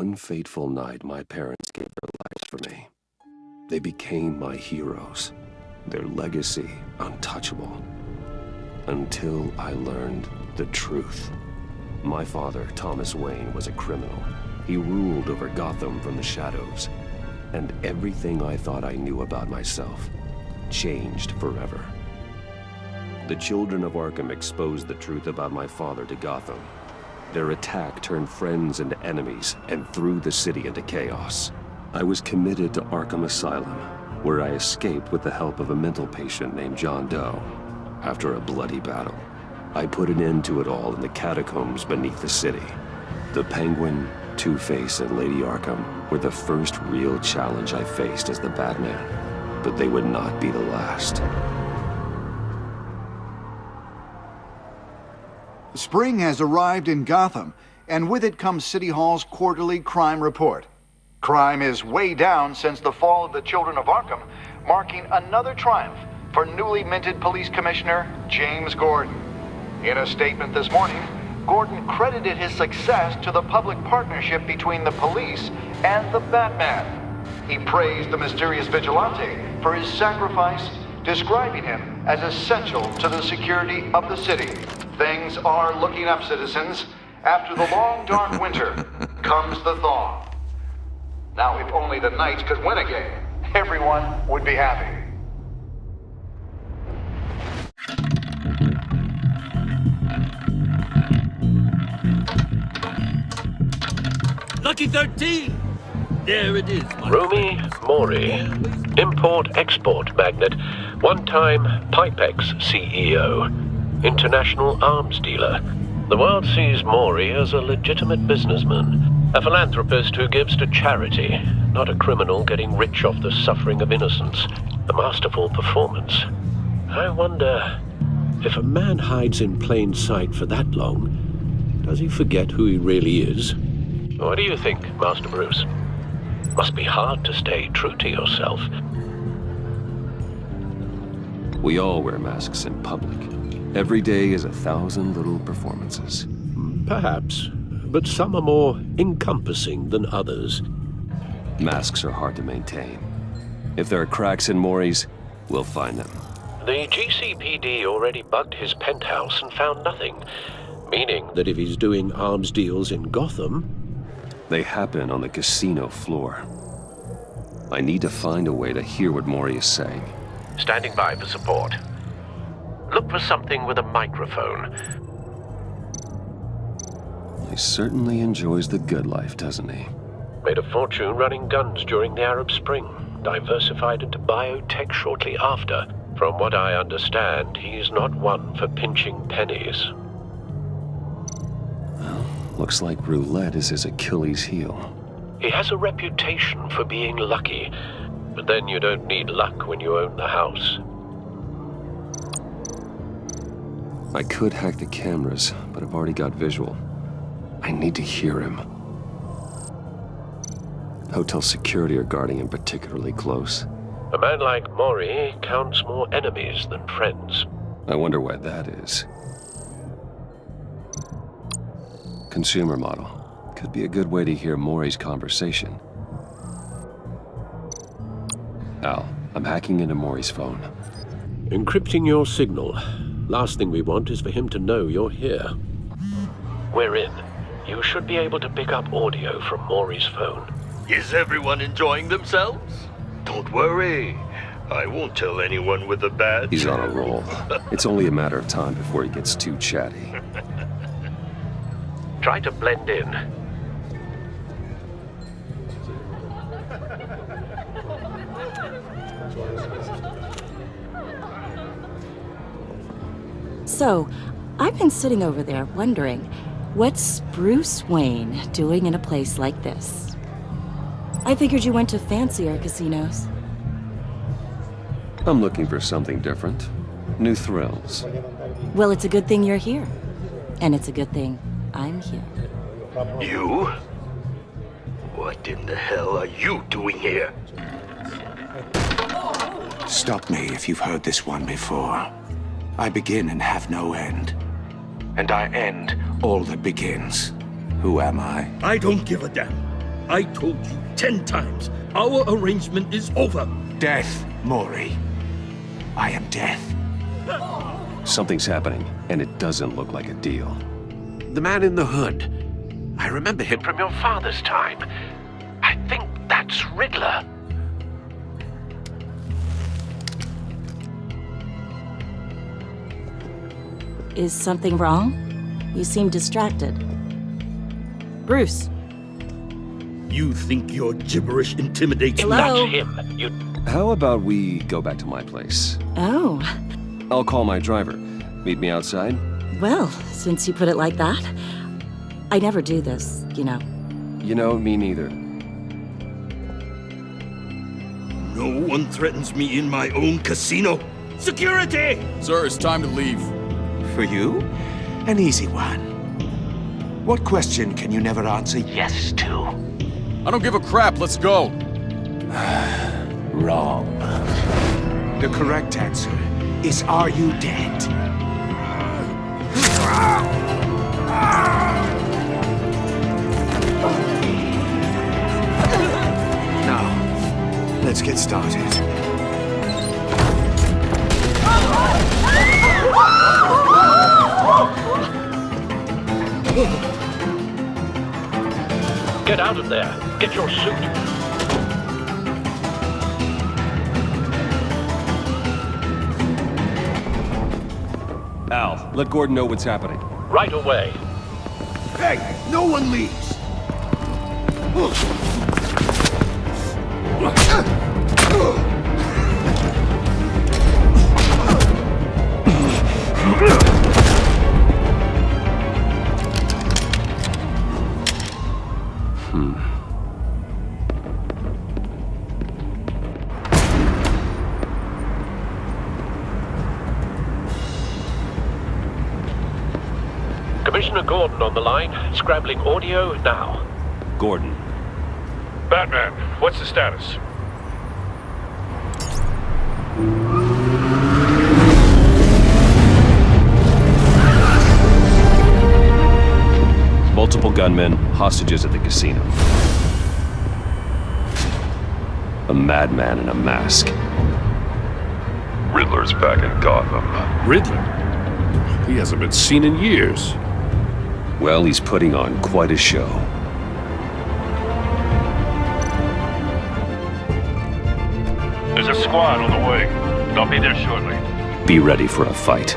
one fateful night, my parents gave their lives for me. They became my heroes, their legacy untouchable. Until I learned the truth. My father, Thomas Wayne, was a criminal. He ruled over Gotham from the shadows. And everything I thought I knew about myself changed forever. The children of Arkham exposed the truth about my father to Gotham. Their attack turned friends into enemies and threw the city into chaos. I was committed to Arkham Asylum, where I escaped with the help of a mental patient named John Doe. After a bloody battle, I put an end to it all in the catacombs beneath the city. The Penguin, Two-Face, and Lady Arkham were the first real challenge I faced as the Batman, but they would not be the last. Spring has arrived in Gotham, and with it comes City Hall's quarterly crime report. Crime is way down since the fall of the Children of Arkham, marking another triumph for newly minted Police Commissioner James Gordon. In a statement this morning, Gordon credited his success to the public partnership between the police and the Batman. He praised the mysterious Vigilante for his sacrifice, describing him as essential to the security of the city. Things are looking up, citizens. After the long, dark winter comes the thaw. Now, if only the Knights could win again, everyone would be happy. Lucky 13! There it is, my Rumi Mori, import-export magnate, one-time Pipex CEO, international arms dealer. The world sees Mori as a legitimate businessman, a philanthropist who gives to charity, not a criminal getting rich off the suffering of innocence. A masterful performance. I wonder, if a man hides in plain sight for that long, does he forget who he really is? What do you think, Master Bruce? Must be hard to stay true to yourself. We all wear masks in public. Every day is 1,000 little performances. Perhaps, but some are more encompassing than others. Masks are hard to maintain. If there are cracks in Mori's, we'll find them. The GCPD already bugged his penthouse and found nothing, meaning that if he's doing arms deals in Gotham, they happen on the casino floor. I need to find a way to hear what Mori is saying. Standing by for support. Look for something with a microphone. He certainly enjoys the good life, doesn't he? Made a fortune running guns during the Arab Spring. Diversified into biotech shortly after. From what I understand, he's not one for pinching pennies. Well, looks like roulette is his Achilles heel. He has a reputation for being lucky, but then you don't need luck when you own the house. I could hack the cameras, but I've already got visual. I need to hear him. Hotel security are guarding him particularly close. A man like Mori counts more enemies than friends. I wonder why that is. Consumer model. Could be a good way to hear Mori's conversation. Al, I'm hacking into Mori's phone. Encrypting your signal. Last thing we want is for him to know you're here. We're in. You should be able to pick up audio from Mori's phone. Is everyone enjoying themselves? Don't worry. I won't tell anyone with a badge. He's on a roll. It's only a matter of time before he gets too chatty. Try to blend in. So, I've been sitting over there wondering, what's Bruce Wayne doing in a place like this? I figured you went to fancier casinos. I'm looking for something different. New thrills. Well, it's a good thing you're here. And it's a good thing I'm here. You? What in the hell are you doing here? Stop me if you've heard this one before. I begin and have no end. And I end all that begins. Who am I? I don't give a damn. I told you 10 times. Our arrangement is over. Death, Maury. I am death. Something's happening, and it doesn't look like a deal. The man in the hood. I remember him from your father's time. I think that's Riddler. Is something wrong? You seem distracted. Bruce. You think your gibberish intimidates me? Hello? Not him. You... How about we go back to my place? Oh, I'll call my driver. Meet me outside? well, since you put it like that. I never do this, you know. You know, me neither. No one threatens me in my own casino. Security! Sir, it's time to leave. For you, an easy one. What question can you never answer yes to? I don't give a crap, let's go. Wrong. The correct answer is, are you dead? Now, let's get started. Get out of there. Get your suit. Al, let Gordon know what's happening. Right away. Hey, no one leaves! Commissioner Gordon on the line. Scrambling audio now. Gordon. Batman, what's the status? Multiple gunmen, hostages at the casino. A madman in a mask. Riddler's back in Gotham. Riddler? He hasn't been seen in years. Well, he's putting on quite a show. There's a squad on the way. They'll be there shortly. Be ready for a fight.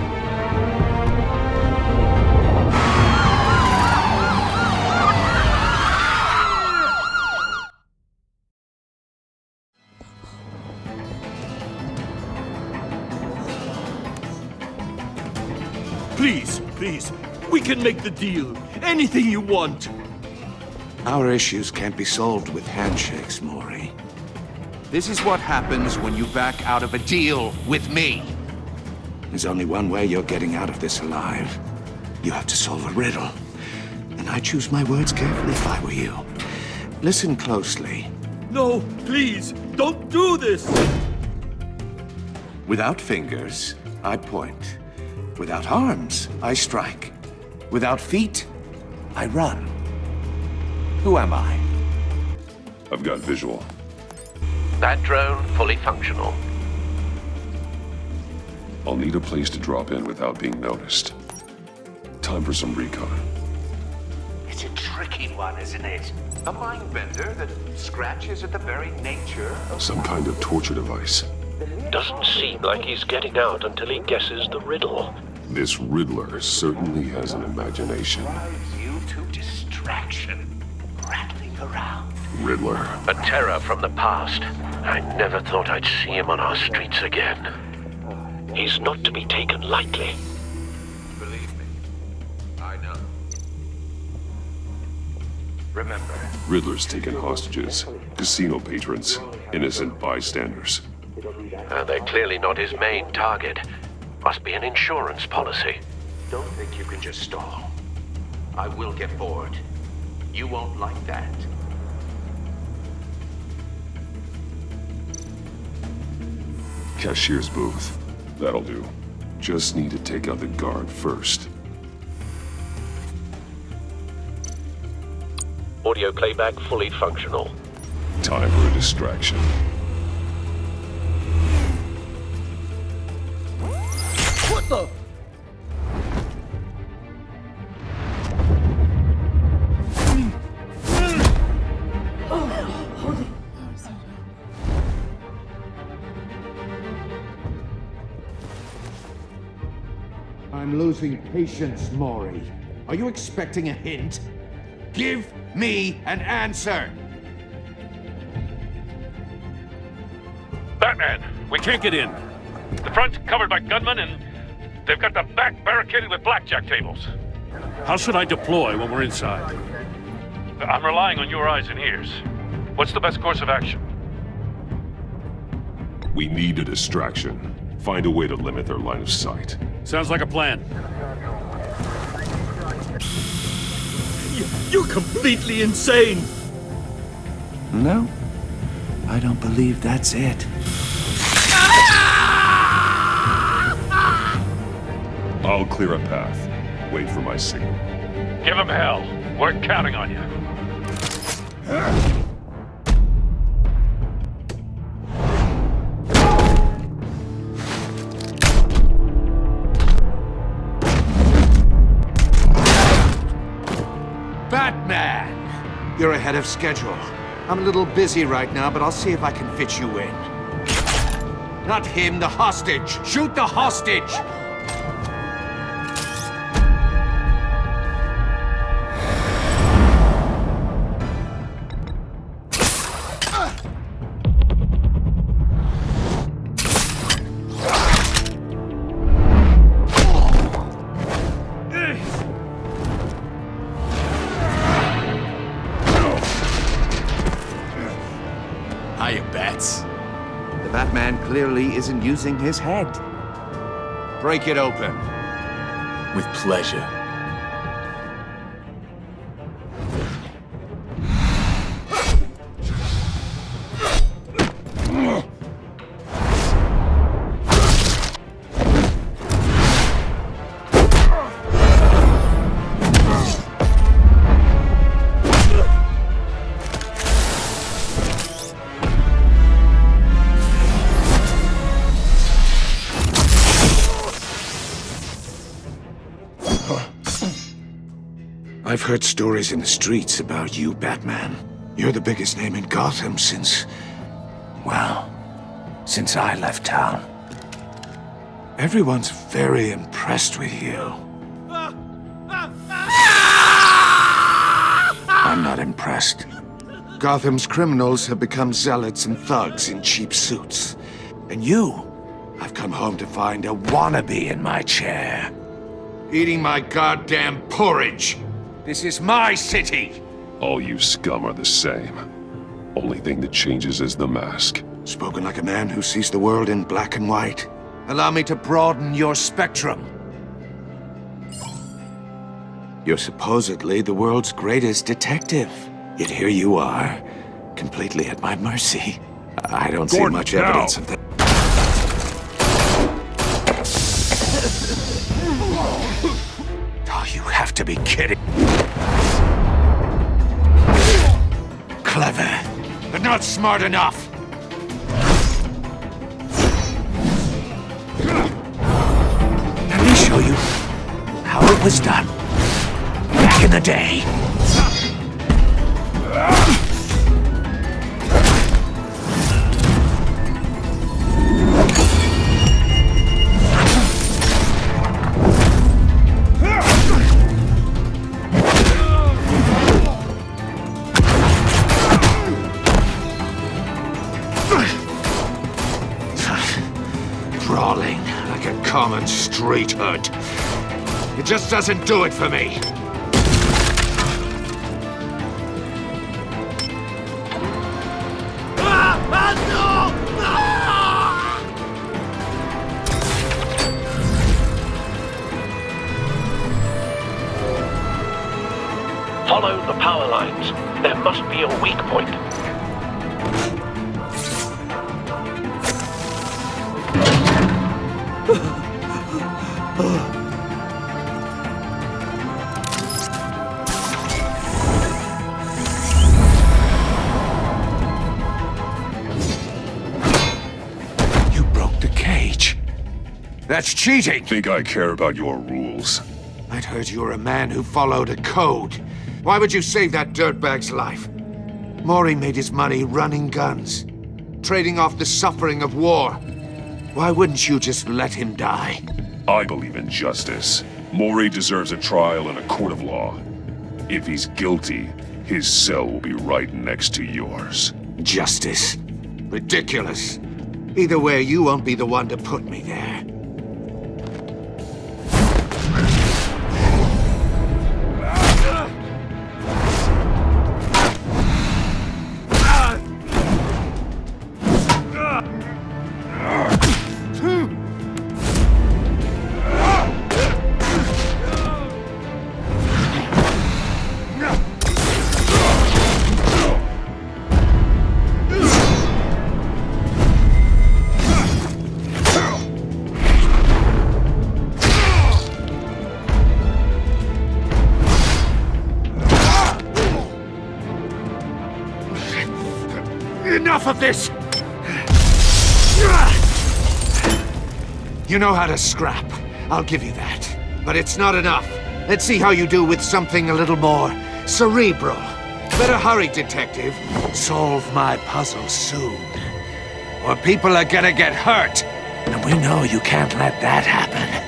Please, please, we can make the deal. Anything you want. Our issues can't be solved with handshakes, Maury. This is what happens when you back out of a deal with me. There's only one way you're getting out of this alive. You have to solve a riddle. And I choose my words carefully if I were you. Listen closely. No, please, don't do this. Without fingers, I point. Without arms, I strike. Without feet, I run. Who am I? I've got visual. That drone fully functional. I'll need a place to drop in without being noticed. Time for some recon. It's a tricky one, isn't it? A mind bender that scratches at the very nature of... Some kind of torture device. Doesn't seem like he's getting out until he guesses the riddle. This Riddler certainly has an imagination. drives you to distraction, rattling around. Riddler. A terror from the past. I never thought I'd see him on our streets again. He's not to be taken lightly. Believe me, I know. Remember, Riddler's taken hostages. Casino patrons. Innocent bystanders. They're clearly not his main target. Must be an insurance policy. don't think you can just stall. I will get bored. You won't like that. Cashier's booth. That'll do. Just need to take out the guard first. Audio playback fully functional. Time for a distraction. What the? I'm losing patience, Maury. Are you expecting a hint? Give me an answer! Batman, we can't get in. The front's covered by gunmen, and they've got the back barricaded with blackjack tables. How should I deploy when we're inside? I'm relying on your eyes and ears. What's the best course of action? We need a distraction. Find a way to limit their line of sight. Sounds like a plan. You're completely insane! No, I don't believe that's it. I'll clear a path. Wait for my signal. Give them hell. We're counting on you. Batman! You're ahead of schedule. I'm a little busy right now, but I'll see if I can fit you in. Not him, the hostage! Shoot the hostage! The Batman clearly isn't using his head. Break it open. With pleasure. I've heard stories in the streets about you, Batman. You're the biggest name in Gotham since I left town. Everyone's very impressed with you. I'm not impressed. Gotham's criminals have become zealots and thugs in cheap suits. And I've come home to find a wannabe in my chair. Eating my goddamn porridge. This is my city! All you scum are the same. Only thing that changes is the mask. Spoken like a man who sees the world in black and white. Allow me to broaden your spectrum. You're supposedly the world's greatest detective. Yet here you are, completely at my mercy. I don't see much evidence of that. Oh, you have to be kidding. Clever, but not smart enough. Let me show you how it was done back in the day. Brawling like a common street hood. It just doesn't do it for me. Follow the power lines. There must be a weak point. That's cheating! Think I care about your rules? I'd heard you were a man who followed a code. Why would you save that dirtbag's life? Maury made his money running guns, trading off the suffering of war. Why wouldn't you just let him die? I believe in justice. Maury deserves a trial in a court of law. If he's guilty, his cell will be right next to yours. Justice? Ridiculous. Either way, you won't be the one to put me there. Enough of this! You know how to scrap. I'll give you that. But it's not enough. Let's see how you do with something a little more cerebral. Better hurry, detective. Solve my puzzle soon. Or people are gonna get hurt. And we know you can't let that happen.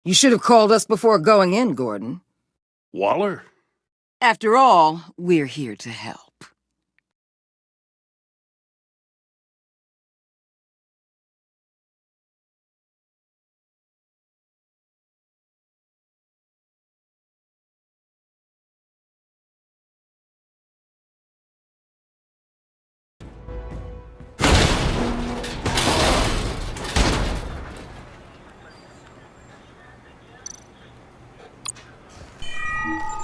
You should have called us before going in, Gordon. Waller? After all, we're here to help.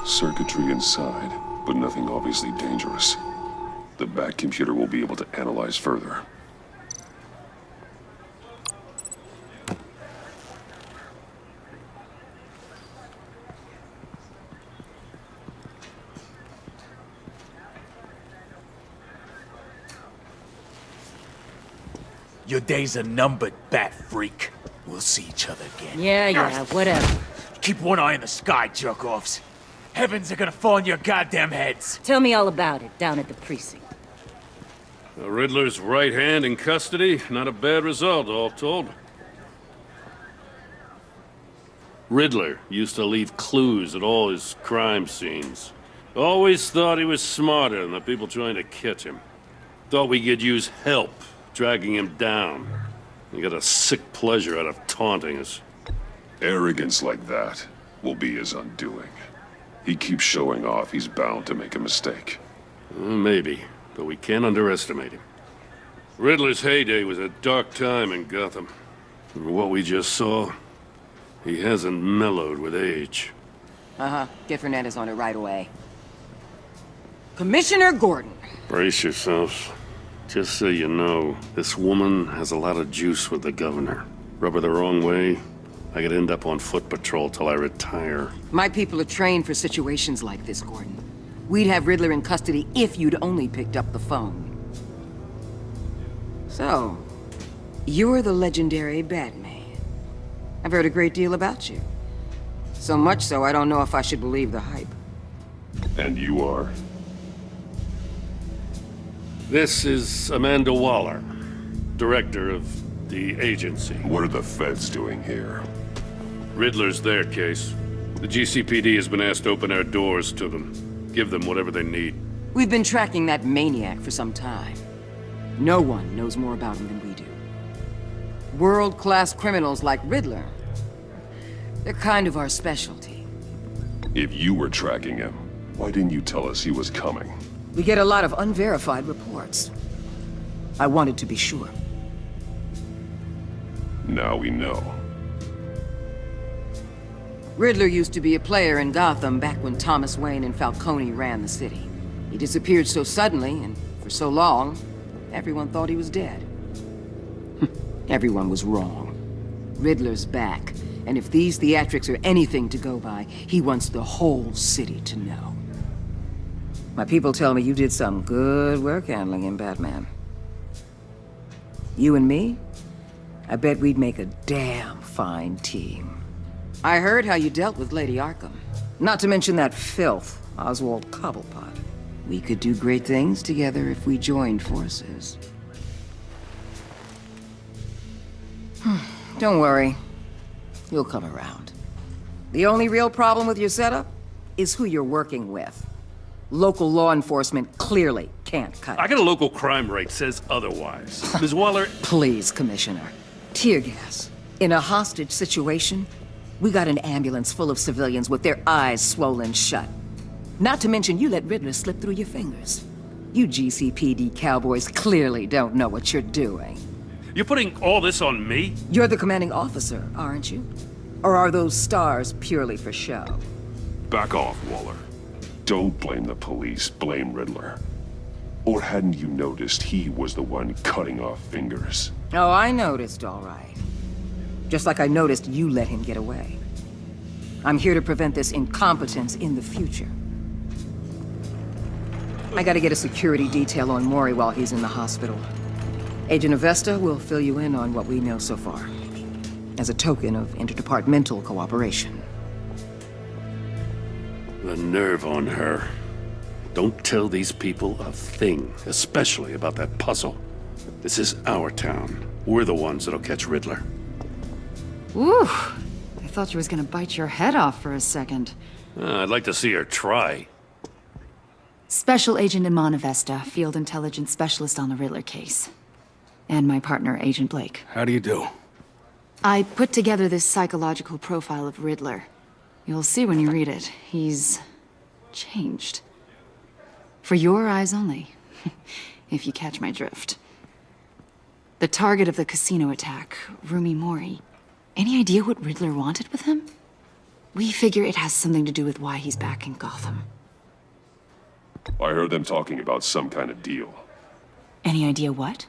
Circuitry inside, but nothing obviously dangerous. The Bat computer will be able to analyze further. Your days are numbered, Bat Freak. We'll see each other again. Yeah, whatever. Keep one eye in the sky, jerk-offs. Heavens are gonna fall on your goddamn heads. Tell me all about it down at the precinct. The Riddler's right hand in custody. Not a bad result, all told. Riddler used to leave clues at all his crime scenes. Always thought he was smarter than the people trying to catch him. Thought we could use help dragging him down. He got a sick pleasure out of taunting us. Arrogance like that will be his undoing. He keeps showing off, he's bound to make a mistake. Maybe, but we can't underestimate him. Riddler's heyday was a dark time in Gotham. From what we just saw, he hasn't mellowed with age. Get Fernandez on it right away. Commissioner Gordon. Brace yourselves. Just so you know, this woman has a lot of juice with the governor. Rub her the wrong way, I could end up on foot patrol till I retire. My people are trained for situations like this, Gordon. We'd have Riddler in custody if you'd only picked up the phone. So, you're the legendary Batman. I've heard a great deal about you. So much so, I don't know if I should believe the hype. And you are? This is Amanda Waller, director of the agency. What are the feds doing here? Riddler's their case. The GCPD has been asked to open our doors to them. Give them whatever they need. We've been tracking that maniac for some time. No one knows more about him than we do. World-class criminals like Riddler. They're kind of our specialty. If you were tracking him, why didn't you tell us he was coming? We get a lot of unverified reports. I wanted to be sure. Now we know. Riddler used to be a player in Gotham back when Thomas Wayne and Falcone ran the city. He disappeared so suddenly and for so long, everyone thought he was dead. Everyone was wrong. Riddler's back, and if these theatrics are anything to go by, he wants the whole city to know. My people tell me you did some good work handling him, Batman. You and me? I bet we'd make a damn fine team. I heard how you dealt with Lady Arkham. Not to mention that filth, Oswald Cobblepot. We could do great things together if we joined forces. Don't worry. You'll come around. The only real problem with your setup is who you're working with. Local law enforcement clearly can't cut it. I got a local crime rate says otherwise. Ms. Waller... Please, Commissioner. Tear gas. In a hostage situation, we got an ambulance full of civilians with their eyes swollen shut. Not to mention you let Riddler slip through your fingers. You GCPD cowboys clearly don't know what you're doing. You're putting all this on me? You're the commanding officer, aren't you? Or are those stars purely for show? Back off, Waller. Don't blame the police, blame Riddler. Or hadn't you noticed he was the one cutting off fingers? Oh, I noticed, all right. Just like I noticed you let him get away. I'm here to prevent this incompetence in the future. I gotta get a security detail on Mori while he's in the hospital. Agent Avesta will fill you in on what we know so far, as a token of interdepartmental cooperation. The nerve on her. Don't tell these people a thing, especially about that puzzle. This is our town. We're the ones that'll catch Riddler. Ooh, I thought she was gonna bite your head off for a second. I'd like to see her try. Special Agent Iman Avesta, Field Intelligence Specialist on the Riddler case. And my partner, Agent Blake. How do you do? I put together this psychological profile of Riddler. You'll see when you read it. He's changed. For your eyes only, if you catch my drift. The target of the casino attack, Rumi Mori. Any idea what Riddler wanted with him? We figure it has something to do with why he's back in Gotham. I heard them talking about some kind of deal. Any idea what?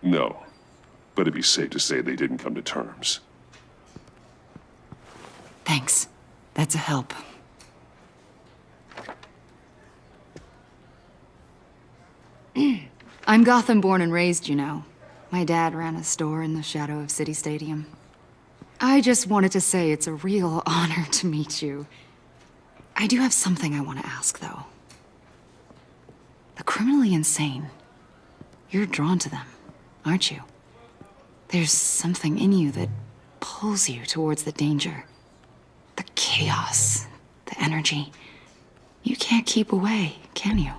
No, but it'd be safe to say they didn't come to terms. Thanks. That's a help. I'm Gotham born and raised, you know. My dad ran a store in the shadow of City Stadium. I just wanted to say it's a real honor to meet you. I do have something I want to ask, though. The criminally insane. You're drawn to them, aren't you? There's something in you that pulls you towards the danger. The chaos, the energy. You can't keep away, can you?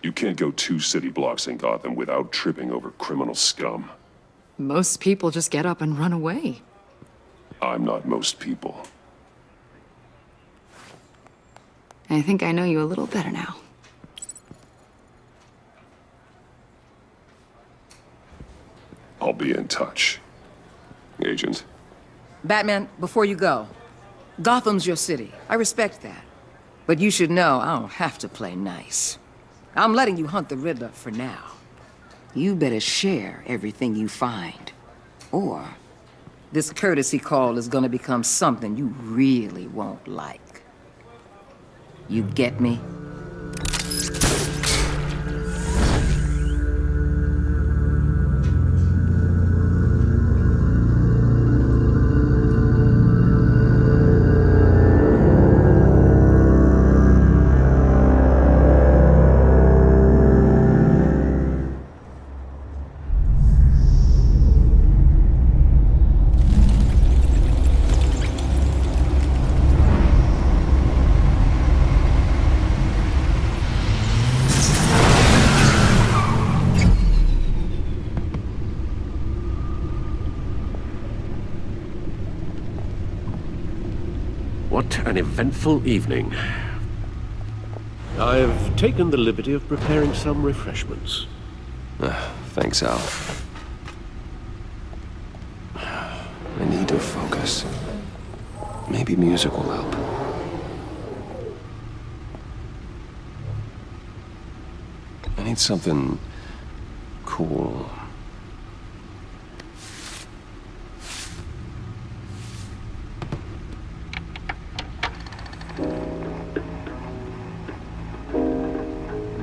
You can't go 2 city blocks in Gotham without tripping over criminal scum. Most people just get up and run away. I'm not most people. I think I know you a little better now. I'll be in touch. Agent. Batman, before you go, Gotham's your city. I respect that. But you should know I don't have to play nice. I'm letting you hunt the Riddler for now. You better share everything you find. Or this courtesy call is gonna become something you really won't like. You get me? What an eventful evening. I've taken the liberty of preparing some refreshments. Thanks, Al. I need to focus. Maybe music will help. I need something cool.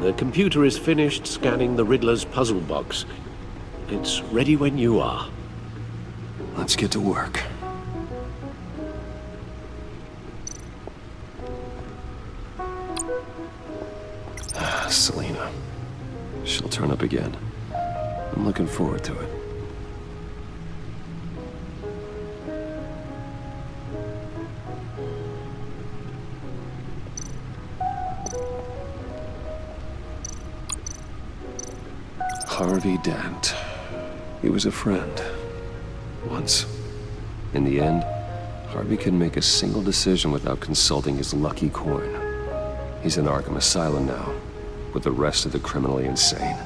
The computer is finished scanning the Riddler's puzzle box. It's ready when you are. Let's get to work. Selena. She'll turn up again. I'm looking forward to it. Harvey Dent. He was a friend. Once. In the end, Harvey couldn't make a single decision without consulting his lucky coin. He's in Arkham Asylum now, with the rest of the criminally insane.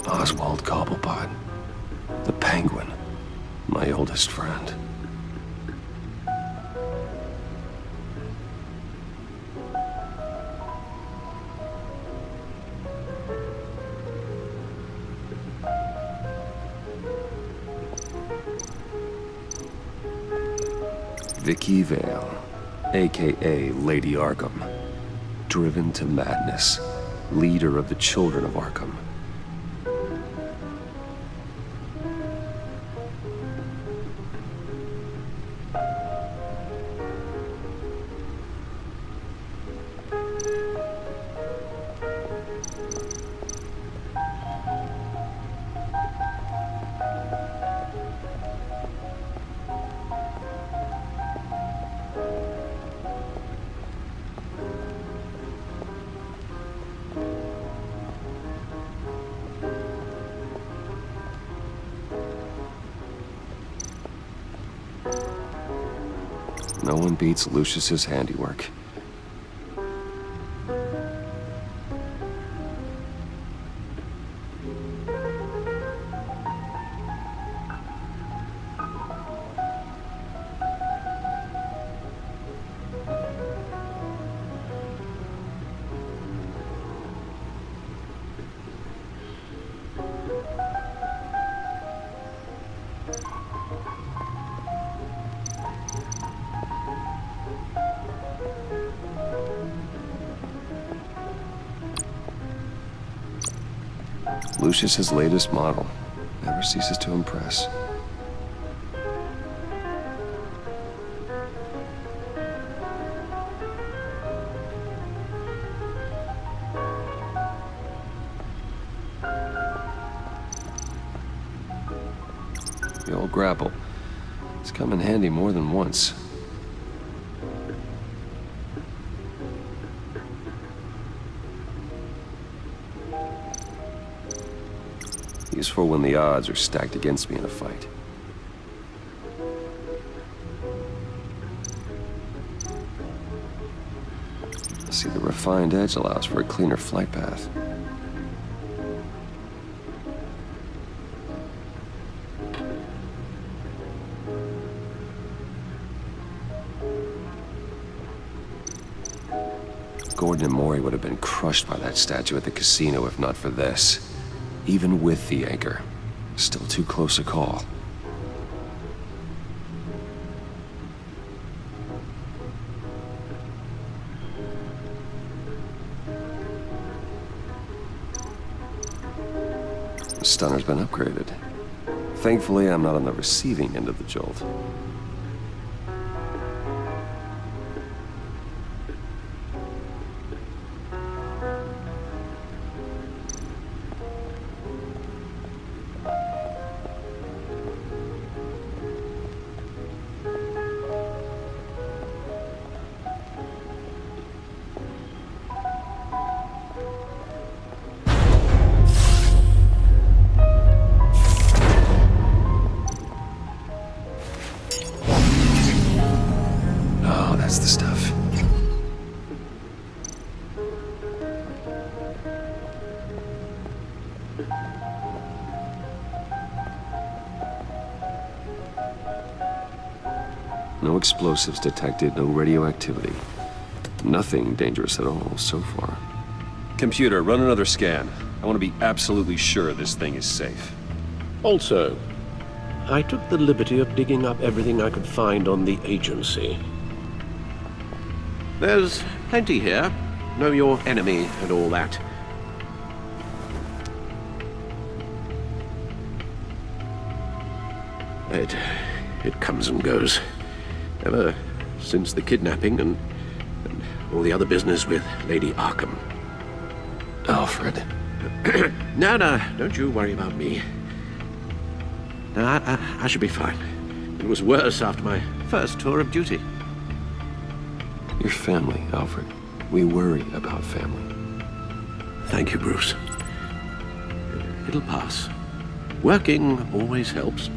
Oswald Cobblepot, the Penguin, my oldest friend. Vicky Vale, aka Lady Arkham, driven to madness, leader of the Children of Arkham. No one beats Lucius's handiwork. Lucius's latest model never ceases to impress. The old grapple. It's come in handy more than once. Useful when the odds are stacked against me in a fight. See, the refined edge allows for a cleaner flight path. Gordon and Maury would have been crushed by that statue at the casino if not for this. Even with the anchor, still too close a call. The stunner's been upgraded. Thankfully, I'm not on the receiving end of the jolt. No explosives detected, no radioactivity. Nothing dangerous at all so far. Computer, run another scan. I want to be absolutely sure this thing is safe. Also, I took the liberty of digging up everything I could find on the agency. There's plenty here. Know your enemy and all that. It comes and goes. Ever since the kidnapping and all the other business with Lady Arkham. Alfred. No, don't you worry about me. No, I should be fine. It was worse after my first tour of duty. Your family, Alfred. We worry about family. Thank you, Bruce. It'll pass. Working always helps.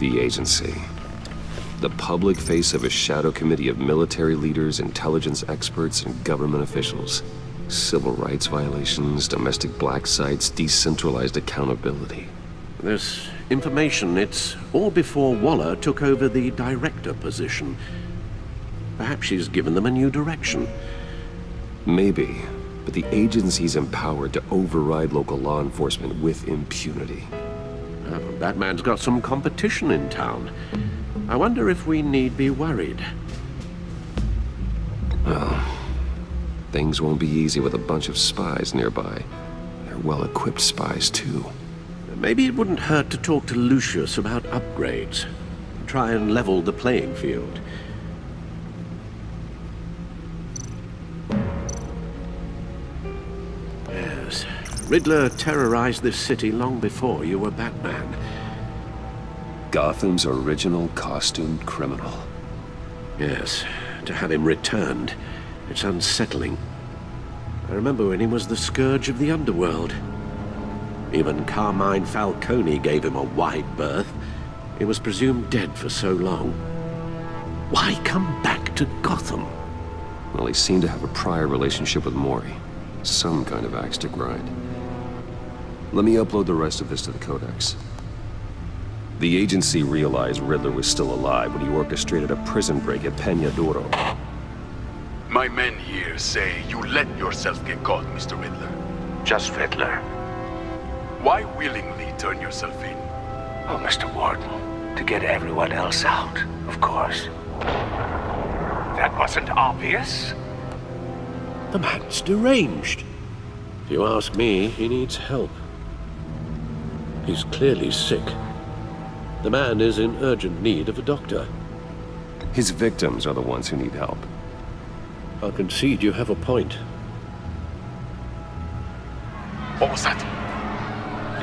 The agency. The public face of a shadow committee of military leaders, intelligence experts, and government officials. Civil rights violations, domestic black sites, decentralized accountability. This information, it's all before Waller took over the director position. Perhaps she's given them a new direction. Maybe, but the agency's empowered to override local law enforcement with impunity. Batman's got some competition in town. I wonder if we need be worried. Well, things won't be easy with a bunch of spies nearby. They're well-equipped spies, too. Maybe it wouldn't hurt to talk to Lucius about upgrades. Try and level the playing field. Yes, Riddler terrorized this city long before you were Batman. Gotham's original costumed criminal. Yes, to have him returned, it's unsettling. I remember when he was the scourge of the underworld. Even Carmine Falcone gave him a wide berth. He was presumed dead for so long. Why come back to Gotham? Well, he seemed to have a prior relationship with Mori. Some kind of axe to grind. Let me upload the rest of this to the Codex. The agency realized Riddler was still alive when he orchestrated a prison break at Peñadoro. My men here say you let yourself get caught, Mr. Riddler. Just Riddler. Why willingly turn yourself in? Oh, Mr. Warden, to get everyone else out, of course. That wasn't obvious. The man's deranged. If you ask me, he needs help. He's clearly sick. The man is in urgent need of a doctor. His victims are the ones who need help. I'll concede you have a point. What was that?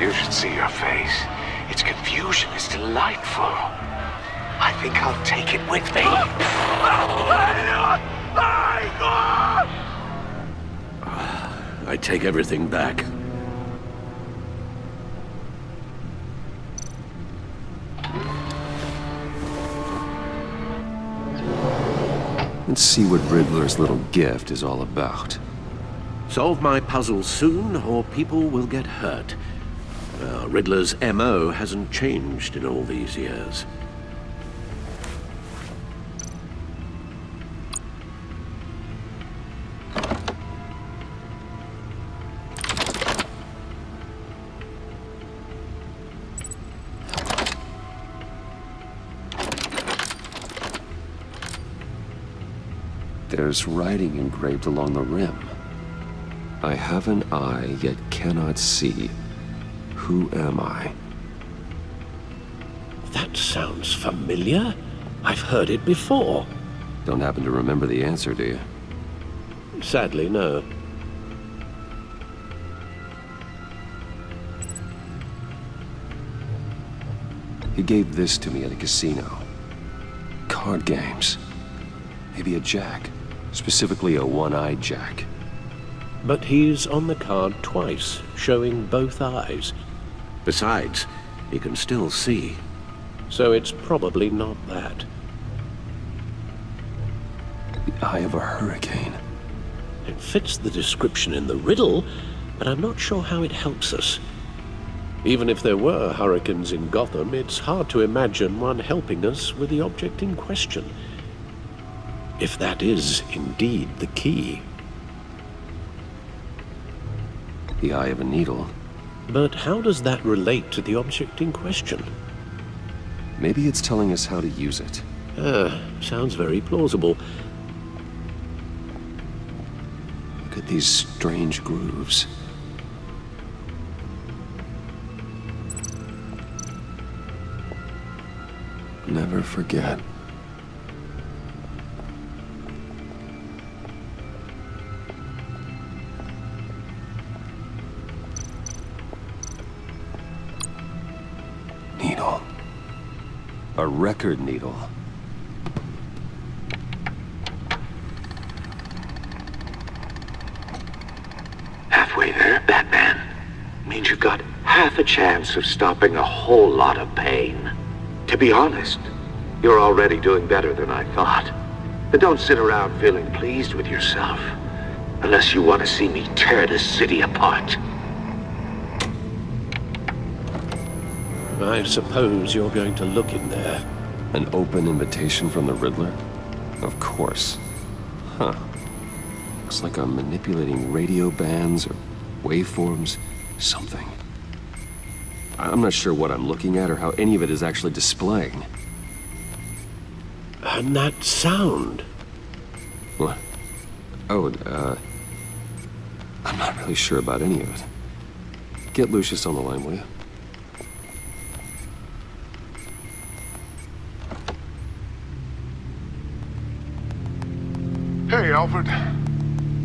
You should see your face. Its confusion is delightful. I think I'll take it with me. I take everything back. Let's see what Riddler's little gift is all about. Solve my puzzle soon, or people will get hurt. Riddler's MO hasn't changed in all these years. There's writing engraved along the rim. I have an eye, yet cannot see. Who am I? That sounds familiar. I've heard it before. Don't happen to remember the answer, do you? Sadly, no. He gave this to me at a casino. Card games. Maybe a jack. Specifically a one-eyed jack. But he's on the card twice, showing both eyes. Besides, he can still see. So it's probably not that. The eye of a hurricane. It fits the description in the riddle, but I'm not sure how it helps us. Even if there were hurricanes in Gotham, it's hard to imagine one helping us with the object in question. If that is indeed the key. The eye of a needle. But how does that relate to the object in question? Maybe it's telling us how to use it. Sounds very plausible. Look at these strange grooves. Never forget. Needle. A record needle. Halfway there, Batman. Means you've got half a chance of stopping a whole lot of pain. To be honest, you're already doing better than I thought. But don't sit around feeling pleased with yourself, unless you want to see me tear this city apart. I suppose you're going to look in there. An open invitation from the Riddler? Of course. Huh. Looks like I'm manipulating radio bands or waveforms, something. I'm not sure what I'm looking at or how any of it is actually displaying. And that sound? What? Oh, I'm not really sure about any of it. Get Lucius on the line, will you? Hey, Alfred.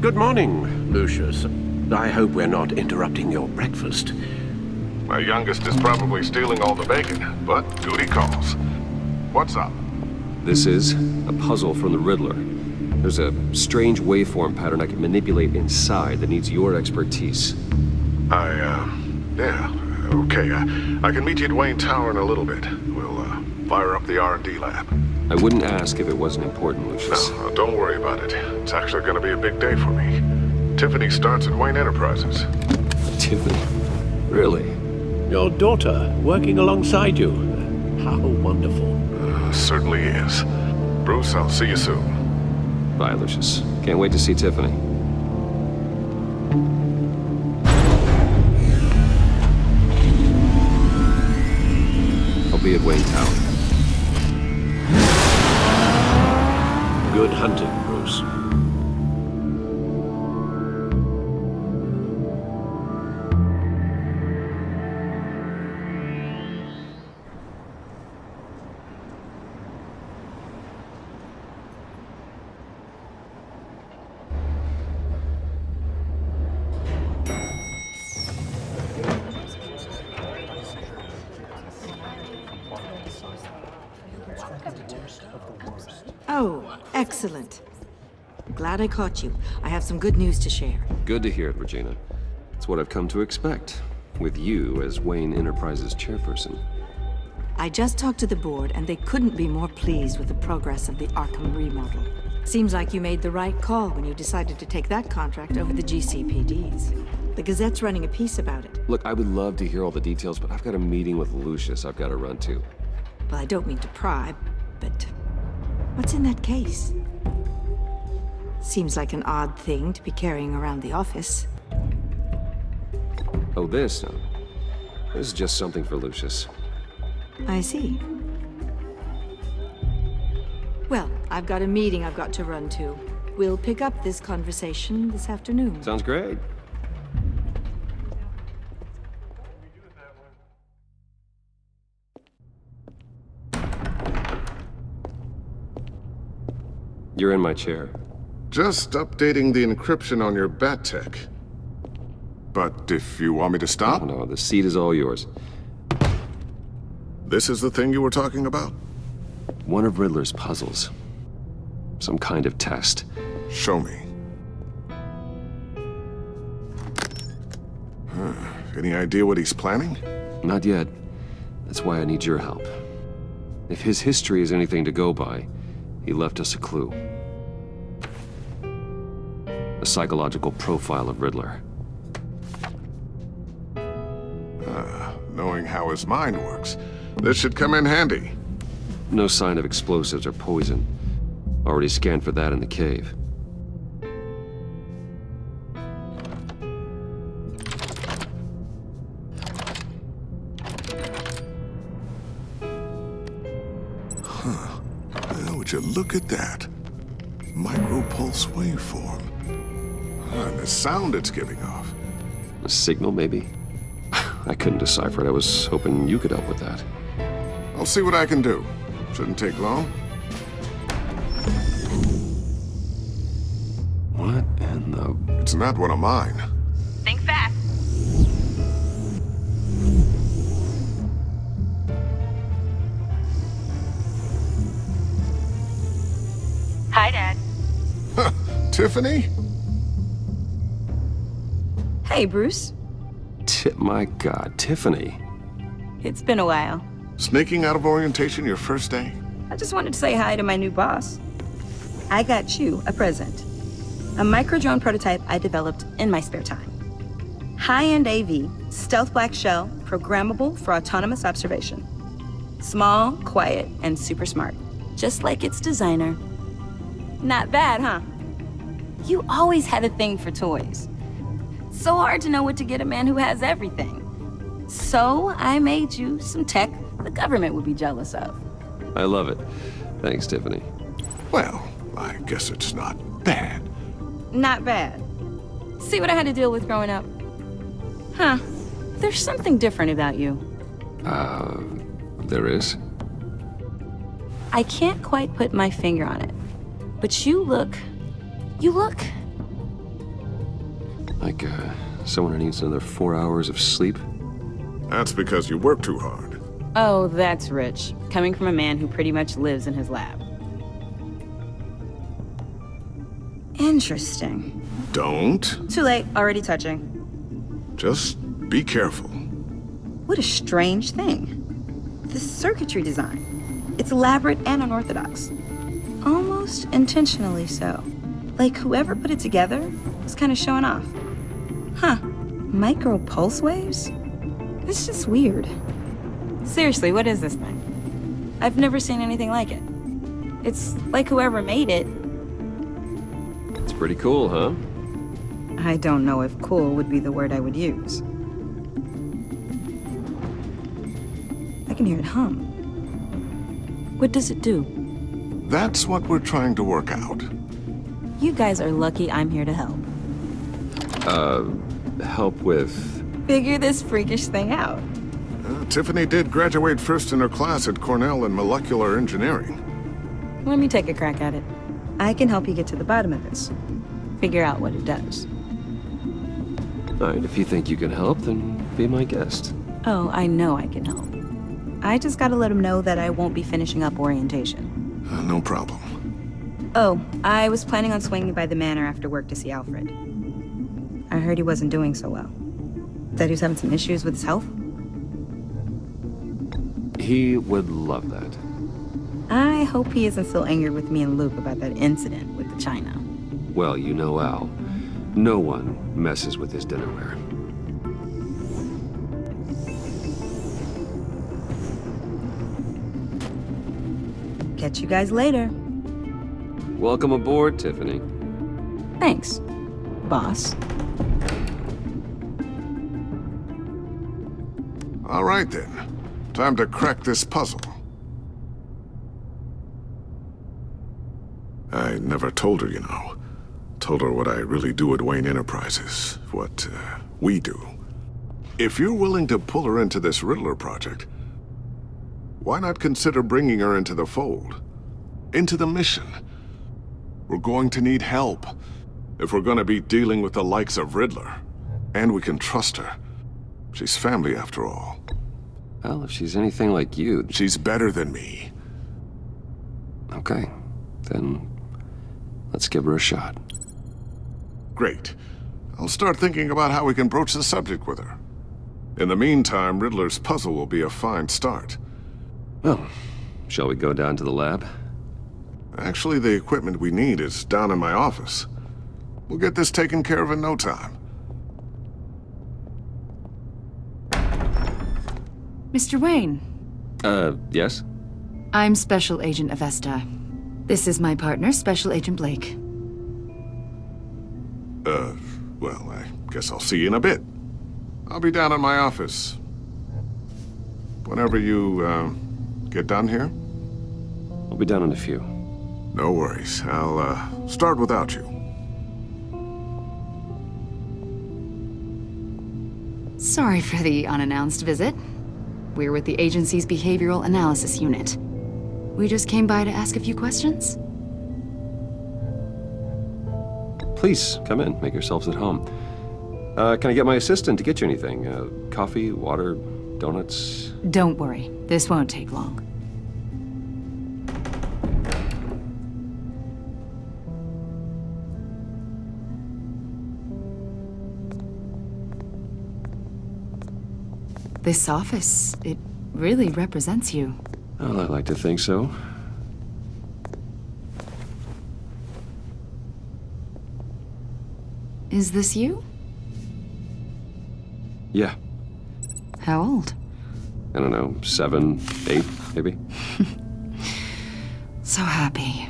Good morning, Lucius. I hope we're not interrupting your breakfast. My youngest is probably stealing all the bacon, but duty calls. What's up? This is a puzzle from the Riddler. There's a strange waveform pattern I can manipulate inside that needs your expertise. Yeah, okay. I can meet you at Wayne Tower in a little bit. We'll, fire up the R&D lab. I wouldn't ask if it wasn't important, Lucius. No, don't worry about it. It's actually gonna be a big day for me. Tiffany starts at Wayne Enterprises. Tiffany? Really? Your daughter, working alongside you. How wonderful. Certainly is. Bruce, I'll see you soon. Bye, Lucius. Can't wait to see Tiffany. I'll be at Wayne Tower. Good hunting, Bruce. Oh, excellent. Glad I caught you. I have some good news to share. Good to hear it, Regina. It's what I've come to expect, with you as Wayne Enterprises chairperson. I just talked to the board, and they couldn't be more pleased with the progress of the Arkham remodel. Seems like you made the right call when you decided to take that contract over the GCPD's. The Gazette's running a piece about it. Look, I would love to hear all the details, but I've got a meeting with Lucius I've got to run to. Well, I don't mean to pry, but what's in that case? Seems like an odd thing to be carrying around the office. Oh, this? No. This is just something for Lucius. I see. Well, I've got a meeting I've got to run to. We'll pick up this conversation this afternoon. Sounds great. You're in my chair. Just updating the encryption on your bat tech. But if you want me to stop? No, the seat is all yours. This is the thing you were talking about? One of Riddler's puzzles. Some kind of test. Show me. Any idea what he's planning? Not yet. That's why I need your help. If his history is anything to go by, he left us a clue. A psychological profile of Riddler. Knowing how his mind works, this should come in handy. No sign of explosives or poison. Already scanned for that in the cave. Would you look at that? Micro-pulse waveform. And the sound it's giving off. A signal, maybe? I couldn't decipher it. I was hoping you could help with that. I'll see what I can do. Shouldn't take long. What in the... It's not one of mine. Think fast. Hi, Dad. Tiffany? Hey, Bruce. My God, Tiffany. It's been a while. Sneaking out of orientation your first day? I just wanted to say hi to my new boss. I got you a present. A micro-drone prototype I developed in my spare time. High-end AV, stealth black shell, programmable for autonomous observation. Small, quiet, and super smart. Just like its designer. Not bad, huh? You always had a thing for toys. So hard to know what to get a man who has everything. So I made you some tech the government would be jealous of. I love it. Thanks, Tiffany. Well, I guess it's not bad. Not bad. See what I had to deal with growing up? Huh. There's something different about you. There is? I can't quite put my finger on it. But you look... Like, someone who needs another 4 hours of sleep? That's because you work too hard. Oh, that's rich. Coming from a man who pretty much lives in his lab. Interesting. Don't. Too late, already touching. Just be careful. What a strange thing. The circuitry design. It's elaborate and unorthodox. Almost intentionally so. Like whoever put it together was kind of showing off. Huh. Micro pulse waves? It's just weird. Seriously, what is this thing? I've never seen anything like it. It's like whoever made it. It's pretty cool, huh? I don't know if cool would be the word I would use. I can hear it hum. What does it do? That's what we're trying to work out. You guys are lucky I'm here to help. Help with... Figure this freakish thing out. Tiffany did graduate first in her class at Cornell in molecular engineering. Let me take a crack at it. I can help you get to the bottom of this. Figure out what it does. All right, if you think you can help, then be my guest. Oh, I know I can help. I just gotta let him know that I won't be finishing up orientation. No problem. Oh, I was planning on swinging by the manor after work to see Alfred. I heard he wasn't doing so well. That he was having some issues with his health? He would love that. I hope he isn't still angered with me and Luke about that incident with the china. Well, you know Al. No one messes with his dinnerware. Catch you guys later. Welcome aboard, Tiffany. Thanks, boss. All right, then. Time to crack this puzzle. I never told her, you know. Told her what I really do at Wayne Enterprises, what we do. If you're willing to pull her into this Riddler project, why not consider bringing her into the fold? Into the mission? We're going to need help if we're going to be dealing with the likes of Riddler. And we can trust her. She's family after all. Well, if she's anything like you... She's better than me. Okay, then let's give her a shot. Great. I'll start thinking about how we can broach the subject with her. In the meantime, Riddler's puzzle will be a fine start. Well, shall we go down to the lab? Actually, the equipment we need is down in my office. We'll get this taken care of in no time. Mr. Wayne. Yes? I'm Special Agent Avesta. This is my partner, Special Agent Blake. Well, I guess I'll see you in a bit. I'll be down in my office. Whenever you, get done here? I'll be down in a few. No worries. I'll, start without you. Sorry for the unannounced visit. We're with the agency's Behavioral Analysis Unit. We just came by to ask a few questions. Please, come in. Make yourselves at home. Can I get my assistant to get you anything? Coffee, water, donuts? Don't worry. This won't take long. This office, it really represents you. Well, I like to think so. Is this you? Yeah. How old? I don't know, 7, 8, maybe? So happy.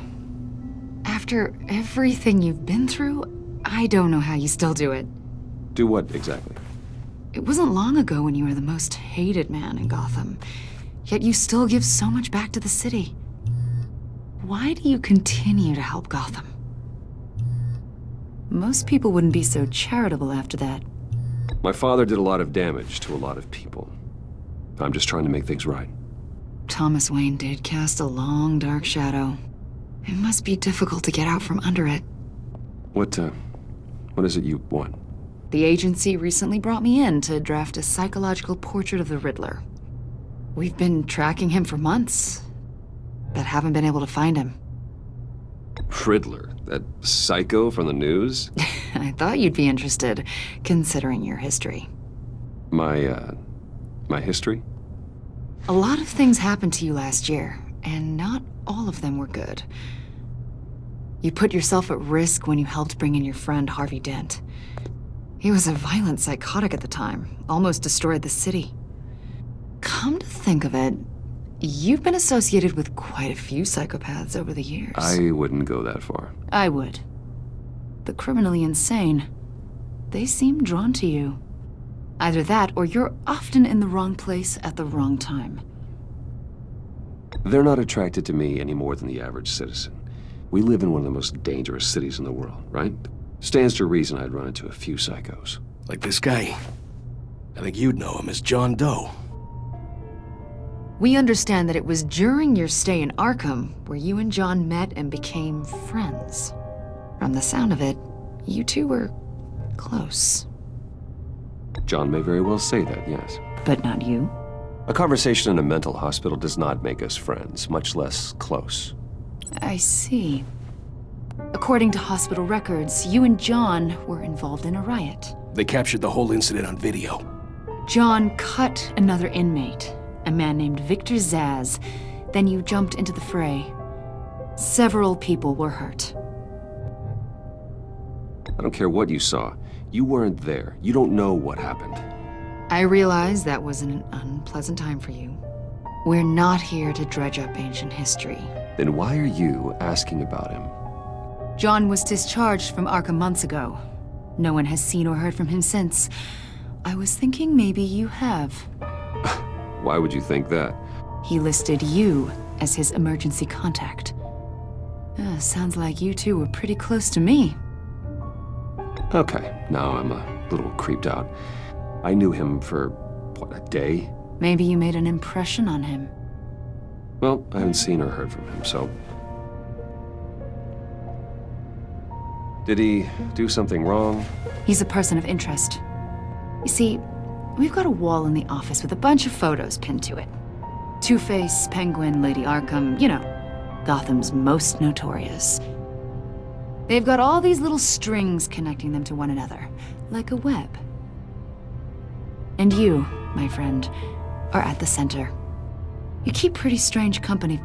After everything you've been through, I don't know how you still do it. Do what, exactly? It wasn't long ago when you were the most hated man in Gotham, yet you still give so much back to the city. Why do you continue to help Gotham? Most people wouldn't be so charitable after that. My father did a lot of damage to a lot of people. I'm just trying to make things right. Thomas Wayne did cast a long, dark shadow. It must be difficult to get out from under it. What is it you want? The agency recently brought me in to draft a psychological portrait of the Riddler. We've been tracking him for months, but haven't been able to find him. Riddler? That psycho from the news? I thought you'd be interested, considering your history. My history? A lot of things happened to you last year, and not all of them were good. You put yourself at risk when you helped bring in your friend Harvey Dent. He was a violent psychotic at the time, almost destroyed the city. Come to think of it, you've been associated with quite a few psychopaths over the years. I wouldn't go that far. I would. The criminally insane, they seem drawn to you. Either that, or you're often in the wrong place at the wrong time. They're not attracted to me any more than the average citizen. We live in one of the most dangerous cities in the world, right? Stands to reason I'd run into a few psychos. Like this guy. I think you'd know him as John Doe. We understand that it was during your stay in Arkham where you and John met and became friends. From the sound of it, you two were close. John may very well say that, yes. But not you? A conversation in a mental hospital does not make us friends, much less close. I see. According to hospital records, you and John were involved in a riot. They captured the whole incident on video. John cut another inmate, a man named Victor Zaz. Then you jumped into the fray. Several people were hurt. I don't care what you saw. You weren't there. You don't know what happened. I realize that was an unpleasant time for you. We're not here to dredge up ancient history. Then why are you asking about him? John was discharged from Arkham months ago. No one has seen or heard from him since. I was thinking maybe you have. Why would you think that? He listed you as his emergency contact. Sounds like you two were pretty close to me. Okay, now I'm a little creeped out. I knew him for, what, a day? Maybe you made an impression on him. Well, I haven't seen or heard from him, so... Did he do something wrong? He's a person of interest. You see, we've got a wall in the office with a bunch of photos pinned to it. Two-Face, Penguin, Lady Arkham, you know, Gotham's most notorious. They've got all these little strings connecting them to one another, like a web. And you, my friend, are at the center. You keep pretty strange company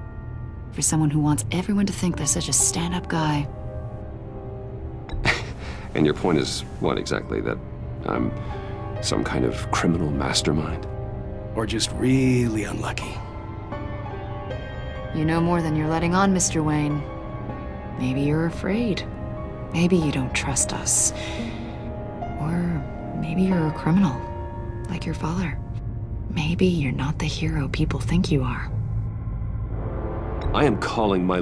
for someone who wants everyone to think they're such a stand-up guy. And your point is what exactly? That I'm some kind of criminal mastermind? Or just really unlucky? You know more than you're letting on, Mr. Wayne. Maybe you're afraid. Maybe you don't trust us. Or maybe you're a criminal, like your father. Maybe you're not the hero people think you are. I am calling my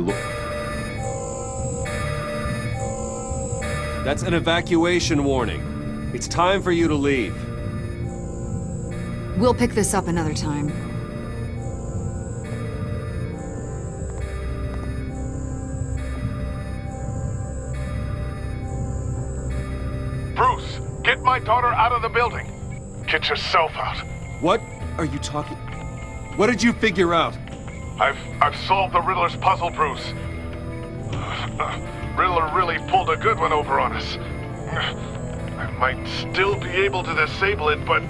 That's an evacuation warning. It's time for you to leave. We'll pick this up another time. Bruce, get my daughter out of the building. Get yourself out. What are you talking? What did you figure out? I've solved the Riddler's puzzle, Bruce. Riddler really pulled a good one over on us. I might still be able to disable it, but...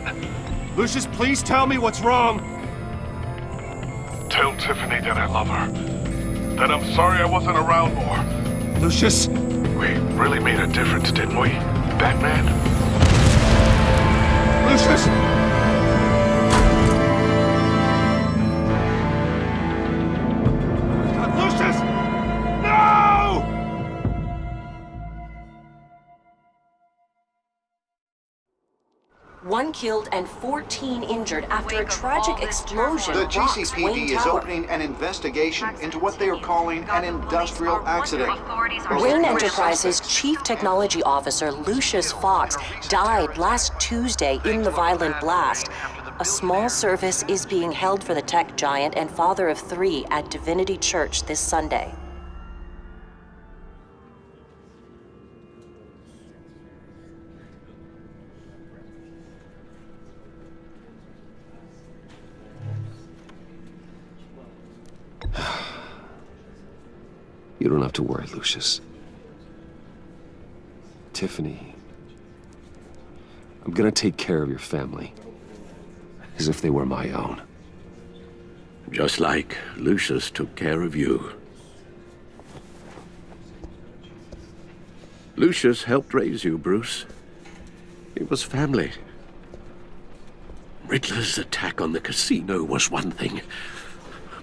Lucius, please tell me what's wrong! Tell Tiffany that I love her. That I'm sorry I wasn't around more. Lucius! We really made a difference, didn't we, Batman? Lucius! One killed and 14 injured after a tragic explosion. The rocks GCPD Wayne is Tower. opening an investigation into what they are calling an industrial accident. Wayne Enterprises' Chief Technology Officer Lucius Fox died last Tuesday in the violent blast. A small service is being held for the tech giant and father of 3 at Divinity Church this Sunday. You don't have to worry, Lucius. Tiffany, I'm gonna take care of your family. As if they were my own. Just like Lucius took care of you. Lucius helped raise you, Bruce. It was family. Riddler's attack on the casino was one thing.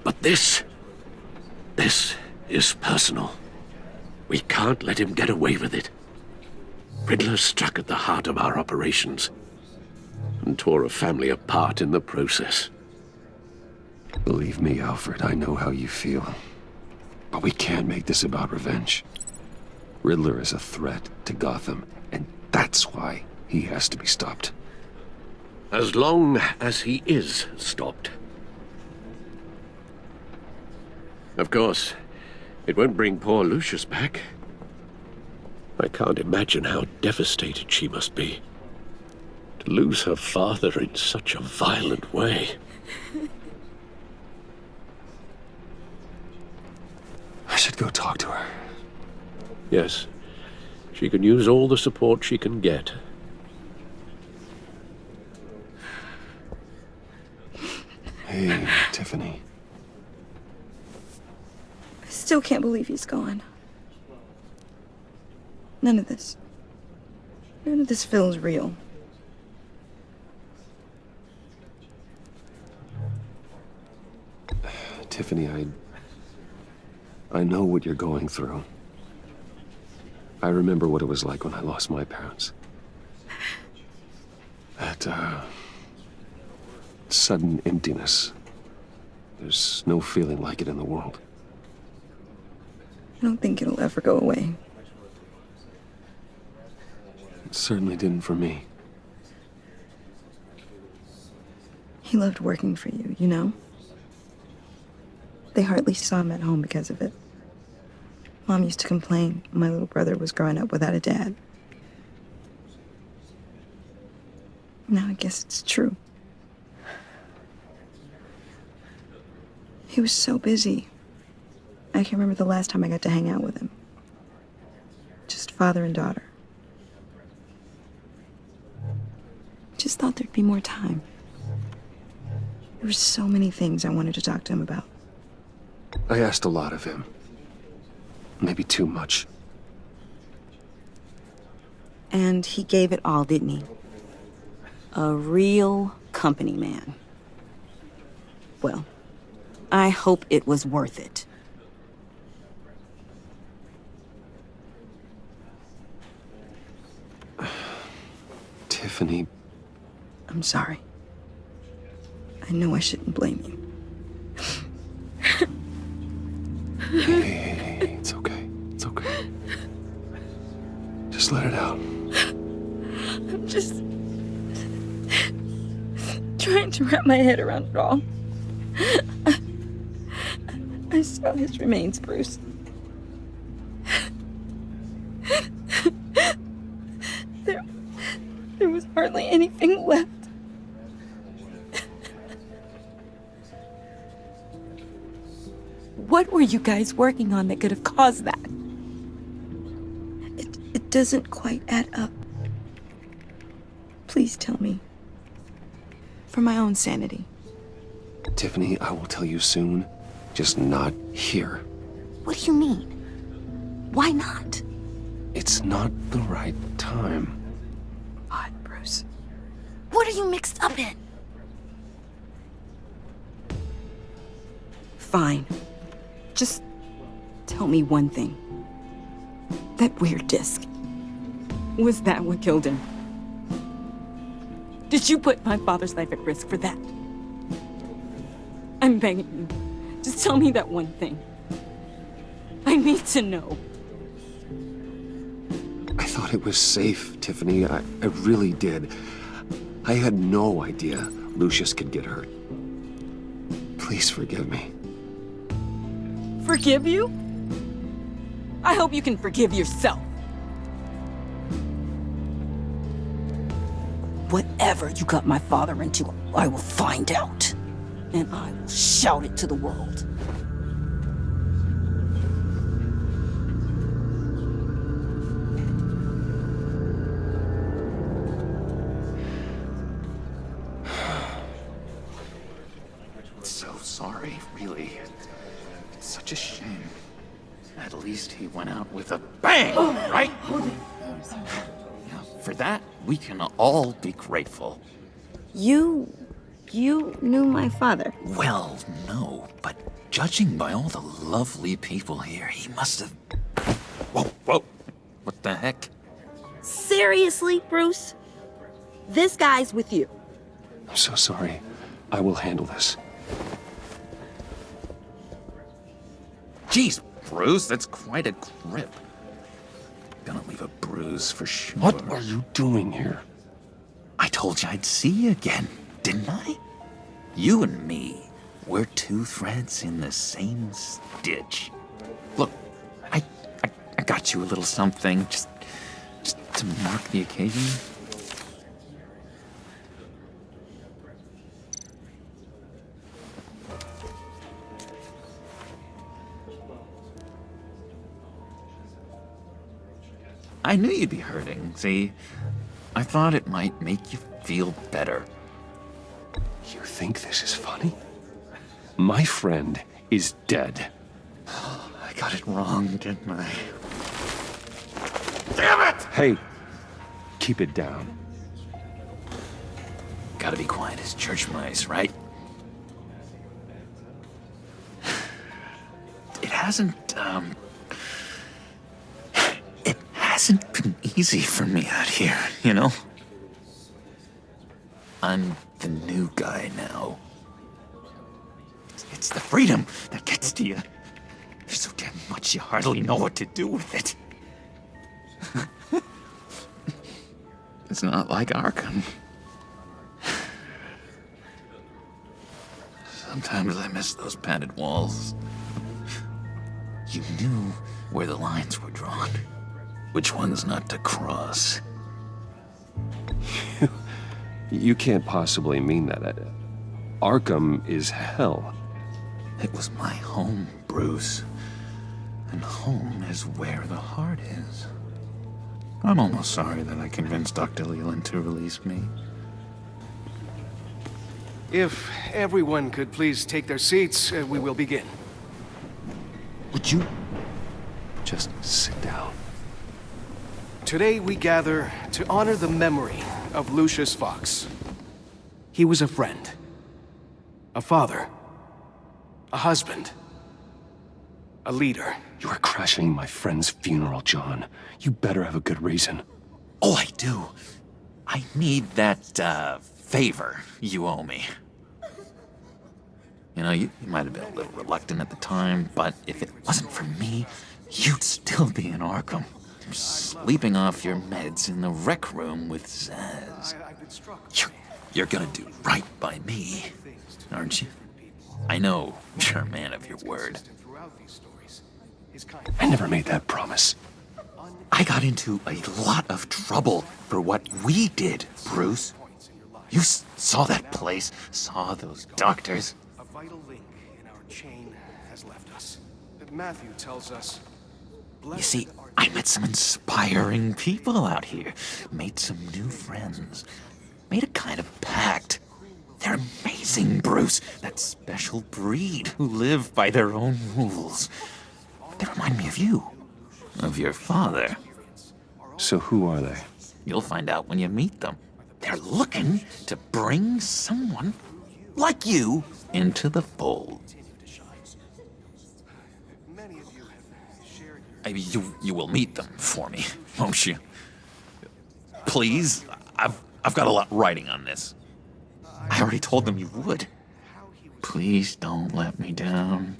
But this is personal. We can't let him get away with it. Riddler struck at the heart of our operations and tore a family apart in the process. Believe me, Alfred, I know how you feel. But we can't make this about revenge. Riddler is a threat to Gotham, and that's why he has to be stopped. As long as he is stopped. Of course, it won't bring poor Lucius back. I can't imagine how devastated she must be. To lose her father in such a violent way. I should go talk to her. Yes, she can use all the support she can get. Hey, Tiffany. I still can't believe he's gone. None of this feels real. Tiffany, I know what you're going through. I remember what it was like when I lost my parents. That, sudden emptiness. There's no feeling like it in the world. I don't think it'll ever go away. It certainly didn't for me. He loved working for you, you know? They hardly saw him at home because of it. Mom used to complain my little brother was growing up without a dad. Now I guess it's true. He was so busy. I can't remember the last time I got to hang out with him. Just father and daughter. Just thought there'd be more time. There were so many things I wanted to talk to him about. I asked a lot of him. Maybe too much. And he gave it all, didn't he? A real company man. Well, I hope it was worth it. Tiffany. I'm sorry. I know I shouldn't blame you. Hey, it's okay. It's okay. Just let it out. I'm just trying to wrap my head around it all. I saw his remains, Bruce. There was hardly anything left. What were you guys working on that could have caused that? It doesn't quite add up. Please tell me. For my own sanity. Tiffany, I will tell you soon. Just not here. What do you mean? Why not? It's not the right time. God, Bruce. What are you mixed up in? Fine. Just tell me one thing. That weird disc. Was that what killed him? Did you put my father's life at risk for that? I'm begging you. Just tell me that one thing. I need to know. I thought it was safe, Tiffany. I really did. I had no idea Lucius could get hurt. Please forgive me. Forgive you? I hope you can forgive yourself. Whatever you got my father into, I will find out. And I will shout it to the world. So sorry, really. It's such a shame. At least he went out with a bang, right? For that, we can all be grateful. You knew my father? Well, no, but judging by all the lovely people here, he must have... Whoa. What the heck? Seriously, Bruce? This guy's with you. I'm so sorry. I will handle this. Jeez, Bruce, that's quite a grip. Gonna leave a bruise for sure. What are you doing here? I told you I'd see you again, didn't I? You and me, we're two threads in the same stitch. Look, I got you a little something, just to mark the occasion. I knew you'd be hurting, see? I thought it might make you feel better. You think this is funny? My friend is dead. I got it wrong, didn't I? Damn it! Hey, keep it down. Gotta be quiet as church mice, right? It hasn't been easy for me out here, you know? I'm the new guy now. It's the freedom that gets to you. There's so damn much you hardly know what to do with it. It's not like Arkham. Sometimes I miss those padded walls. You knew where the lines were drawn. Which ones not to cross. You can't possibly mean that. Arkham is hell. It was my home, Bruce. And home is where the heart is. I'm almost sorry that I convinced Dr. Leland to release me. If everyone could please take their seats, we will begin. Would you just sit down? Today we gather to honor the memory of Lucius Fox. He was a friend, a father, a husband, a leader. You are crashing my friend's funeral, John. You better have a good reason. Oh, I do. I need that, favor you owe me. You know, you might have been a little reluctant at the time, but if it wasn't for me, you'd still be in Arkham. Sleeping off your meds in the rec room with Zaz. You're gonna do right by me, aren't you? I know you're a man of your word. I never made that promise. I got into a lot of trouble for what we did, Bruce. You saw that place, saw those doctors. A vital link in our chain has left us. Matthew tells us. You see, I met some inspiring people out here. Made some new friends. Made a kind of pact. They're amazing, Bruce. That special breed who live by their own rules. They remind me of you. Of your father. So who are they? You'll find out when you meet them. They're looking to bring someone like you into the fold. You will meet them for me, won't you? Please, I've got a lot writing on this. I already told them you would. Please don't let me down.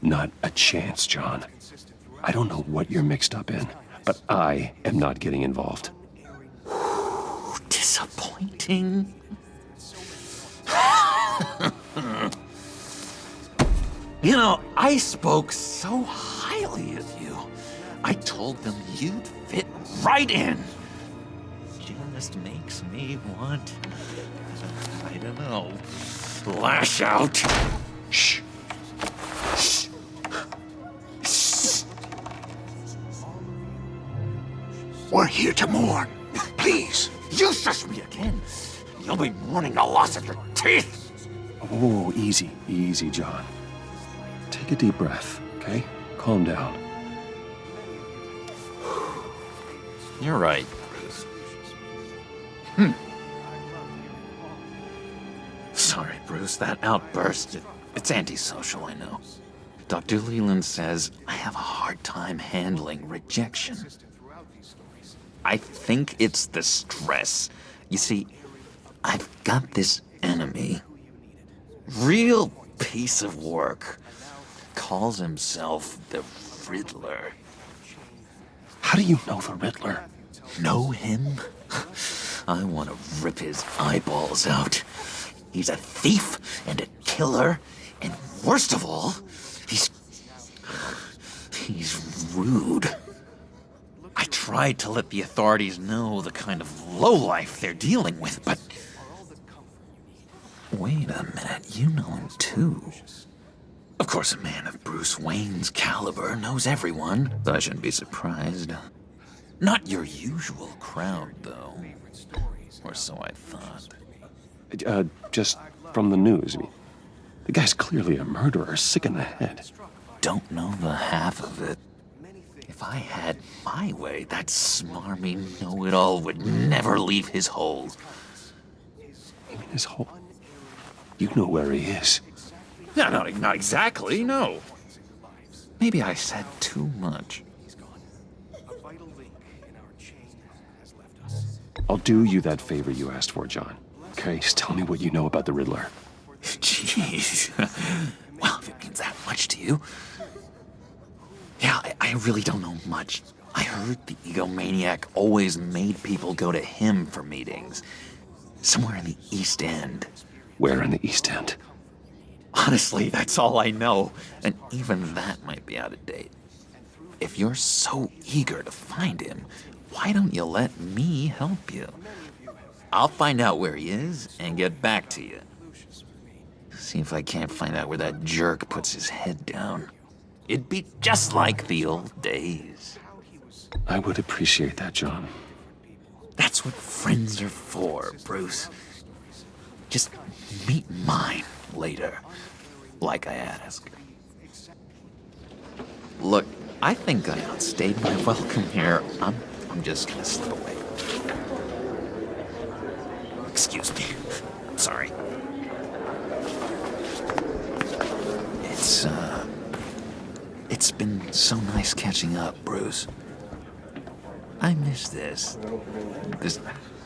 Not a chance, John. I don't know what you're mixed up in, but I am not getting involved. Disappointing. You know, I spoke so highly of you. I told them you'd fit right in. Just makes me want, I don't know, lash out. Shh. Shh. Shh. We're here to mourn. Please. You shush me again. You'll be mourning the loss of your teeth. Oh, easy, easy, John. Take a deep breath, okay? Calm down. You're right, Bruce. Sorry, Bruce, that outburst, it's antisocial, I know. Dr. Leland says I have a hard time handling rejection. I think it's the stress. You see, I've got this enemy. Real piece of work. Calls himself the Riddler. How do you know the Riddler? Know him? I want to rip his eyeballs out. He's a thief and a killer, and worst of all, he's rude. I tried to let the authorities know the kind of lowlife they're dealing with, but... Wait a minute, you know him too. Of course, a man of Bruce Wayne's caliber knows everyone, so I shouldn't be surprised. Not your usual crowd, though. Or so I thought. Just from the news. I mean, the guy's clearly a murderer, sick in the head. Don't know the half of it. If I had my way, that smarmy know-it-all would never leave his hole. You mean his hole? You know where he is. No, not exactly, no. Maybe I said too much. I'll do you that favor you asked for, John. Okay, just tell me what you know about the Riddler. Jeez. Well, if it means that much to you. Yeah, I really don't know much. I heard the egomaniac always made people go to him for meetings. Somewhere in the East End. Where in the East End? Honestly, that's all I know. And even that might be out of date. If you're so eager to find him, why don't you let me help you? I'll find out where he is and get back to you. See if I can't find out where that jerk puts his head down. It'd be just like the old days. I would appreciate that, John. That's what friends are for, Bruce. Just meet mine later, like I asked. Look, I think I outstayed my welcome here. I'm just gonna slip away. Excuse me. Sorry. It's been so nice catching up, Bruce. I miss this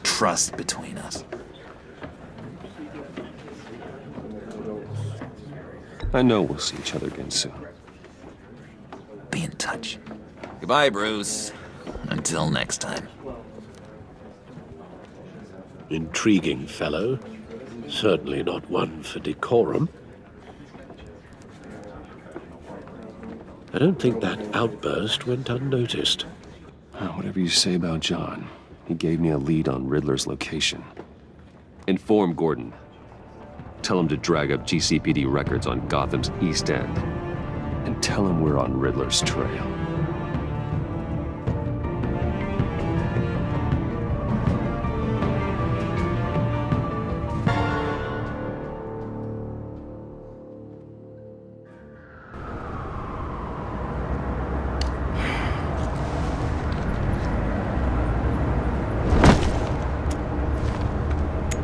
trust between us. I know we'll see each other again soon. Be in touch. Goodbye, Bruce. Until next time. Intriguing fellow. Certainly not one for decorum. I don't think that outburst went unnoticed. Whatever you say about John, he gave me a lead on Riddler's location. Inform Gordon. Tell him to drag up GCPD records on Gotham's East End. And tell him we're on Riddler's trail.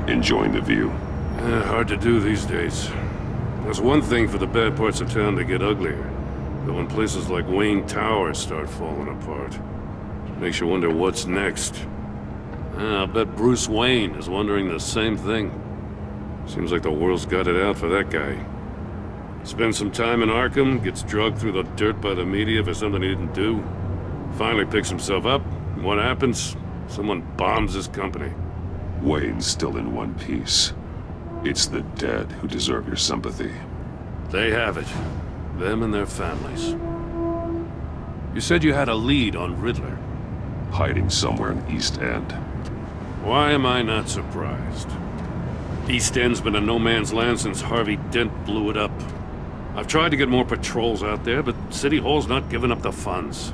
Enjoying the view. Hard to do these days. There's one thing for the bad parts of town to get uglier. But when places like Wayne Tower start falling apart, makes you wonder what's next. I'll bet Bruce Wayne is wondering the same thing. Seems like the world's got it out for that guy. Spends some time in Arkham, gets drugged through the dirt by the media for something he didn't do. Finally picks himself up, and what happens? Someone bombs his company. Wayne's still in one piece. It's the dead who deserve your sympathy. They have it. Them and their families. You said you had a lead on Riddler. Hiding somewhere in East End. Why am I not surprised? East End's been a no-man's land since Harvey Dent blew it up. I've tried to get more patrols out there, but City Hall's not giving up the funds.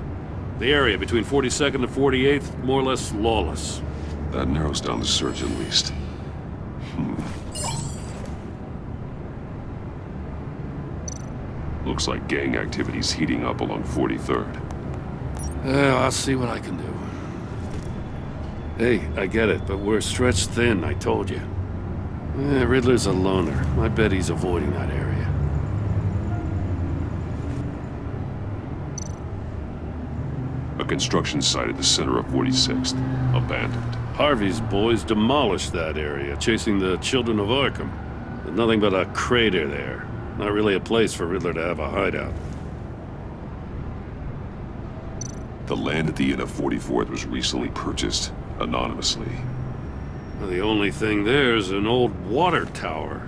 The area between 42nd and 48th, more or less lawless. That narrows down the search at least. Looks like gang activity's heating up along 43rd. I'll see what I can do. Hey, I get it, but we're stretched thin, I told you. Riddler's a loner. I bet he's avoiding that area. A construction site at the center of 46th. Abandoned. Harvey's boys demolished that area, chasing the children of Arkham. There's nothing but a crater there. Not really a place for Riddler to have a hideout. The land at the end of 44th was recently purchased, anonymously. Well, the only thing there is an old water tower.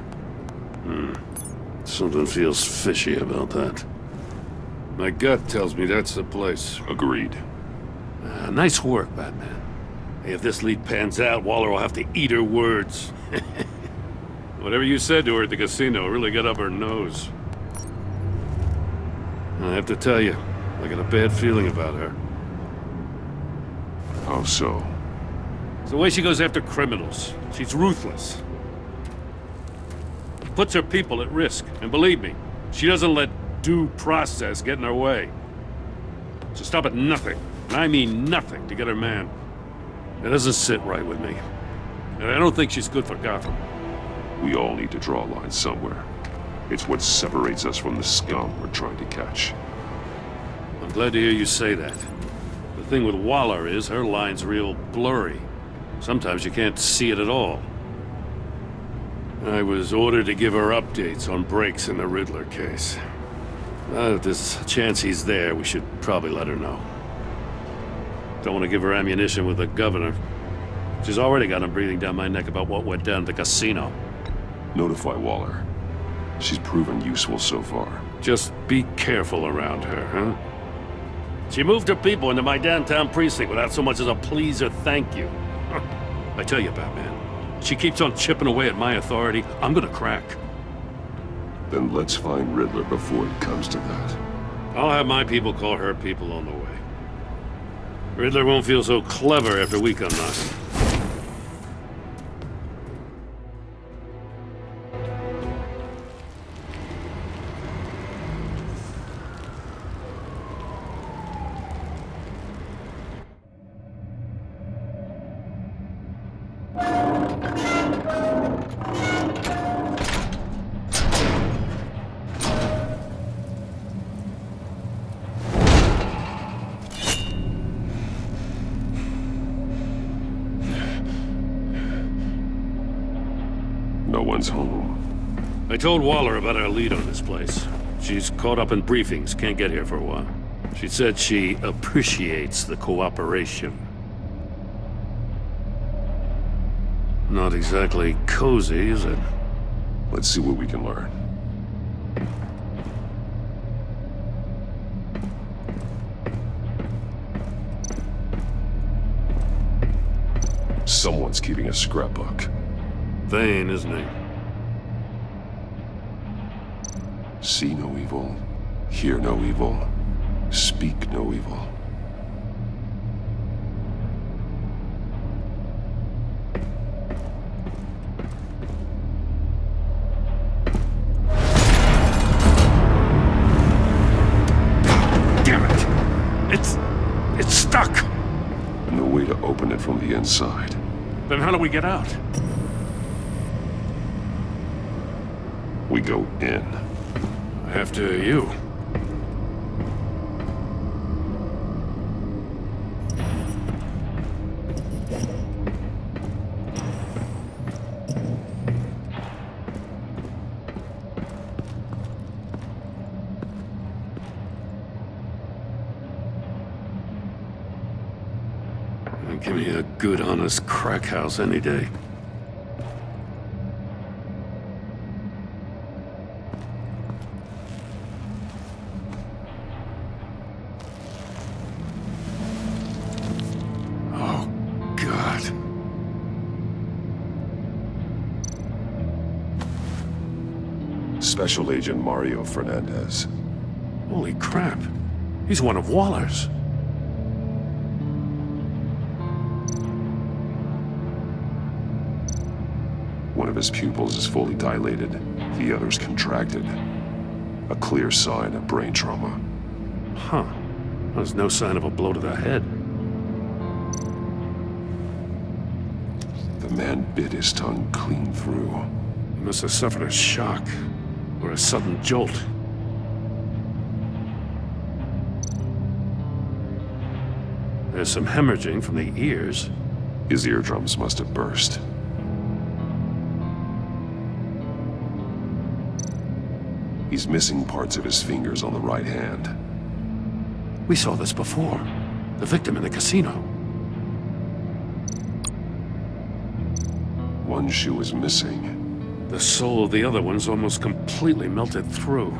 Something feels fishy about that. My gut tells me that's the place. Agreed. Nice work, Batman. Hey, if this lead pans out, Waller will have to eat her words. Whatever you said to her at the casino really got up her nose. I have to tell you, I got a bad feeling about her. How so? It's the way she goes after criminals. She's ruthless. Puts her people at risk. And believe me, she doesn't let due process get in her way. She'll stop at nothing, and I mean nothing, to get her man. It doesn't sit right with me. And I don't think she's good for Gotham. We all need to draw a line somewhere. It's what separates us from the scum we're trying to catch. I'm glad to hear you say that. The thing with Waller is her line's real blurry. Sometimes you can't see it at all. I was ordered to give her updates on breaks in the Riddler case. If there's a chance he's there, we should probably let her know. Don't want to give her ammunition with the governor. She's already got him breathing down my neck about what went down at the casino. Notify Waller. She's proven useful so far. Just be careful around her, huh? She moved her people into my downtown precinct without so much as a please or thank you. I tell you, Batman, she keeps on chipping away at my authority, I'm gonna crack. Then let's find Riddler before it comes to that. I'll have my people call her people on the way. Riddler won't feel so clever after we come knocking. Home. I told Waller about our lead on this place. She's caught up in briefings, can't get here for a while. She said she appreciates the cooperation. Not exactly cozy, is it? Let's see what we can learn. Someone's keeping a scrapbook. Thane, isn't he? See no evil, hear no evil, speak no evil. Damn it! It's stuck! No way to open it from the inside. Then how do we get out? We go in. After you. Give me a good, honest crack house any day. Special Agent Mario Fernandez. Holy crap. He's one of Waller's. One of his pupils is fully dilated, the other's contracted. A clear sign of brain trauma. Huh. There's no sign of a blow to the head. The man bit his tongue clean through. He must have suffered a shock. Or a sudden jolt. There's some hemorrhaging from the ears. His eardrums must have burst. He's missing parts of his fingers on the right hand. We saw this before. The victim in the casino. One shoe is missing. The soul of the other one's almost completely melted through.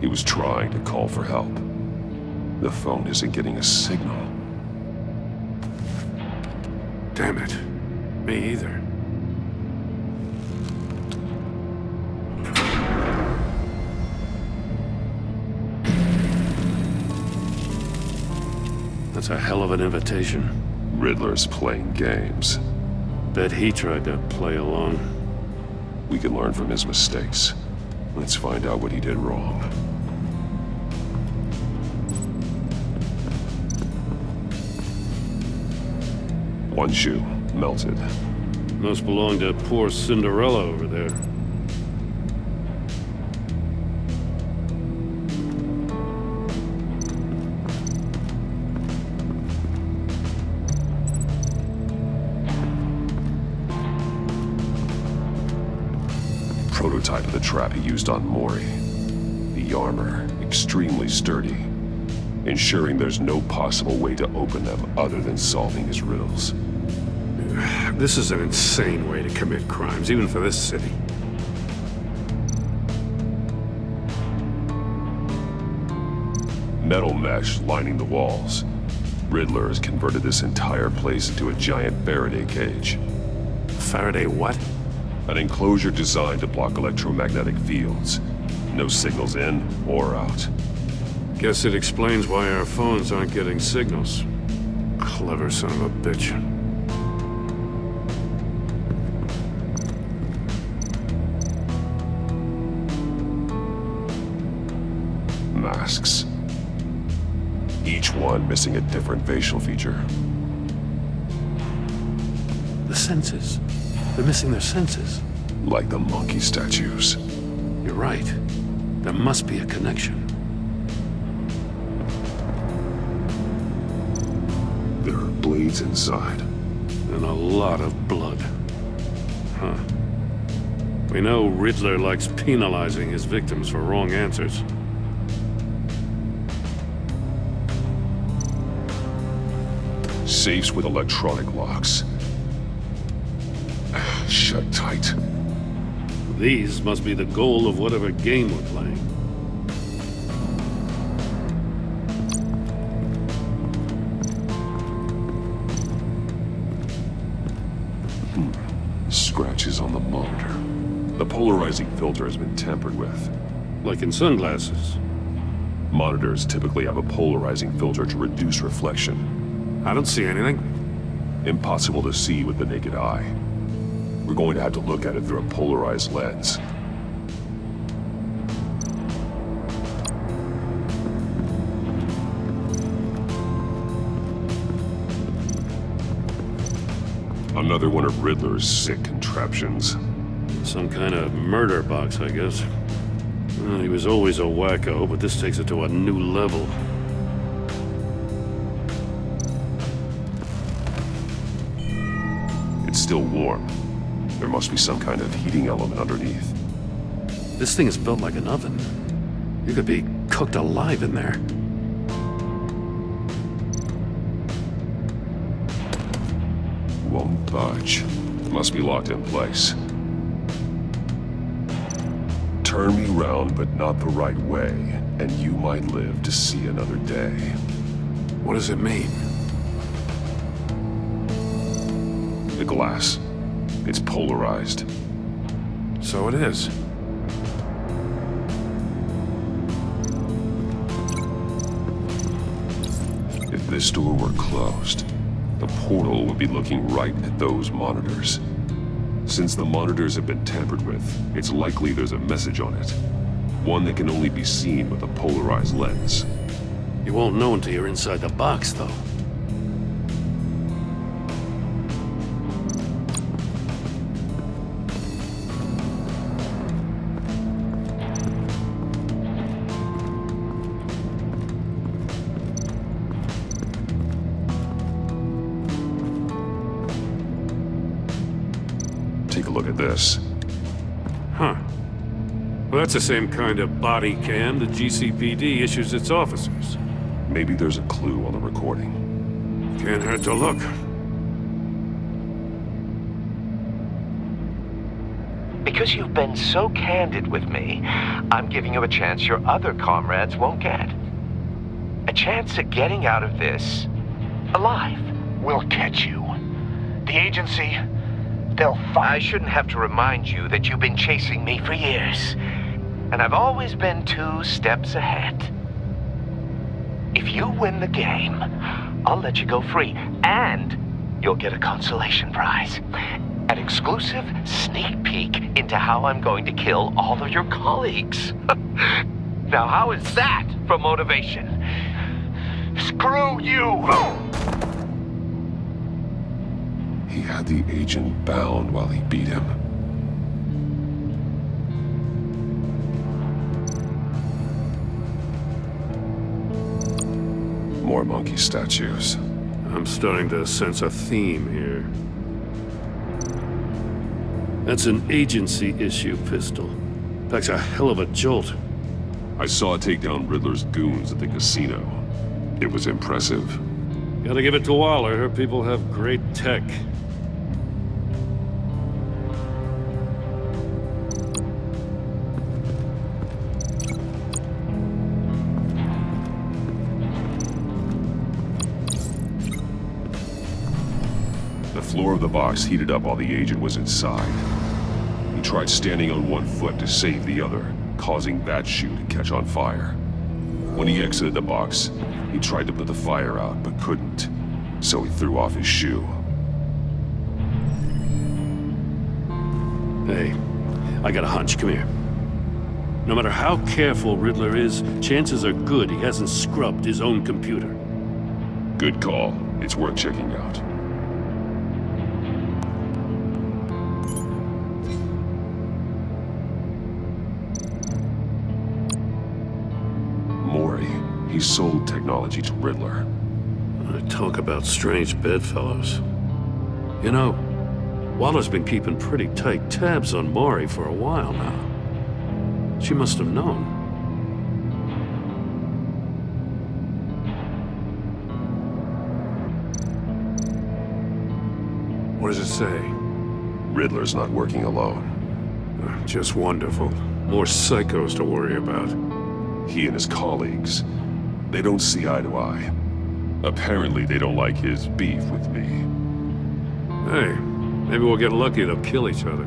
He was trying to call for help. The phone isn't getting a signal. Damn it. Me either. That's a hell of an invitation. Riddler's playing games. Bet he tried to play along. We can learn from his mistakes. Let's find out what he did wrong. One shoe, melted. Must belong to poor Cinderella over there. prototype of the trap he used on Mori. The armor, extremely sturdy, ensuring there's no possible way to open them other than solving his riddles. This is an insane way to commit crimes, even for this city. Metal mesh lining the walls. Riddler has converted this entire place into a giant Faraday cage. Faraday what? An enclosure designed to block electromagnetic fields. No signals in or out. Guess it explains why our phones aren't getting signals. Clever son of a bitch. Masks. Each one missing a different facial feature. The senses. They're missing their senses. Like the monkey statues. You're right. There must be a connection. There are blades inside. And a lot of blood. Huh. We know Riddler likes penalizing his victims for wrong answers. Safes with electronic locks. Shut tight. These must be the goal of whatever game we're playing. Scratches on the monitor. The polarizing filter has been tampered with. Like in sunglasses. Monitors typically have a polarizing filter to reduce reflection. I don't see anything. Impossible to see with the naked eye. We're going to have to look at it through a polarized lens. Another one of Riddler's sick contraptions. Some kind of murder box, I guess. Well, he was always a wacko, but this takes it to a new level. It's still warm. There must be some kind of heating element underneath. This thing is built like an oven. You could be cooked alive in there. Won't budge. Must be locked in place. Turn me round, but not the right way, and you might live to see another day. What does it mean? The glass. It's polarized. So it is. If this door were closed, the portal would be looking right at those monitors. Since the monitors have been tampered with, it's likely there's a message on it. One that can only be seen with a polarized lens. You won't know until you're inside the box, though. Take a look at this. Huh. Well, that's the same kind of body cam the GCPD issues its officers. Maybe there's a clue on the recording. Can't hurt to look. Because you've been so candid with me, I'm giving you a chance your other comrades won't get. A chance at getting out of this alive. We'll catch you. The agency, they'll find... I shouldn't have to remind you that you've been chasing me for years. And I've always been 2 steps ahead. If you win the game, I'll let you go free. And you'll get a consolation prize. An exclusive sneak peek into how I'm going to kill all of your colleagues. Now, how is that for motivation? Screw you! He had the agent bound while he beat him. More monkey statues. I'm starting to sense a theme here. That's an agency-issue pistol. Packs a hell of a jolt. I saw it take down Riddler's goons at the casino. It was impressive. Gotta give it to Waller. Her people have great tech. The floor of the box heated up while the agent was inside. He tried standing on one foot to save the other, causing that shoe to catch on fire. When he exited the box, he tried to put the fire out, but couldn't, so he threw off his shoe. Hey, I got a hunch. Come here. No matter how careful Riddler is, chances are good he hasn't scrubbed his own computer. Good call. It's worth checking out. He sold technology to Riddler. Talk about strange bedfellows. You know, Waller's been keeping pretty tight tabs on Maury for a while now. She must have known. What does it say? Riddler's not working alone. Just wonderful. More psychos to worry about. He and his colleagues, they don't see eye to eye. Apparently, they don't like his beef with me. Hey, maybe we'll get lucky to kill each other.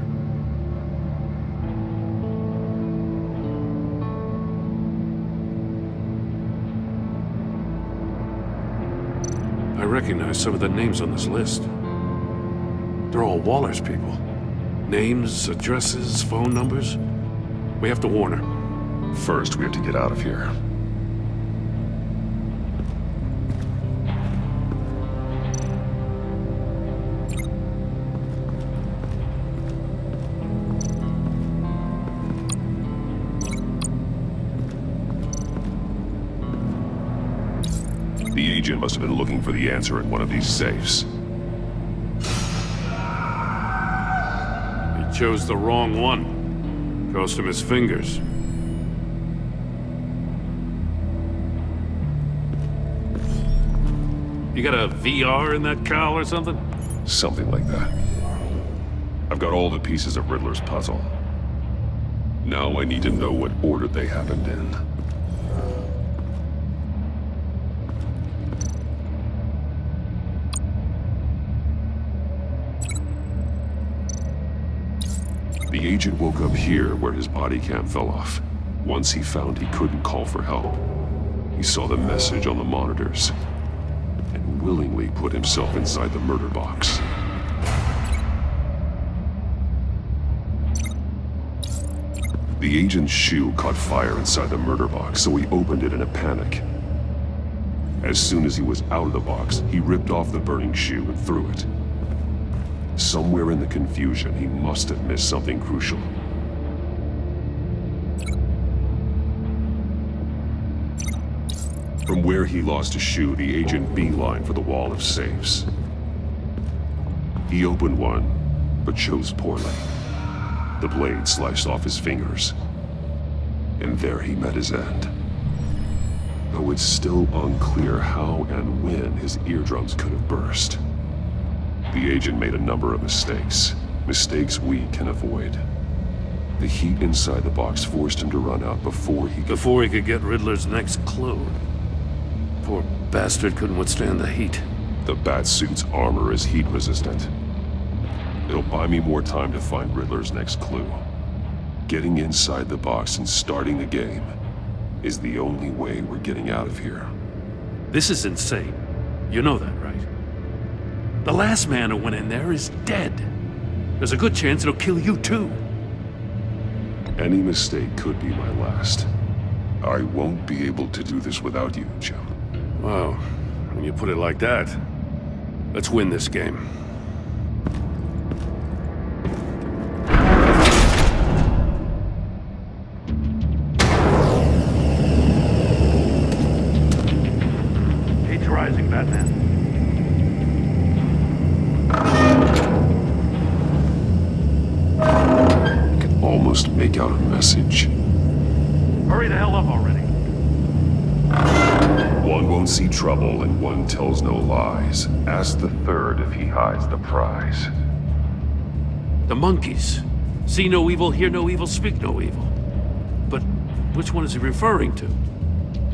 I recognize some of the names on this list. They're all Waller's people. Names, addresses, phone numbers. We have to warn her. First, we have to get out of here. The agent must have been looking for the answer in one of these safes. He chose the wrong one. Cost him his fingers. You got a VR in that cowl or something? Something like that. I've got all the pieces of Riddler's puzzle. Now I need to know what order they happened in. The agent woke up here where his body cam fell off. Once he found he couldn't call for help, he saw the message on the monitors and willingly put himself inside the murder box. The agent's shoe caught fire inside the murder box, so he opened it in a panic. As soon as he was out of the box, he ripped off the burning shoe and threw it. Somewhere in the confusion, he must have missed something crucial. From where he lost his shoe, the agent beelined for the wall of safes. He opened one, but chose poorly. The blade sliced off his fingers. And there he met his end. Though it's still unclear how and when his eardrums could have burst. The agent made a number of mistakes. Mistakes we can avoid. The heat inside the box forced him to run out before he could get Riddler's next clue. Poor bastard couldn't withstand the heat. The Batsuit's armor is heat resistant. It'll buy me more time to find Riddler's next clue. Getting inside the box and starting the game is the only way we're getting out of here. This is insane. You know that, right? The last man who went in there is dead. There's a good chance it'll kill you too. Any mistake could be my last. I won't be able to do this without you, Jim. Wow, when you put it like that, let's win this game. Heat's rising, Batman. message. Hurry the hell up already. One won't see trouble and one tells no lies. Ask the third if he hides the prize. The monkeys. See no evil, hear no evil, speak no evil. But which one is he referring to?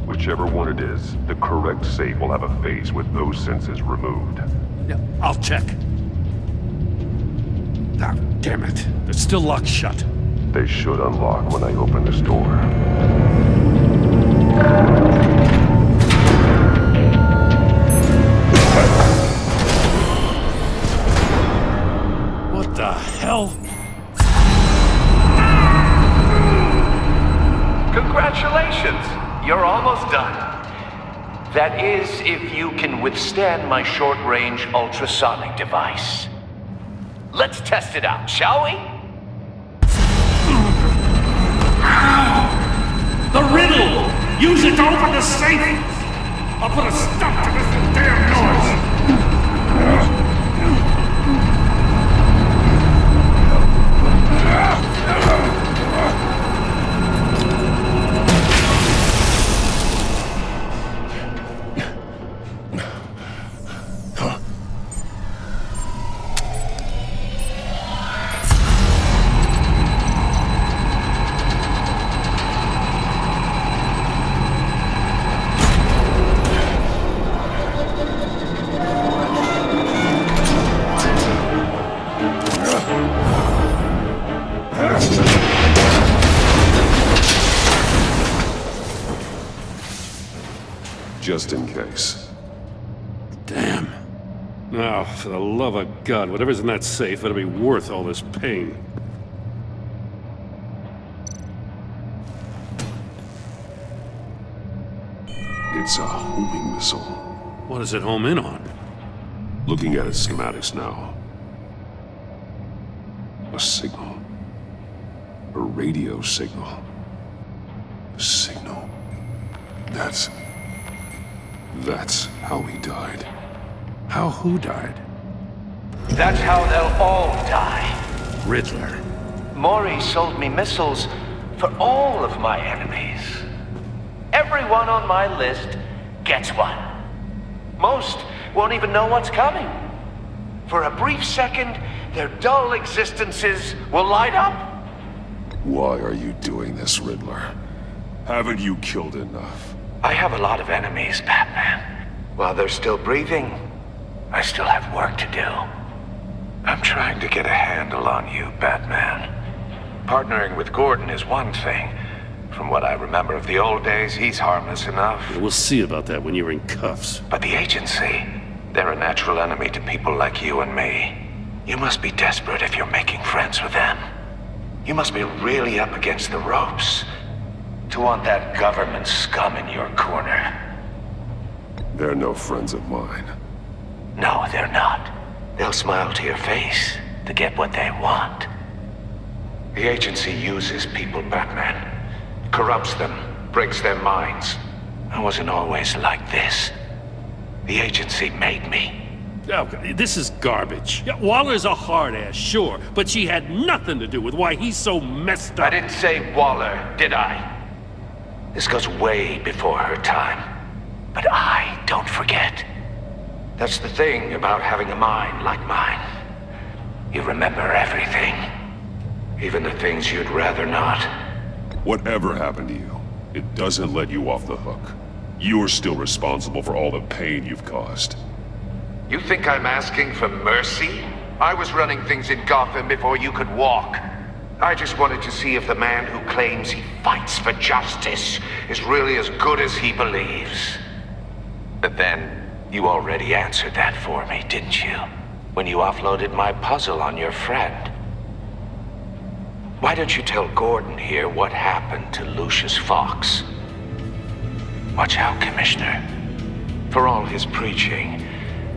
Whichever one it is, the correct safe will have a phase with those senses removed. Yeah, I'll check. Ah, damn it. They're still locked shut. They should unlock when I open this door. What the hell? Congratulations! You're almost done. That is, if you can withstand my short-range ultrasonic device. Let's test it out, shall we? The Riddle! Use it to open the safe! I'll put a stop to this damn noise! Just in case. Damn. Now, for the love of God, whatever's in that safe better be worth all this pain. It's a homing missile. What does it home in on? Looking at its schematics now. A signal. A radio signal. A signal. That's how he died. How who died? That's how they'll all die. Riddler. Maury sold me missiles for all of my enemies. Everyone on my list gets one. Most won't even know what's coming. For a brief second, their dull existences will light up. Why are you doing this, Riddler? Haven't you killed enough? I have a lot of enemies, Batman. While they're still breathing, I still have work to do. I'm trying to get a handle on you, Batman. Partnering with Gordon is one thing. From what I remember of the old days, he's harmless enough. We'll see about that when you're in cuffs. But the agency, they're a natural enemy to people like you and me. You must be desperate if you're making friends with them. You must be really up against the ropes to want that government scum in your corner. They're no friends of mine. No, they're not. They'll smile to your face to get what they want. The agency uses people, Batman. Corrupts them, breaks their minds. I wasn't always like this. The agency made me. Oh, this is garbage. Yeah, Waller's a hard ass, sure, but she had nothing to do with why he's so messed up. I didn't say Waller, did I? This goes way before her time. But I don't forget. That's the thing about having a mind like mine. You remember everything. Even the things you'd rather not. Whatever happened to you, it doesn't let you off the hook. You're still responsible for all the pain you've caused. You think I'm asking for mercy? I was running things in Gotham before you could walk. I just wanted to see if the man who claims he fights for justice is really as good as he believes. But then, you already answered that for me, didn't you? When you offloaded my puzzle on your friend. Why don't you tell Gordon here what happened to Lucius Fox? Watch out, Commissioner. For all his preaching,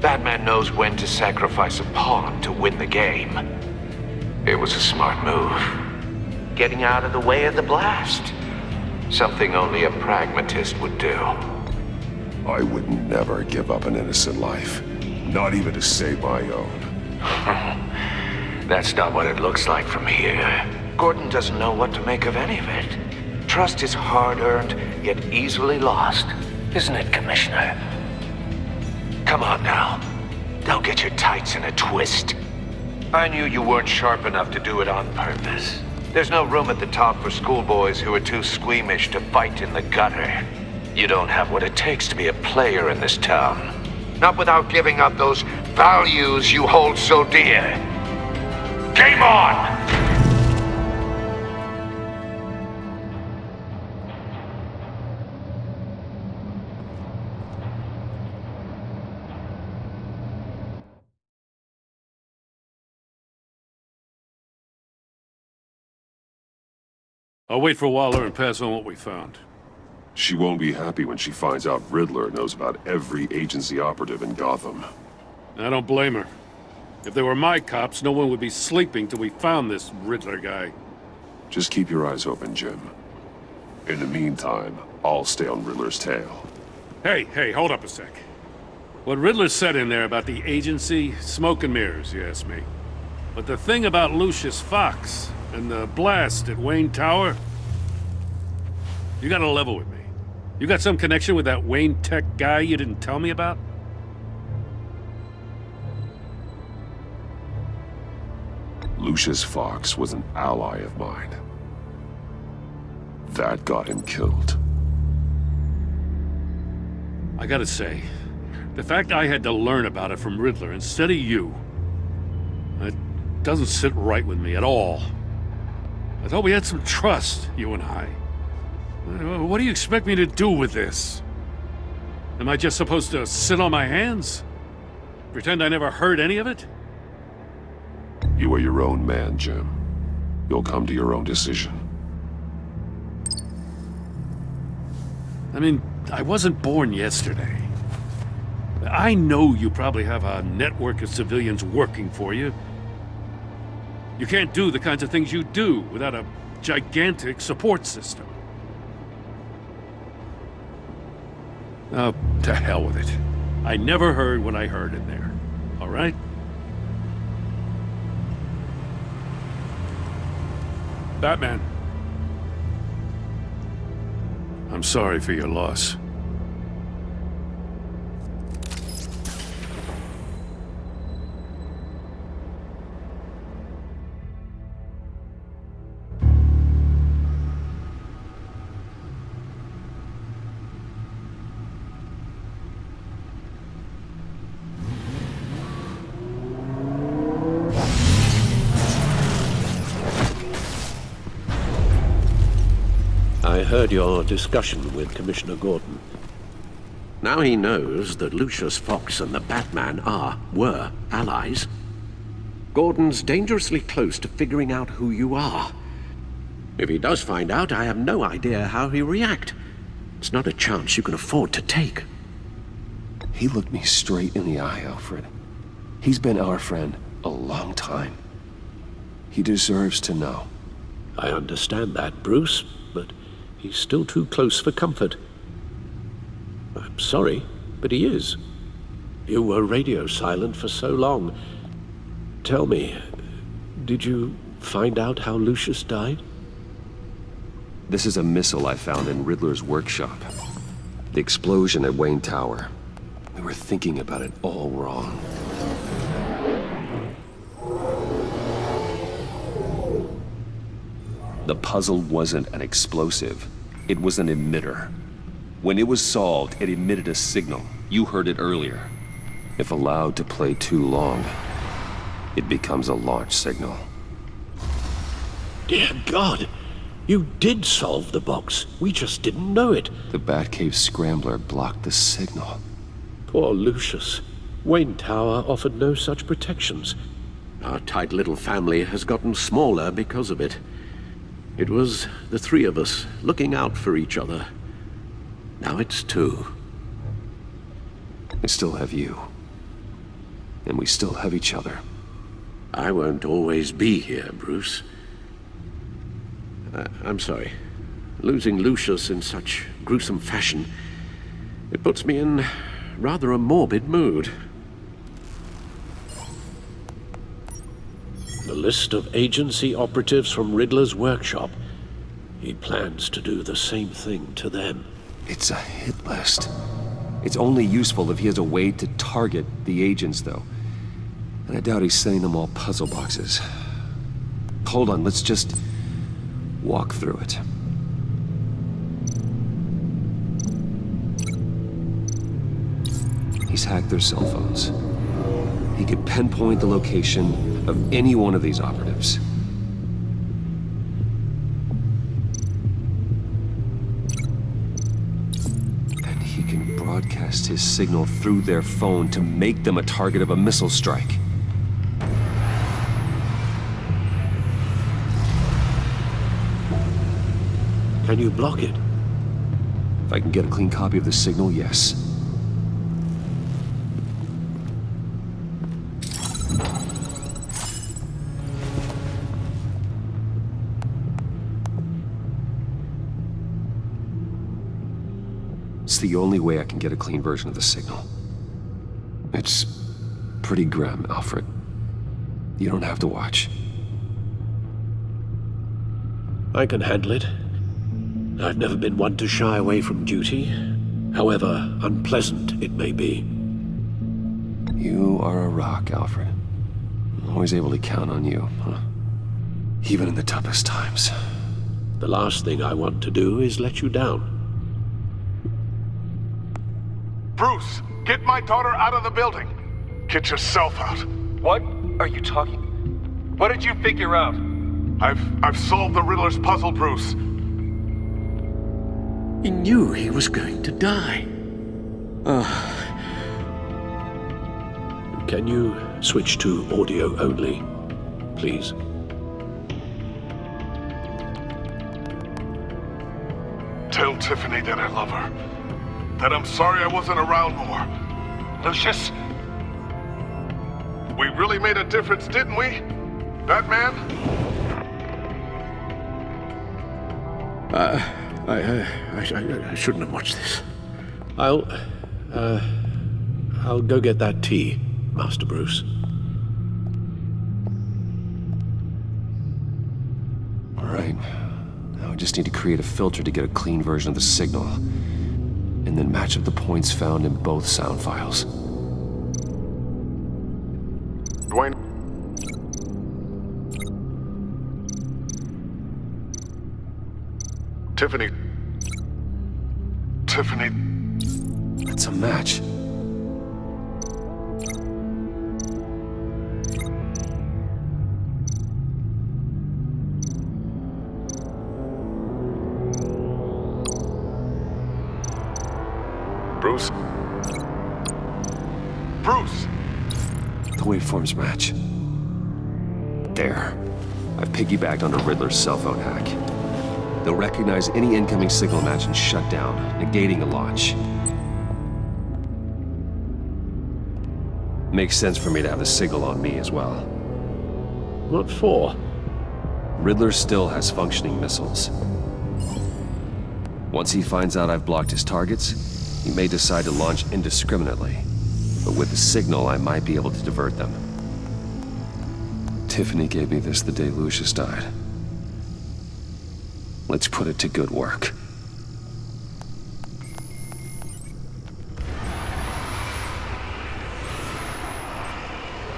Batman knows when to sacrifice a pawn to win the game. It was a smart move. Getting out of the way of the blast. Something only a pragmatist would do. I would never give up an innocent life. Not even to save my own. That's not what it looks like from here. Gordon doesn't know what to make of any of it. Trust is hard-earned, yet easily lost. Isn't it, Commissioner? Come on now. Don't get your tights in a twist. I knew you weren't sharp enough to do it on purpose. There's no room at the top for schoolboys who are too squeamish to fight in the gutter. You don't have what it takes to be a player in this town. Not without giving up those values you hold so dear. Game on! I'll wait for Waller and pass on what we found. She won't be happy when she finds out Riddler knows about every agency operative in Gotham. I don't blame her. If they were my cops, no one would be sleeping till we found this Riddler guy. Just keep your eyes open, Jim. In the meantime, I'll stay on Riddler's tail. Hey, hold up a sec. What Riddler said in there about the agency, smoke and mirrors, you ask me. But the thing about Lucius Fox and the blast at Wayne Tower, you gotta level with me. You got some connection with that Wayne Tech guy you didn't tell me about? Lucius Fox was an ally of mine. That got him killed. I gotta say, the fact I had to learn about it from Riddler instead of you, it doesn't sit right with me at all. I thought we had some trust, you and I. What do you expect me to do with this? Am I just supposed to sit on my hands? Pretend I never heard any of it? You are your own man, Jim. You'll come to your own decision. I mean, I wasn't born yesterday. I know you probably have a network of civilians working for you. You can't do the kinds of things you do without a gigantic support system. Oh, to hell with it. I never heard what I heard in there. All right? Batman. I'm sorry for your loss. I heard your discussion with Commissioner Gordon. Now he knows that Lucius Fox and the Batman were allies. Gordon's dangerously close to figuring out who you are. If he does find out, I have no idea how he'll react. It's not a chance you can afford to take. He looked me straight in the eye, Alfred. He's been our friend a long time. He deserves to know. I understand that, Bruce, but he's still too close for comfort. I'm sorry, but he is. You were radio silent for so long. Tell me, did you find out how Lucius died? This is a missile I found in Riddler's workshop. The explosion at Wayne Tower. We were thinking about it all wrong. The puzzle wasn't an explosive. It was an emitter. When it was solved, it emitted a signal. You heard it earlier. If allowed to play too long, it becomes a launch signal. Dear God! You did solve the box. We just didn't know it. The Batcave scrambler blocked the signal. Poor Lucius. Wayne Tower offered no such protections. Our tight little family has gotten smaller because of it. It was the three of us looking out for each other. Now it's two. I still have you. And we still have each other. I won't always be here, Bruce. I'm sorry. Losing Lucius in such gruesome fashion, it puts me in rather a morbid mood. The list of agency operatives from Riddler's workshop. He plans to do the same thing to them. It's a hit list. It's only useful if he has a way to target the agents, though. And I doubt he's sending them all puzzle boxes. Hold on, let's just walk through it. He's hacked their cell phones. He could pinpoint the location of any one of these operatives. And he can broadcast his signal through their phone to make them a target of a missile strike. Can you block it? If I can get a clean copy of the signal, yes. It's the only way I can get a clean version of the signal. It's pretty grim, Alfred. You don't have to watch. I can handle it. I've never been one to shy away from duty, however unpleasant it may be. You are a rock, Alfred. I'm always able to count on you, huh? Even in the toughest times. The last thing I want to do is let you down. Bruce, get my daughter out of the building. Get yourself out. What are you talking? What did you figure out? I've solved the Riddler's puzzle, Bruce. He knew he was going to die. Can you switch to audio only, please? Tell Tiffany that I love her. That I'm sorry I wasn't around more. Lucius? We really made a difference, didn't we? Batman? I shouldn't have watched this. I'll go get that tea, Master Bruce. All right. Now I just need to create a filter to get a clean version of the signal. And then match up the points found in both sound files. Dwayne. Tiffany. That's a match. Bruce? The waveforms match. There. I've piggybacked onto Riddler's cell phone hack. They'll recognize any incoming signal match and shut down, negating a launch. Makes sense for me to have the signal on me as well. What for? Riddler still has functioning missiles. Once he finds out I've blocked his targets, he may decide to launch indiscriminately. But with the signal, I might be able to divert them. Tiffany gave me this the day Lucius died. Let's put it to good work.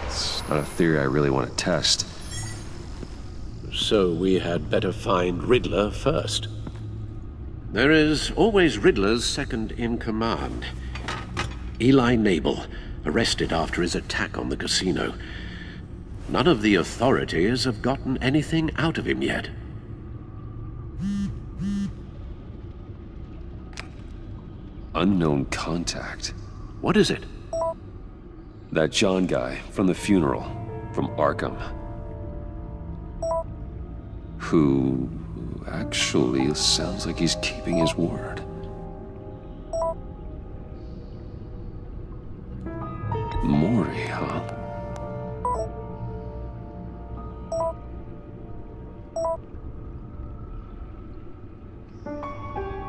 It's not a theory I really want to test. So we had better find Riddler first. There is always Riddler's second-in-command. Eli Nabel, arrested after his attack on the casino. None of the authorities have gotten anything out of him yet. Unknown contact. What is it? That John guy from the funeral, from Arkham. Who actually sounds like he's keeping his word. Maury, huh?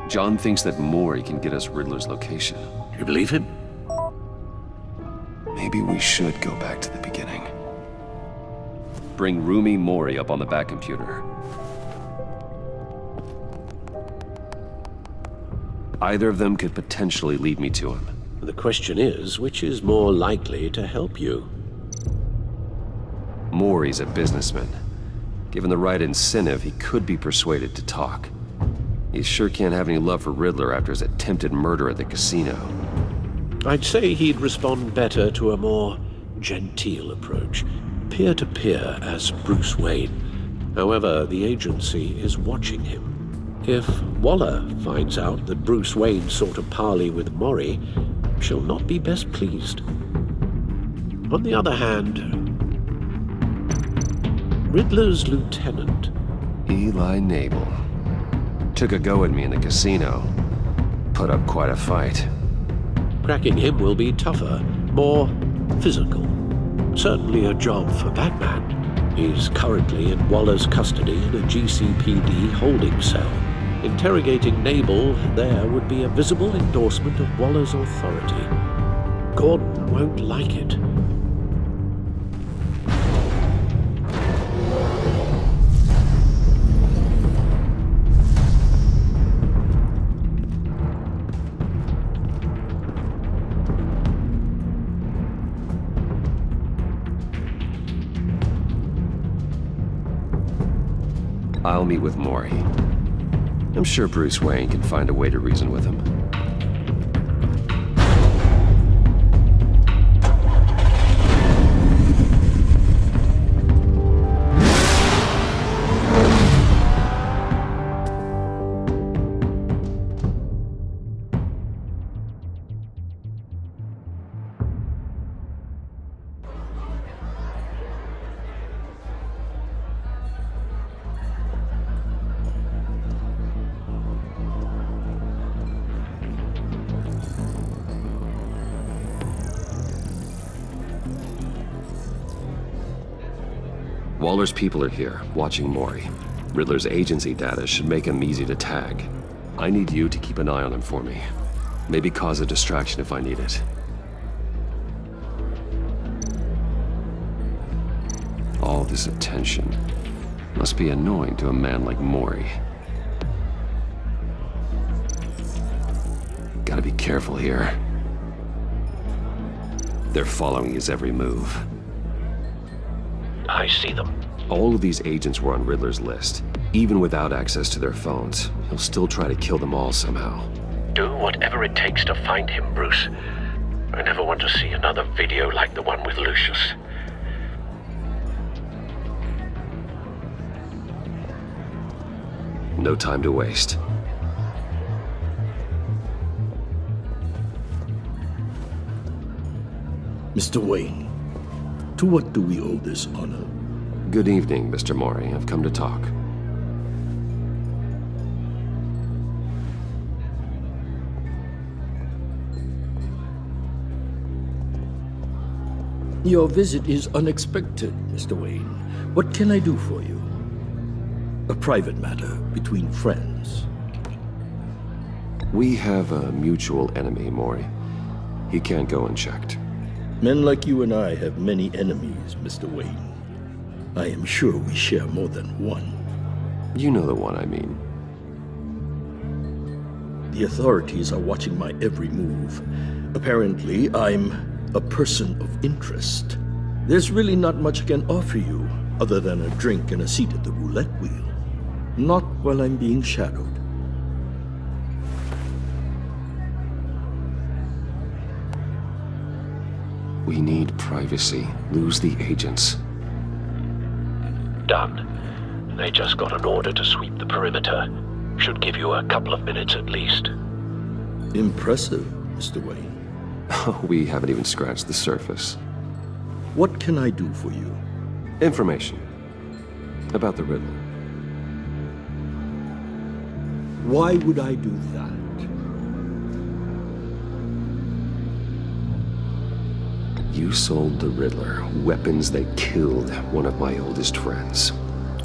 John thinks that Maury can get us Riddler's location. You believe him? Maybe we should go back to the beginning. bring Rumi Mori up on the back computer. Either of them could potentially lead me to him. The question is, which is more likely to help you? Mori's a businessman. Given the right incentive, he could be persuaded to talk. He sure can't have any love for Riddler after his attempted murder at the casino. I'd say he'd respond better to a more genteel approach, peer-to-peer as Bruce Wayne. However, the agency is watching him. If Waller finds out that Bruce Wayne sought a parley with Mori, she'll not be best pleased. On the other hand, Riddler's lieutenant, Eli Nabel, took a go at me in the casino. Put up quite a fight. Cracking him will be tougher, more physical. Certainly a job for Batman. He's currently in Waller's custody in a GCPD holding cell. Interrogating Nabel there would be a visible endorsement of Waller's authority. Gordon won't like it. I'll meet with Mori. I'm sure Bruce Wayne can find a way to reason with him. Waller's people are here, watching Mori. Riddler's agency data should make him easy to tag. I need you to keep an eye on him for me. Maybe cause a distraction if I need it. All this attention must be annoying to a man like Mori. Gotta be careful here. They're following his every move. I see them. All of these agents were on Riddler's list. Even without access to their phones, he'll still try to kill them all somehow. Do whatever it takes to find him, Bruce. I never want to see another video like the one with Lucius. No time to waste. Mr. Wayne, to what do we owe this honor? Good evening, Mr. Mori. I've come to talk. Your visit is unexpected, Mr. Wayne. What can I do for you? A private matter between friends. We have a mutual enemy, Mori. He can't go unchecked. Men like you and I have many enemies, Mr. Wayne. I am sure we share more than one. You know the one I mean. The authorities are watching my every move. Apparently, I'm a person of interest. There's really not much I can offer you, other than a drink and a seat at the roulette wheel. Not while I'm being shadowed. We need privacy. Lose the agents. Done. They just got an order to sweep the perimeter. Should give you a couple of minutes at least. Impressive, Mr. Wayne. We haven't even scratched the surface. What can I do for you? Information. About the Riddler. Why would I do that? You sold the Riddler weapons that killed one of my oldest friends.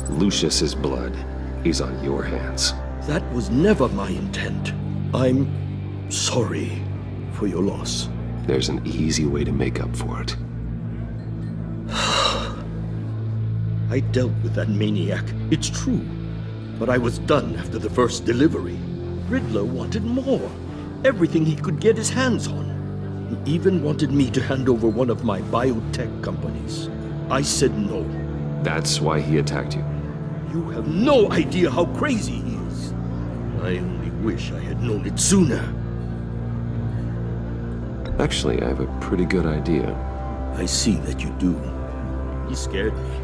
Lucius's blood is on your hands. That was never my intent. I'm sorry for your loss. There's an easy way to make up for it. I dealt with that maniac, it's true. But I was done after the first delivery. Riddler wanted more. Everything he could get his hands on. He even wanted me to hand over one of my biotech companies. I said no. That's why he attacked you? You have no idea how crazy he is. I only wish I had known it sooner. Actually, I have a pretty good idea. I see that you do. He scared me.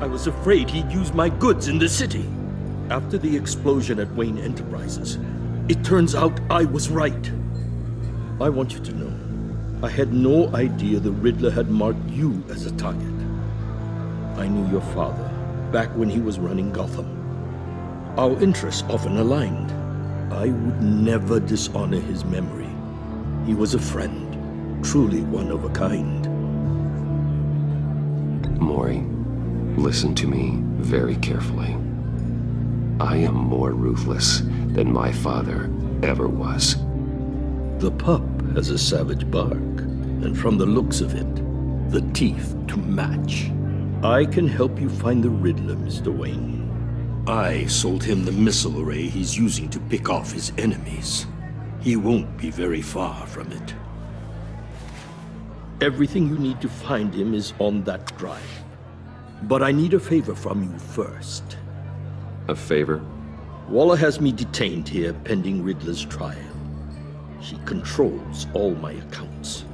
I was afraid he'd use my goods in the city. After the explosion at Wayne Enterprises, it turns out I was right. I want you to know, I had no idea the Riddler had marked you as a target. I knew your father back when he was running Gotham. Our interests often aligned. I would never dishonor his memory. He was a friend, truly one of a kind. Maury, listen to me very carefully. I am more ruthless than my father ever was. The pup has a savage bark, and from the looks of it, the teeth to match. I can help you find the Riddler, Mr. Wayne. I sold him the missile array he's using to pick off his enemies. He won't be very far from it. Everything you need to find him is on that drive. But I need a favor from you first. A favor? Waller has me detained here pending Riddler's trial. She controls all my accounts.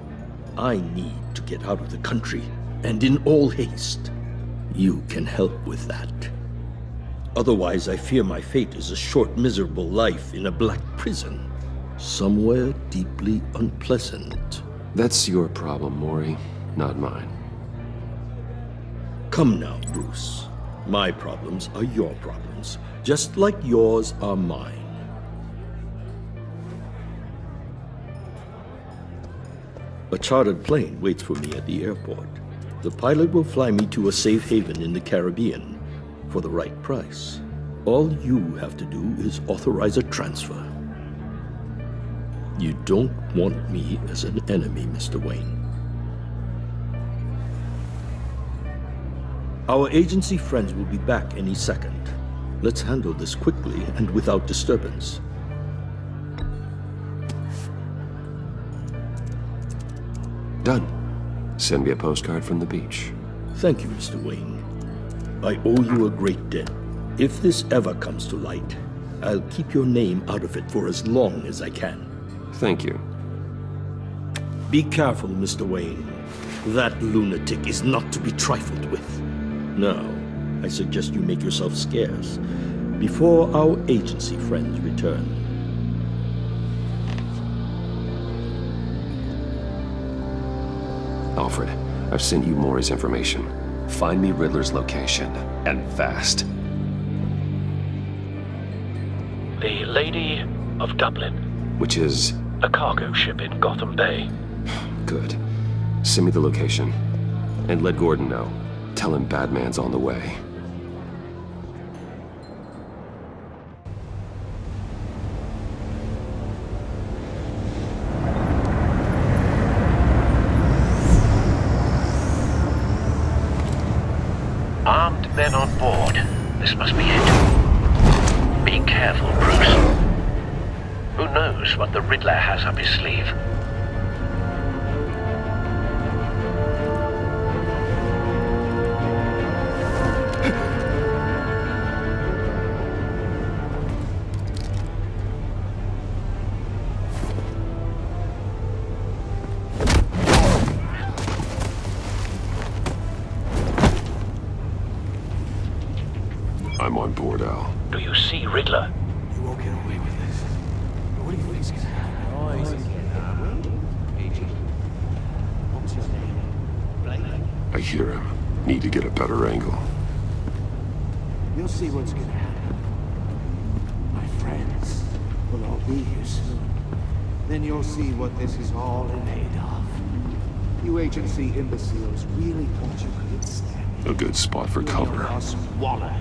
I need to get out of the country, and in all haste. You can help with that. Otherwise, I fear my fate is a short, miserable life in a black prison. Somewhere deeply unpleasant. That's your problem, Maury, not mine. Come now, Bruce. My problems are your problems, just like yours are mine. A chartered plane waits for me at the airport. The pilot will fly me to a safe haven in the Caribbean for the right price. All you have to do is authorize a transfer. You don't want me as an enemy, Mr. Wayne. Our agency friends will be back any second. Let's handle this quickly and without disturbance. Done. Send me a postcard from the beach. Thank you, Mr. Wayne. I owe you a great debt. If this ever comes to light, I'll keep your name out of it for as long as I can. Thank you. Be careful, Mr. Wayne. That lunatic is not to be trifled with. Now, I suggest you make yourself scarce before our agency friends return. Alfred, I've sent you Maury's information. Find me Riddler's location, and fast. The Lady of Dublin. Which is? A cargo ship in Gotham Bay. Good. Send me the location. And let Gordon know. Tell him Batman's on the way. Armed men on board. This must be it. Be careful, Bruce. Who knows what the Riddler has up his sleeve? I'm on board, Al. Do you see Riddler? You won't get away with this. What do you think's gonna happen? What's your name? I hear him. Need to get a better angle. You'll see what's gonna happen. My friends will all be here soon. Then you'll see what this is all made of. You agency imbeciles really thought you could stand me. A good spot for cover. Waller.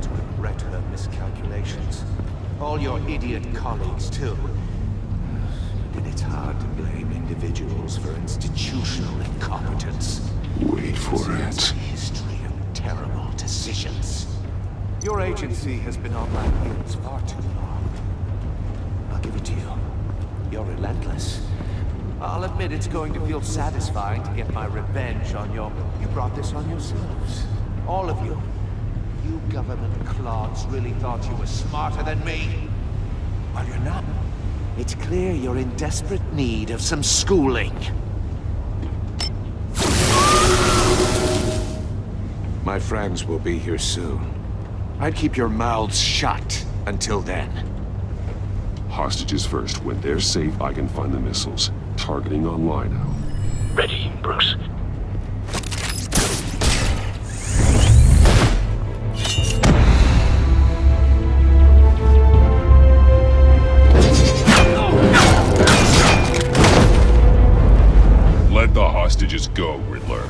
To regret her miscalculations. All your idiot colleagues, too. And it's hard to blame individuals for institutional incompetence. Wait for it. History of terrible decisions. Your agency has been on my heels far too long. I'll give it to you. You're relentless. I'll admit it's going to feel satisfying to get my revenge on your... You brought this on yourselves. All of you. You government clods really thought you were smarter than me. Well, you're not. It's clear you're in desperate need of some schooling. My friends will be here soon. I'd keep your mouths shut until then. Hostages first. When they're safe, I can find the missiles. Targeting online now. Ready, Bruce. Let the hostages go, Riddler.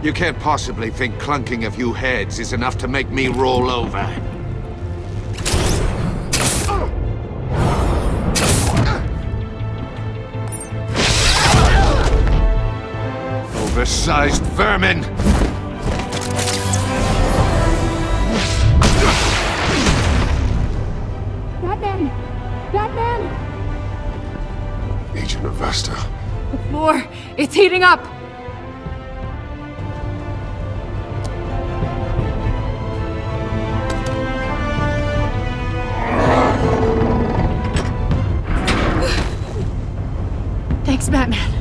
You can't possibly think clunking a few heads is enough to make me roll over. Oversized vermin! Batman! Batman! Agent Avesta. The floor! It's heating up! Thanks, Batman.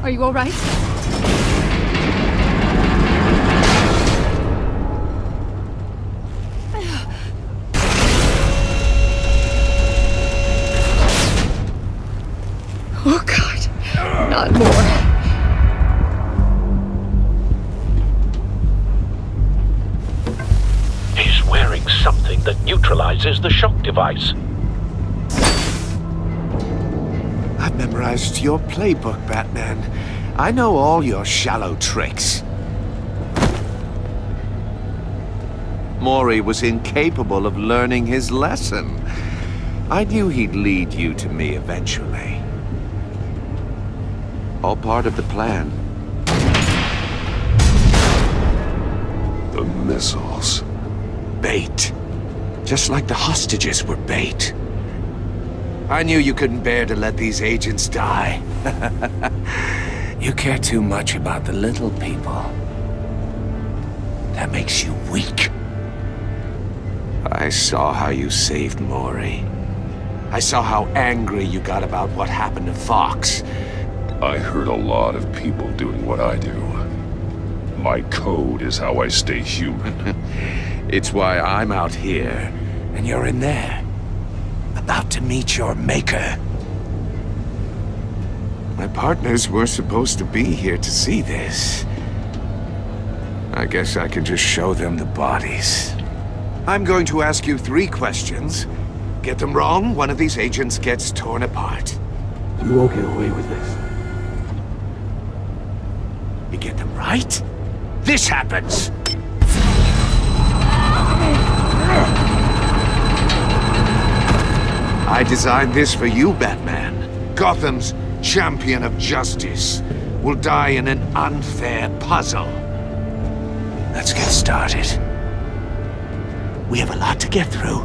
Are you all right? Oh, God. Not more. He's wearing something that neutralizes the shock device. I've memorized your playbook, Batman. I know all your shallow tricks. Mori was incapable of learning his lesson. I knew he'd lead you to me eventually. All part of the plan. The missiles. Bait. Just like the hostages were bait. I knew you couldn't bear to let these agents die. You care too much about the little people. That makes you weak. I saw how you saved Mori. I saw how angry you got about what happened to Fox. I heard a lot of people doing what I do. My code is how I stay human. It's why I'm out here, and you're in there. About to meet your maker. My partners were supposed to be here to see this. I guess I can just show them the bodies. I'm going to ask you 3 questions. Get them wrong, one of these agents gets torn apart. You won't get away with this. You get them right, this happens! I designed this for you, Batman. Gotham's champion of justice will die in an unfair puzzle. Let's get started. We have a lot to get through.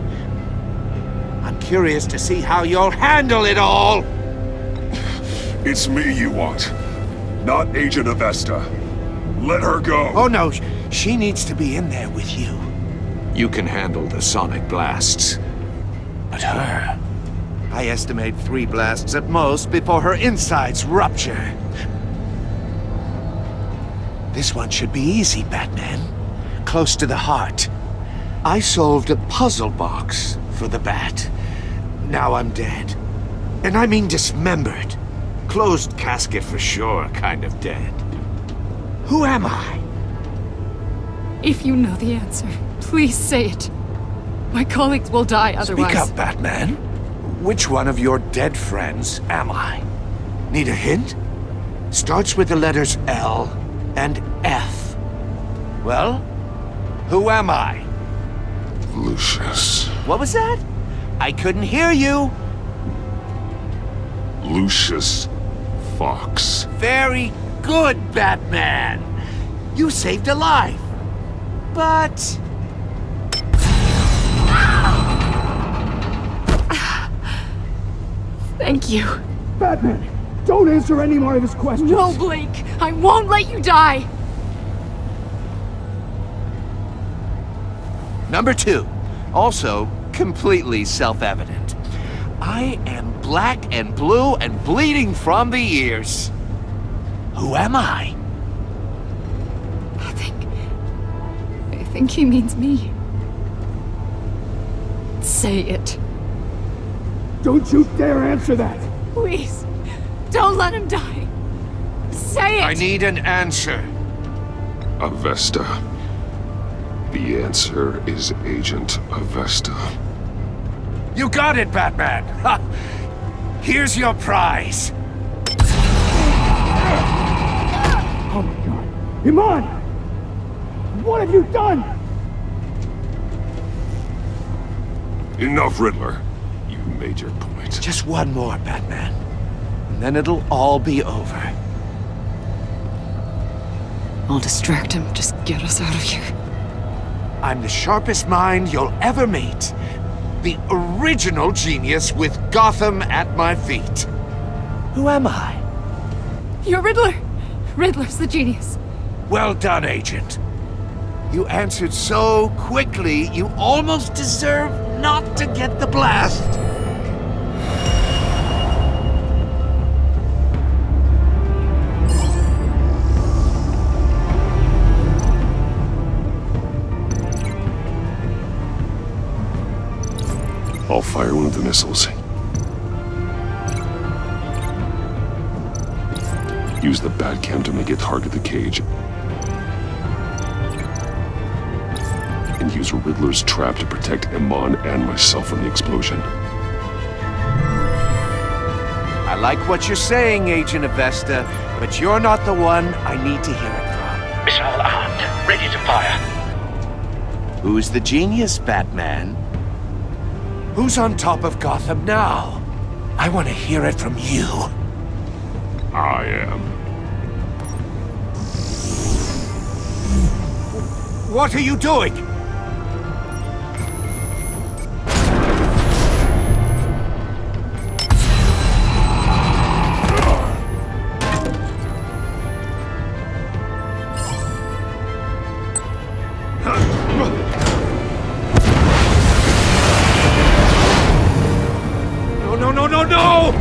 I'm curious to see how you'll handle it all! It's me you want, not Agent Avesta. Let her go! Oh no, she needs to be in there with you. You can handle the sonic blasts. But her... I estimate 3 blasts at most before her insides rupture. This one should be easy, Batman. Close to the heart. I solved a puzzle box for the Bat. Now I'm dead. And I mean dismembered. Closed casket for sure, kind of dead. Who am I? If you know the answer, please say it. My colleagues will die otherwise. Speak up, Batman. Which one of your dead friends am I? Need a hint? Starts with the letters L and F. Well, who am I? Lucius. What was that? I couldn't hear you. Lucius Fox. Very good, Batman. You saved a life. But... Thank you. Batman, don't answer any more of his questions. No, Blake. I won't let you die. Number 2. Also, completely self-evident. I am black and blue and bleeding from the ears. Who am I? I think he means me. Say it. Don't you dare answer that! Please, don't let him die. Say it! I need an answer. Avesta. The answer is Agent Avesta. You got it, Batman! Ha! Here's your prize. Oh my god. Iman! What have you done? Enough, Riddler. You made your point. Just one more, Batman. And then it'll all be over. I'll distract him. Just get us out of here. I'm the sharpest mind you'll ever meet. The original genius with Gotham at my feet. Who am I? You're Riddler. Riddler's the genius. Well done, Agent. You answered so quickly, you almost deserve not to get the blast. I'll fire one of the missiles. Use the Batcam to make it target the cage. And use Riddler's trap to protect Iman and myself from the explosion. I like what you're saying, Agent Avesta, but you're not the one I need to hear it from. Missile armed, ready to fire. Who's the genius, Batman? Who's on top of Gotham now? I want to hear it from you. I am. What are you doing? No!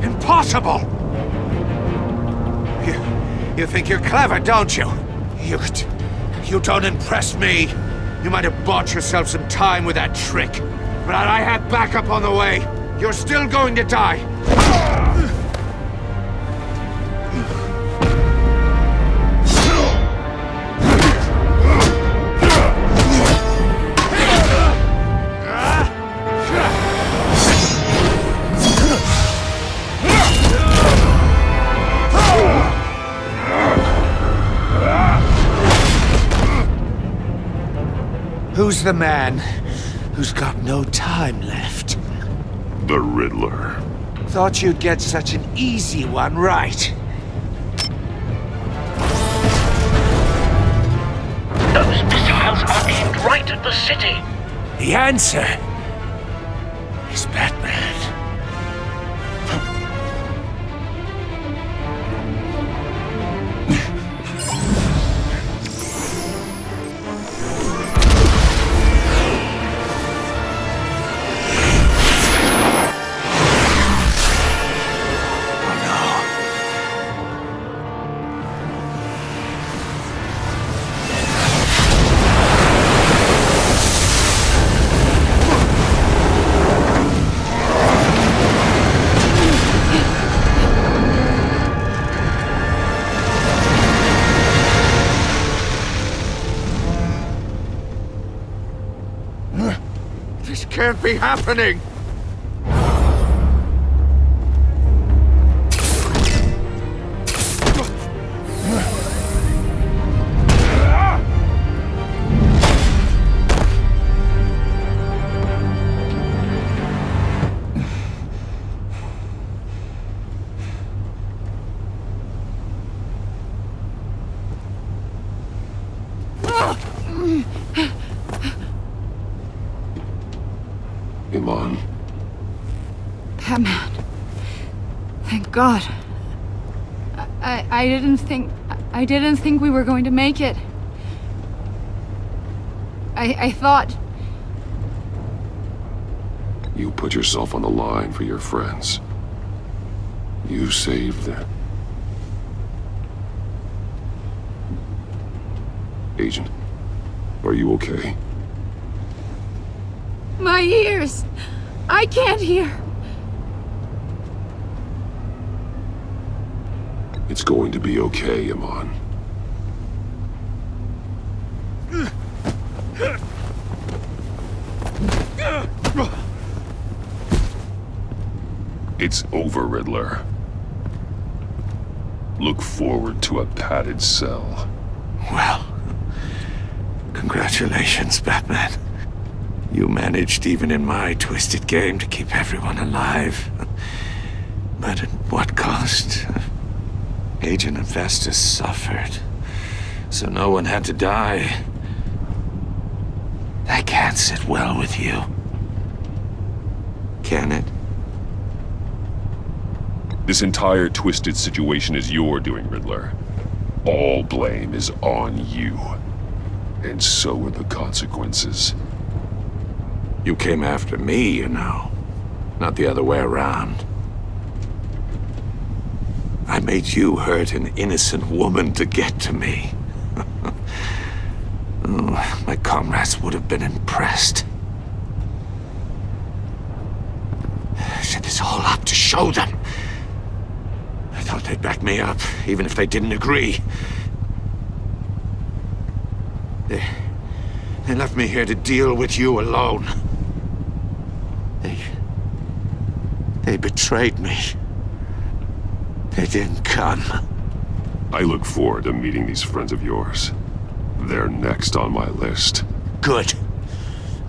Impossible! You think you're clever, don't you? You don't impress me. You might have bought yourself some time with that trick, but I have backup on the way. You're still going to die. Who's the man who's got no time left? The Riddler. Thought you'd get such an easy one right. Those missiles are aimed right at the city. The answer is Batman. can't be happening! Iman. Batman. Thank God. I didn't think we were going to make it. I thought... You put yourself on the line for your friends. You saved them. Agent, are you okay? My ears! I can't hear! It's going to be okay, Iman. It's over, Riddler. Look forward to a padded cell. Well, congratulations, Batman. You managed, even in my twisted game, to keep everyone alive. But at what cost? Agent Festus suffered, so no one had to die. That can't sit well with you. Can it? This entire twisted situation is your doing, Riddler. All blame is on you. And so are the consequences. You came after me, you know. Not the other way around. I made you hurt an innocent woman to get to me. Oh, my comrades would have been impressed. I set this all up to show them. I thought they'd back me up, even if they didn't agree. They left me here to deal with you alone. They betrayed me. They didn't come. I look forward to meeting these friends of yours. They're next on my list. Good.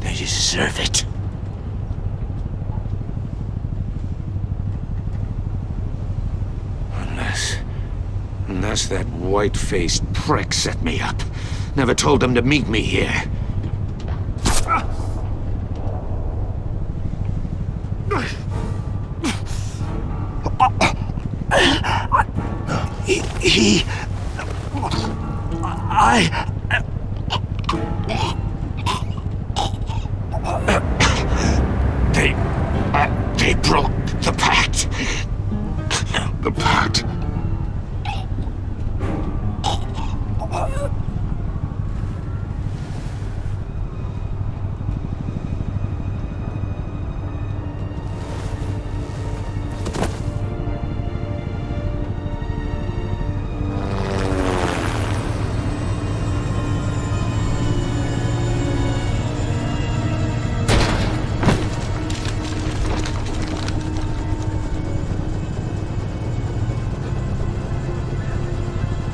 They deserve it. Unless that white-faced prick set me up. Never told them to meet me here. They broke the Pact. The Pact?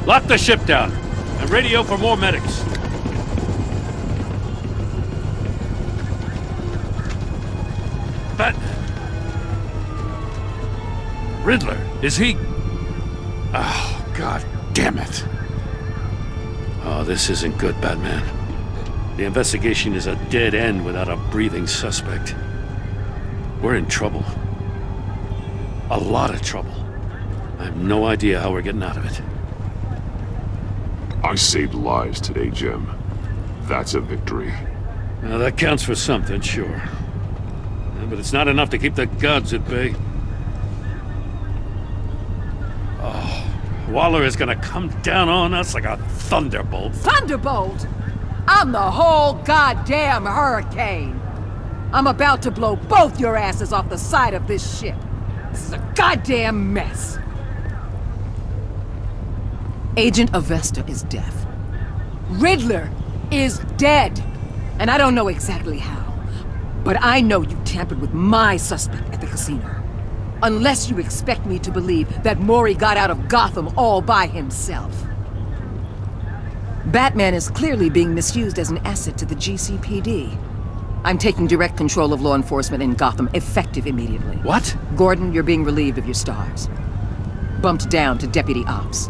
Lock the ship down and radio for more medics. But... Riddler, is he... Oh, God damn it. Oh, this isn't good, Batman. The investigation is a dead end without a breathing suspect. We're in trouble. A lot of trouble. I have no idea how we're getting out of it. I saved lives today, Jim. That's a victory. Now, that counts for something, sure. But it's not enough to keep the gods at bay. Oh, Waller is gonna come down on us like a thunderbolt. Thunderbolt? I'm the whole goddamn hurricane. I'm about to blow both your asses off the side of this ship. This is a goddamn mess. Agent Avesta is deaf. Riddler is dead. And I don't know exactly how. But I know you tampered with my suspect at the casino. Unless you expect me to believe that Mori got out of Gotham all by himself. Batman is clearly being misused as an asset to the GCPD. I'm taking direct control of law enforcement in Gotham, effective immediately. What? Gordon, you're being relieved of your stars. Bumped down to Deputy Ops.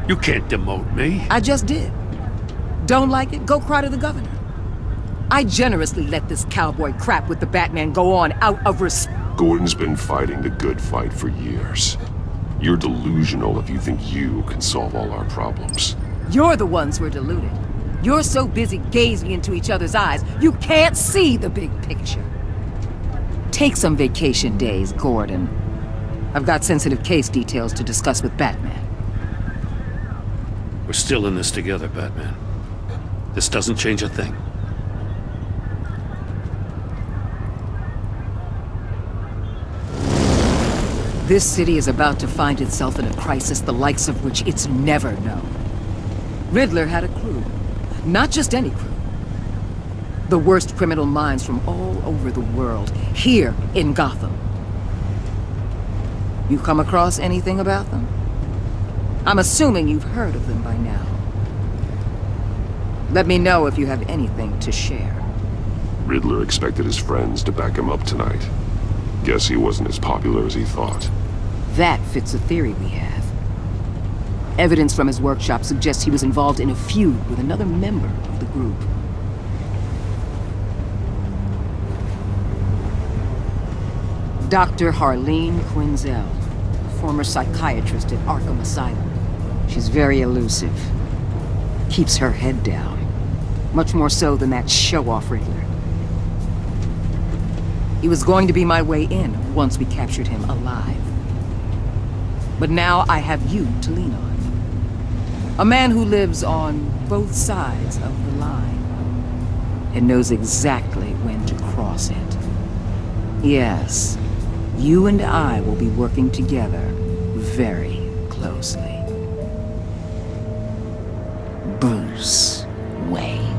You can't demote me. I just did. Don't like it? Go cry to the governor. I generously let this cowboy crap with the Batman go on out of respect. Gordon's been fighting the good fight for years. You're delusional if you think you can solve all our problems. You're the ones who are deluded. You're so busy gazing into each other's eyes, you can't see the big picture. Take some vacation days, Gordon. I've got sensitive case details to discuss with Batman. We're still in this together, Batman. This doesn't change a thing. This city is about to find itself in a crisis the likes of which it's never known. Riddler had a crew. Not just any crew. The worst criminal minds from all over the world, here in Gotham. You come across anything about them? I'm assuming you've heard of them by now. Let me know if you have anything to share. Riddler expected his friends to back him up tonight. Guess he wasn't as popular as he thought. That fits a theory we have. Evidence from his workshop suggests he was involved in a feud with another member of the group. Dr. Harleen Quinzel, former psychiatrist at Arkham Asylum. She's very elusive. Keeps her head down. Much more so than that show-off Riddler. He was going to be my way in once we captured him alive. But now I have you to lean on. A man who lives on both sides of the line and knows exactly when to cross it. Yes, you and I will be working together very closely. Bruce Wayne.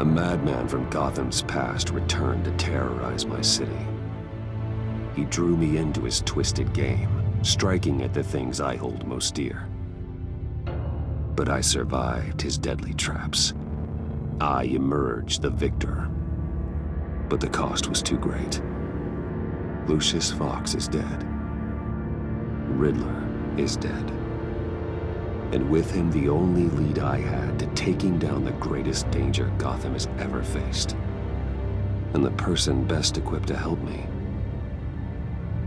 A madman from Gotham's past returned to terrorize my city. He drew me into his twisted game, striking at the things I hold most dear. But I survived his deadly traps. I emerged the victor. But the cost was too great. Lucius Fox is dead. Riddler is dead. And with him, the only lead I had to taking down the greatest danger Gotham has ever faced. And the person best equipped to help me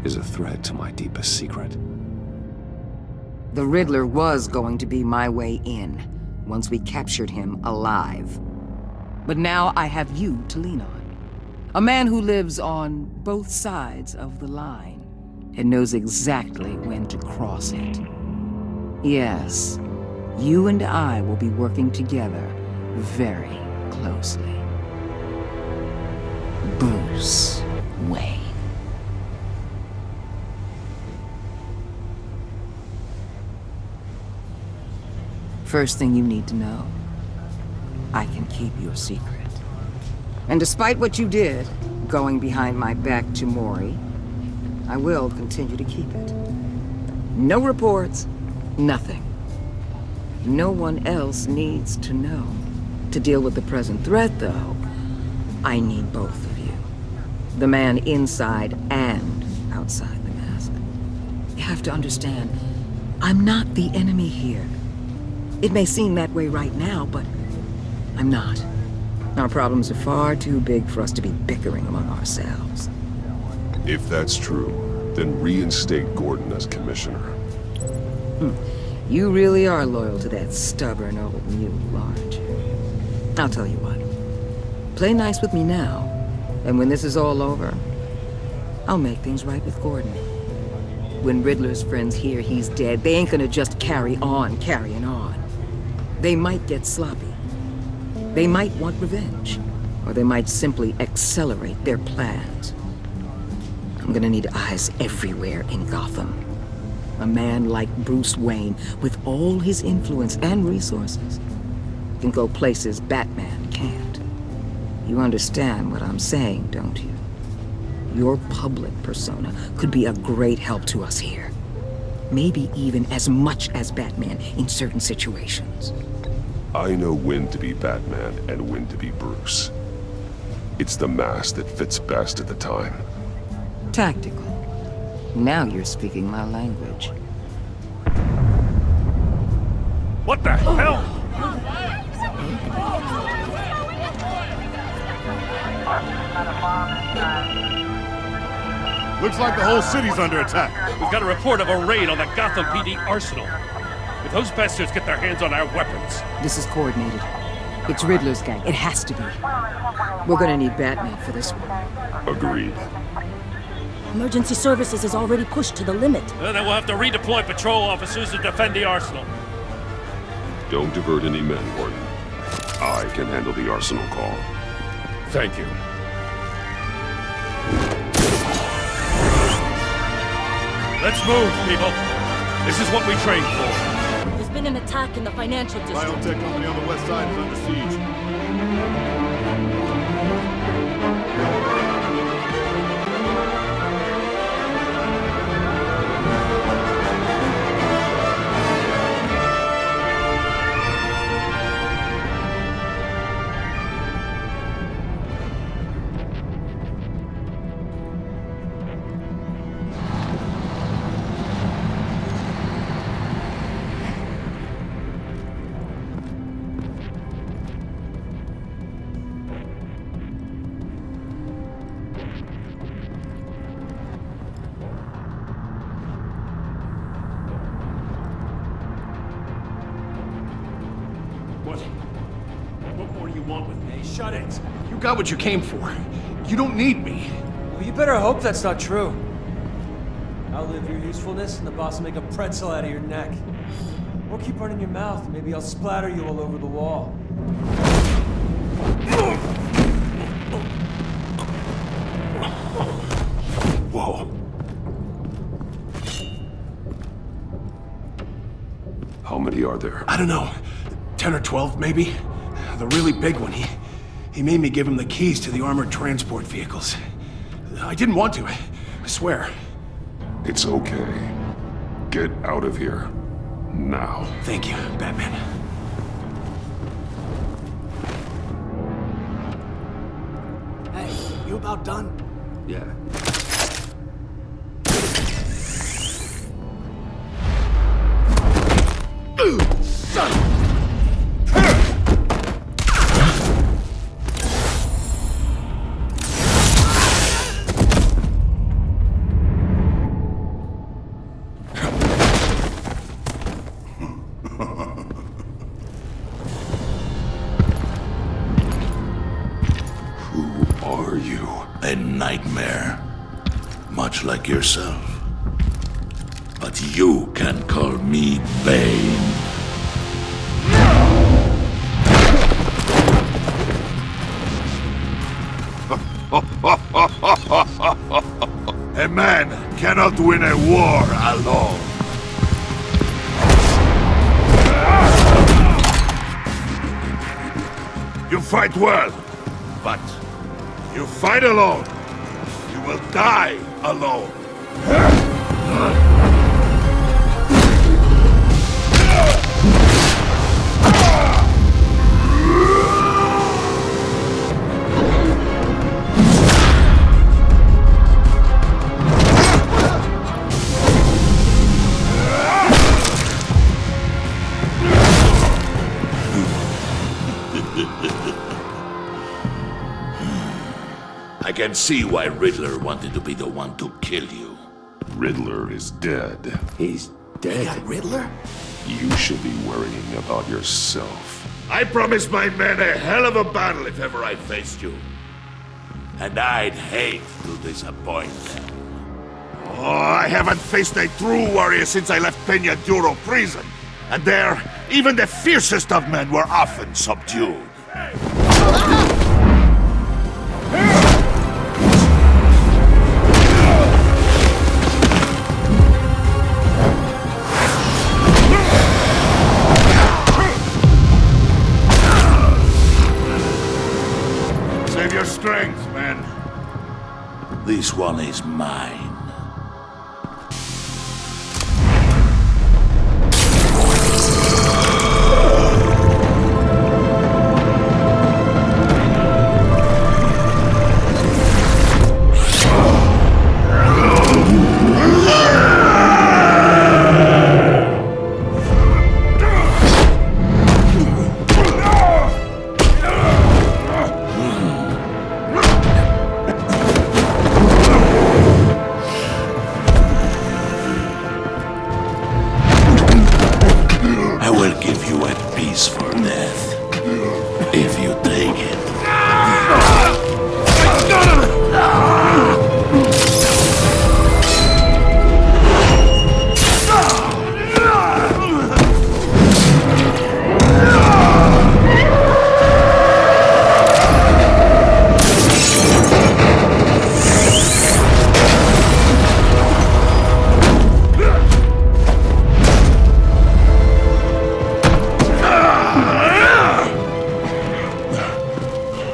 is a threat to my deepest secret. The Riddler was going to be my way in, once we captured him alive. But now I have you to lean on. A man who lives on both sides of the line, and knows exactly when to cross it. Yes, you and I will be working together very closely. Bruce Wayne. First thing you need to know, I can keep your secret. And despite what you did, going behind my back to Mori, I will continue to keep it. No reports, nothing. No one else needs to know. To deal with the present threat, though, I need both of you. The man inside and outside the mask. You have to understand, I'm not the enemy here. It may seem that way right now, but I'm not. Our problems are far too big for us to be bickering among ourselves. If that's true, then reinstate Gordon as commissioner. You really are loyal to that stubborn old mule, aren't you? I'll tell you what. Play nice with me now, and when this is all over, I'll make things right with Gordon. When Riddler's friends hear he's dead, they ain't gonna just carry on carrying on. They might get sloppy. They might want revenge, or they might simply accelerate their plans. I'm gonna need eyes everywhere in Gotham. A man like Bruce Wayne, with all his influence and resources, can go places Batman can't. You understand what I'm saying, don't you? Your public persona could be a great help to us here. Maybe even as much as Batman in certain situations. I know when to be Batman and when to be Bruce. It's the mask that fits best at the time. Tactical. Now you're speaking my language. What the hell? Looks like the whole city's under attack. We've got a report of a raid on the Gotham PD arsenal. If those bastards get their hands on our weapons... This is coordinated. It's Riddler's gang. It has to be. We're gonna need Batman for this one. Agreed. Emergency services is already pushed to the limit. Then we'll have to redeploy patrol officers to defend the arsenal. Don't divert any men, Gordon. I can handle the arsenal call. Thank you. Let's move, people. This is what we trained for. There's been an attack in the financial district. Biotech company on the west side is under siege. Shut it. You got what you came for. You don't need me. Well, you better hope that's not true. Outlive your usefulness and the boss will make a pretzel out of your neck. Or keep running your mouth, maybe I'll splatter you all over the wall. Whoa. How many are there? I don't know. 10 or 12, maybe. The really big one, He made me give him the keys to the armored transport vehicles. I didn't want to, I swear. It's okay. Get out of here. Now. Thank you, Batman. Hey, you about done? Yeah. Son of A nightmare, much like yourself. But you can call me Bane. A man cannot win a war alone. You fight well, but you fight alone. You will die alone. I can see why Riddler wanted to be the one to kill you. Riddler is dead. He's dead? You got Riddler? You should be worrying about yourself. I promised my men a hell of a battle if ever I faced you. And I'd hate to disappoint them. Oh, I haven't faced a true warrior since I left Peña Duro prison. And there, even the fiercest of men were often subdued. Save your strength, man. This one is mine.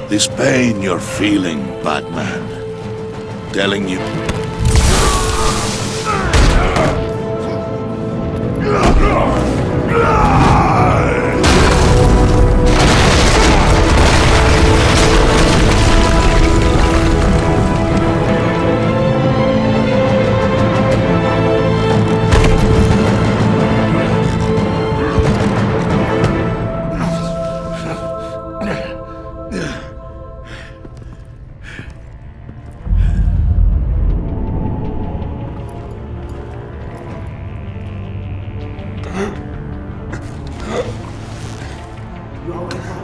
This pain you're feeling, Batman, telling you...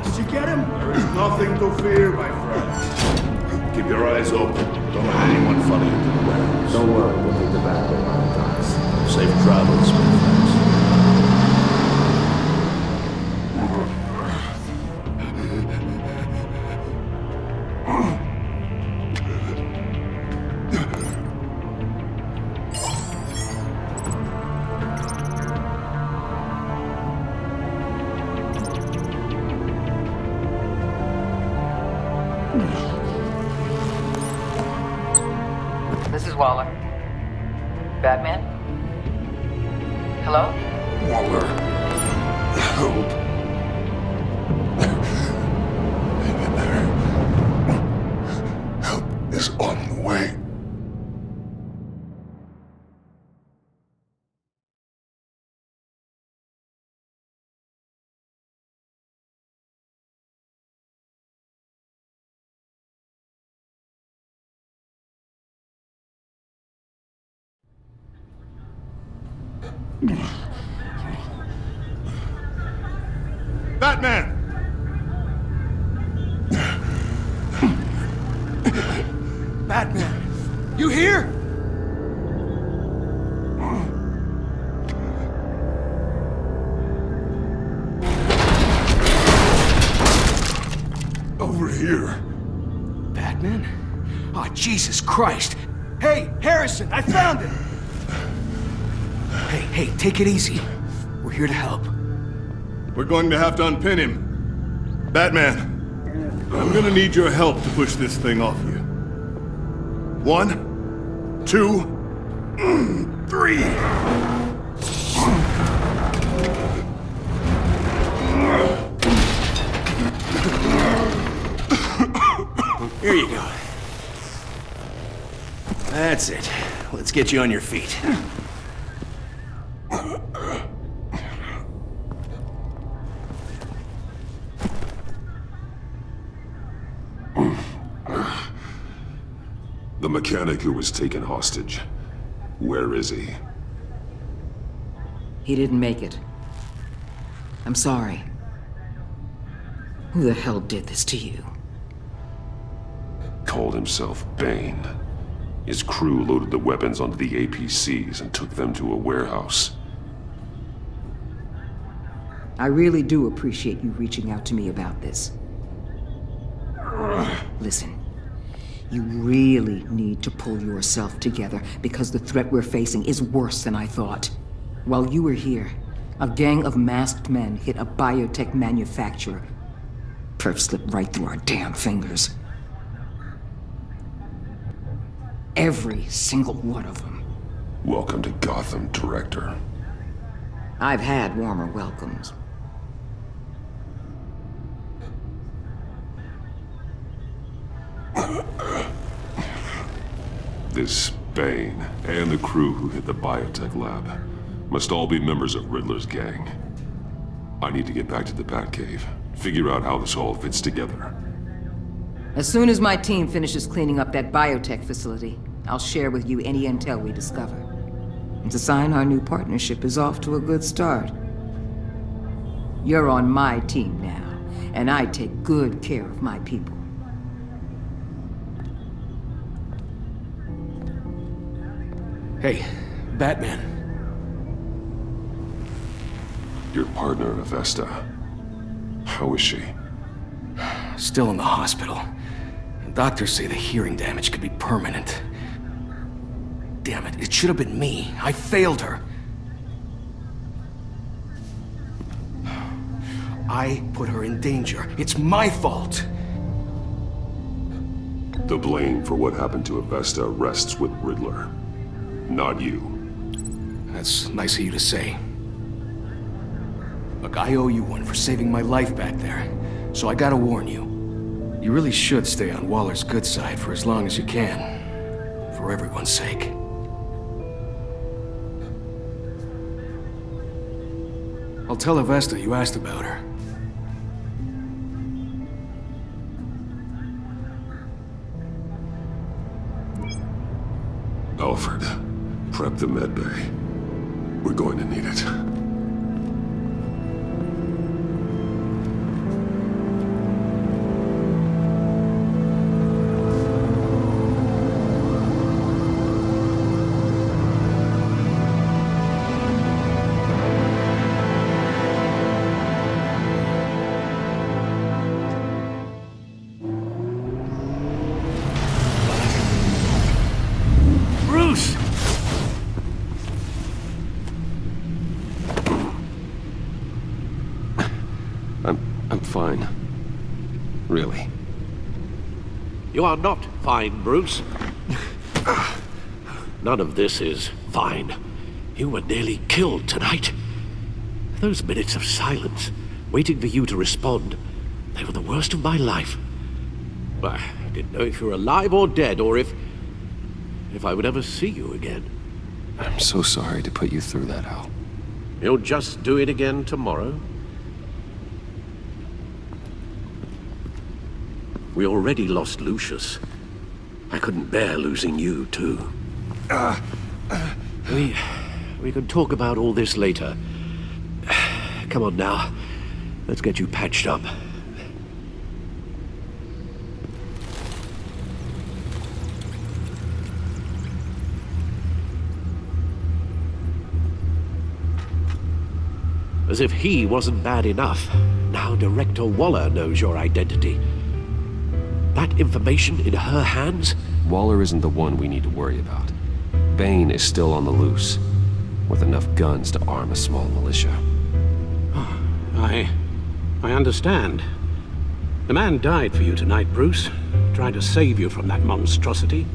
Did you get him? There is nothing to fear, my friend. Keep your eyes open. Don't let anyone follow you to the warehouse. Don't worry, we'll take the back door on the docks. Safe travels, my friends. This is Waller. Batman? Hello? Waller. Help. Help is on the way. Batman! Batman! You here? Over here. Batman? Oh, Jesus Christ! Hey, Harrison, I found him! Hey, take it easy. We're here to help. We're going to have to unpin him. Batman, I'm gonna need your help to push this thing off you. 1, 2, 3. Here you go. That's it. Let's get you on your feet. The mechanic who was taken hostage. Where is he? He didn't make it. I'm sorry. Who the hell did this to you? Called himself Bane. His crew loaded the weapons onto the APCs and took them to a warehouse. I really do appreciate you reaching out to me about this. Listen, you really need to pull yourself together because the threat we're facing is worse than I thought. While you were here, a gang of masked men hit a biotech manufacturer. Perf slipped right through our damn fingers. Every single one of them. Welcome to Gotham, Director. I've had warmer welcomes. This Bane and the crew who hit the biotech lab must all be members of Riddler's gang. I need to get back to the Batcave, figure out how this all fits together. As soon as my team finishes cleaning up that biotech facility, I'll share with you any intel we discover. It's a sign our new partnership is off to a good start. You're on my team now, and I take good care of my people. Hey, Batman. Your partner, Avesta. How is she? Still in the hospital. Doctors say the hearing damage could be permanent. Damn it, it should have been me. I failed her. I put her in danger. It's my fault. The blame for what happened to Avesta rests with Riddler, not you. That's nice of you to say. Look, I owe you one for saving my life back there, so I gotta warn you. You really should stay on Waller's good side for as long as you can. For everyone's sake. I'll tell Avesta you asked about her. Alfred, prep the med bay. We're going to need it. You are not fine, Bruce. None of this is fine. You were nearly killed tonight. Those minutes of silence, waiting for you to respond, they were the worst of my life. I didn't know if you were alive or dead, or if I would ever see you again. I'm so sorry to put you through that, Al. You'll just do it again tomorrow? We already lost Lucius. I couldn't bear losing you, too. We can talk about all this later. Come on now. Let's get you patched up. As if he wasn't bad enough, now Director Waller knows your identity. That information in her hands? Waller isn't the one we need to worry about. Bane is still on the loose, with enough guns to arm a small militia. Oh, I understand. The man died for you tonight, Bruce, trying to save you from that monstrosity.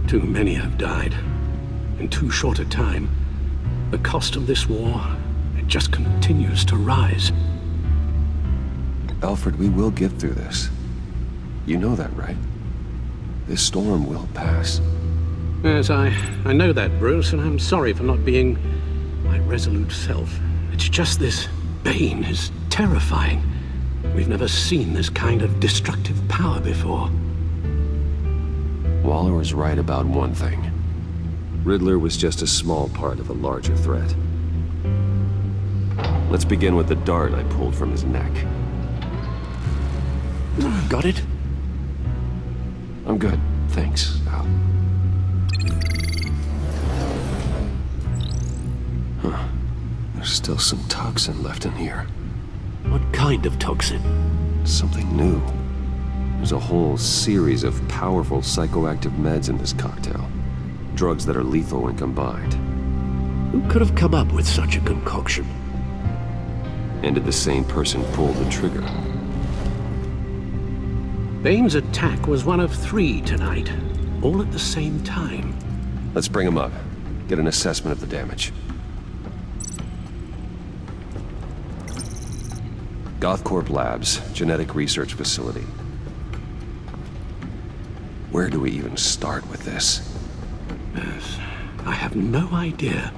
Too many have died, in too short a time. The cost of this war, it just continues to rise. Alfred, we will get through this. You know that, right? This storm will pass. Yes, I know that, Bruce, and I'm sorry for not being my resolute self. It's just this Bane is terrifying. We've never seen this kind of destructive power before. Waller was right about one thing. Riddler was just a small part of a larger threat. Let's begin with the dart I pulled from his neck. Got it? I'm good, thanks, Al. Huh. There's still some toxin left in here. What kind of toxin? Something new. There's a whole series of powerful psychoactive meds in this cocktail. Drugs that are lethal when combined. Who could have come up with such a concoction? And did the same person pull the trigger? Bane's attack was one of 3 tonight, all at the same time. Let's bring him up. Get an assessment of the damage. Gothcorp Labs, genetic research facility. Where do we even start with this? Yes, I have no idea.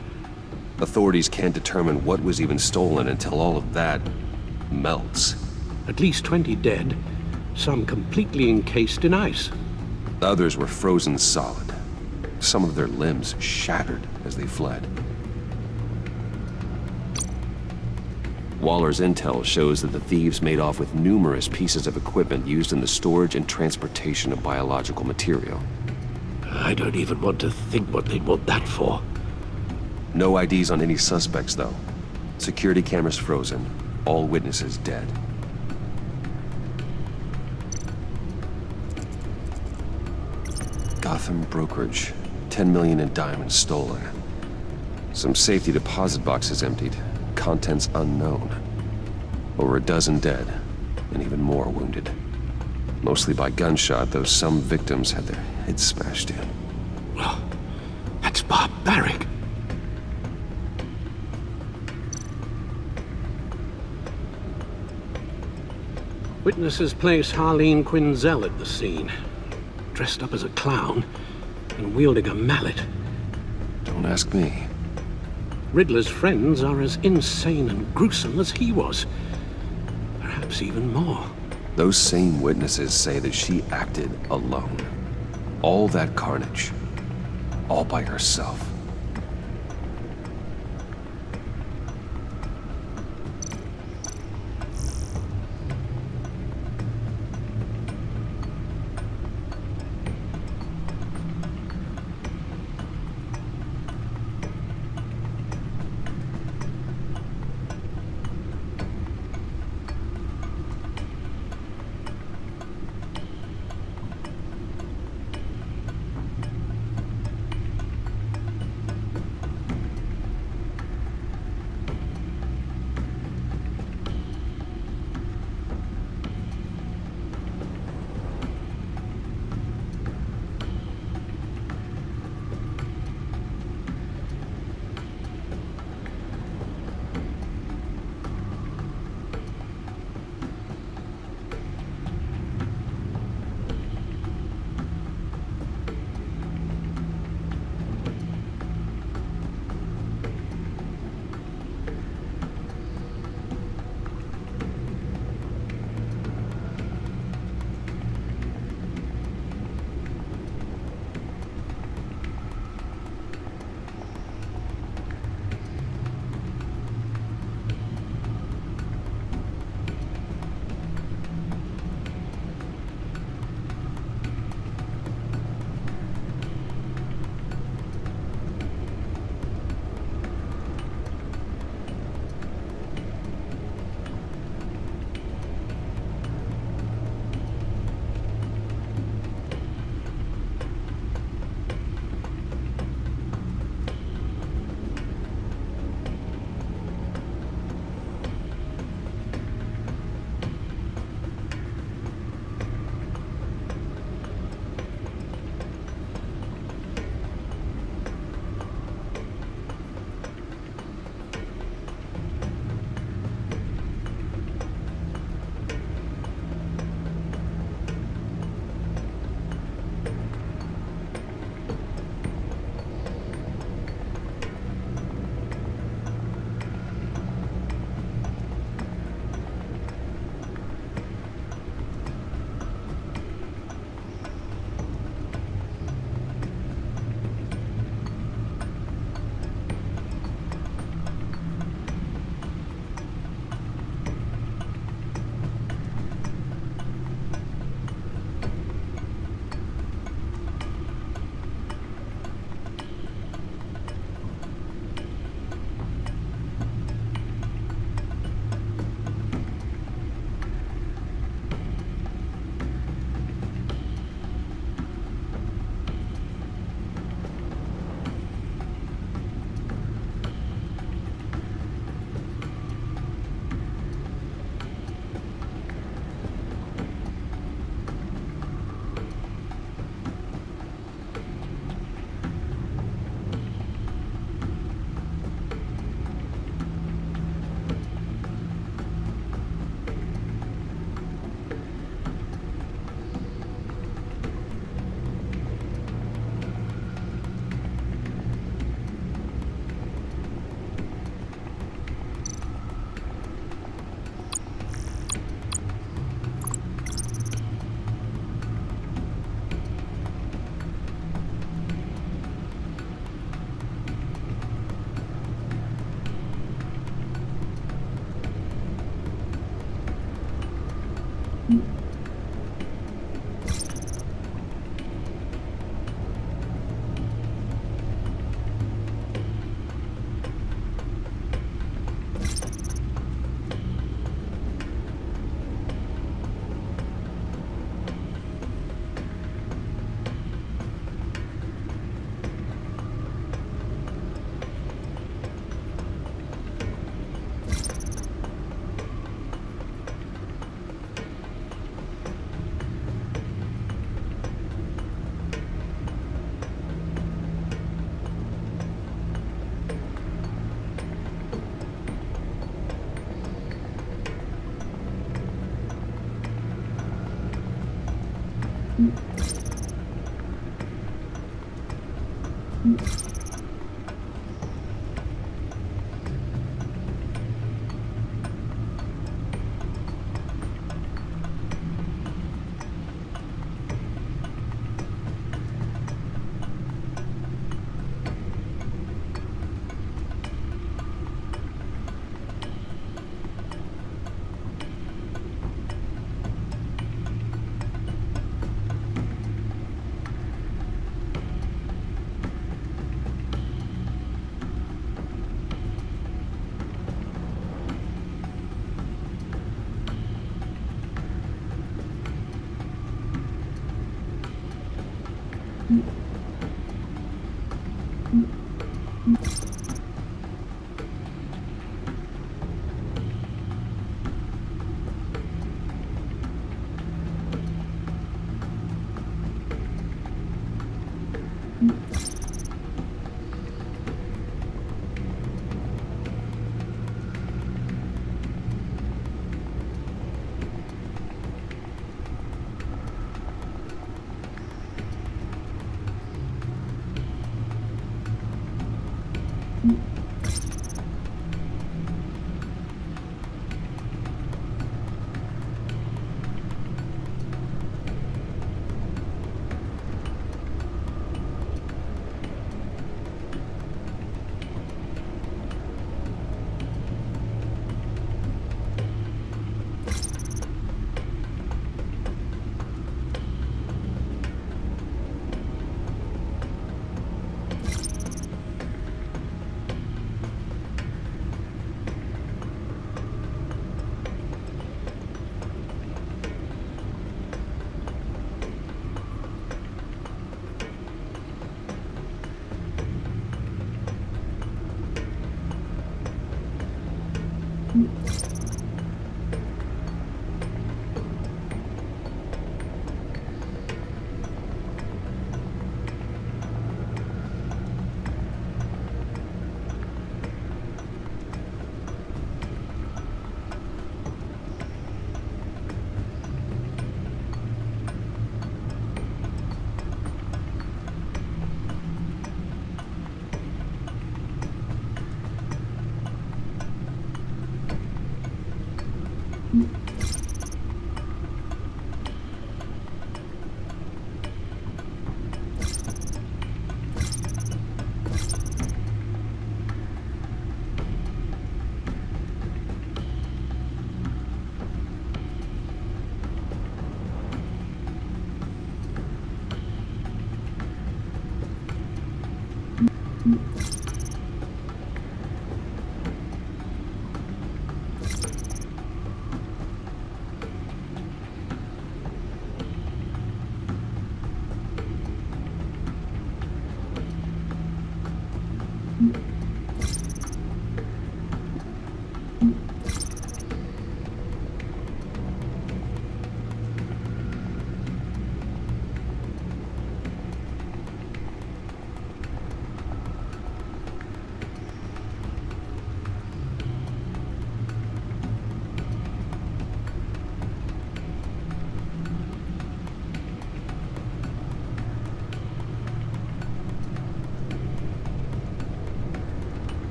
Authorities can't determine what was even stolen until all of that melts. At least 20 dead, some completely encased in ice. Others were frozen solid. Some of their limbs shattered as they fled. Waller's intel shows that the thieves made off with numerous pieces of equipment used in the storage and transportation of biological material. I don't even want to think what they'd want that for. No IDs on any suspects, though. Security cameras frozen. All witnesses dead. Gotham brokerage. 10 million in diamonds stolen. Some safety deposit boxes emptied. Contents unknown. Over a dozen dead, and even more wounded. Mostly by gunshot, though some victims had their heads smashed in. Well, that's barbaric. Witnesses place Harley Quinzel at the scene, dressed up as a clown and wielding a mallet. Don't ask me. Riddler's friends are as insane and gruesome as he was. Perhaps even more. Those same witnesses say that she acted alone. All that carnage. All by herself.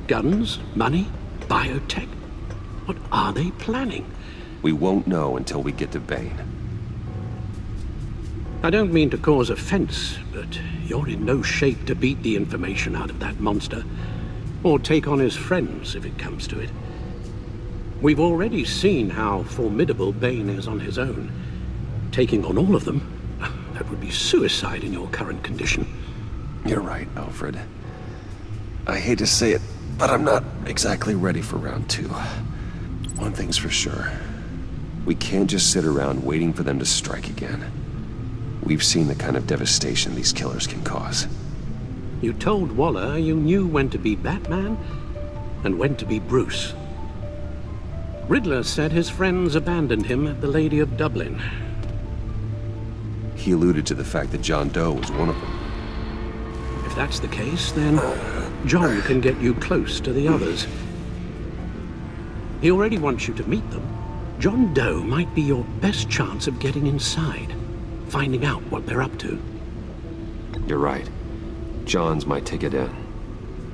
Guns? Money? Biotech? What are they planning? We won't know until we get to Bane. I don't mean to cause offense, but you're in no shape to beat the information out of that monster, or take on his friends if it comes to it. We've already seen how formidable Bane is on his own. Taking on all of them, that would be suicide in your current condition. You're right, Alfred. I hate to say it, but I'm not exactly ready for round 2. One thing's for sure. We can't just sit around waiting for them to strike again. We've seen the kind of devastation these killers can cause. You told Waller you knew when to be Batman and when to be Bruce. Riddler said his friends abandoned him at the Lady of Dublin. He alluded to the fact that John Doe was one of them. If that's the case, then John can get you close to the others. He already wants you to meet them. John Doe might be your best chance of getting inside, finding out what they're up to. You're right. John's my ticket in.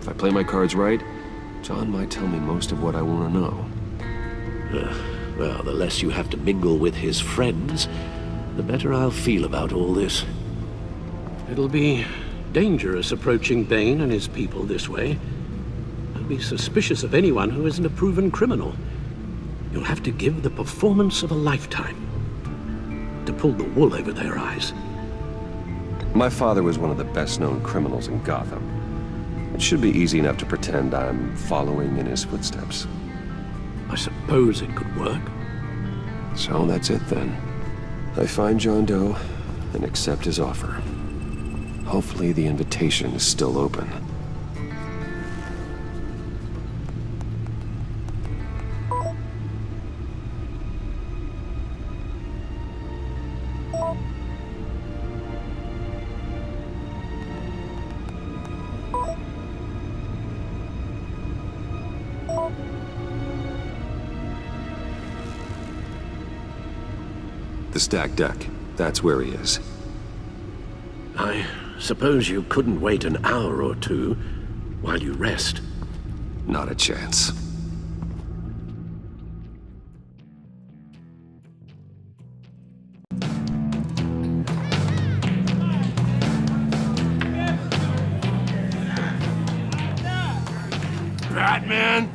If I play my cards right, John might tell me most of what I want to know. Well, the less you have to mingle with his friends, the better I'll feel about all this. It'll be dangerous approaching Bane and his people this way. I'll be suspicious of anyone who isn't a proven criminal. You'll have to give the performance of a lifetime to pull the wool over their eyes. My father was one of the best-known criminals in Gotham. It should be easy enough to pretend I'm following in his footsteps. I suppose it could work. So that's it then. I find John Doe and accept his offer. Hopefully the invitation is still open. The stacked deck. That's where he is. I suppose you couldn't wait an hour or two while you rest. Not a chance. Batman?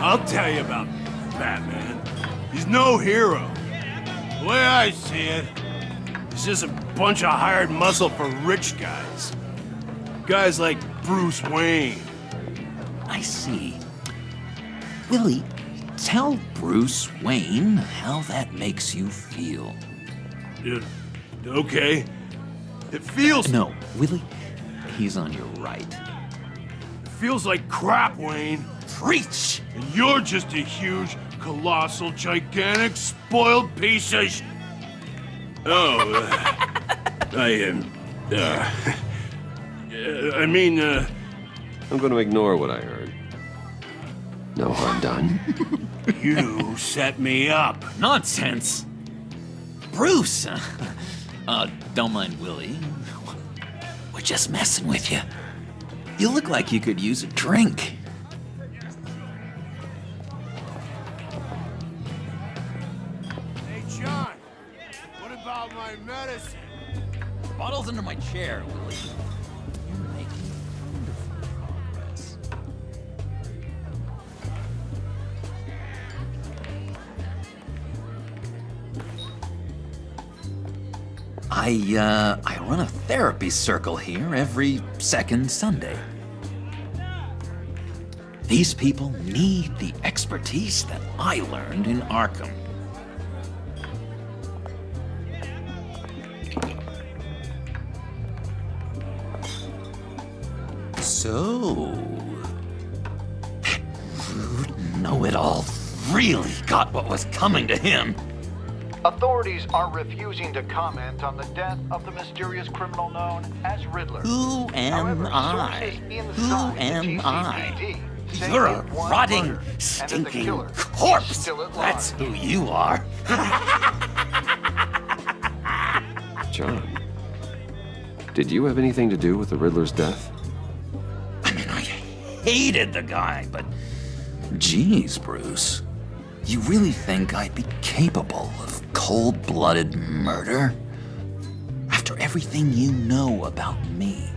I'll tell you about Batman. He's no hero. The way I see it, he's just a bunch of hired muscle for rich guys. Guys like Bruce Wayne. I see. Willie, tell Bruce Wayne how that makes you feel. Okay. It feels... No, Willie, he's on your right. It feels like crap, Wayne. Preach! And you're just a huge, colossal, gigantic, spoiled piece of I'm going to ignore what I heard. No harm done. You set me up. Nonsense! Bruce! Don't mind Willie. We're just messing with you. You look like you could use a drink. My medicine. Bottle's under my chair, Willie. You're making wonderful progress. I run a therapy circle here every second Sunday. These people need the expertise that I learned in Arkham. So, that rude know-it-all really got what was coming to him. Authorities are refusing to comment on the death of the mysterious criminal known as Riddler. Who am I? Who am I? say You're a it one rotting, murder, stinking killer corpse. still at That's large. who you are. John, did you have anything to do with the Riddler's death? Hated the guy, but geez, Bruce, you really think I'd be capable of cold-blooded murder? After everything you know about me,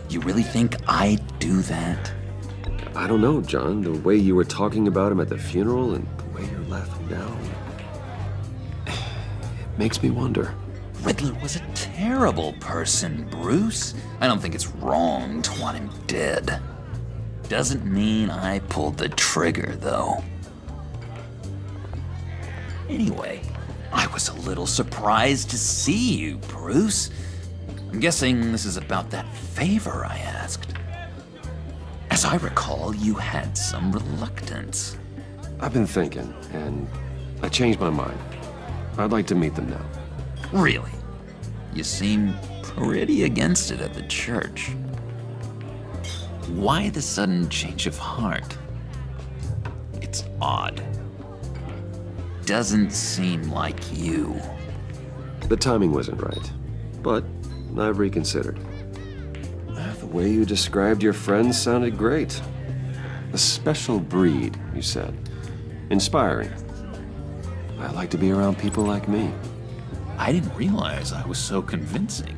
you really think I'd do that? I don't know, John. The way you were talking about him at the funeral and the way you're laughing now, it makes me wonder. Riddler was a terrible person, Bruce. I don't think it's wrong to want him dead. Doesn't mean I pulled the trigger, though. Anyway, I was a little surprised to see you, Bruce. I'm guessing this is about that favor I asked. As I recall, you had some reluctance. I've been thinking, and I changed my mind. I'd like to meet them now. Really? You seem pretty against it at the church. Why the sudden change of heart? It's odd. Doesn't seem like you. The timing wasn't right, but I've reconsidered. The way you described your friends sounded great. A special breed, you said. Inspiring. I like to be around people like me. I didn't realize I was so convincing.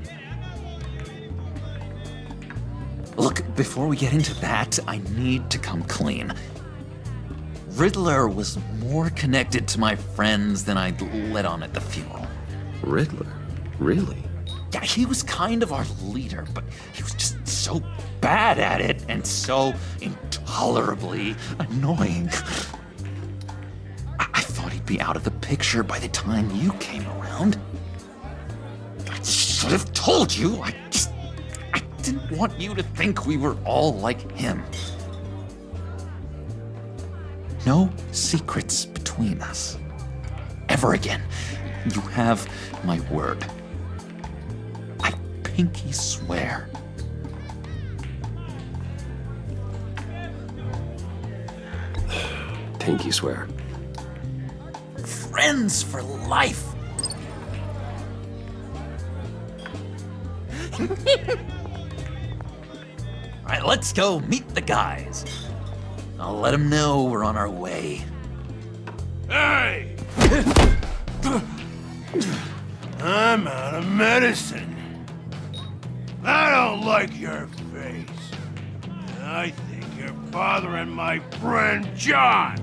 Look, before we get into that, I need to come clean. Riddler was more connected to my friends than I'd let on at the funeral. Riddler? Really? Yeah, he was kind of our leader, but he was just so bad at it and so intolerably annoying. I thought he'd be out of the picture by the time you came around. I should have told you. I didn't want you to think we were all like him. No secrets between us. Ever again. You have my word. I pinky swear. Pinky swear. Friends for life. All right, let's go meet the guys. I'll let them know we're on our way. Hey! I'm out of medicine. I don't like your face. I think you're bothering my friend John.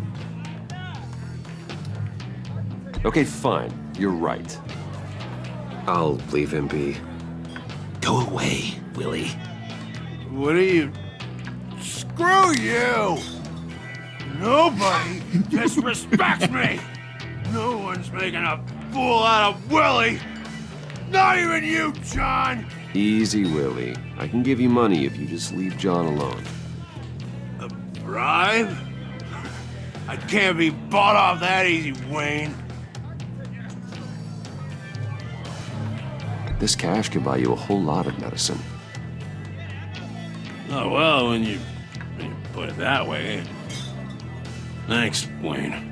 Okay, fine. You're right. I'll leave him be. Go away, Willie. What are you... Screw you! Nobody disrespects me! No one's making a fool out of Willie! Not even you, John! Easy, Willie. I can give you money if you just leave John alone. A bribe? I can't be bought off that easy, Wayne. This cash could buy you a whole lot of medicine. Oh, well, when you put it that way. Thanks, Wayne.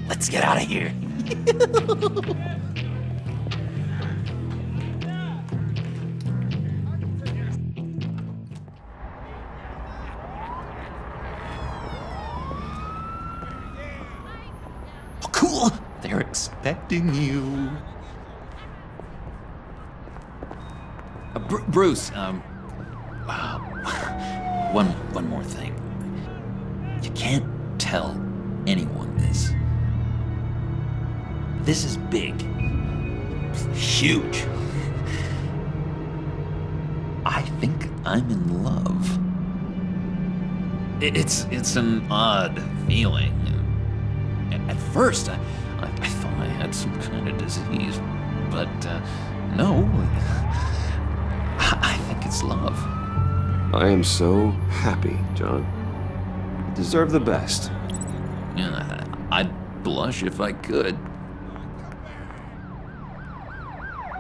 Let's get out of here. Oh, cool. They're expecting you. Bruce, one more thing. You can't tell anyone this. This is big. Huge. I think I'm in love. It's an odd feeling. At first, I thought I had some kind of disease, but no. I think it's love. I am so happy, John. You deserve the best. Yeah, I'd blush if I could.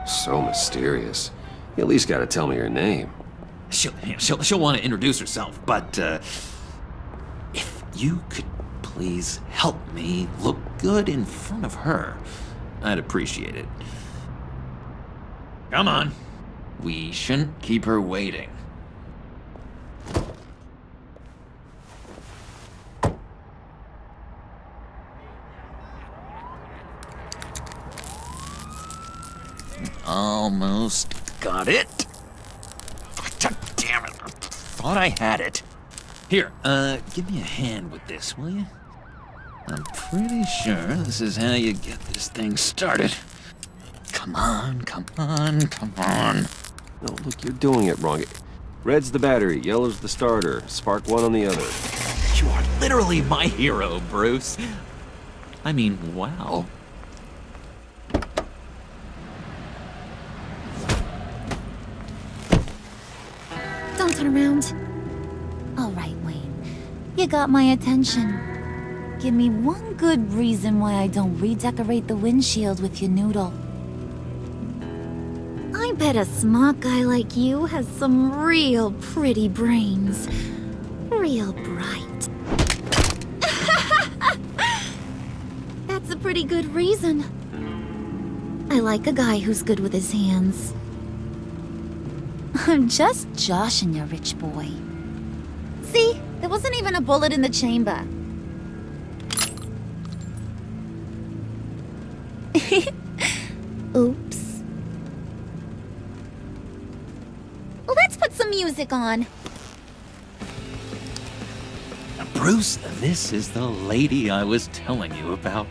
So mysterious. You at least gotta tell me her name. She'll want to introduce herself, but if you could please help me look good in front of her, I'd appreciate it. Come on. We shouldn't keep her waiting. Almost got it. God damn it. I thought I had it. Here, give me a hand with this, will you? I'm pretty sure this is how you get this thing started. Come on, come on, come on. No, look, you're doing it wrong. Red's the battery, yellow's the starter. Spark one on the other. You are literally my hero, Bruce. I mean, wow. Don't turn around. All right, Wayne. You got my attention. Give me one good reason why I don't redecorate the windshield with your noodle. I bet a smart guy like you has some real pretty brains. Real bright. That's a pretty good reason. I like a guy who's good with his hands. I'm just joshing you, rich boy. See? There wasn't even a bullet in the chamber. Oops. Let's put some music on. Bruce, this is the lady I was telling you about.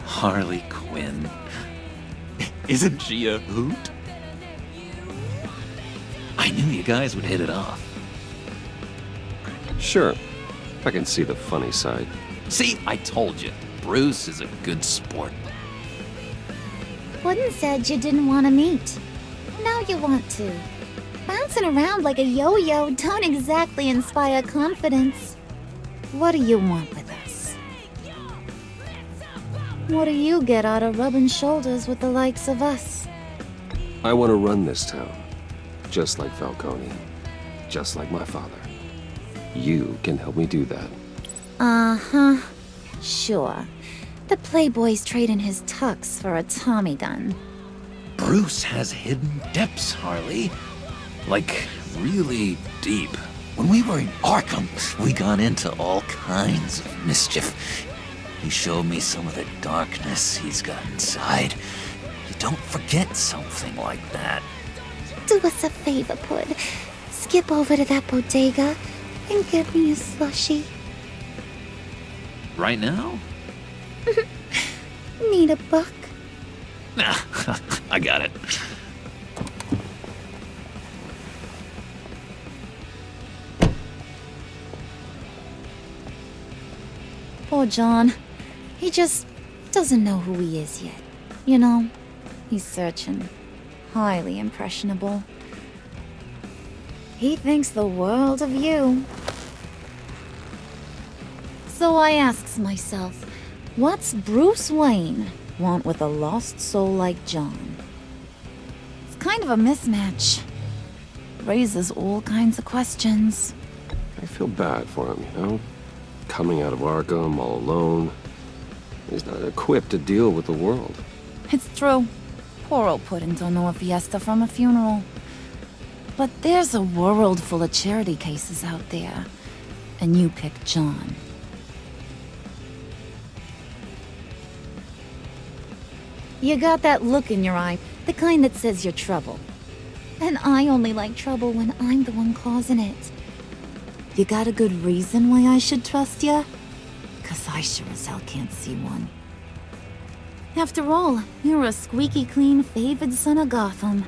Harley Quinn. Isn't she a hoot? I knew you guys would hit it off. Sure. I can see the funny side. See, I told you. Bruce is a good sport. Quinn said you didn't want to meet. Now you want to. Bouncing around like a yo-yo don't exactly inspire confidence. What do you want with us? What do you get out of rubbing shoulders with the likes of us? I want to run this town. Just like Falcone. Just like my father. You can help me do that. Uh-huh. Sure. The Playboy's trading his tux for a Tommy gun. Bruce has hidden depths, Harley. Like, really deep. When we were in Arkham, we got into all kinds of mischief. He showed me some of the darkness he's got inside. You don't forget something like that. Do us a favor, Pud. Skip over to that bodega and get me a slushie. Right now? Need a buck? Nah, I got it. Poor John. He just doesn't know who he is yet. You know, he's searching. Highly impressionable. He thinks the world of you. So I asks myself, what's Bruce Wayne want with a lost soul like John? It's kind of a mismatch. Raises all kinds of questions. I feel bad for him, you know? Coming out of Arkham all alone. He's not equipped to deal with the world. It's true. Poor old Puddin' don't know a fiesta from a funeral. But there's a world full of charity cases out there. And you pick John. You got that look in your eye, the kind that says you're trouble. And I only like trouble when I'm the one causing it. You got a good reason why I should trust you? 'Cause I sure as hell can't see one. After all, you're a squeaky clean favored son of Gotham.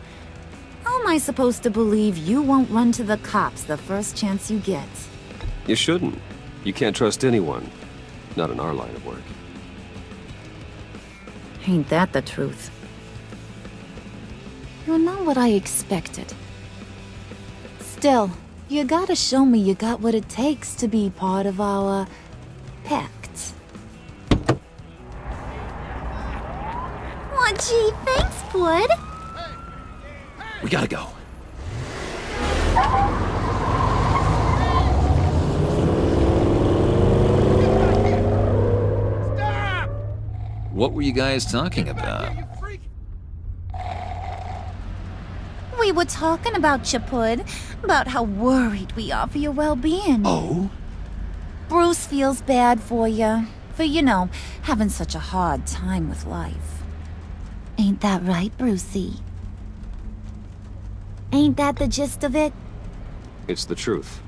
How am I supposed to believe you won't run to the cops the first chance you get? You shouldn't. You can't trust anyone. Not in our line of work. Ain't that the truth? You're not what I expected. Still, you gotta show me you got what it takes to be part of our pact. Aw, gee, thanks, Bud. We gotta go. What were you guys talking about? We were talking about you, Pud. About how worried we are for your well-being. Oh? Bruce feels bad for you. For, you know, having such a hard time with life. Ain't that right, Brucey? Ain't that the gist of it? It's the truth.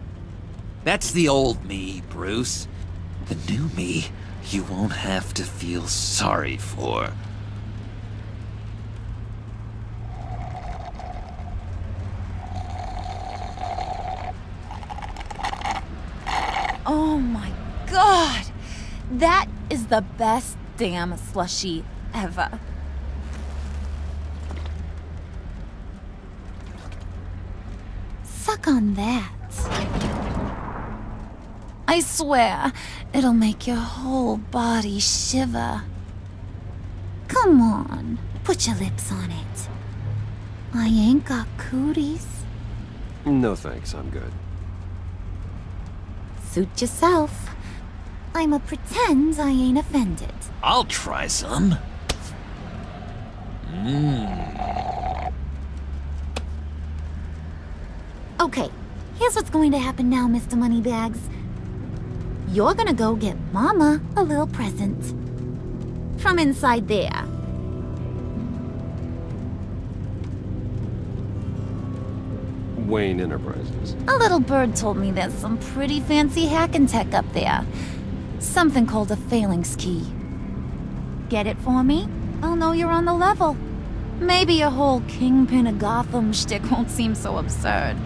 That's the old me, Bruce. The new me, you won't have to feel sorry for. Oh my God! That is the best damn slushie ever. Suck on that. I swear, it'll make your whole body shiver. Come on, put your lips on it. I ain't got cooties. No thanks, I'm good. Suit yourself. I'ma pretend I ain't offended. I'll try some. Okay, here's what's going to happen now, Mr. Moneybags. You're gonna go get Mama a little present. From inside there. Wayne Enterprises. A little bird told me there's some pretty fancy hacking tech up there. Something called a phalanx key. Get it for me? I'll know you're on the level. Maybe your whole Kingpin of Gotham shtick won't seem so absurd.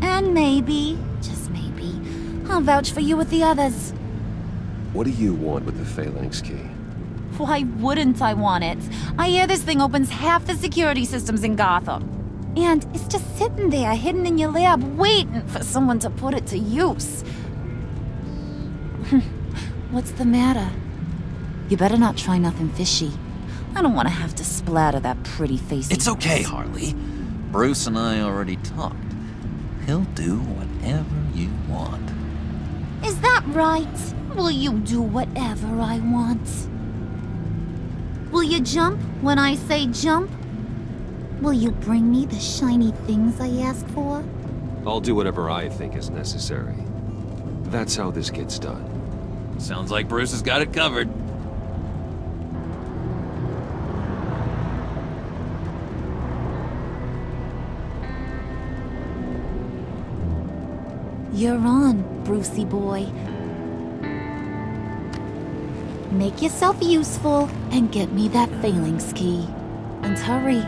And maybe, just maybe, I'll vouch for you with the others. What do you want with the phalanx key? Why wouldn't I want it? I hear this thing opens half the security systems in Gotham. And it's just sitting there, hidden in your lab, waiting for someone to put it to use. What's the matter? You better not try nothing fishy. I don't want to have to splatter that pretty face. It's okay, Harley. Bruce and I already talked. He'll do whatever you want. Is that right? Will you do whatever I want? Will you jump when I say jump? Will you bring me the shiny things I ask for? I'll do whatever I think is necessary. That's how this gets done. Sounds like Bruce has got it covered. You're on, Brucey boy. Make yourself useful and get me that phalanx key. And hurry.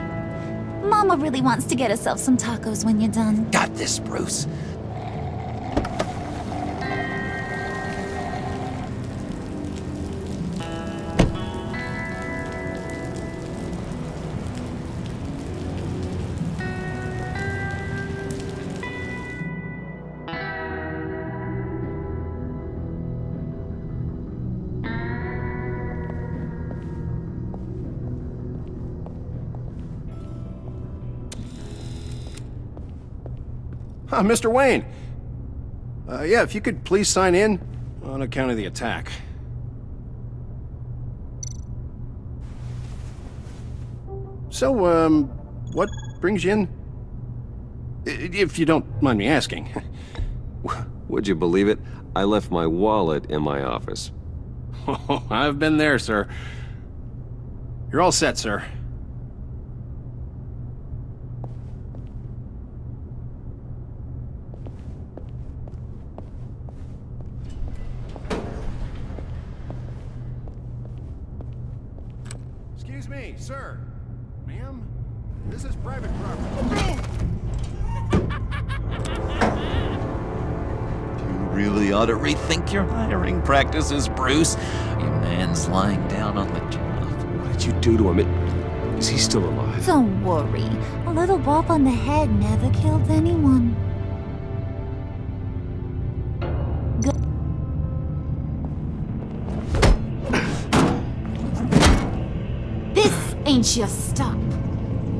Mama really wants to get herself some tacos when you're done. Got this, Bruce. Mr. Wayne. Yeah, if you could please sign in on account of the attack. So, what brings you in? If you don't mind me asking. Would you believe it? I left my wallet in my office. Oh, I've been there, sir. You're all set, sir. Excuse me, sir. Ma'am, this is private property. You really ought to rethink your hiring practices, Bruce. Your man's lying down on the job. What did you do to him? Is he still alive? Don't worry. A little bop on the head never killed anyone. This ain't your stop.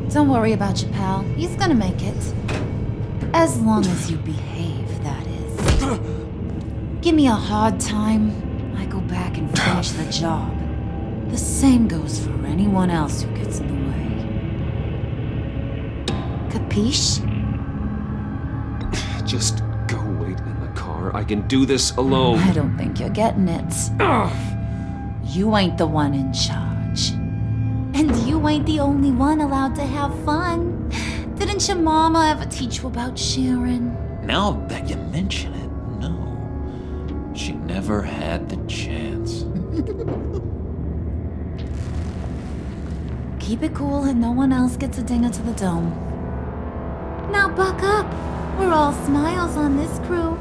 Don't worry about your pal. He's gonna make it. As long as you behave, that is. Give me a hard time, I go back and finish the job. The same goes for anyone else who gets in the way. Capiche? Just go wait in the car. I can do this alone. I don't think you're getting it. You ain't the one in charge. And you ain't the only one allowed to have fun. Didn't your mama ever teach you about sharing? Now that you mention it, no. She never had the chance. Keep it cool and no one else gets a dinger to the dome. Now buck up. We're all smiles on this crew.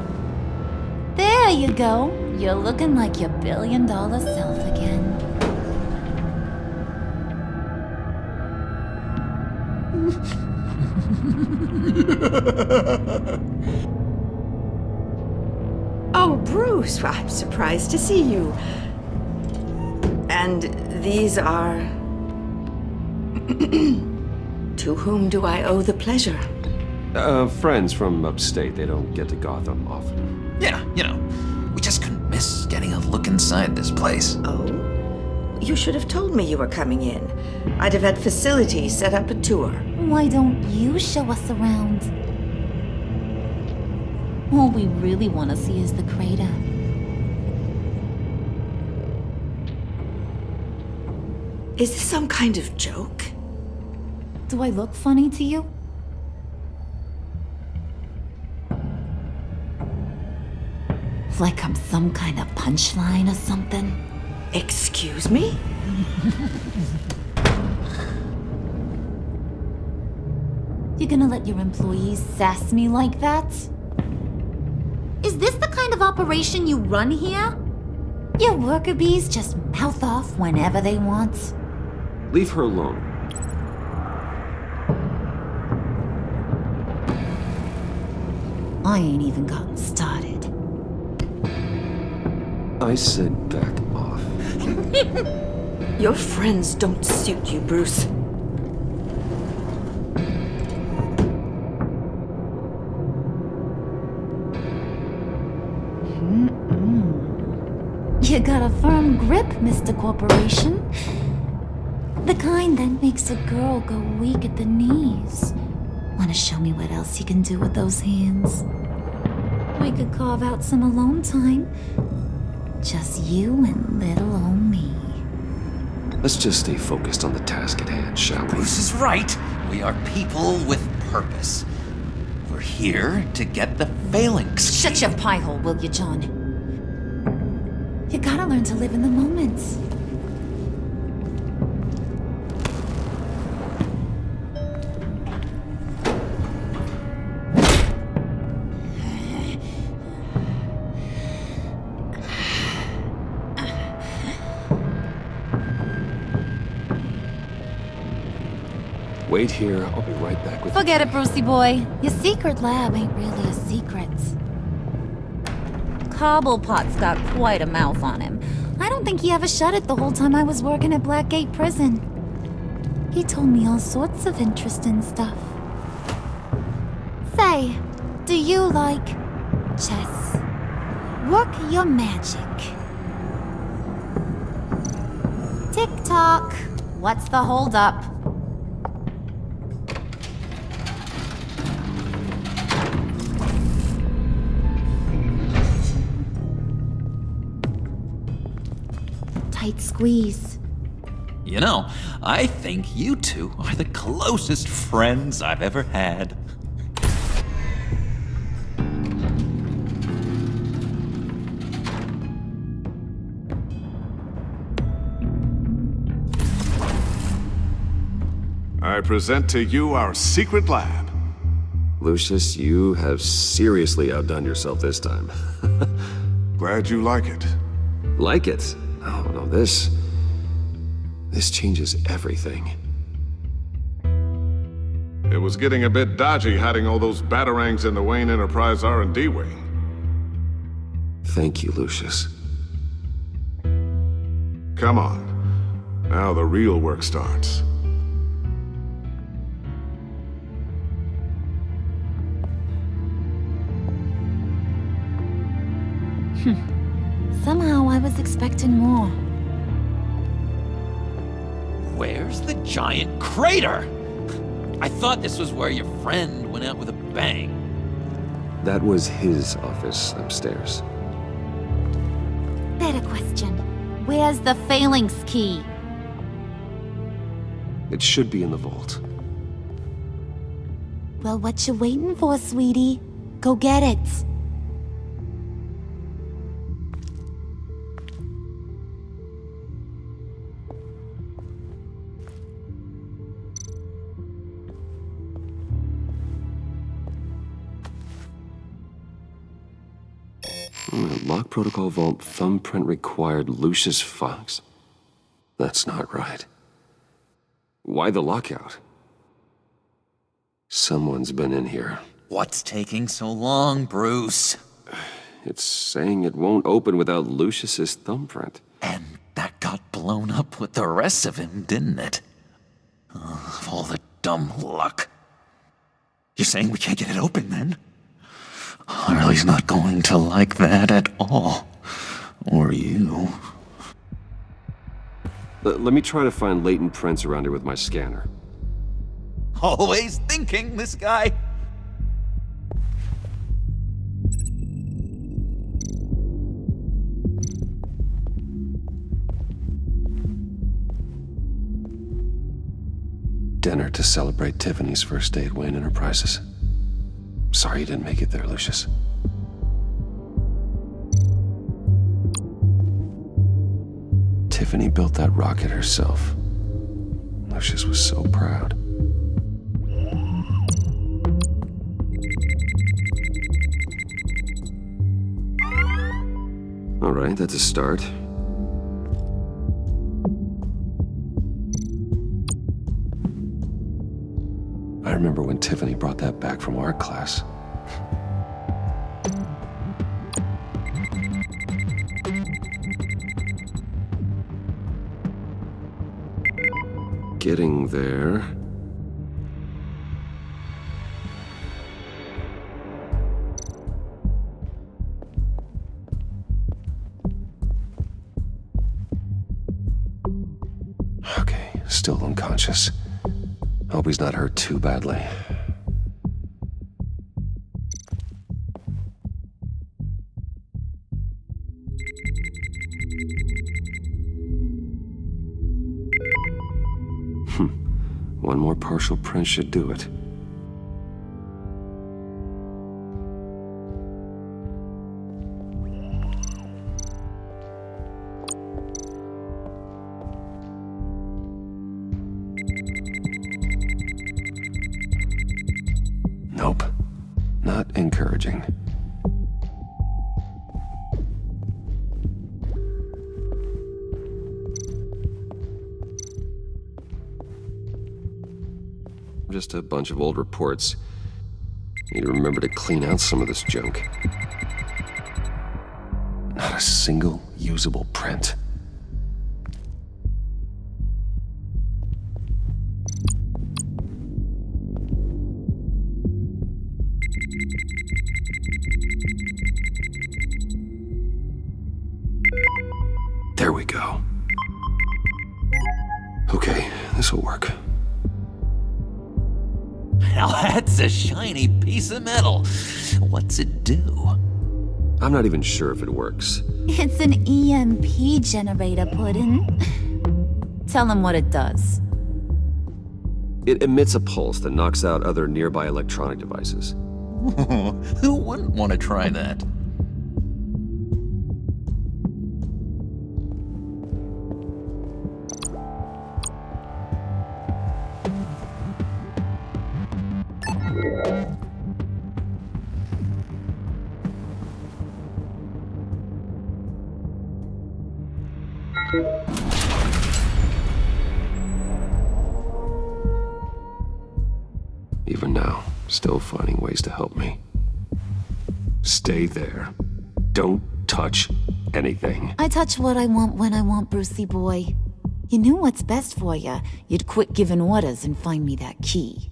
There you go. You're looking like your billion-dollar self again. Oh, Bruce, I'm surprised to see you. And these are... To whom do I owe the pleasure? Friends from Upstate. They don't get to Gotham often. Yeah, you know, we just couldn't miss getting a look inside this place. Oh? You should have told me you were coming in. I'd have had facilities set up a tour. Why don't you show us around? All we really want to see is the crater. Is this some kind of joke? Do I look funny to you? Like I'm some kind of punchline or something? Excuse me? You gonna let your employees sass me like that? Is this the kind of operation you run here? Your worker bees just mouth off whenever they want. Leave her alone. I ain't even gotten started. I said back off. Your friends don't suit you, Bruce. You got a firm grip, Mr. Corporation. The kind that makes a girl go weak at the knees. Wanna show me what else you can do with those hands? We could carve out some alone time. Just you and little old me. Let's just stay focused on the task at hand, shall we? Bruce is right. We are people with purpose. We're here to get the phalanx. Shut your pie hole, will you, John? You gotta learn to live in the moment. Wait here. I'll be right back with you. Forget it, Brucey boy. Your secret lab ain't really a secret. Cobblepot's got quite a mouth on him. I don't think he ever shut it the whole time I was working at Blackgate Prison. He told me all sorts of interesting stuff. Say, do you like chess? Work your magic. Tick-tock. What's the holdup? Tight squeeze. You know, I think you two are the closest friends I've ever had. I present to you our secret lab. Lucius, you have seriously outdone yourself this time. Glad you like it. Like it? Oh, no, this changes everything. It was getting a bit dodgy hiding all those batarangs in the Wayne Enterprise R&D wing. Thank you, Lucius. Come on. Now the real work starts. Somehow I was expecting more. Where's the giant crater? I thought this was where your friend went out with a bang. That was his office upstairs. Better question. Where's the phalanx key? It should be in the vault. Well, what you waiting for, sweetie? Go get it. Lock protocol vault thumbprint required Lucius Fox? That's not right. Why the lockout? Someone's been in here. What's taking so long, Bruce? It's saying it won't open without Lucius's thumbprint. And that got blown up with the rest of him, didn't it? All the dumb luck. You're saying we can't get it open, then? Harley's not going to like that at all. Or you. Let me try to find latent prints around here with my scanner. Always thinking, this guy. Dinner to celebrate Tiffany's first day at Wayne Enterprises. Sorry you didn't make it there, Lucius. Tiffany built that rocket herself. Lucius was so proud. All right, that's a start. I remember when Tiffany brought that back from art class. Getting there. Okay, still unconscious. Hope he's not hurt too badly. One more partial print should do it. Nope. Not encouraging. Just a bunch of old reports. Need to remember to clean out some of this junk. Not a single usable print. There we go. Okay, this'll work. Now that's a shiny piece of metal. What's it do? I'm not even sure if it works. It's an EMP generator, Puddin'. Tell him what it does. It emits a pulse that knocks out other nearby electronic devices. Who wouldn't want to try that? Even now, still finding ways to help me. Stay there. Don't touch anything. I touch what I want when I want, Brucey boy. You knew what's best for you. You'd quit giving orders and find me that key.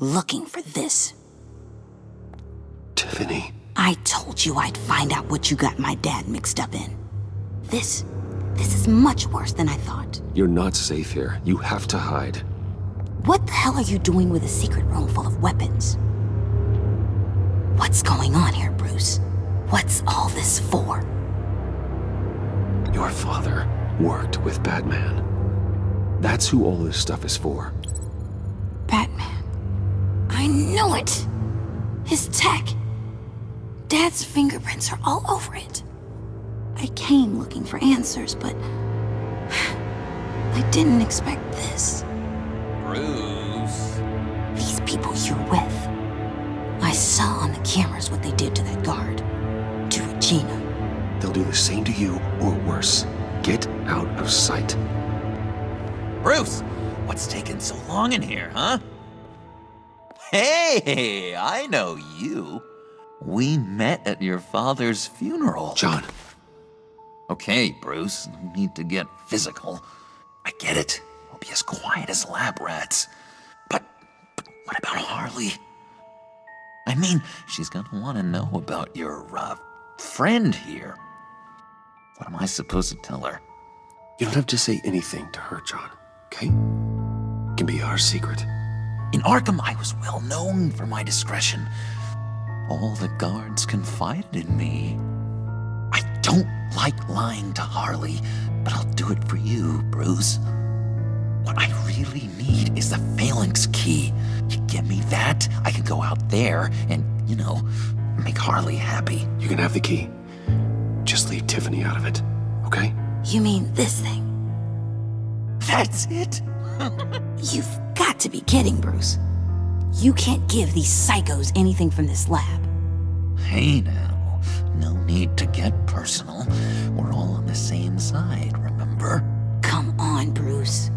Looking for this. Tiffany. I told you I'd find out what you got my dad mixed up in. This is much worse than I thought. You're not safe here. You have to hide. What the hell are you doing with a secret room full of weapons? What's going on here, Bruce? What's all this for? Your father worked with Batman. That's who all this stuff is for. Batman. I knew it! His tech. Dad's fingerprints are all over it. I came looking for answers, but I didn't expect this. Bruce. These people you're with. I saw on the cameras what they did to that guard. To Regina. They'll do the same to you, or worse. Get out of sight. Bruce, what's taking so long in here, huh? Hey, I know you. We met at your father's funeral. John. Okay, Bruce, no need to get physical. I get it. We'll be as quiet as lab rats. But what about Harley? I mean, she's gonna want to know about your, friend here. What am I supposed to tell her? You don't have to say anything to her, John, okay? It can be our secret. In Arkham, I was well known for my discretion. All the guards confided in me. I don't like lying to Harley, but I'll do it for you, Bruce. What I really need is the phalanx key. You give me that, I can go out there and, make Harley happy. You can have the key. Just leave Tiffany out of it, okay? You mean this thing? That's it? You've got to be kidding, Bruce. You can't give these psychos anything from this lab. Hey now, no need to get personal. We're all on the same side, remember? Come on, Bruce.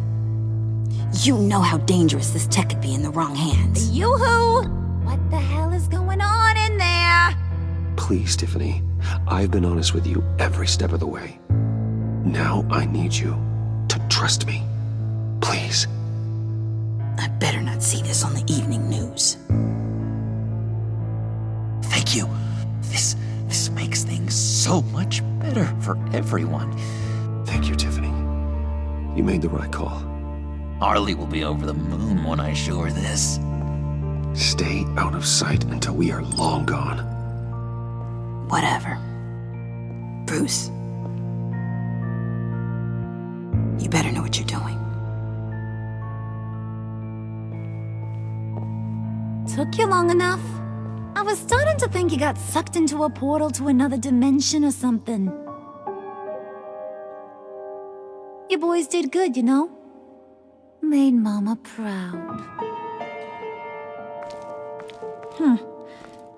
You know how dangerous this tech could be in the wrong hands. Yoo-hoo! What the hell is going on in there? Please, Tiffany. I've been honest with you every step of the way. Now I need you to trust me. Please. I better not see this on the evening news. Thank you. This makes things so much better for everyone. Thank you, Tiffany. You made the right call. Harley will be over the moon when I show her this. Stay out of sight until we are long gone. Whatever. Bruce. You better know what you're doing. Took you long enough? I was starting to think you got sucked into a portal to another dimension or something. You boys did good, you know? Made Mama proud.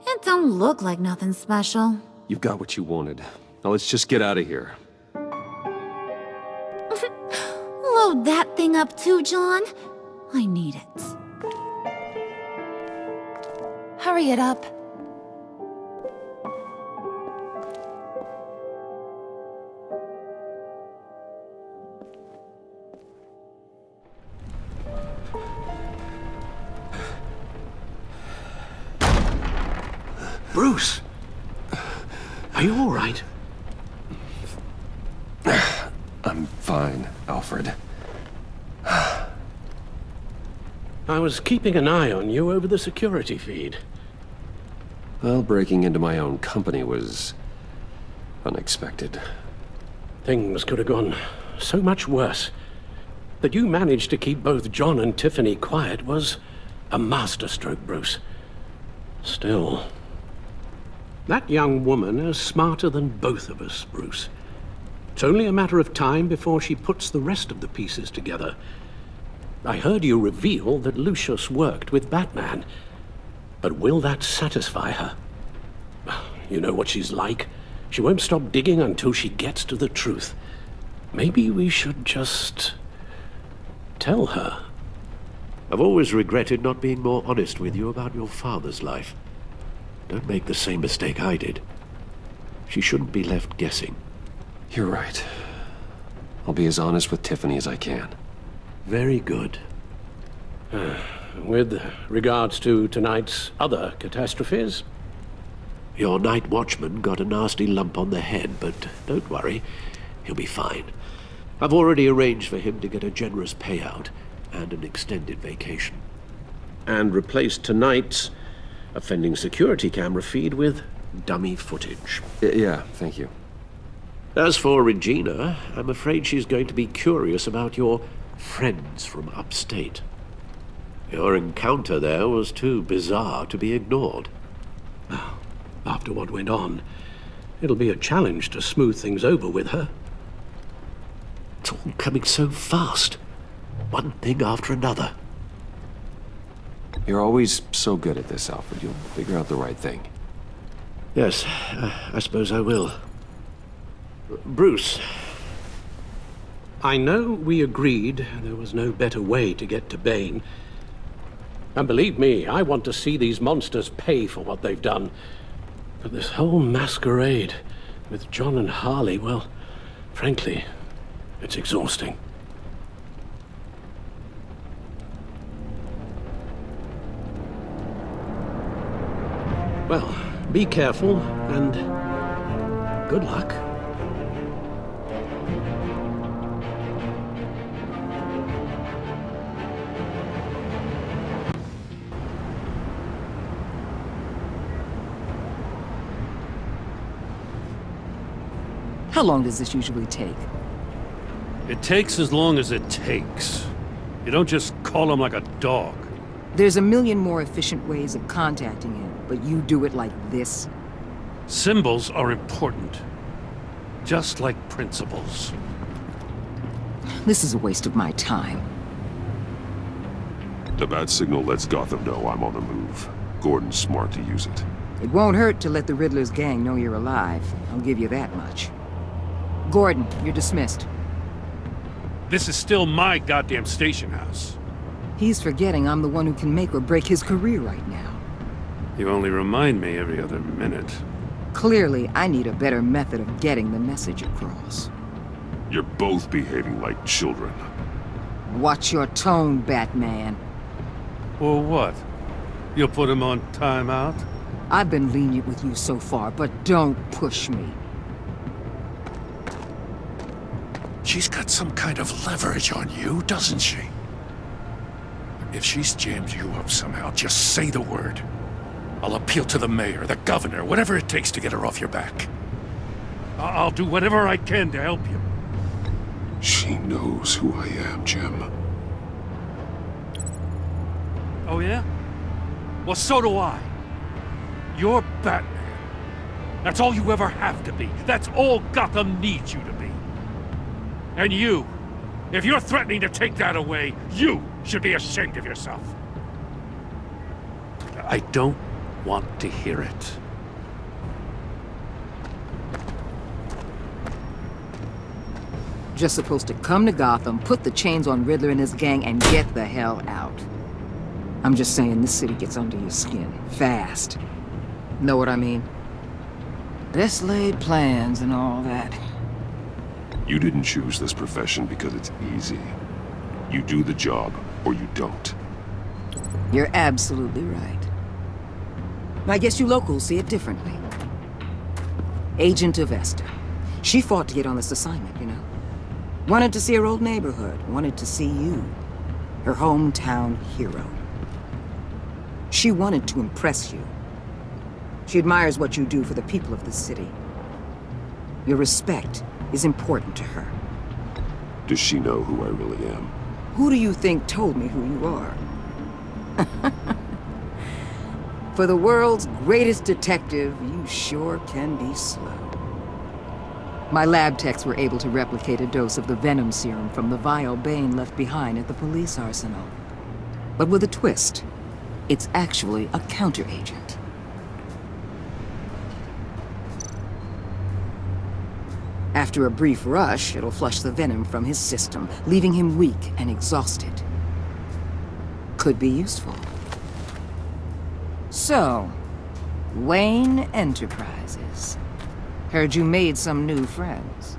It don't look like nothing special. You've got what you wanted. Now let's just get out of here. Load that thing up too, John. I need it. Hurry it up. Bruce! Are you all right? I'm fine, Alfred. I was keeping an eye on you over the security feed. Well, breaking into my own company was unexpected. Things could have gone so much worse. That you managed to keep both John and Tiffany quiet was a masterstroke, Bruce. Still, that young woman is smarter than both of us, Bruce. It's only a matter of time before she puts the rest of the pieces together. I heard you reveal that Lucius worked with Batman. But will that satisfy her? You know what she's like. She won't stop digging until she gets to the truth. Maybe we should just tell her. I've always regretted not being more honest with you about your father's life. Don't make the same mistake I did. She shouldn't be left guessing. You're right. I'll be as honest with Tiffany as I can. Very good. With regards to tonight's other catastrophes, your night watchman got a nasty lump on the head, but don't worry, he'll be fine. I've already arranged for him to get a generous payout and an extended vacation. And replaced tonight's offending security camera feed with dummy footage. Yeah, thank you. As for Regina, I'm afraid she's going to be curious about your friends from Upstate. Your encounter there was too bizarre to be ignored. After what went on, it'll be a challenge to smooth things over with her. It's all coming so fast. One thing after another. You're always so good at this, Alfred. You'll figure out the right thing. Yes, I suppose I will. Bruce, I know we agreed there was no better way to get to Bane. And believe me, I want to see these monsters pay for what they've done. But this whole masquerade with John and Harley, well, frankly, it's exhausting. Well, be careful, and good luck. How long does this usually take? It takes as long as it takes. You don't just call him like a dog. There's a million more efficient ways of contacting him, but you do it like this? Symbols are important. Just like principles. This is a waste of my time. The bat signal lets Gotham know I'm on the move. Gordon's smart to use it. It won't hurt to let the Riddler's gang know you're alive. I'll give you that much. Gordon, you're dismissed. This is still my goddamn station house. He's forgetting I'm the one who can make or break his career right now. You only remind me every other minute. Clearly, I need a better method of getting the message across. You're both behaving like children. Watch your tone, Batman. Or what? You'll put him on timeout? I've been lenient with you so far, but don't push me. She's got some kind of leverage on you, doesn't she? If she's jammed you up somehow, just say the word. I'll appeal to the mayor, the governor, whatever it takes to get her off your back. I'll do whatever I can to help you. She knows who I am, Jim. Oh yeah? Well, so do I. You're Batman. That's all you ever have to be. That's all Gotham needs you to be. And you, if you're threatening to take that away, you should be ashamed of yourself. I don't want to hear it. Just supposed to come to Gotham, put the chains on Riddler and his gang, and get the hell out. I'm just saying this city gets under your skin. Fast. Know what I mean? Best laid plans and all that. You didn't choose this profession because it's easy. You do the job, or you don't. You're absolutely right. I guess you locals see it differently. Agent of Esther. She fought to get on this assignment, you know? Wanted to see her old neighborhood. Wanted to see you. Her hometown hero. She wanted to impress you. She admires what you do for the people of the city. Your respect is important to her. Does she know who I really am? Who do you think told me who you are? For the world's greatest detective, you sure can be slow. My lab techs were able to replicate a dose of the venom serum from the vial Bane left behind at the police arsenal. But with a twist, it's actually a counteragent. After a brief rush, it'll flush the venom from his system, leaving him weak and exhausted. Could be useful. So, Wayne Enterprises. Heard you made some new friends.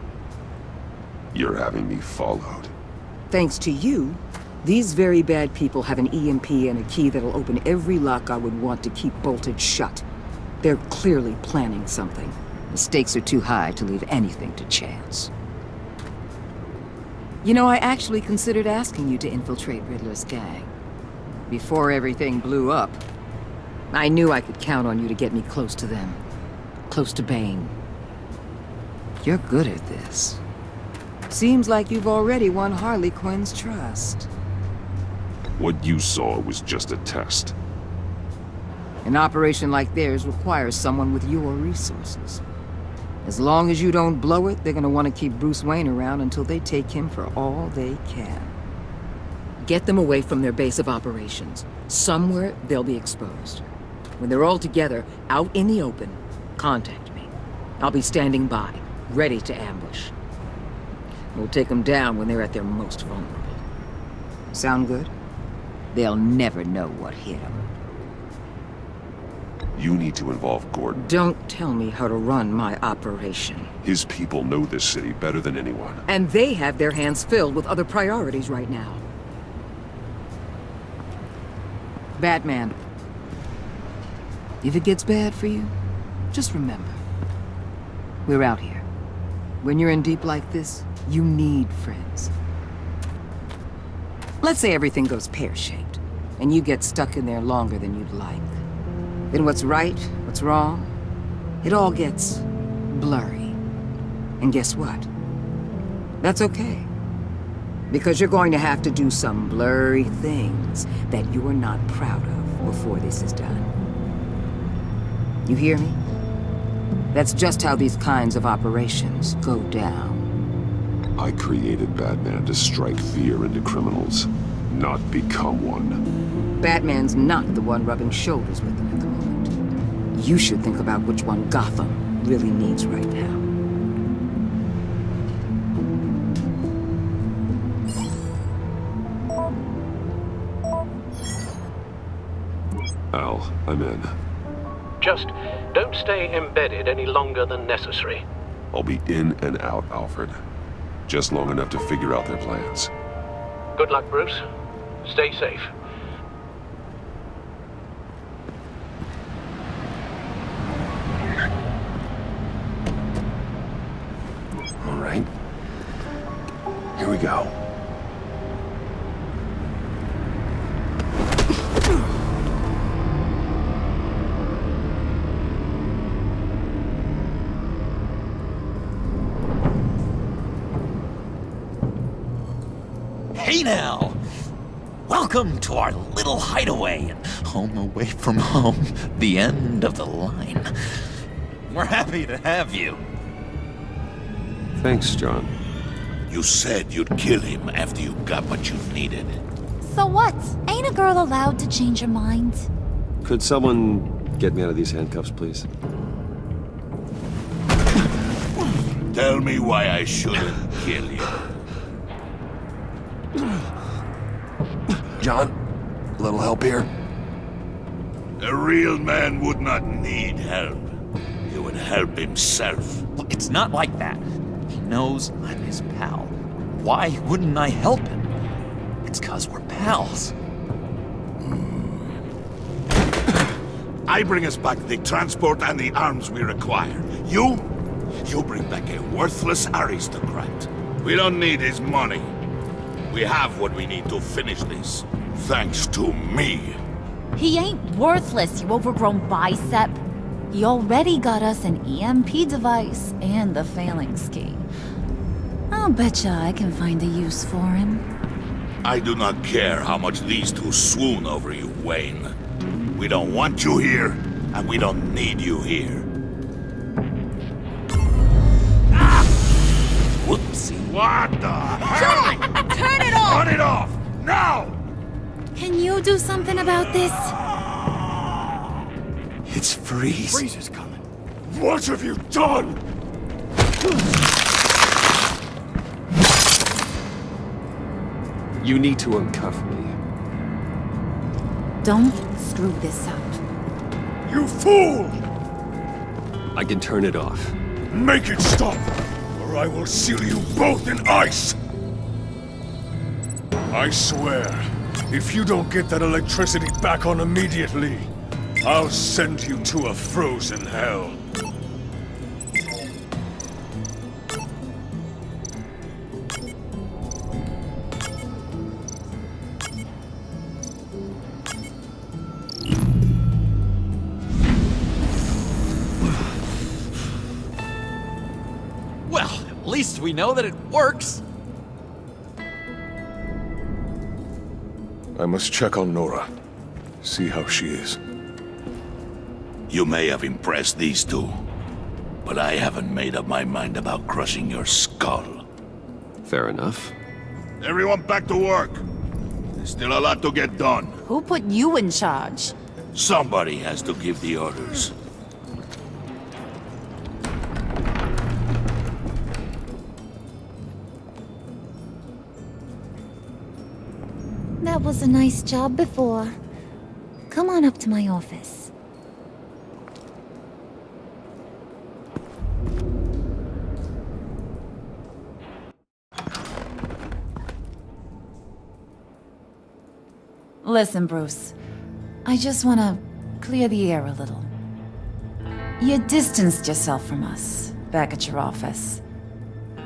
You're having me followed. Thanks to you, these very bad people have an EMP and a key that'll open every lock I would want to keep bolted shut. They're clearly planning something. The stakes are too high to leave anything to chance. You know, I actually considered asking you to infiltrate Riddler's gang. Before everything blew up, I knew I could count on you to get me close to them. Close to Bane. You're good at this. Seems like you've already won Harley Quinn's trust. What you saw was just a test. An operation like theirs requires someone with your resources. As long as you don't blow it, they're gonna want to keep Bruce Wayne around until they take him for all they can. Get them away from their base of operations. Somewhere they'll be exposed. When they're all together, out in the open, contact me. I'll be standing by, ready to ambush. We'll take them down when they're at their most vulnerable. Sound good? They'll never know what hit them. You need to involve Gordon. Don't tell me how to run my operation. His people know this city better than anyone. And they have their hands filled with other priorities right now. Batman. If it gets bad for you, just remember. We're out here. When you're in deep like this, you need friends. Let's say everything goes pear-shaped, and you get stuck in there longer than you'd like. Then what's right, what's wrong, it all gets blurry. And guess what? That's okay. Because you're going to have to do some blurry things that you are not proud of before this is done. You hear me? That's just how these kinds of operations go down. I created Batman to strike fear into criminals, not become one. Batman's not the one rubbing shoulders with them at the moment. You should think about which one Gotham really needs right now. Al, I'm in. Just don't stay embedded any longer than necessary. I'll be in and out, Alfred. Just long enough to figure out their plans. Good luck, Bruce. Stay safe. All right. Here we go. Hey now! Welcome to our little hideaway and home away from home, the end of the line. We're happy to have you. Thanks, John. You said you'd kill him after you got what you needed. So what? Ain't a girl allowed to change her mind? Could someone get me out of these handcuffs, please? Tell me why I shouldn't kill you. John, a little help here? A real man would not need help. He would help himself. Well, it's not like that. He knows I'm his pal. Why wouldn't I help him? It's 'cause we're pals. I bring us back the transport and the arms we require. You bring back a worthless aristocrat. We don't need his money. We have what we need to finish this, thanks to me. He ain't worthless, you overgrown bicep. He already got us an EMP device and the phalanx key. I'll betcha I can find a use for him. I do not care how much these two swoon over you, Wayne. We don't want you here, and we don't need you here. Whoopsie. What the hell? John, turn it off! Turn it off! Now! Can you do something about this? It's Freeze. Freeze is coming. What have you done? You need to uncuff me. Don't screw this up. You fool! I can turn it off. Make it stop, or I will seal you both in ice! I swear, if you don't get that electricity back on immediately, I'll send you to a frozen hell. Well, at least we know that it works. I must check on Nora. See how she is. You may have impressed these two, but I haven't made up my mind about crushing your skull. Fair enough. Everyone back to work. There's still a lot to get done. Who put you in charge? Somebody has to give the orders. That was a nice job before. Come on up to my office. Listen, Bruce. I just want to clear the air a little. You distanced yourself from us back at your office.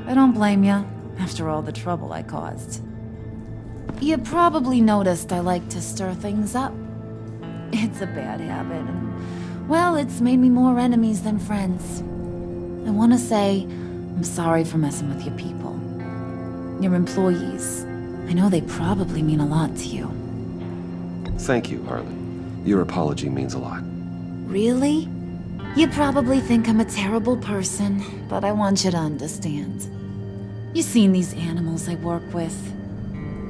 I don't blame you, after all the trouble I caused. You probably noticed I like to stir things up. It's a bad habit, and, well, it's made me more enemies than friends. I want to say I'm sorry for messing with your people. Your employees. I know they probably mean a lot to you. Thank you, Harley. Your apology means a lot. Really? You probably think I'm a terrible person, but I want you to understand. You've seen these animals I work with.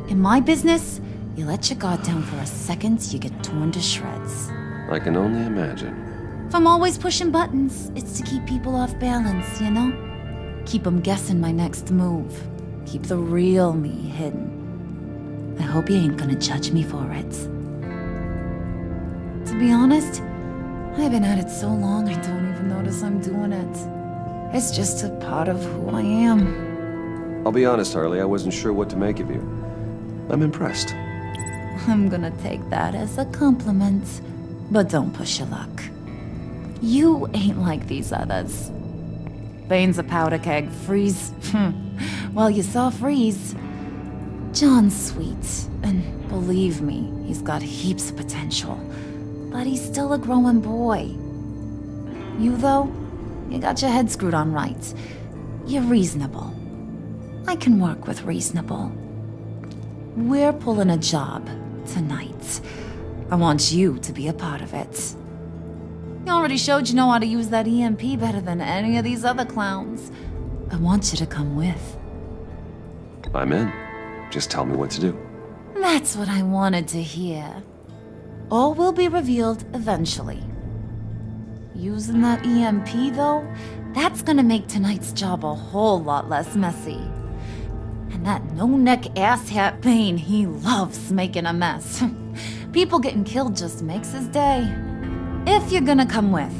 In my business, you let your guard down for a second, you get torn to shreds. I can only imagine. If I'm always pushing buttons, it's to keep people off balance, you know? Keep them guessing my next move. Keep the real me hidden. I hope you ain't gonna judge me for it. To be honest, I've been at it so long I don't even notice I'm doing it. It's just a part of who I am. I'll be honest, Harley, I wasn't sure what to make of you. I'm impressed. I'm gonna take that as a compliment, but don't push your luck. You ain't like these others. Bane's a powder keg, Freeze. Well, you saw Freeze. John's sweet, and believe me, he's got heaps of potential. But he's still a growing boy. You, though, you got your head screwed on right. You're reasonable. I can work with reasonable. We're pulling a job tonight. I want you to be a part of it. You already showed you know how to use that EMP better than any of these other clowns. I want you to come with. I'm in. Just tell me what to do. That's what I wanted to hear. All will be revealed eventually. Using that EMP, though, that's gonna make tonight's job a whole lot less messy. And that no-neck asshat Bane, he loves making a mess. People getting killed just makes his day. If you're gonna come with,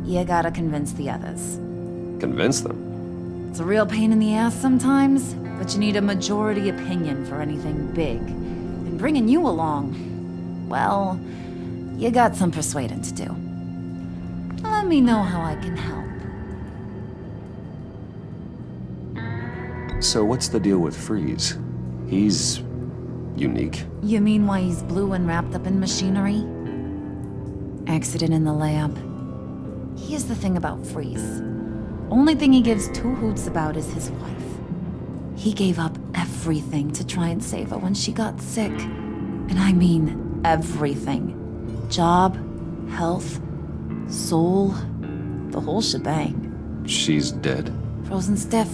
you gotta convince the others. Convince them? It's a real pain in the ass sometimes, but you need a majority opinion for anything big. And bringing you along, well, you got some persuading to do. Let me know how I can help. So what's the deal with Freeze? He's unique. You mean why he's blue and wrapped up in machinery? Accident in the lab. Here's the thing about Freeze. Only thing he gives two hoots about is his wife. He gave up everything to try and save her when she got sick. And I mean everything. Job, health, soul, the whole shebang. She's dead? Frozen stiff.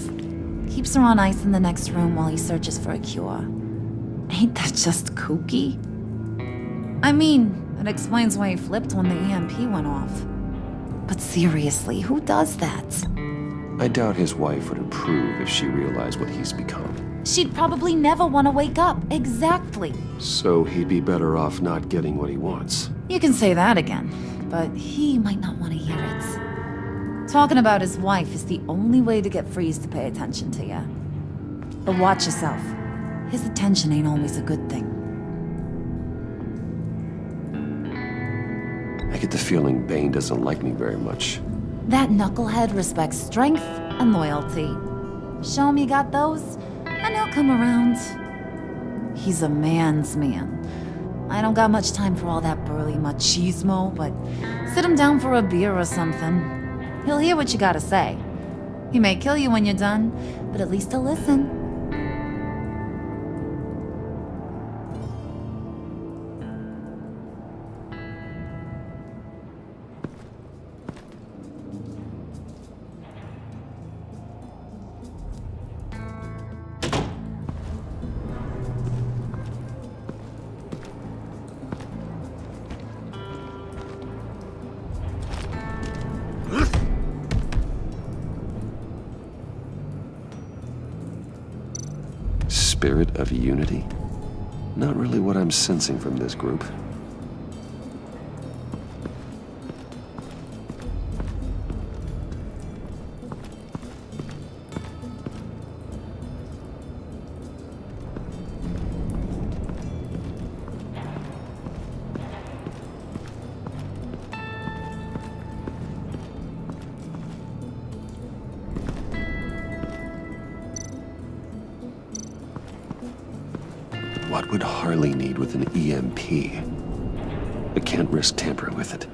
Keeps her on ice in the next room while he searches for a cure. Ain't that just kooky? I mean, it explains why he flipped when the EMP went off. But seriously, who does that? I doubt his wife would approve if she realized what he's become. She'd probably never want to wake up. Exactly. So he'd be better off not getting what he wants. You can say that again, but he might not want to hear it. Talking about his wife is the only way to get Freeze to pay attention to you. But watch yourself. His attention ain't always a good thing. I get the feeling Bane doesn't like me very much. That knucklehead respects strength and loyalty. Show him you got those, and he'll come around. He's a man's man. I don't got much time for all that burly machismo, but sit him down for a beer or something. He'll hear what you gotta say. He may kill you when you're done, but at least he'll listen. spirit of unity? Not really what I'm sensing from this group. What would Harley need with an EMP? I can't risk tampering with it.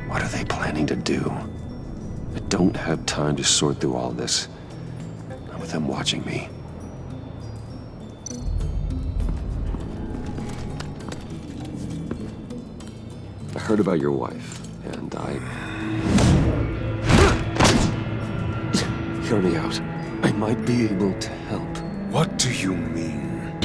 What are they planning to do? I don't have time to sort through all this. Not with them watching me. I heard about your wife, and Hear me out. I might be able to help. What do you mean?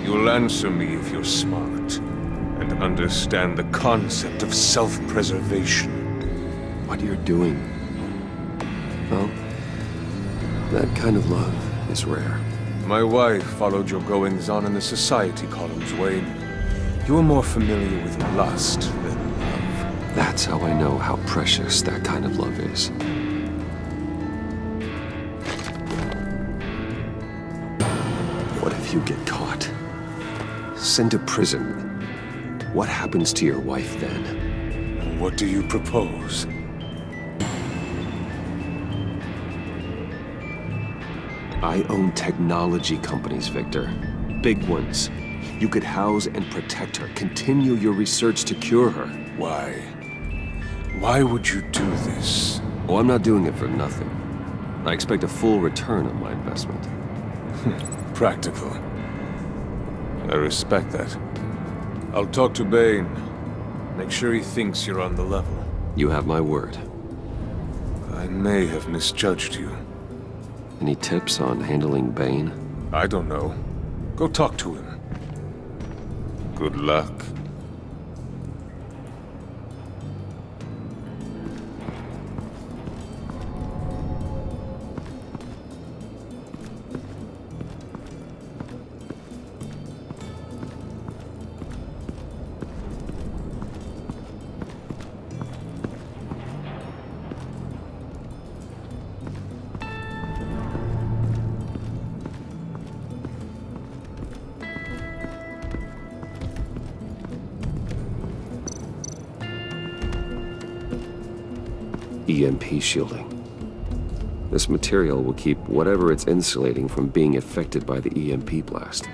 You'll answer me if you're smart and understand the concept of self-preservation. What you're doing, well, that kind of love is rare. My wife followed your goings-on in the society columns, Wayne. You are more familiar with lust than love. That's how I know how precious that kind of love is. What if you get caught? Sent to prison. What happens to your wife then? What do you propose? I own technology companies, Victor. Big ones. You could house and protect her. Continue your research to cure her. Why? Why would you do this? Oh, I'm not doing it for nothing. I expect a full return on my investment. Practical. I respect that. I'll talk to Bane. Make sure he thinks you're on the level. You have my word. I may have misjudged you. Any tips on handling Bane? I don't know. Go talk to him. Good luck. EMP shielding. This material will keep whatever it's insulating from being affected by the EMP blast.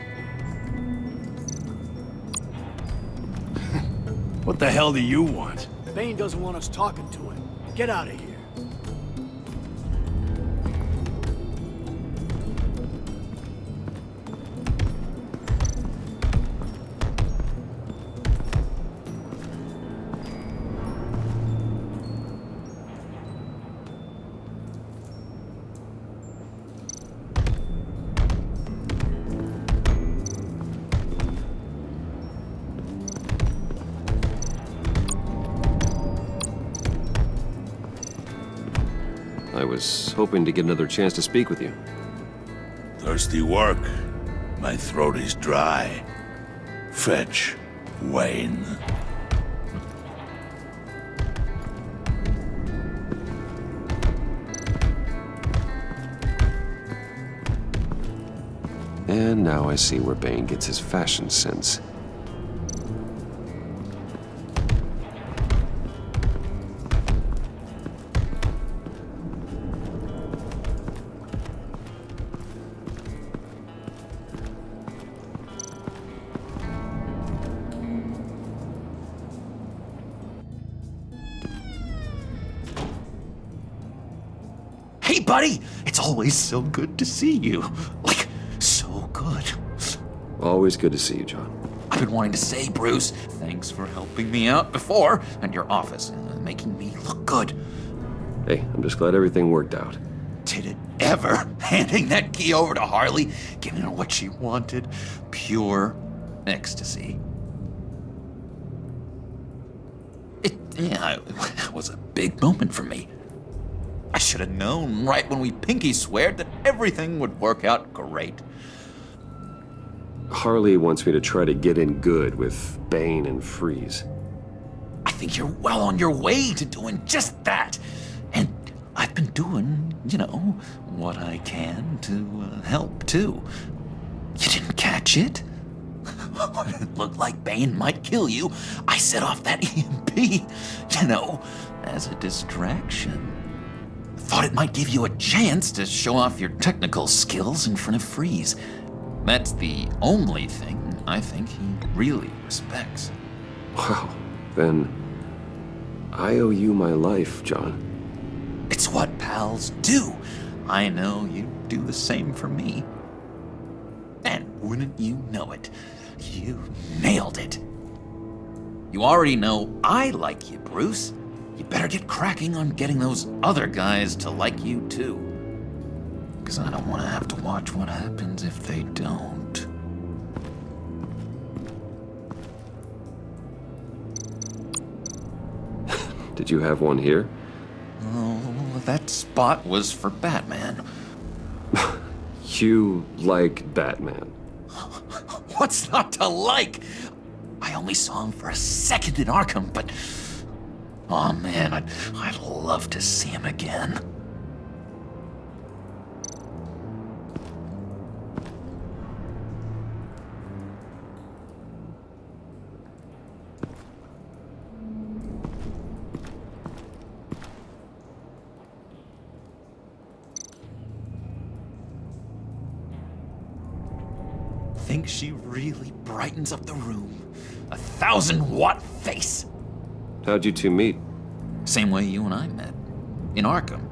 What the hell do you want? Bane doesn't want us talking to him. Get out of here. I was hoping to get another chance to speak with you. Thirsty work. My throat is dry. Fetch, Wayne. And now I see where Bane gets his fashion sense. Hey, buddy! It's always so good to see you. Like, so good. Always good to see you, John. I've been wanting to say, Bruce, thanks for helping me out before at your office and making me look good. Hey, I'm just glad everything worked out. Did it ever? Handing that key over to Harley, giving her what she wanted. Pure ecstasy. It was a big moment for me. I should have known right when we pinky sweared that everything would work out great. Harley wants me to try to get in good with Bane and Freeze. I think you're well on your way to doing just that. And I've been doing, what I can to help, too. You didn't catch it? It looked like Bane might kill you. I set off that EMP, as a distraction. Thought it might give you a chance to show off your technical skills in front of Freeze. That's the only thing I think he really respects. Wow, then I owe you my life, John. It's what pals do. I know you do the same for me. And wouldn't you know it, you nailed it. You already know I like you, Bruce. You better get cracking on getting those other guys to like you too. Because I don't want to have to watch what happens if they don't. Did you have one here? Oh, that spot was for Batman. You like Batman? What's not to like? I only saw him for a second in Arkham, but... oh man, I'd love to see him again. Think she really brightens up the room. 1,000-watt face. How'd you two meet? Same way you and I met. In Arkham.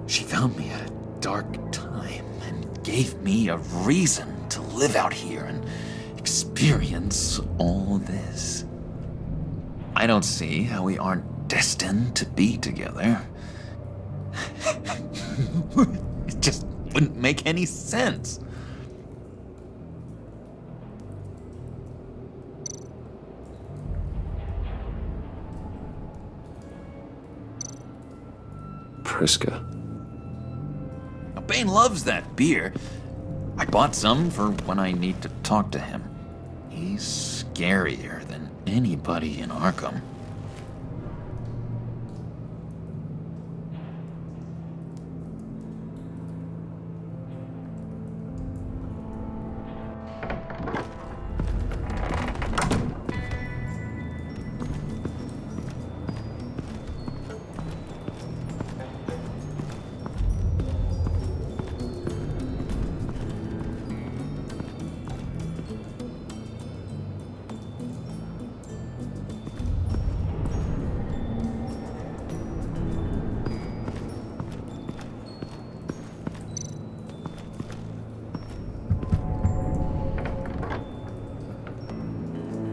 She found me at a dark time and gave me a reason to live out here and experience all this. I don't see how we aren't destined to be together. It just wouldn't make any sense. Priska. Now, Bane loves that beer. I bought some for when I need to talk to him. He's scarier than anybody in Arkham.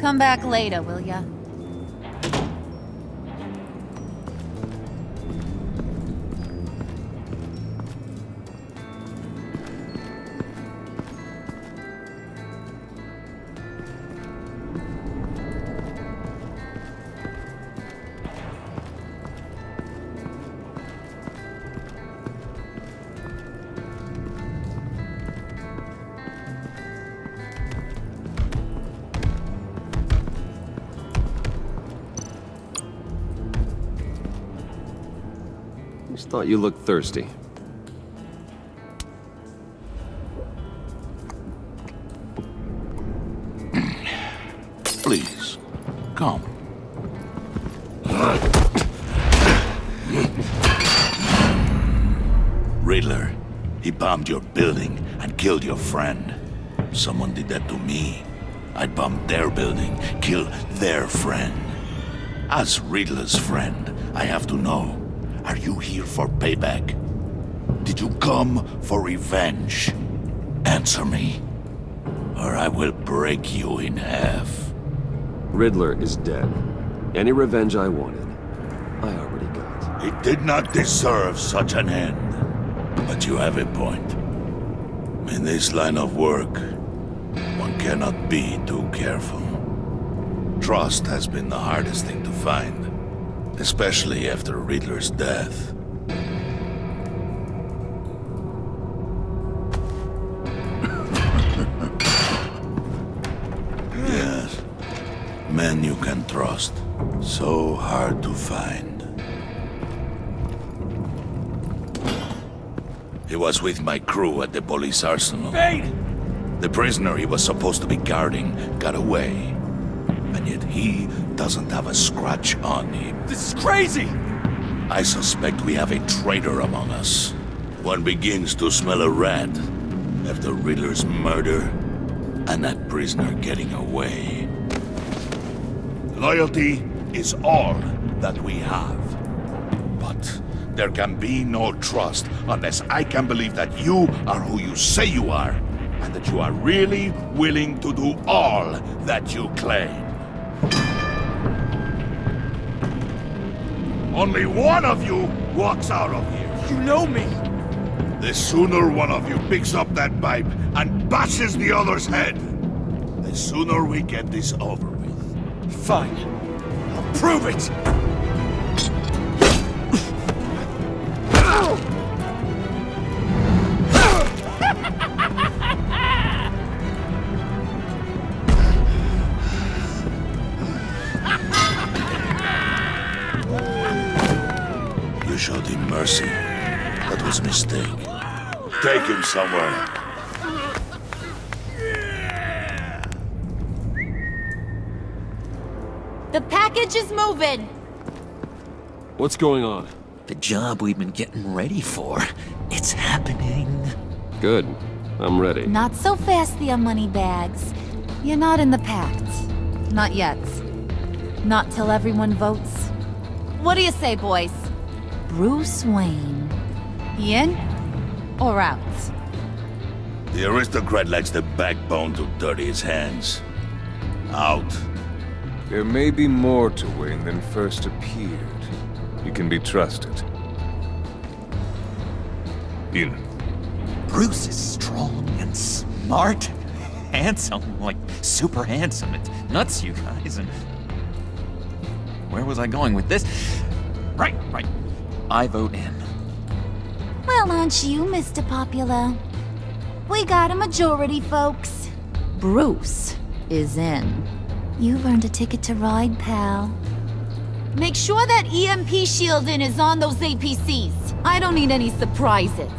Come back later, will ya? Just thought you looked thirsty. Please, come. Riddler, he bombed your building and killed your friend. Someone did that to me. I'd bomb their building, kill their friend. As Riddler's friend, I have to know. Are you here for payback? Did you come for revenge? Answer me, or I will break you in half. Riddler is dead. Any revenge I wanted, I already got. He did not deserve such an end. But you have a point. In this line of work, one cannot be too careful. Trust has been the hardest thing to find, especially after Riddler's death. So hard to find. He was with my crew at the police arsenal. Bane! The prisoner he was supposed to be guarding got away. And yet he doesn't have a scratch on him. This is crazy! I suspect we have a traitor among us. One begins to smell a rat after Riddler's murder and that prisoner getting away. Loyalty is all that we have. But there can be no trust unless I can believe that you are who you say you are, and that you are really willing to do all that you claim. Only one of you walks out of here. You know me! The sooner one of you picks up that pipe and bashes the other's head, the sooner we get this over with. Fine. I'll prove it! You showed him mercy. That was a mistake. Take him somewhere. The package is moving! What's going on? The job we've been getting ready for. It's happening. Good. I'm ready. Not so fast, the money bags. You're not in the Pact. Not yet. Not till everyone votes. What do you say, boys? Bruce Wayne. He in or out? The aristocrat lacks the backbone to dirty his hands. Out. There may be more to Wayne than first appeared. You can be trusted. In. Bruce is strong and smart. Handsome, like super handsome. It's nuts, you guys. And where was I going with this? Right. I vote in. Well, aren't you, Mr. Popular? We got a majority, folks. Bruce is in. You've earned a ticket to ride, pal. Make sure that EMP shielding is on those APCs. I don't need any surprises.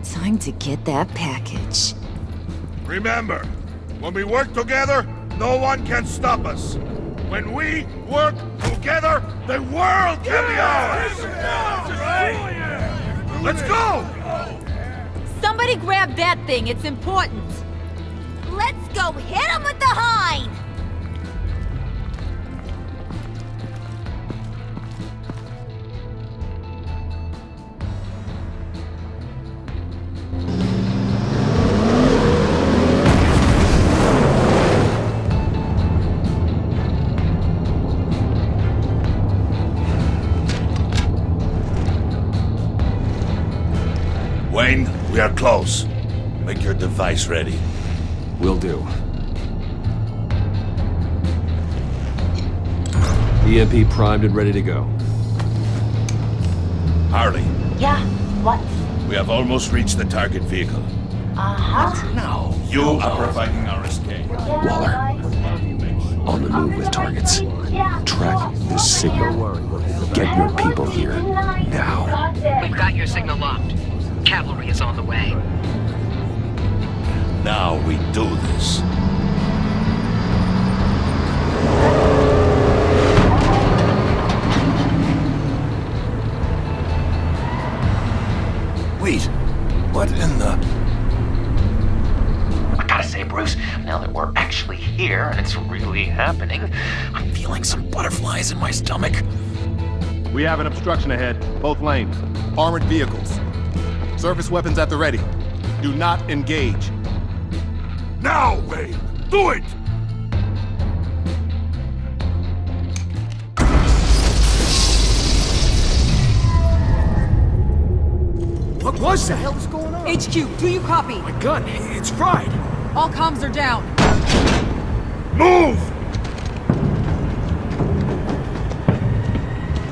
Time to get that package. Remember, when we work together, no one can stop us. When we work together, the world can be ours! Let's go! Somebody grab that thing, it's important. Let's go hit him with the hind! Wayne, we are close. Make your device ready. Will do. EMP primed and ready to go. Harley. Yeah, what? We have almost reached the target vehicle. Uh-huh. Now, you are providing our escape. Waller. On the move with targets. Track this signal. Get your people here. Now. We've got your signal locked. Cavalry is on the way. Now we do this. Wait, what in the... I gotta say, Bruce, now that we're actually here and it's really happening, I'm feeling some butterflies in my stomach. We have an obstruction ahead, both lanes. Armored vehicles. Surface weapons at the ready. Do not engage. Now, Wayne! Do it! What was that? What the hell is going on? HQ, do you copy? My gun, it's fried. All comms are down. Move!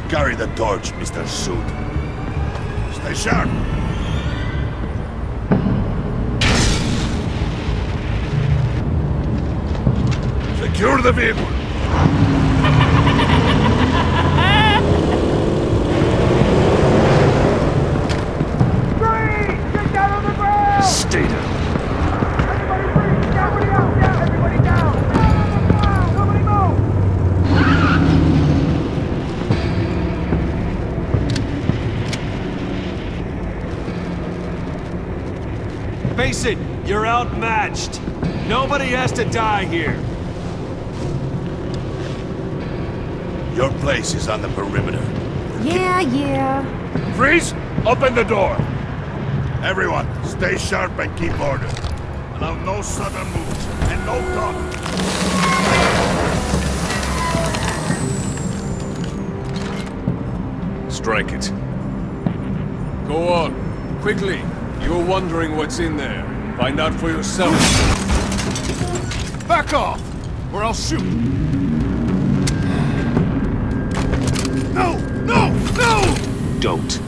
Carry the torch, Mr. Suit. Stay sharp. Secure the vehicle. Face it, you're outmatched. Nobody has to die here. Your place is on the perimeter. Yeah. Freeze! Open the door! Everyone, stay sharp and keep order. Allow no sudden moves, and no talk. Strike it. Go on. Quickly. You're wondering what's in there. Find out for yourself. Back off, or I'll shoot. No! Don't.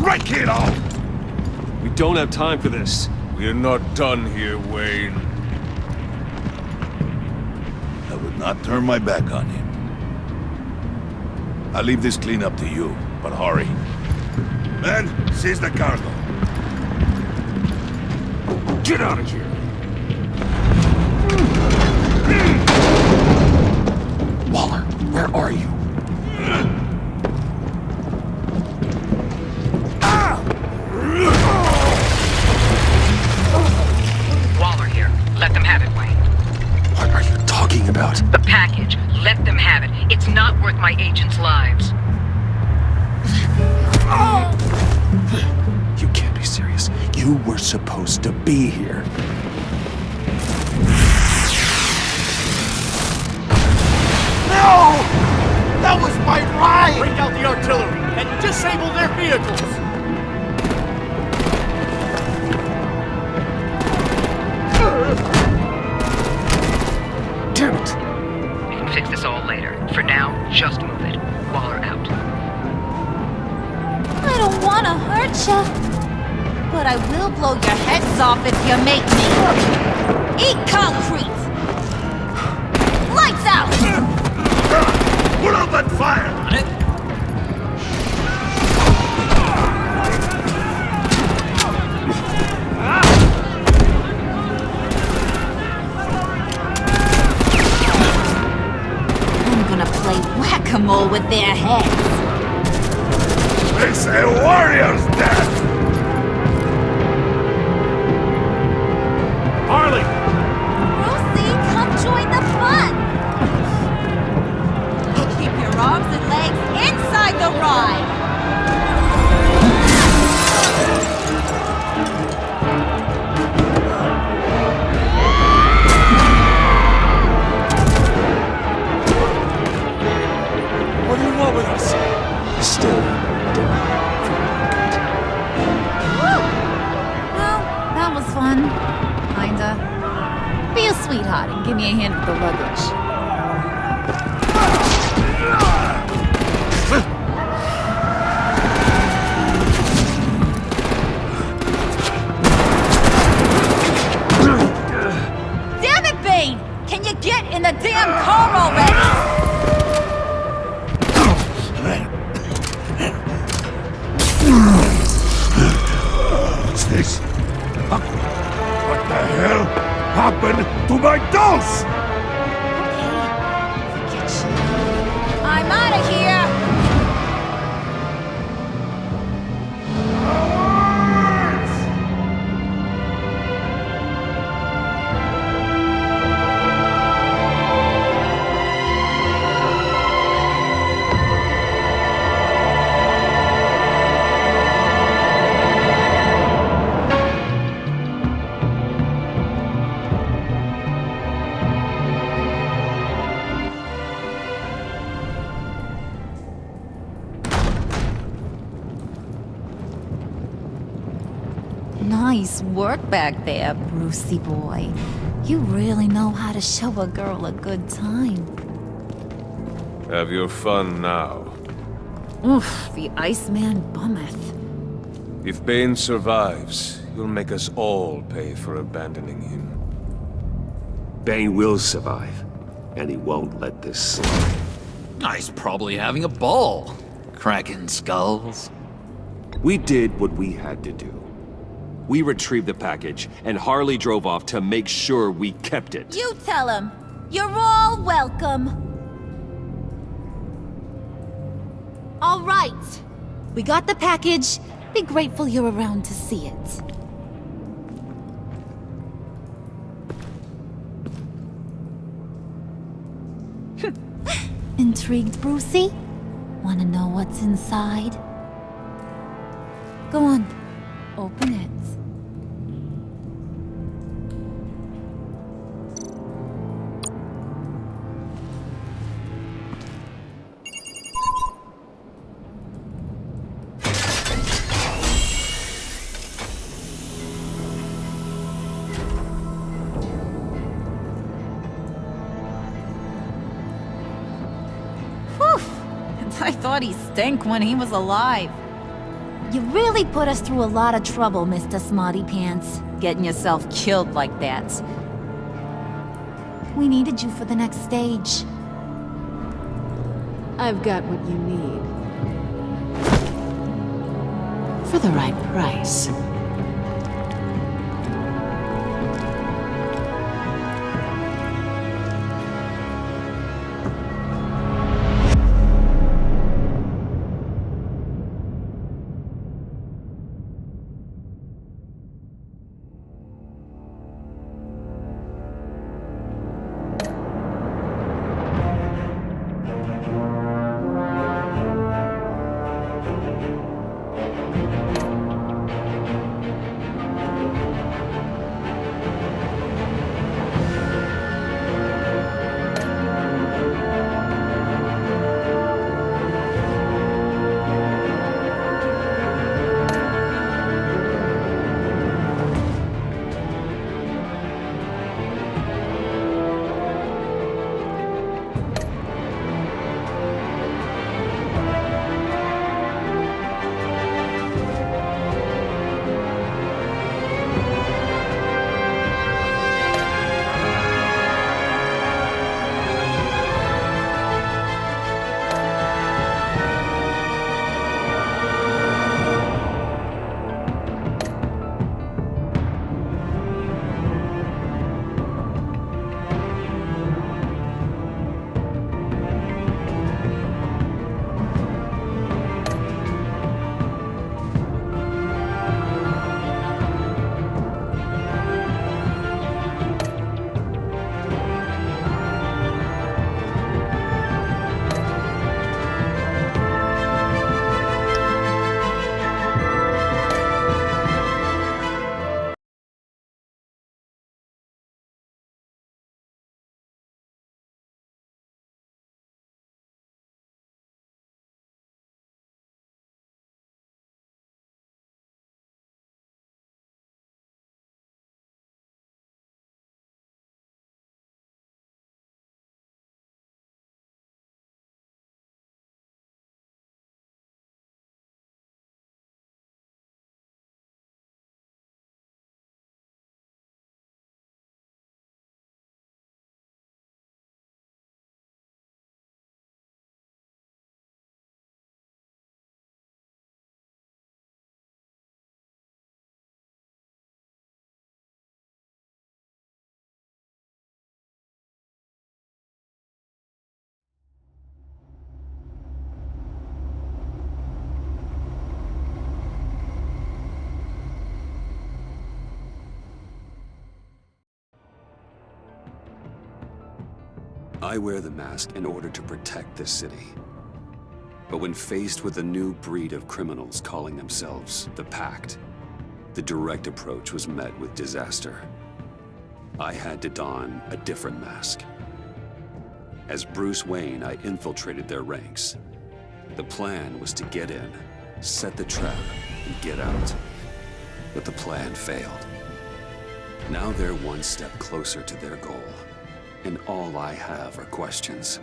Break it all! We don't have time for this. We're not done here, Wayne. I would not turn my back on him. I'll leave this clean up to you, but hurry. Men, seize the cargo. Get out of here! Waller, where are you? Waller here. Let them have it, Wayne. What are you talking about? The package. Let them have it. It's not worth my agents' lives. You can't be serious. You were supposed to be here. No! That was my ride! Bring out the artillery and disable their vehicles! Damn it! We can fix this all later. For now, just move it. Waller out. I don't want to hurt ya, but I will blow your heads off if you make me. Eat concrete! Lights out! Put out that fire! I'm gonna play whack-a-mole with their heads. It's a warrior's death! Harley! Lucy, come join the fun! Keep your arms and legs inside the ride! What do you want with us? Still. Well, that was fun. Kinda. Be a sweetheart and give me a hand with the luggage. Damn it, Bane! Can you get in the damn car already? What's this? What the hell happened to my dolls? I'm out of here! Nice work back there, Brucey boy. You really know how to show a girl a good time. Have your fun now. Oof, the Iceman bummeth. If Bane survives, he'll make us all pay for abandoning him. Bane will survive, and he won't let this slide. He's probably having a ball. Cracking skulls. We did what we had to do. We retrieved the package, and Harley drove off to make sure we kept it. You tell him. You're all welcome. All right. We got the package, Be grateful you're around to see it. Intrigued, Brucey? Wanna know what's inside? Go on, open it. I thought he stank when he was alive. You really put us through a lot of trouble, Mr. Smarty Pants. Getting yourself killed like that. We needed you for the next stage. I've got what you need. For the right price. I wear the mask in order to protect this city. But when faced with a new breed of criminals calling themselves the Pact, the direct approach was met with disaster. I had to don a different mask. As Bruce Wayne, I infiltrated their ranks. The plan was to get in, set the trap, and get out. But the plan failed. Now they're one step closer to their goal. And all I have are questions.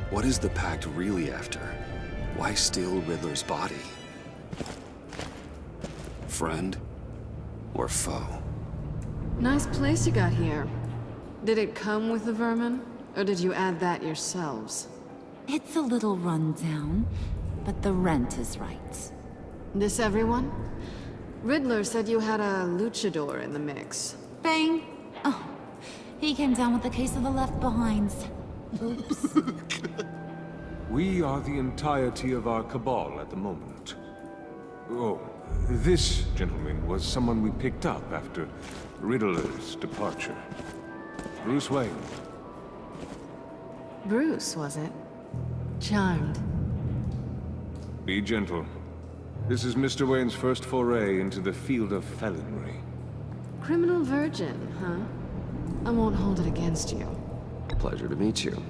What is the Pact really after? Why steal Riddler's body? Friend or foe? Nice place you got here. Did it come with the vermin? Or did you add that yourselves? It's a little rundown, but the rent is right. This everyone? Riddler said you had a luchador in the mix. Bang! Oh, he came down with a case of the left behinds. Oops. We are the entirety of our cabal at the moment. Oh, This gentleman was someone we picked up after Riddler's departure. Bruce Wayne. Bruce, was it? Charmed. Be gentle. This is Mr. Wayne's first foray into the field of felonry. Criminal virgin, huh? I won't hold it against you. Pleasure to meet you.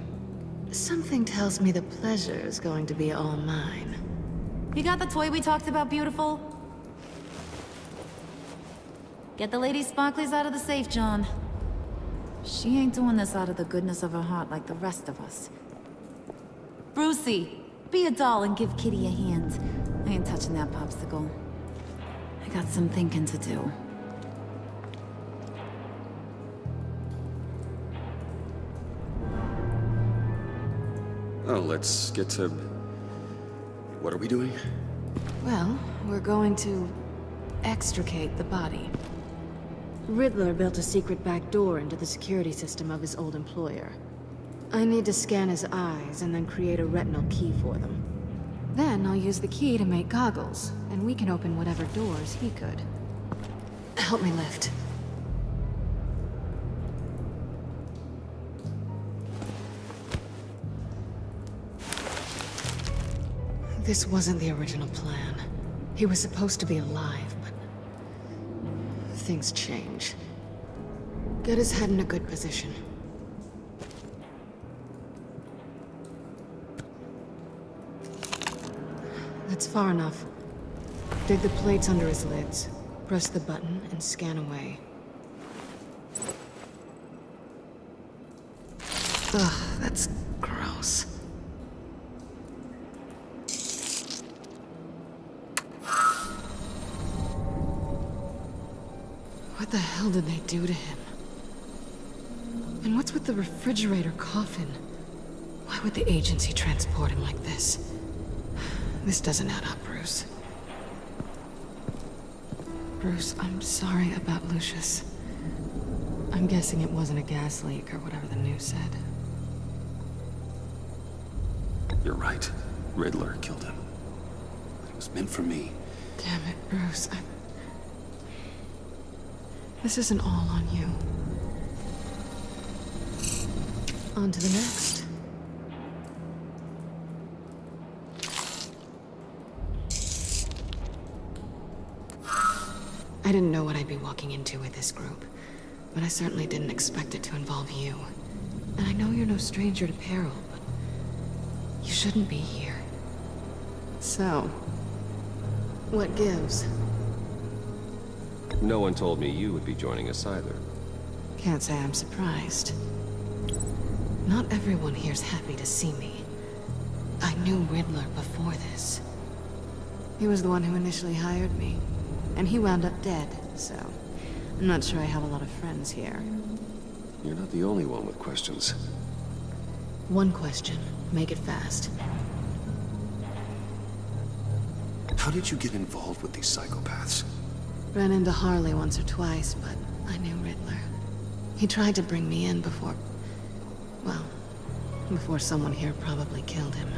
Something tells me the pleasure is going to be all mine. You got the toy we talked about, beautiful? Get the lady sparklies out of the safe, John. She ain't doing this out of the goodness of her heart like the rest of us. Brucey, be a doll and give Kitty a hand. I ain't touching that popsicle. I got some thinking to do. Oh, let's get to... What are we doing? Well, we're going to extricate the body. Riddler built a secret back door into the security system of his old employer. I need to scan his eyes and then create a retinal key for them. Then I'll use the key to make goggles, and we can open whatever doors he could. Help me lift. This wasn't the original plan. He was supposed to be alive, but things change. Get his head in a good position. That's far enough. Dig the plates under his lids. Press the button and scan away. Ugh, that's gross. What the hell did they do to him? And what's with the refrigerator coffin? Why would the agency transport him like this? This doesn't add up, Bruce. Bruce, I'm sorry about Lucius. I'm guessing it wasn't a gas leak or whatever the news said. You're right. Riddler killed him. It was meant for me. Damn it, Bruce. This isn't all on you. On to the next. I didn't know what I'd be walking into with this group, but I certainly didn't expect it to involve you. And I know you're no stranger to peril, but you shouldn't be here. So, what gives? No one told me you would be joining us either. Can't say I'm surprised. Not everyone here's happy to see me. I knew Riddler before this. He was the one who initially hired me. And he wound up dead, so I'm not sure I have a lot of friends here. You're not the only one with questions. One question. Make it fast. How did you get involved with these psychopaths? Ran into Harley once or twice, but I knew Riddler. He tried to bring me in before... well, before someone here probably killed him.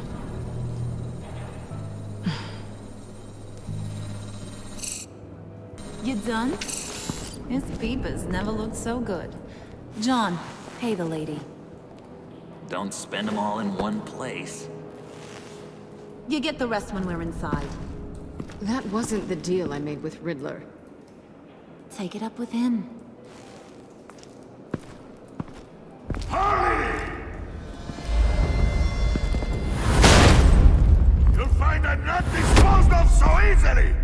You done? His peepers never looked so good. John, pay the lady. Don't spend them all in one place. You get the rest when we're inside. That wasn't the deal I made with Riddler. Take it up with him. Harley! You'll find I'm not disposed of so easily!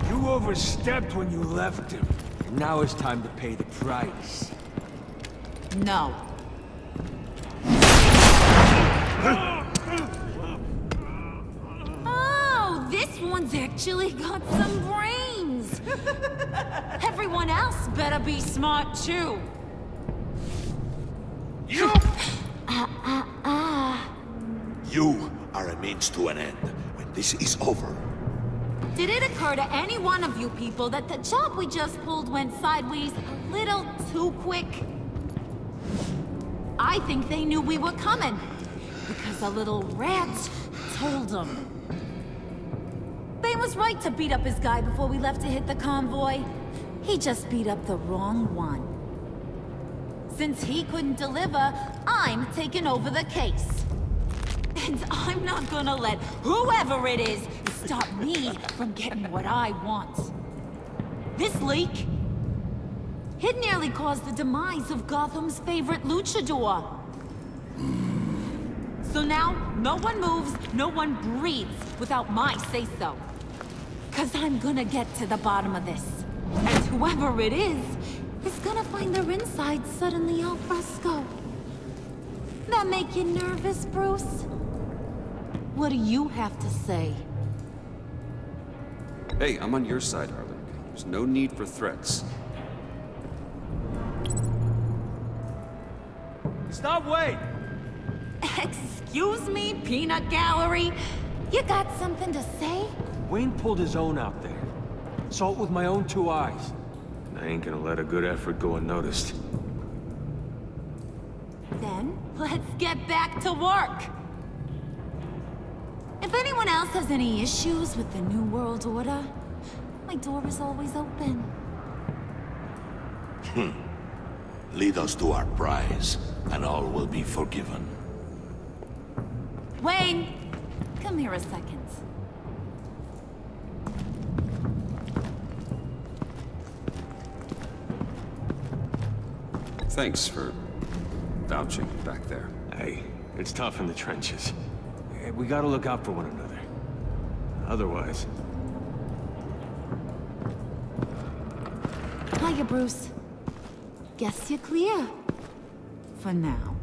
You overstepped when you left him. And now it's time to pay the price. No. Oh, this one's actually got some brains. Everyone else better be smart too. You! You are a means to an end. When this is over, Did it occur to any one of you people that the job we just pulled went sideways a little too quick? I think they knew we were coming, because a little rat told them. Quinn was right to beat up his guy before we left to hit the convoy. He just beat up the wrong one. Since he couldn't deliver, I'm taking over the case. And I'm not gonna let whoever it is stop me from getting what I want. This leak, it nearly caused the demise of Gotham's favorite luchador. So now, no one moves, no one breathes without my say-so. 'Cause I'm gonna get to the bottom of this. And whoever it is gonna find their inside suddenly al fresco. That make you nervous, Bruce? What do you have to say? Hey, I'm on your side, Harley. There's no need for threats. Stop, wait! Excuse me, peanut gallery? You got something to say? Wayne pulled his own out there. Saw it with my own 2 eyes. I ain't gonna let a good effort go unnoticed. Then, let's get back to work! If anyone else has any issues with the New World Order, my door is always open. Lead us to our prize, and all will be forgiven. Wayne, come here a second. Thanks for vouching back there. Hey, it's tough in the trenches. We gotta look out for one another. Otherwise... Hiya, Bruce. Guess you're clear. For now.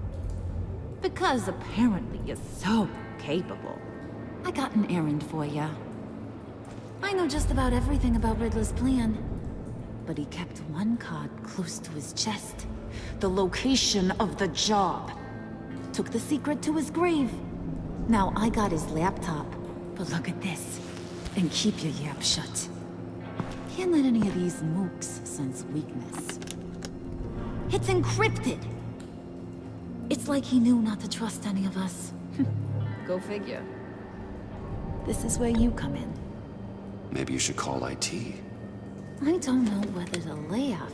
Because apparently you're so capable. I got an errand for ya. I know just about everything about Riddler's plan. But he kept one card close to his chest. The location of the job. Took the secret to his grave. Now I got his laptop. But look at this. And keep your yap shut. Can't let any of these mooks sense weakness. It's encrypted! It's like he knew not to trust any of us. Go figure. This is where you come in. Maybe you should call IT. I don't know whether to laugh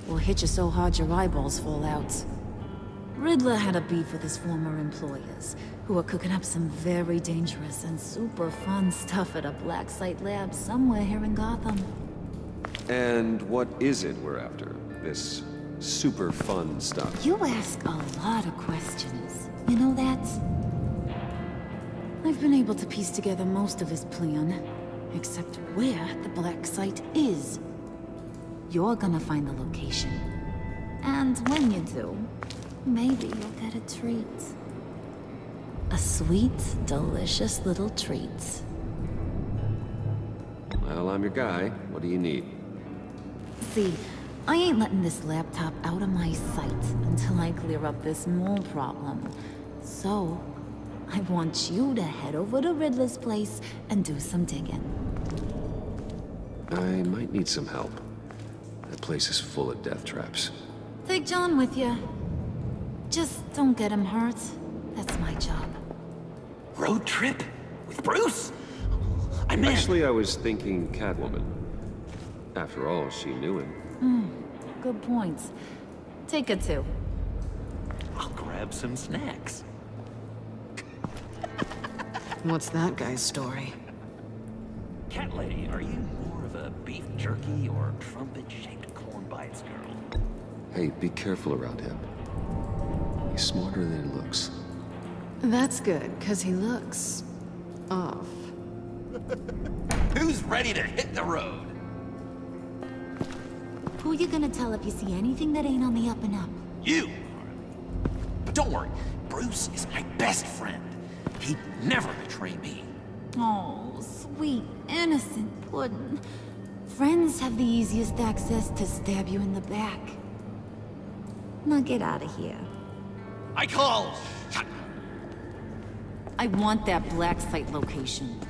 or hit you so hard your eyeballs fall out. Riddler had a beef with his former employers, who were cooking up some very dangerous and super fun stuff at a black site lab somewhere here in Gotham. And what is it we're after? This super fun stuff? You ask a lot of questions. You know that? I've been able to piece together most of his plan, except where the black site is. You're gonna find the location. And when you do, maybe you'll get a treat. A sweet, delicious little treat. Well, I'm your guy. What do you need? See, I ain't letting this laptop out of my sight until I clear up this mole problem. So, I want you to head over to Riddler's place and do some digging. I might need some help. That place is full of death traps. Take John with you. Just don't get him hurt. That's my job. Road trip? With Bruce? I'm in. Actually, I was thinking Catwoman. After all, she knew him. Good point. Take her too. I'll grab some snacks. What's that guy's story? Cat lady, are you more of a beef jerky or trumpet-shaped corn bites girl? Hey, be careful around him. He's smarter than he looks. That's good, because he looks... off. Who's ready to hit the road? Who you gonna tell if you see anything that ain't on the up and up? You! But don't worry, Bruce is my best friend. He'd never betray me. Oh, sweet, innocent puddin'. Friends have the easiest access to stab you in the back. Now get out of here. I call shot. I want that black site location.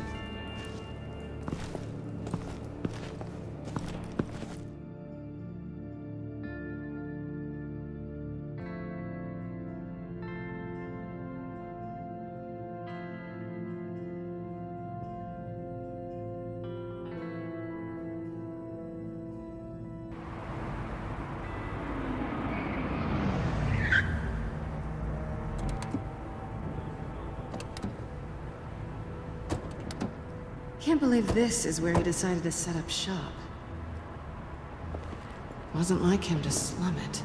can't believe this is where he decided to set up shop. Wasn't like him to slum it.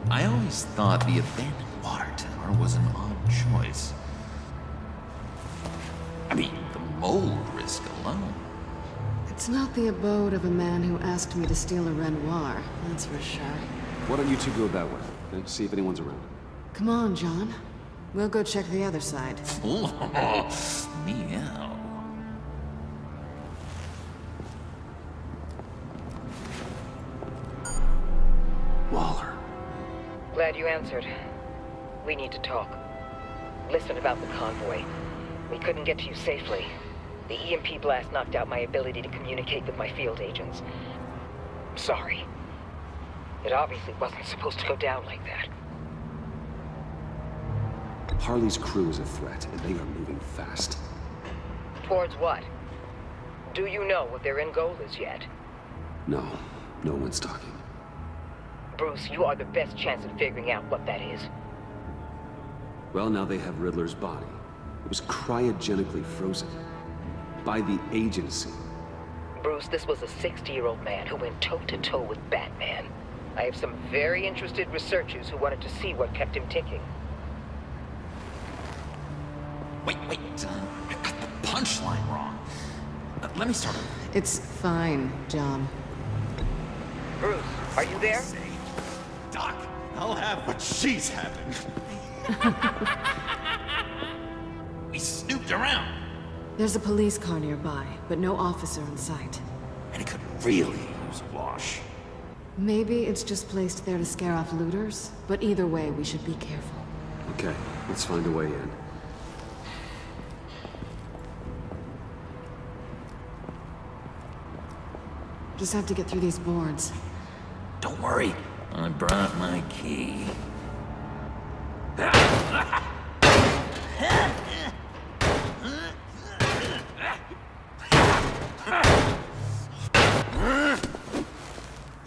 I always thought the abandoned water tower was an odd choice. I mean, the mold risk alone. It's not the abode of a man who asked me to steal a Renoir, that's for sure. Why don't you two go that way? Okay? See if anyone's around. Come on, John. We'll go check the other side. Meow. Waller. Glad you answered. We need to talk. Listen about the convoy. We couldn't get to you safely. The EMP blast knocked out my ability to communicate with my field agents. I'm sorry. It obviously wasn't supposed to go down like that. Harley's crew is a threat, and they are moving fast. Towards what? Do you know what their end goal is yet? No, no one's talking. Bruce, you are the best chance at figuring out what that is. Well, now they have Riddler's body. It was cryogenically frozen. By the agency. Bruce, this was a 60-year-old man who went toe-to-toe with Batman. I have some very interested researchers who wanted to see what kept him ticking. Wait, I got the punchline wrong. Let me start over. It's fine, John. Bruce, are you there? Doc, I'll have what she's having. We snooped around. There's a police car nearby, but no officer in sight. And it could really use a wash. Maybe it's just placed there to scare off looters, but either way, we should be careful. Okay, let's find a way in. Just have to get through these boards. Don't worry, I brought my key.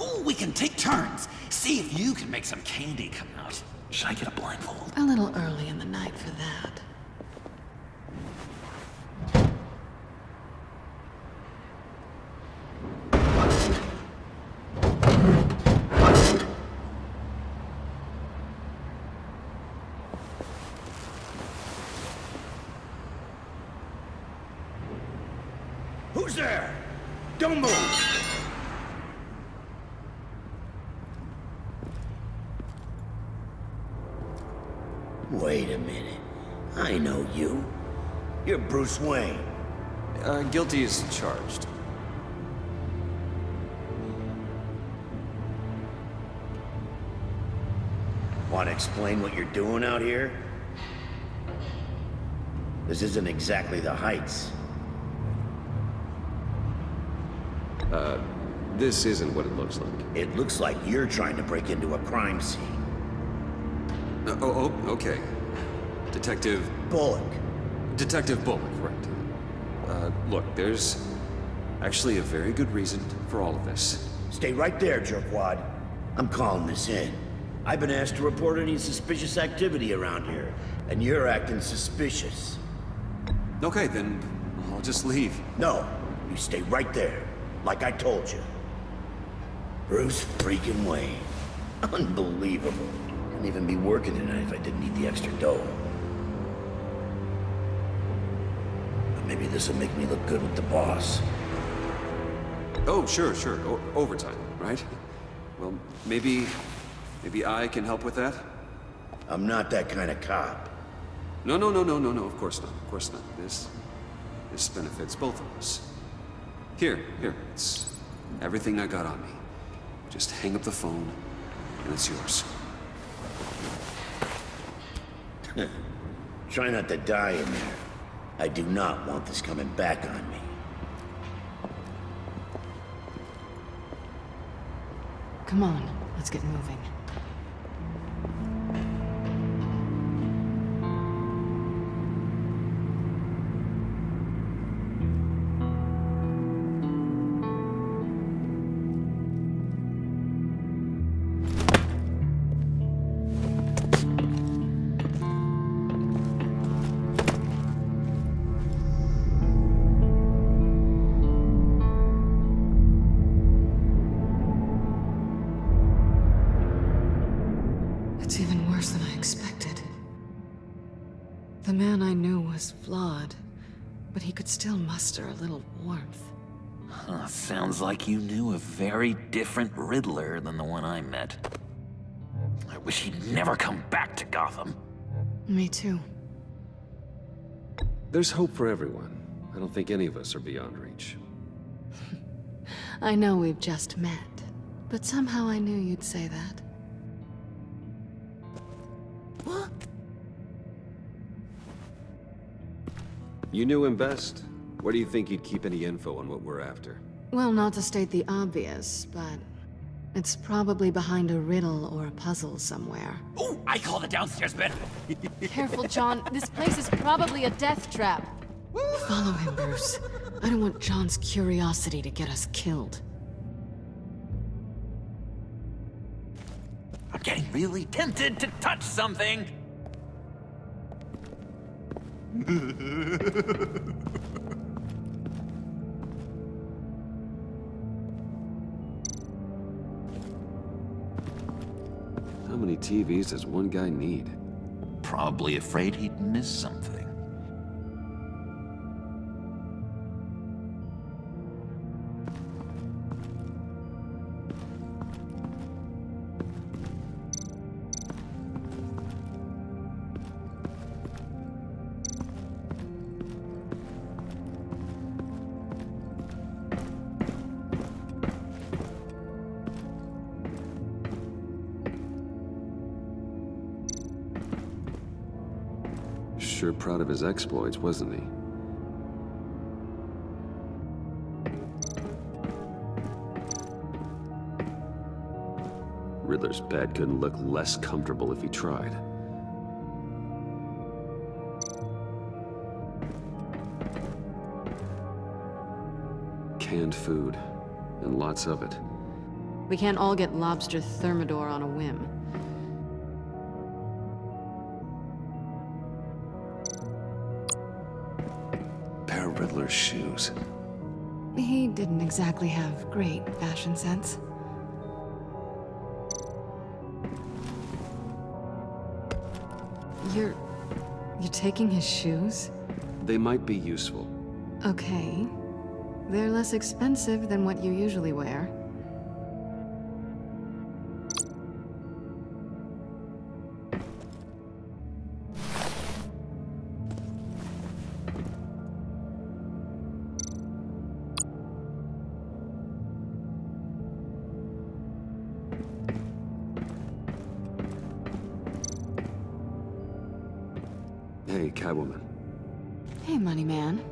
Ooh, we can take turns. See if you can make some candy come out. Should I get a blindfold? A little early in the night for that. Who's there? Don't move! Wait a minute. I know you. You're Bruce Wayne. Guilty as charged. Want to explain what you're doing out here? This isn't exactly the Heights. This isn't what it looks like. It looks like you're trying to break into a crime scene. Okay. Detective... Bullock. Detective Bullock, right. Look, there's actually a very good reason for all of this. Stay right there, jerkwad. I'm calling this in. I've been asked to report any suspicious activity around here, and you're acting suspicious. Okay, then I'll just leave. No, you stay right there, like I told you. Bruce freaking Wayne. Unbelievable. Couldn't even be working tonight if I didn't need the extra dough. But maybe this will make me look good with the boss. Oh, sure. Overtime, right? Well, maybe I can help with that? I'm not that kind of cop. No, of course not. This benefits both of us. Here, it's everything I got on me. Just hang up the phone, and it's yours. Try not to die in there. I do not want this coming back on me. Come on, let's get moving. The man I knew was flawed, but he could still muster a little warmth. Huh, sounds like you knew a very different Riddler than the one I met. I wish he'd never come back to Gotham. Me too. There's hope for everyone. I don't think any of us are beyond reach. I know we've just met, but somehow I knew you'd say that. What? You knew him best. Where do you think he'd keep any info on what we're after? Well, not to state the obvious, but it's probably behind a riddle or a puzzle somewhere. Ooh, I call the downstairs bed. Careful, John. This place is probably a death trap. Follow him, Bruce. I don't want John's curiosity to get us killed. I'm getting really tempted to touch something. How many TVs does one guy need? Probably afraid he'd miss something. Sure proud of his exploits, wasn't he? Riddler's bed couldn't look less comfortable if he tried. Canned food, and lots of it. We can't all get lobster thermidor on a whim. Pair of Riddler's shoes. He didn't exactly have great fashion sense. You're taking his shoes? They might be useful. Okay. They're less expensive than what you usually wear. Hey, Catwoman. Hey, money man.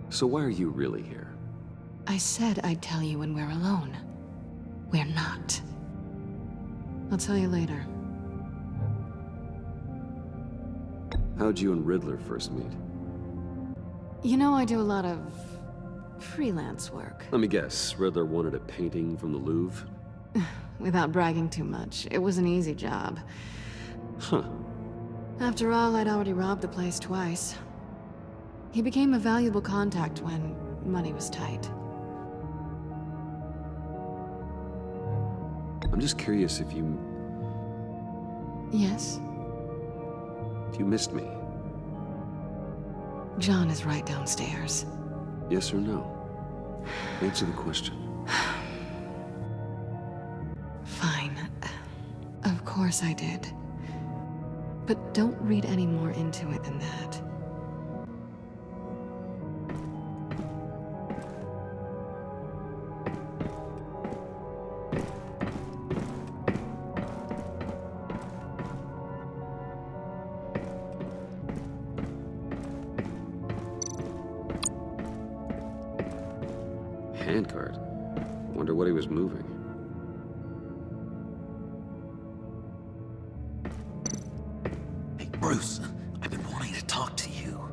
So why are you really here? I said I'd tell you when we're alone. We're not. I'll tell you later. How'd you and Riddler first meet? You know, I do a lot of freelance work. Let me guess, Riddler wanted a painting from the Louvre? Without bragging too much, it was an easy job. Huh. After all, I'd already robbed the place twice. He became a valuable contact when money was tight. I'm just curious if you... Yes? If you missed me. John is right downstairs. Yes or no? Answer the question. Fine. Of course I did. But don't read any more into it than that. Handcart. Wonder what he was moving. Hey, Bruce, I've been wanting to talk to you.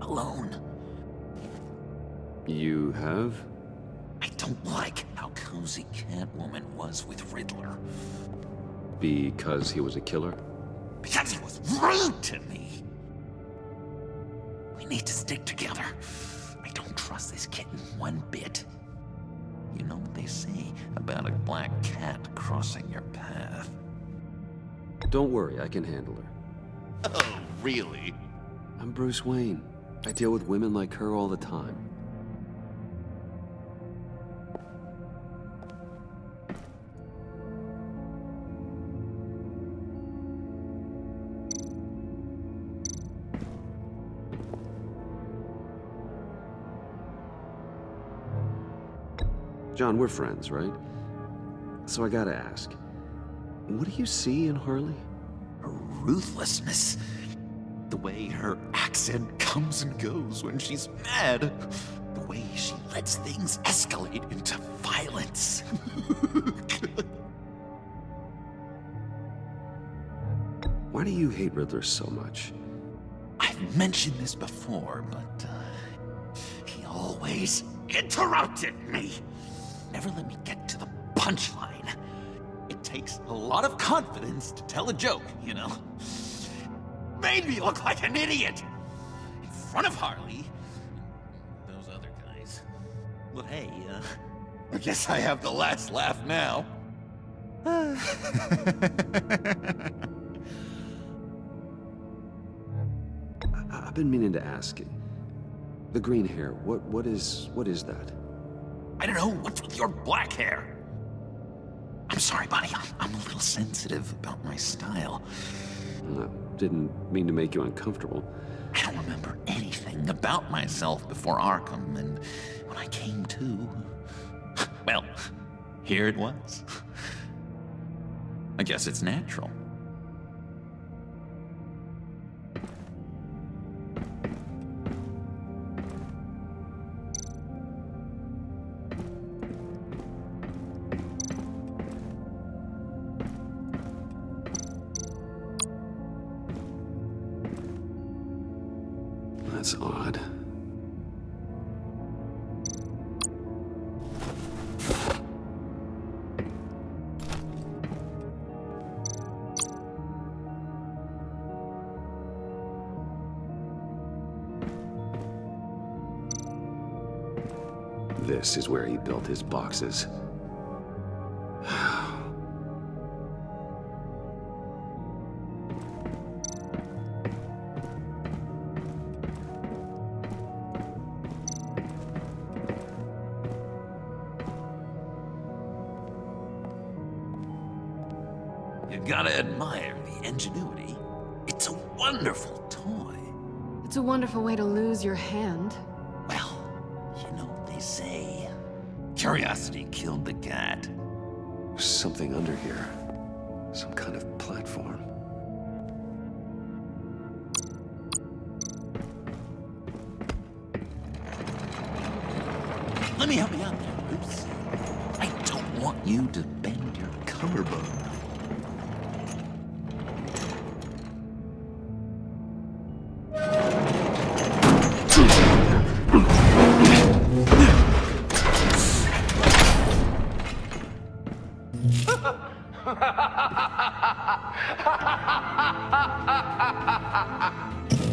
Alone. You have? I don't like how cozy Catwoman was with Riddler. Because he was a killer? Because he was rude to me! We need to stick together. I don't trust this kitten one bit. You know what they say about a black cat crossing your path. Don't worry, I can handle her. Oh, really? I'm Bruce Wayne. I deal with women like her all the time. John, we're friends, right? So I gotta ask, what do you see in Harley? Her ruthlessness. The way her accent comes and goes when she's mad. The way she lets things escalate into violence. Why do you hate Riddler so much? I've mentioned this before, but he always interrupted me. Never let me get to the punchline. It takes a lot of confidence to tell a joke, you know? Made me look like an idiot in front of Harley and those other guys. But hey, I guess I have the last laugh now. I've been meaning to ask you. The green hair, what is that? I don't know, what's with your black hair? I'm sorry, buddy, I'm a little sensitive about my style. I didn't mean to make you uncomfortable. I don't remember anything about myself before Arkham, and when I came to, well, here it was. I guess it's natural. That's odd. This is where he built his boxes. You gotta admire the ingenuity. It's a wonderful toy. It's a wonderful way to lose your hand. You know what they say. Curiosity killed the cat. There's something under here. Some kind of platform. Let me help you out there, Bruce. I don't want you to bend your collarbone.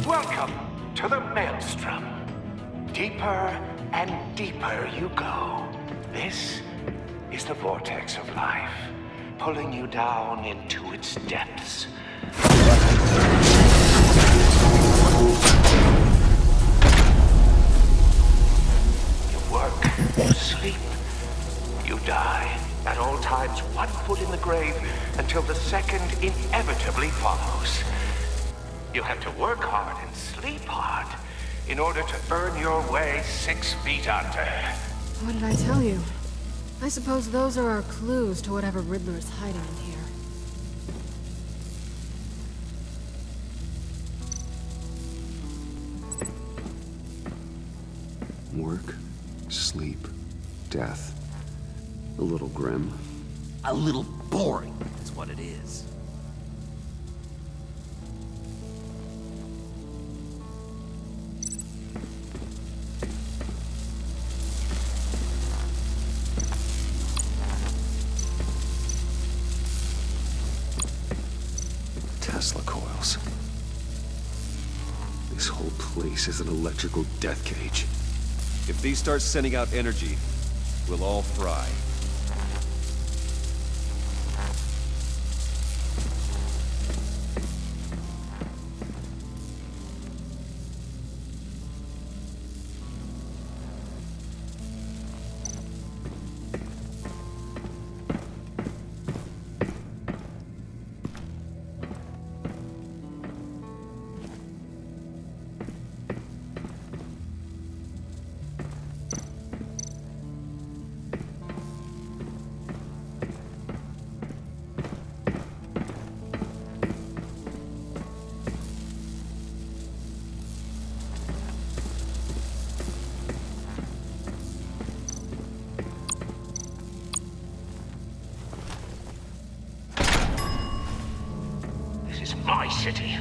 Welcome to the Maelstrom. Deeper and deeper you go. This is the vortex of life, pulling you down into its depths. You work, you sleep, you die. At all times, 1 foot in the grave until the second inevitably follows. You have to work hard and sleep hard in order to earn your way 6 feet under. What did I tell you? I suppose those are our clues to whatever Riddler is hiding in here. Work, sleep, death. A little grim. A little boring is what it is. Tesla coils. This whole place is an electrical death cage. If these start sending out energy, we'll all fry. My city.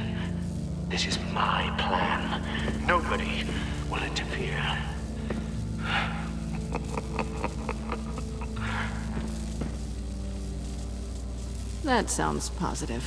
This is my plan. Nobody will interfere. That sounds positive.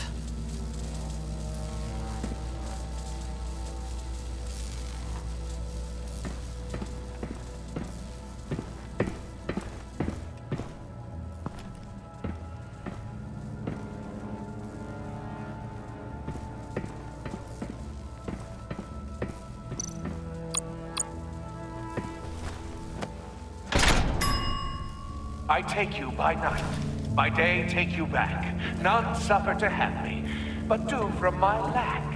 I take you by night. By day, take you back. None suffer to have me, but do from my lack.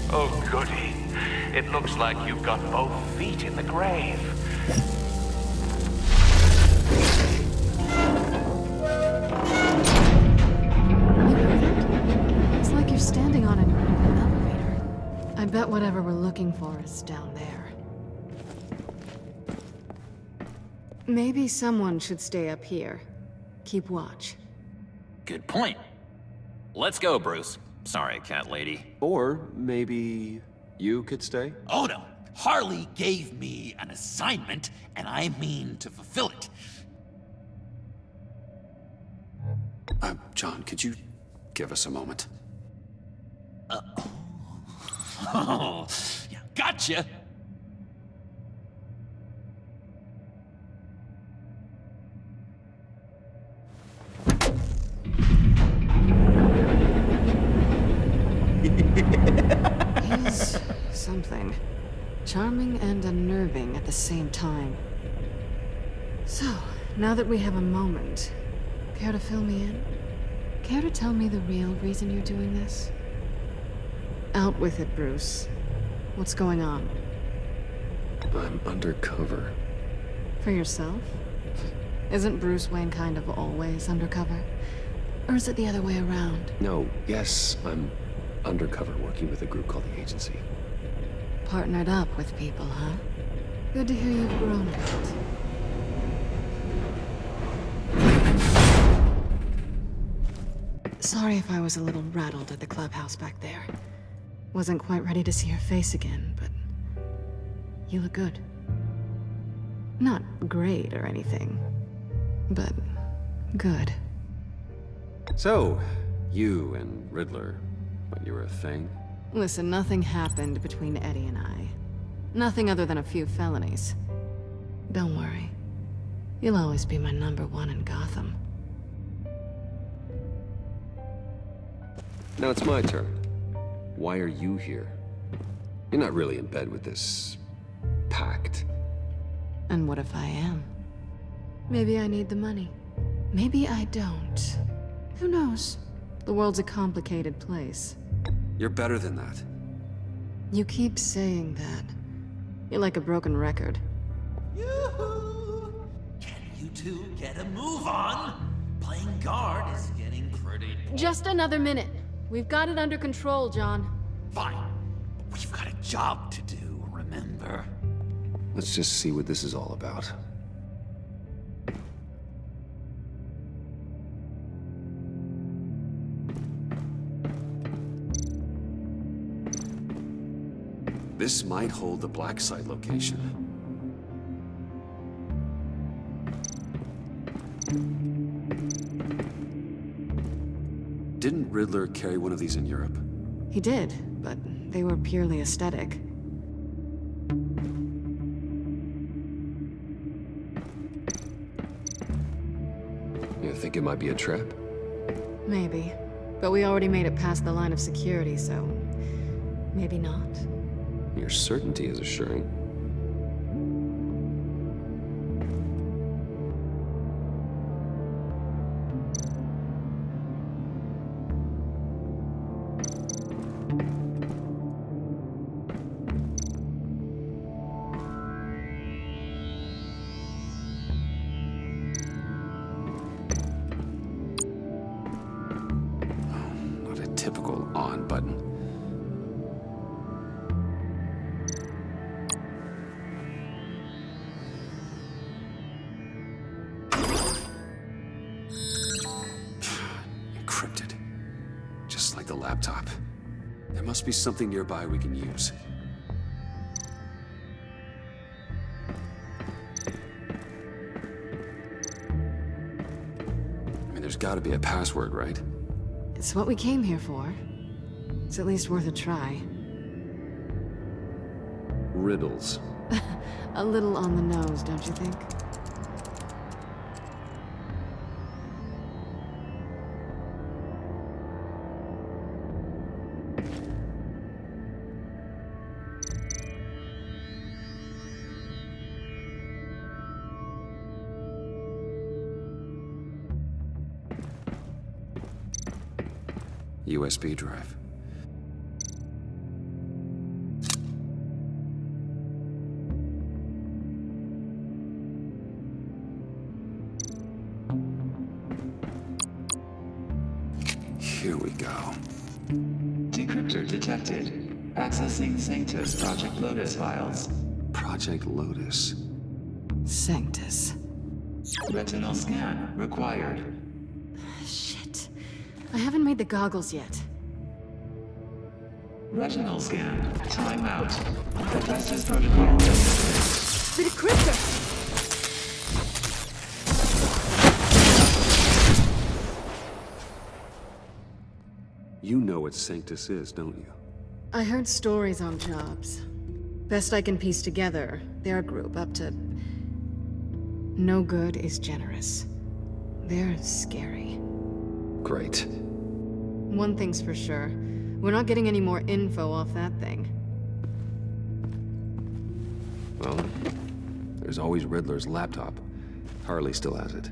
Oh, goody. It looks like you've got both feet in the grave. It's like you're standing on an elevator. I bet whatever we're looking for is down there. Maybe someone should stay up here. Keep watch. Good point. Let's go, Bruce. Sorry, cat lady. Or maybe you could stay? Oh no! Harley gave me an assignment, and I mean to fulfill it. John, could you give us a moment? Oh, yeah, gotcha! He's something. Charming and unnerving at the same time. So, now that we have a moment, care to fill me in? Care to tell me the real reason you're doing this? Out with it, Bruce. What's going on? I'm undercover. For yourself? Isn't Bruce Wayne kind of always undercover? Or is it the other way around? No, yes, I'm undercover working with a group called the Agency. Partnered up with people, huh? Good to hear you've grown a bit. Sorry if I was a little rattled at the clubhouse back there. Wasn't quite ready to see your face again, but you look good. Not great or anything, but good. So, you and Riddler, when you were a thing? Listen, nothing happened between Eddie and I. Nothing other than a few felonies. Don't worry. You'll always be my #1 in Gotham. Now it's my turn. Why are you here? You're not really in bed with this Pact. And what if I am? Maybe I need the money. Maybe I don't. Who knows? The world's a complicated place. You're better than that. You keep saying that. You're like a broken record. Yoo-hoo! Can you two get a move on? Playing guard is getting pretty... Just another minute. We've got it under control, John. Fine. But we've got a job to do, remember? Let's just see what this is all about. This might hold the black site location. Didn't Riddler carry one of these in Europe? He did, but they were purely aesthetic. You think it might be a trap? Maybe. But we already made it past the line of security, so... maybe not. Your certainty is assuring. Typical on button. Encrypted. Just like the laptop. There must be something nearby we can use. I mean, there's gotta be a password, right? It's what we came here for. It's at least worth a try. Riddles. A little on the nose, don't you think? USB drive. Here we go. Decryptor detected. Accessing SANCTUS Project Lotus files. Project Lotus. SANCTUS. Retinal scan required. Shit. I haven't made the goggles yet. Retinal scan. Timeout. The Festus protocol. The decryptor! You know what SANCTUS is, don't you? I heard stories on jobs. Best I can piece together, their group up to... no good is generous. They're scary. Great. One thing's for sure. We're not getting any more info off that thing. Well, there's always Riddler's laptop. Harley still has it.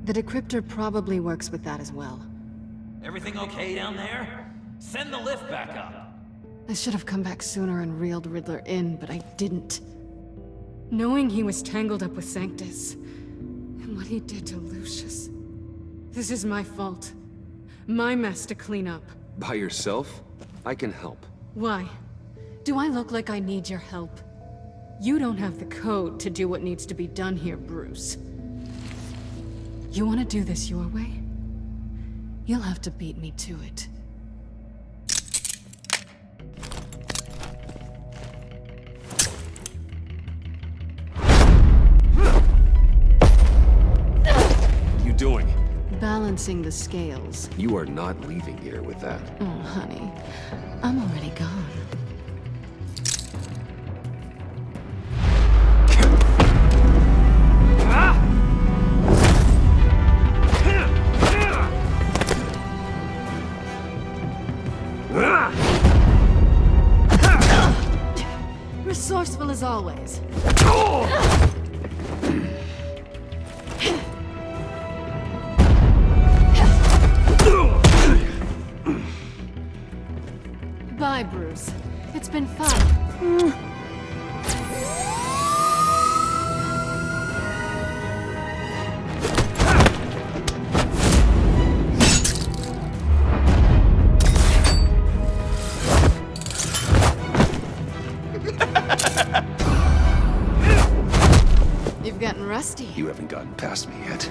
The decryptor probably works with that as well. Everything okay down there? Send the lift back up. I should have come back sooner and reeled Riddler in, but I didn't. Knowing he was tangled up with SANCTUS, and what he did to Lucius. This is my fault. My mess to clean up. By yourself? I can help. Why? Do I look like I need your help? You don't have the code to do what needs to be done here, Bruce. You want to do this your way? You'll have to beat me to it. What are you doing? Balancing the scales. You are not leaving here with that. Oh, honey. I'm already gone. Resourceful as always. Bye, Bruce. It's been fun. You've gotten rusty. You haven't gotten past me yet.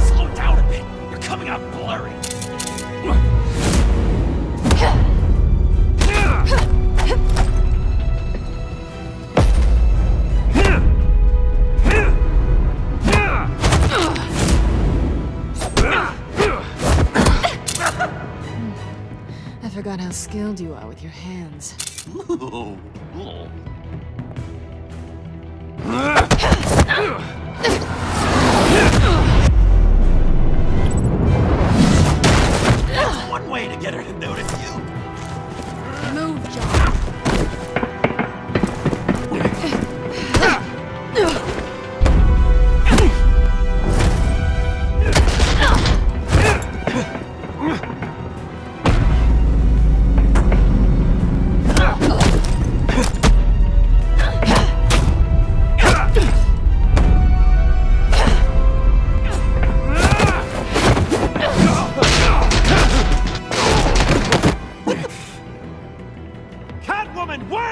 Slow down a bit. You're coming out blurry. skilled you are with your hands. Ooh. That's one way to get her to notice you. Move, John.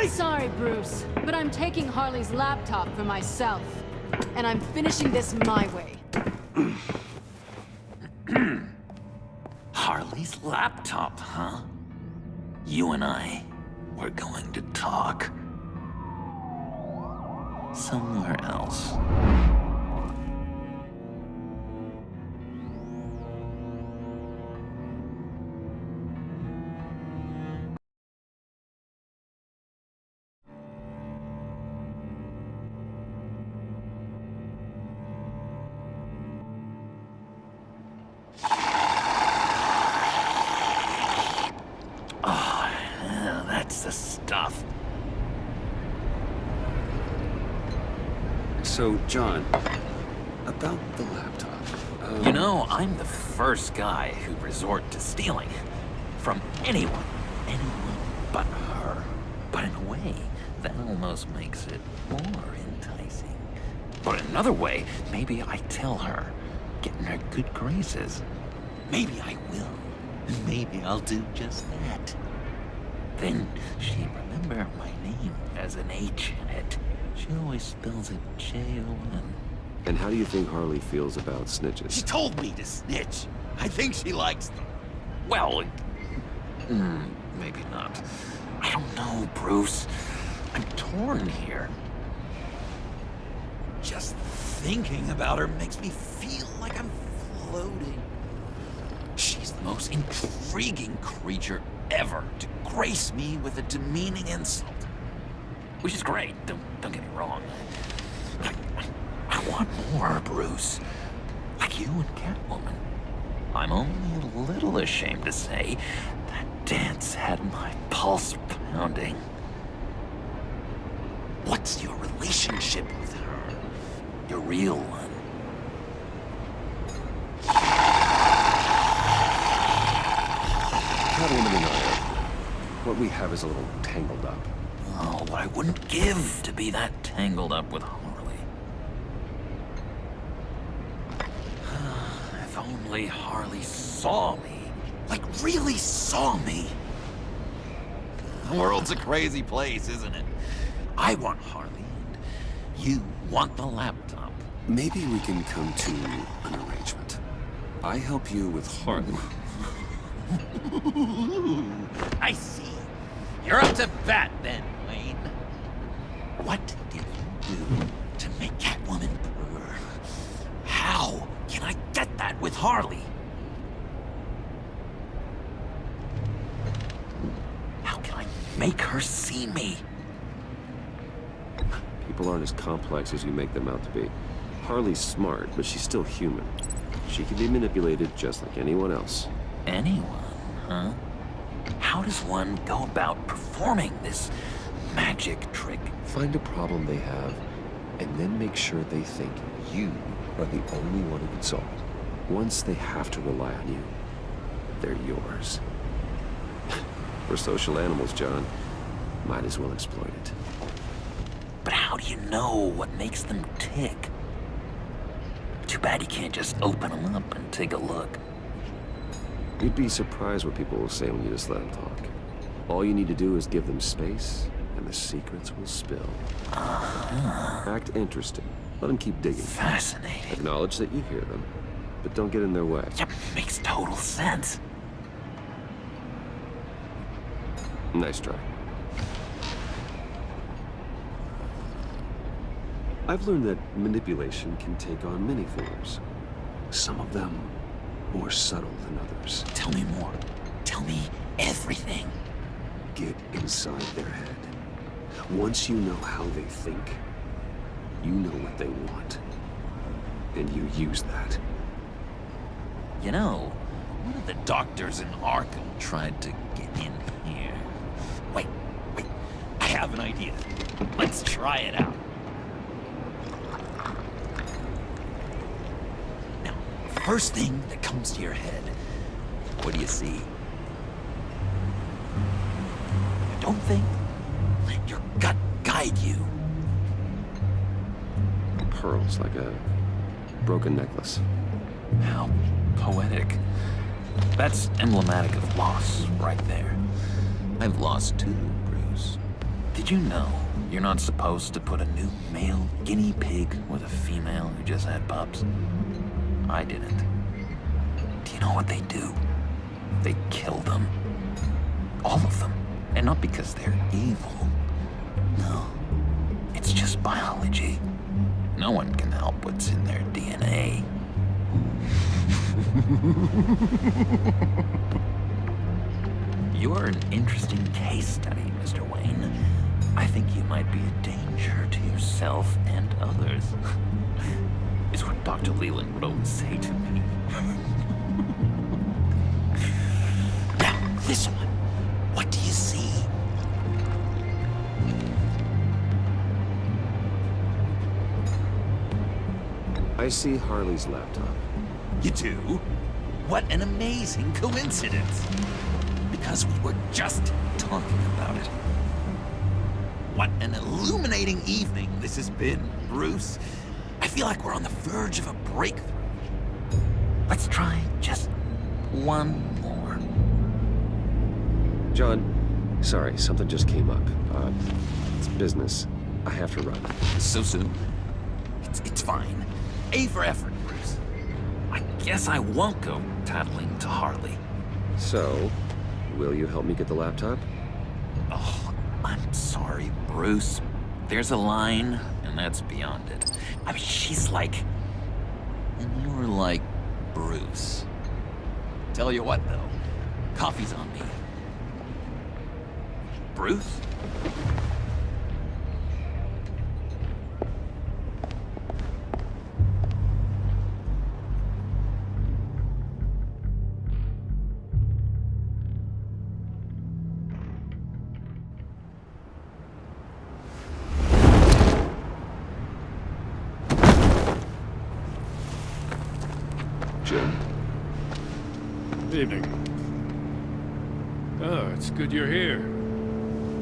Sorry, Bruce, but I'm taking Harley's laptop for myself. And I'm finishing this my way. Harley's laptop, huh? You and I, we're going to talk. Somewhere else. So, John, about the laptop. You know, I'm the first guy who'd resort to stealing. From anyone but her. But in a way, that almost makes it more enticing. But in another way, maybe I tell her, get in her good graces. Maybe I will. And maybe I'll do just that. Then she'd remember my name as an H in it. She always spells it J-O-N. And how do you think Harley feels about snitches? She told me to snitch. I think she likes them. Well, maybe not. I don't know, Bruce. I'm torn here. Just thinking about her makes me feel like I'm floating. She's the most intriguing creature ever to grace me with a demeaning insult. Which is great, don't get me wrong. I want more, Bruce. Like you and Catwoman. I'm only a little ashamed to say that dance had my pulse pounding. What's your relationship with her? Your real one? Catwoman and I, what we have is a little tangled up. Oh, what I wouldn't give to be that tangled up with Harley. If only Harley saw me. Like, really saw me. The world's a crazy place, isn't it? I want Harley, and you want the laptop. Maybe we can come to an arrangement. I help you with Harley. I see. You're up to bat then, Wayne. What did you do to make Catwoman purr? How can I get that with Harley? How can I make her see me? People aren't as complex as you make them out to be. Harley's smart, but she's still human. She can be manipulated just like anyone else. Anyone, huh? How does one go about performing this magic trick? Find a problem they have, and then make sure they think you are the only one who can solve it. Once they have to rely on you, they're yours. We're social animals, John. Might as well exploit it. But how do you know what makes them tick? Too bad you can't just open them up and take a look. You'd be surprised what people will say when you just let them talk. All you need to do is give them space, and the secrets will spill. Act interesting. Let them keep digging. Fascinating. Acknowledge that you hear them, but don't get in their way. Yep, makes total sense. Nice try. I've learned that manipulation can take on many forms. Some of them more subtle than others. Tell me more. Tell me everything. get inside their head. Once you know how they think, you know what they want. And you use that. You know, one of the doctors in Arkham tried to get in here. Wait, I have an idea. Let's try it out. Now, first thing that comes to your head, what do you see? Don't think. Let your gut guide you. Pearls, like a broken necklace. How poetic. That's emblematic of loss, right there. I've lost too, Bruce. Did you know you're not supposed to put a new male guinea pig with a female who just had pups? I didn't. Do you know what they do? They kill them. All of them. And not because they're evil. No. It's just biology. No one can help what's in their DNA. You're an interesting case study, Mr. Wayne. I think you might be a danger to yourself and others. Is what Dr. Leland would always say to me. Now, this one. What do you see? I see Harley's laptop. You do? What an amazing coincidence. Because we were just talking about it. What an illuminating evening this has been, Bruce. I feel like we're on the verge of a breakthrough. Let's try just one more. John, sorry, something just came up. It's business. I have to run. So soon? It's fine. A for effort, Bruce. I guess I won't go tattling to Harley. So, will you help me get the laptop? Oh, I'm sorry, Bruce. There's a line, and that's beyond it. I mean, she's like... And you're like Bruce. Tell you what, though. Coffee's on me. Bruce? Evening. Oh, it's good you're here.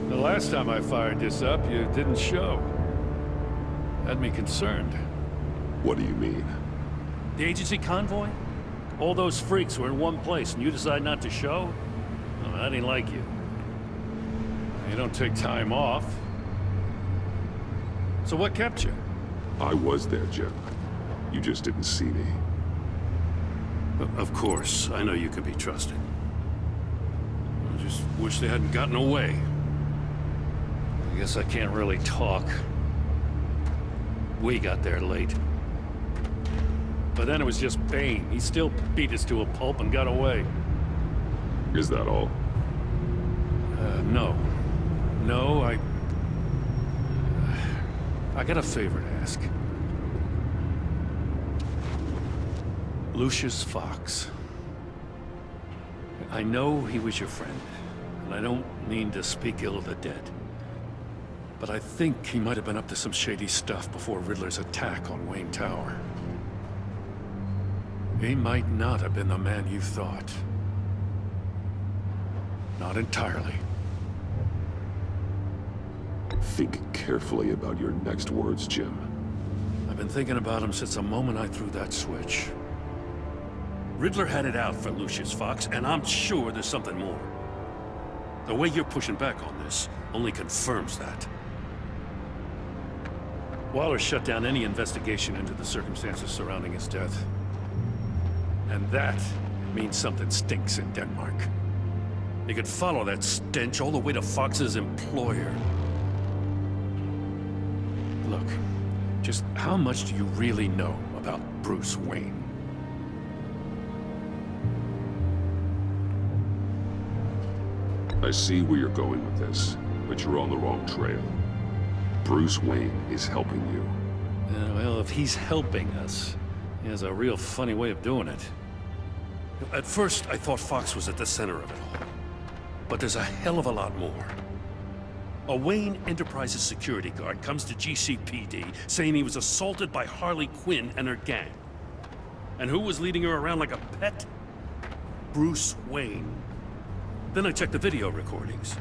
The last time I fired this up, you didn't show. Had me concerned. What do you mean? The agency convoy? All those freaks were in one place and you decide not to show? Well, I didn't like you. You don't take time off. So what kept you? I was there, Jim. You just didn't see me. Of course, I know you can be trusted. I just wish they hadn't gotten away. I guess I can't really talk. We got there late. But then it was just Bane. He still beat us to a pulp and got away. Is that all? No. No, I got a favor to ask. Lucius Fox. I know he was your friend, and I don't mean to speak ill of the dead. But I think he might have been up to some shady stuff before Riddler's attack on Wayne Tower. He might not have been the man you thought. Not entirely. Think carefully about your next words, Jim. I've been thinking about him since the moment I threw that switch. Riddler had it out for Lucius Fox, and I'm sure there's something more. The way you're pushing back on this only confirms that. Waller shut down any investigation into the circumstances surrounding his death. And that means something stinks in Denmark. You could follow that stench all the way to Fox's employer. Look, just how much do you really know about Bruce Wayne? I see where you're going with this, but you're on the wrong trail. Bruce Wayne is helping you. Well, if he's helping us, he has a real funny way of doing it. At first, I thought Fox was at the center of it all. But there's a hell of a lot more. A Wayne Enterprises security guard comes to GCPD saying he was assaulted by Harley Quinn and her gang. And who was leading her around like a pet? Bruce Wayne. Then I checked the video recordings.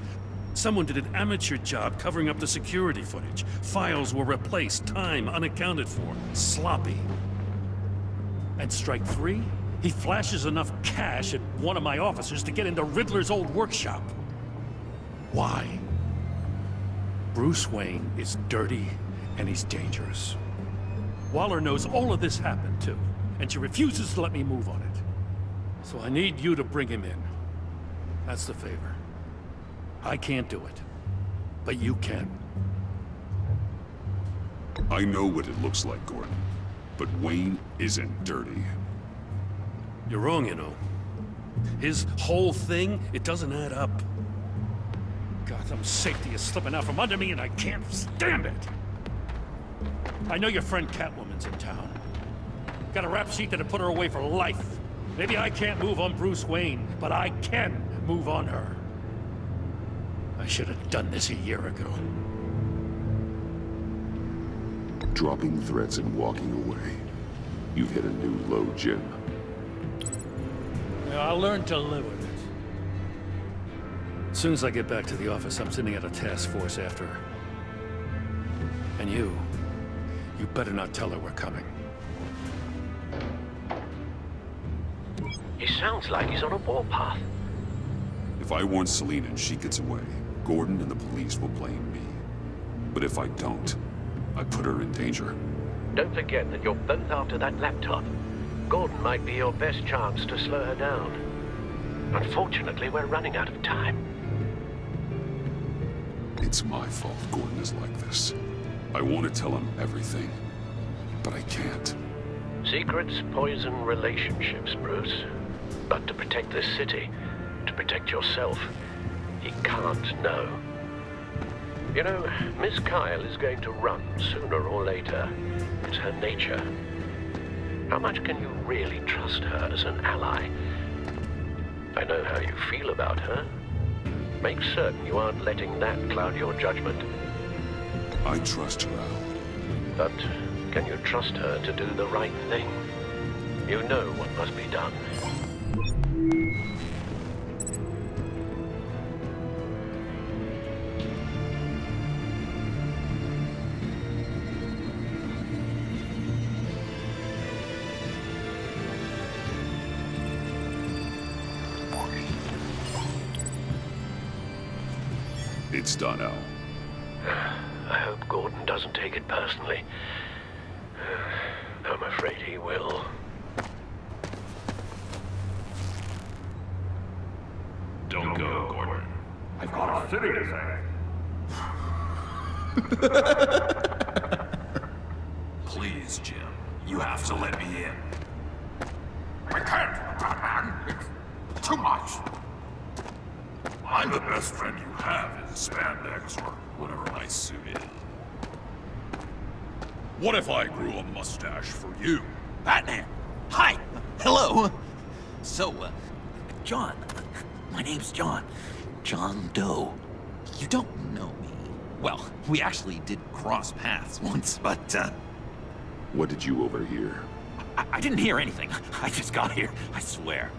Someone did an amateur job covering up the security footage. Files were replaced, time unaccounted for, sloppy. And strike three? He flashes enough cash at one of my officers to get into Riddler's old workshop. Why? Bruce Wayne is dirty and he's dangerous. Waller knows all of this happened too, and she refuses to let me move on it. So I need you to bring him in. That's the favor. I can't do it, but you can. I know what it looks like, Gordon, but Wayne isn't dirty. You're wrong, you know. His whole thing, it doesn't add up. Gotham's safety is slipping out from under me and I can't stand it. I know your friend Catwoman's in town. Got a rap sheet that'd put her away for life. Maybe I can't move on Bruce Wayne, but I can move on her. I should have done this a year ago. Dropping threats and walking away. You've hit a new low, Jim. I'll learn to live with it. As soon as I get back to the office, I'm sending out a task force after her. And you better not tell her we're coming. He sounds like he's on a warpath. If I warn Selina and she gets away, Gordon and the police will blame me. But if I don't, I put her in danger. Don't forget that you're both after that laptop. Gordon might be your best chance to slow her down. Unfortunately, we're running out of time. It's my fault Gordon is like this. I want to tell him everything, but I can't. Secrets poison relationships, Bruce. But to protect this city, to protect yourself, he can't know. You know, Miss Kyle is going to run sooner or later. It's her nature. How much can you really trust her as an ally? I know how you feel about her. Make certain you aren't letting that cloud your judgment. I trust her, Al. But can you trust her to do the right thing? You know what must be done. It's done, Al. I hope Gordon doesn't take it personally. I'm afraid he will. Don't go, Gordon. I've got a city to save. Please, Jim. You have to let me in. I can't, Batman. It's too much. I'm the best friend you have in spandex or whatever my suit is. What if I grew a mustache for you? Batman! Hi! Hello! So, John. My name's John. John Doe. You don't know me. Well, we actually did cross paths once, but, What did you overhear? I didn't hear anything. I just got here, I swear.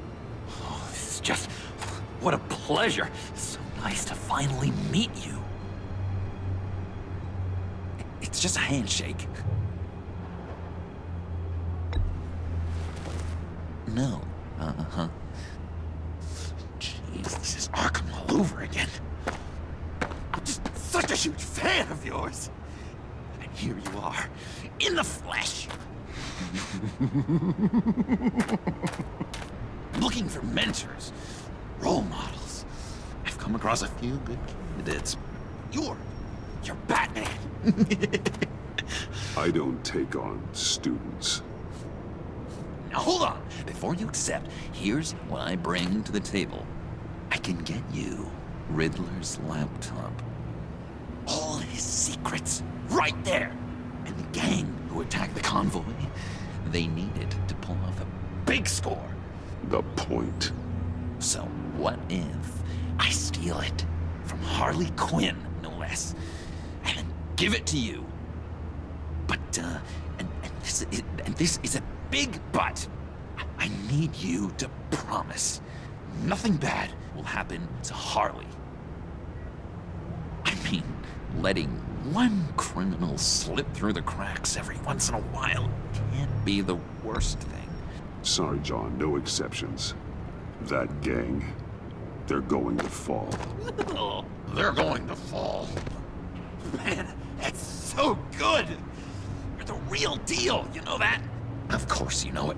Oh, this is just... what a pleasure. So nice to finally meet you. It's just a handshake. No. Uh-huh. Jeez, this is Arkham all over again. I'm just such a huge fan of yours. And here you are, in the flesh. Looking for mentors, role models. I've come across a few good candidates. You're Batman. I don't take on students. Now hold on. Before you accept, here's what I bring to the table. I can get you Riddler's laptop. All his secrets, right there! And the gang who attacked the convoy, they needed to pull off a big score. The point. So what if I steal it from Harley Quinn, no less, and then give it to you? But, and this is a big but. I need you to promise nothing bad will happen to Harley. I mean, letting one criminal slip through the cracks every once in a while can't be the worst thing. Sorry, John, no exceptions. That gang, they're going to fall. Oh, they're going to fall. Man, that's so good! You're the real deal, you know that? Of course you know it.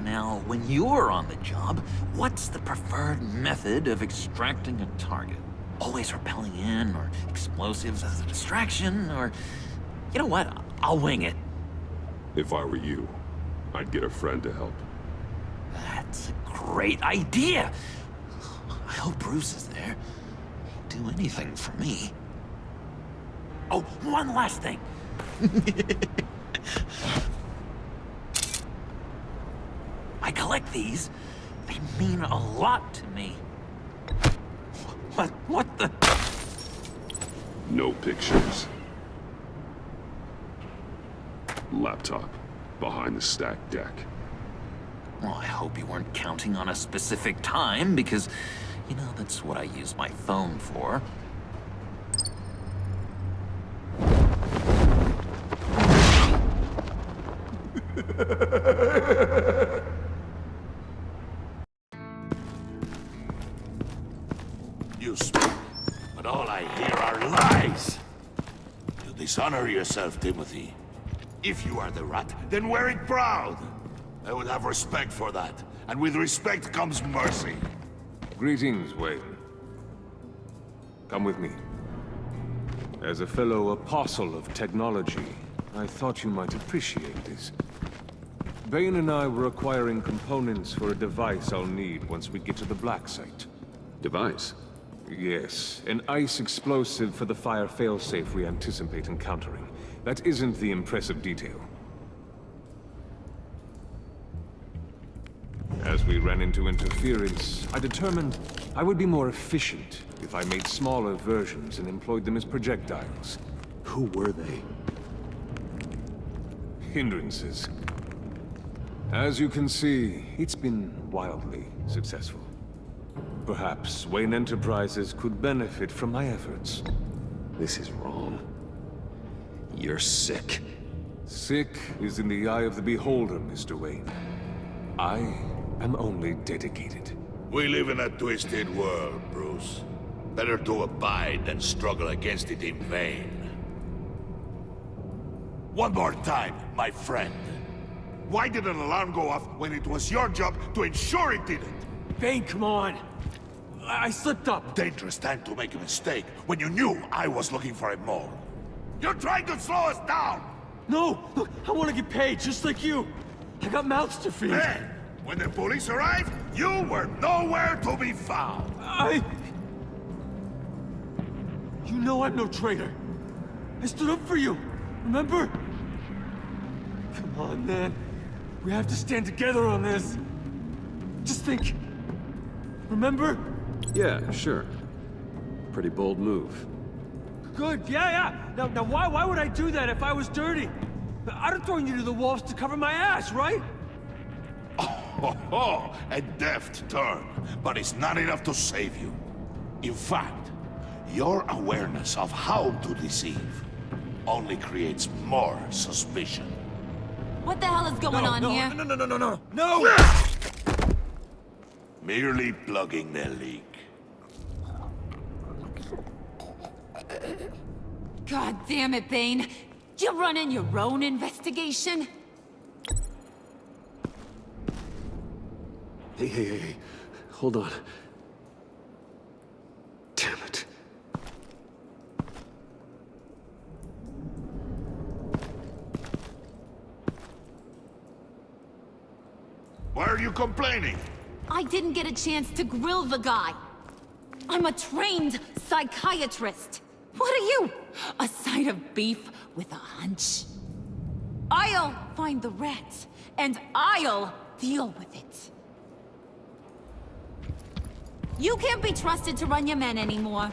Now, when you're on the job, what's the preferred method of extracting a target? Always rappelling in, or explosives as a distraction, or... You know what? I'll wing it. If I were you, I'd get a friend to help. That's a great idea! I hope Bruce is there. He'd do anything for me. Oh, one last thing! I collect these. They mean a lot to me. What the? No pictures. Laptop, behind the stacked deck. Well, I hope you weren't counting on a specific time, because, you know, that's what I use my phone for. You speak, but all I hear are lies. You dishonor yourself, Timothy. If you are the rat, then wear it proud. I would have respect for that, and with respect comes mercy. Greetings, Wayne. Come with me. As a fellow apostle of technology, I thought you might appreciate this. Bane and I were acquiring components for a device I'll need once we get to the Black Site. Device? Yes, an ice explosive for the fire failsafe we anticipate encountering. That isn't the impressive detail. As we ran into interference, I determined I would be more efficient if I made smaller versions and employed them as projectiles. Who were they? Hindrances. As you can see, it's been wildly successful. Perhaps Wayne Enterprises could benefit from my efforts. This is wrong. You're sick. Sick is in the eye of the beholder, Mr. Wayne. I am only dedicated. We live in a twisted world, Bruce. Better to abide than struggle against it in vain. One more time, my friend. Why did an alarm go off when it was your job to ensure it didn't? Bane, come on! I slipped up! Dangerous time to make a mistake when you knew I was looking for a mole. You're trying to slow us down! No! Look, I want to get paid, just like you! I got mouths to feed! Then, when the police arrived, you were nowhere to be found! You know I'm no traitor! I stood up for you, remember? Come on, man. We have to stand together on this. Just think. Remember? Yeah, sure. Pretty bold move. Good, yeah. Now why would I do that if I was dirty? I'd have thrown you to the wolves to cover my ass, right? Oh, a deft turn, but it's not enough to save you. In fact, your awareness of how to deceive only creates more suspicion. What the hell is going on here? No! Merely plugging the leak. God damn it, Bane. You running your own investigation? Hey. Hold on. Damn it. Why are you complaining? I didn't get a chance to grill the guy. I'm a trained psychiatrist. What are you? A side of beef with a hunch? I'll find the rat, and I'll deal with it. You can't be trusted to run your men anymore.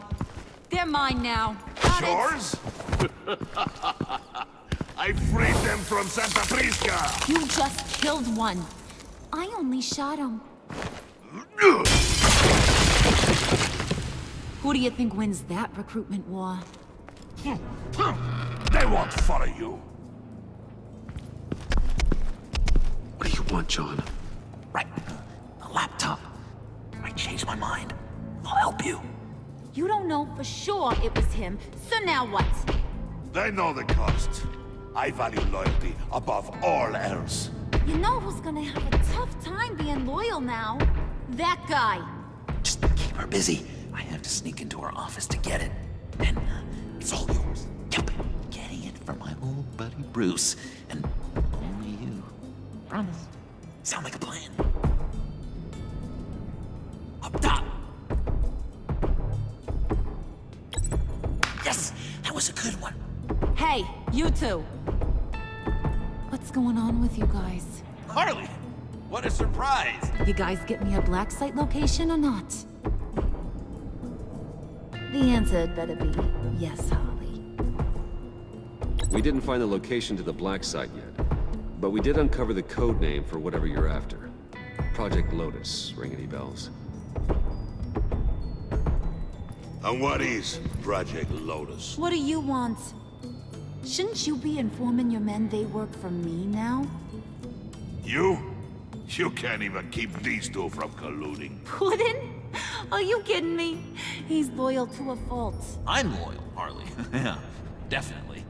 They're mine now. Got Yours? I freed them from Santa Prisca! You just killed one. I only shot him. Who do you think wins that recruitment war? They won't follow you. What do you want, John? Right. The laptop. I changed my mind. I'll help you. You don't know for sure it was him, so now what? They know the cost. I value loyalty above all else. You know who's gonna have a tough time being loyal now? That guy. Just keep her busy. I have to sneak into her office to get it. And it's all yours. Yep. Getting it from my old buddy Bruce. And only you. Promise. Sound like a plan. Up top. Yes! That was a good one. Hey, you two. What's going on with you guys? Harley! What a surprise! You guys get me a black site location or not? The answer had better be yes, Harley. We didn't find the location to the black site yet, but we did uncover the code name for whatever you're after. Project Lotus. Ring any bells? And what is Project Lotus? What do you want? Shouldn't you be informing your men they work for me now? You? You can't even keep these two from colluding. Puddin'? Are you kidding me? He's loyal to a fault. I'm loyal, Harley. Yeah, definitely.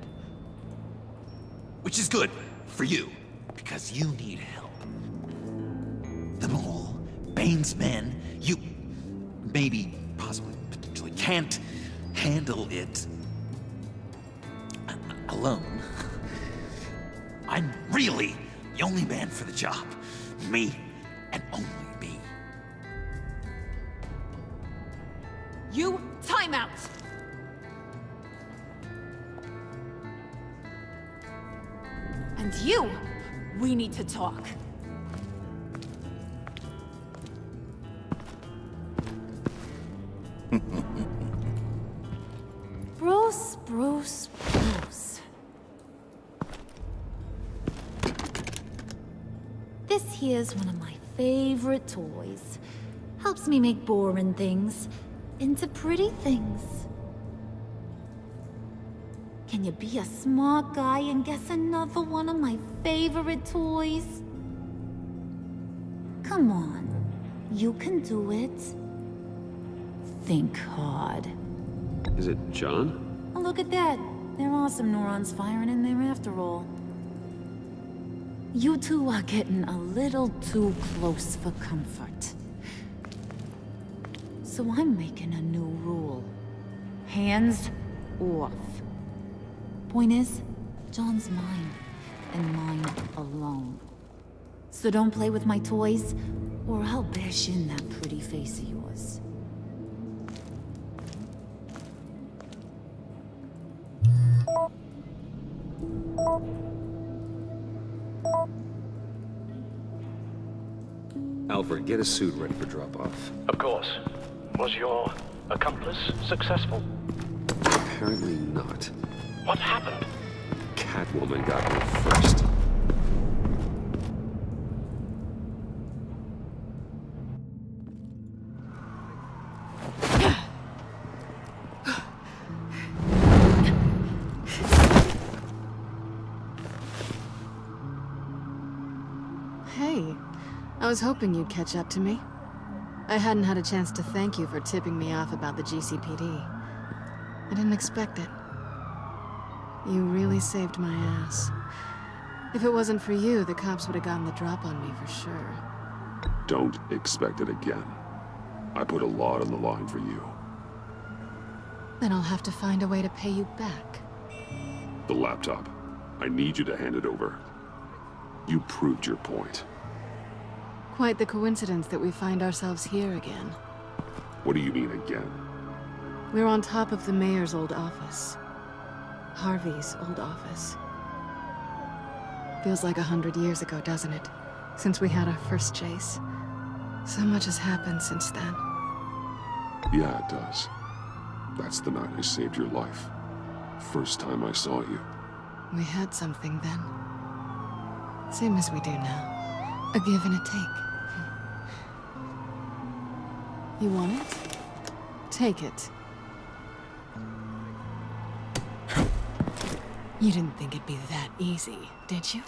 Which is good for you, because you need help. The mole, Bane's men, you maybe, possibly, potentially can't handle it alone. I'm really the only man for the job. Me, and only me. You, time out! And you, we need to talk. Bruce, Bruce, Bruce. This here's one of my favorite toys. Helps me make boring things into pretty things. Can you be a smart guy and guess another one of my favorite toys? Come on, you can do it. Think hard. Is it John? Oh, look at that. There are some neurons firing in there after all. You two are getting a little too close for comfort. So I'm making a new rule. Hands off. Point is, John's mine, and mine alone. So don't play with my toys, or I'll bash in that pretty face of yours. Alfred, get a suit ready for drop-off. Of course. Was your accomplice successful? Apparently not. What happened? Catwoman got here first. Hey, I was hoping you'd catch up to me. I hadn't had a chance to thank you for tipping me off about the GCPD. I didn't expect it. You really saved my ass. If it wasn't for you, the cops would have gotten the drop on me for sure. Don't expect it again. I put a lot on the line for you. Then I'll have to find a way to pay you back. The laptop. I need you to hand it over. You proved your point. Quite the coincidence that we find ourselves here again. What do you mean again? We're on top of the mayor's old office. Harvey's old office. Feels like 100 years ago, doesn't it? Since we had our first chase. So much has happened since then. Yeah, it does. That's the night I saved your life. First time I saw you. We had something then. Same as we do now. A give and a take. You want it? Take it. You didn't think it'd be that easy, did you?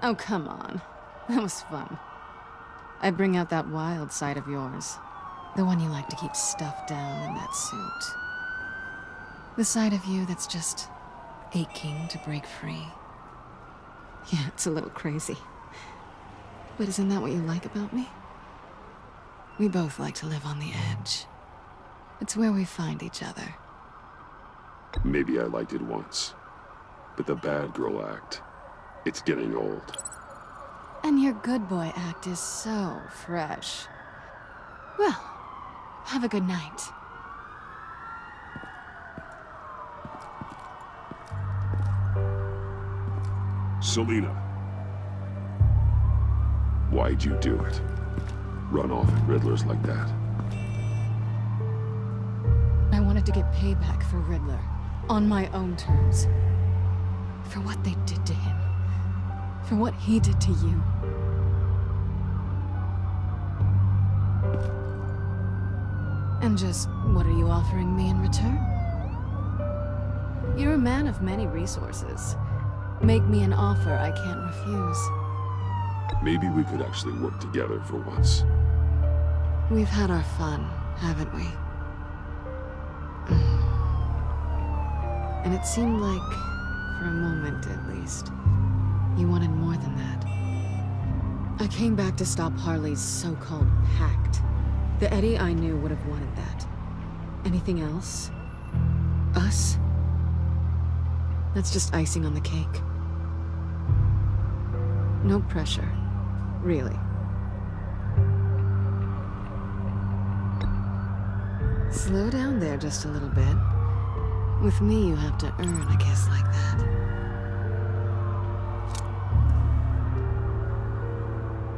Oh, come on. That was fun. I bring out that wild side of yours. The one you like to keep stuffed down in that suit. The side of you that's just aching to break free. Yeah, it's a little crazy. But isn't that what you like about me? We both like to live on the edge. It's where we find each other. Maybe I liked it once. But the bad girl act, it's getting old. And your good boy act is so fresh. Well, have a good night. Selina. Why'd you do it? Run off at Riddlers like that? I wanted to get payback for Riddler. On my own terms. For what they did to him. For what he did to you. And just, what are you offering me in return? You're a man of many resources. Make me an offer I can't refuse. Maybe we could actually work together for once. We've had our fun, haven't we? And it seemed like, for a moment at least, you wanted more than that. I came back to stop Harley's so-called Pact. The Eddie I knew would have wanted that. Anything else? Us? That's just icing on the cake. No pressure. Really. Slow down there just a little bit. With me, you have to earn a kiss like that.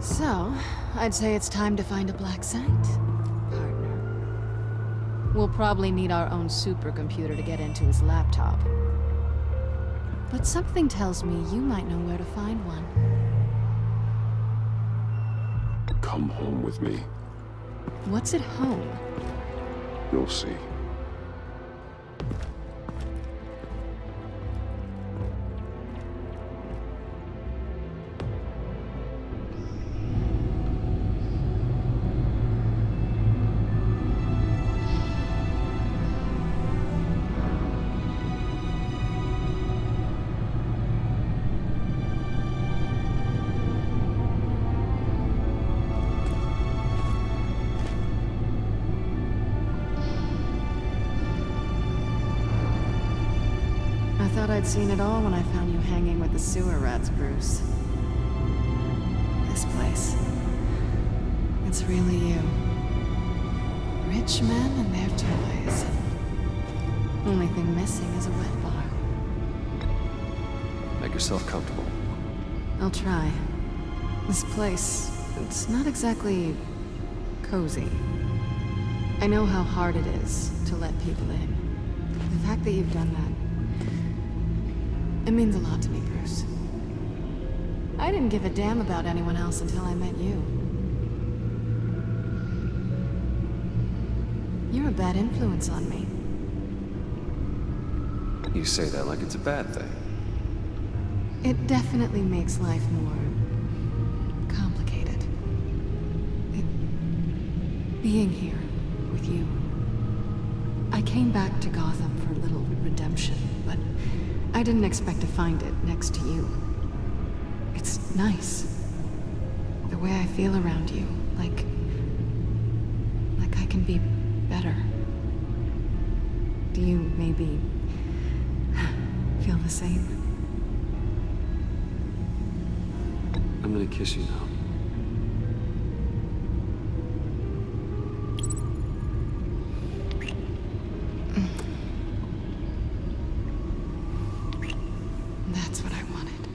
So, I'd say it's time to find a black site, partner. We'll probably need our own supercomputer to get into his laptop. But something tells me you might know where to find one. Come home with me. What's at home? You'll see. I'd seen it all when I found you hanging with the sewer rats, Bruce. This place. It's really you. Rich men and their toys. Only thing missing is a wet bar. Make yourself comfortable. I'll try. This place, it's not exactly cozy. I know how hard it is to let people in. The fact that you've done that, it means a lot to me, Bruce. I didn't give a damn about anyone else until I met you. You're a bad influence on me. You say that like it's a bad thing. It definitely makes life more complicated. Being here with you. I came back to Gotham for a little redemption, but I didn't expect to find it next to you. It's nice. The way I feel around you, like I can be better. Do you maybe feel the same? I'm gonna kiss you now. That's what I wanted.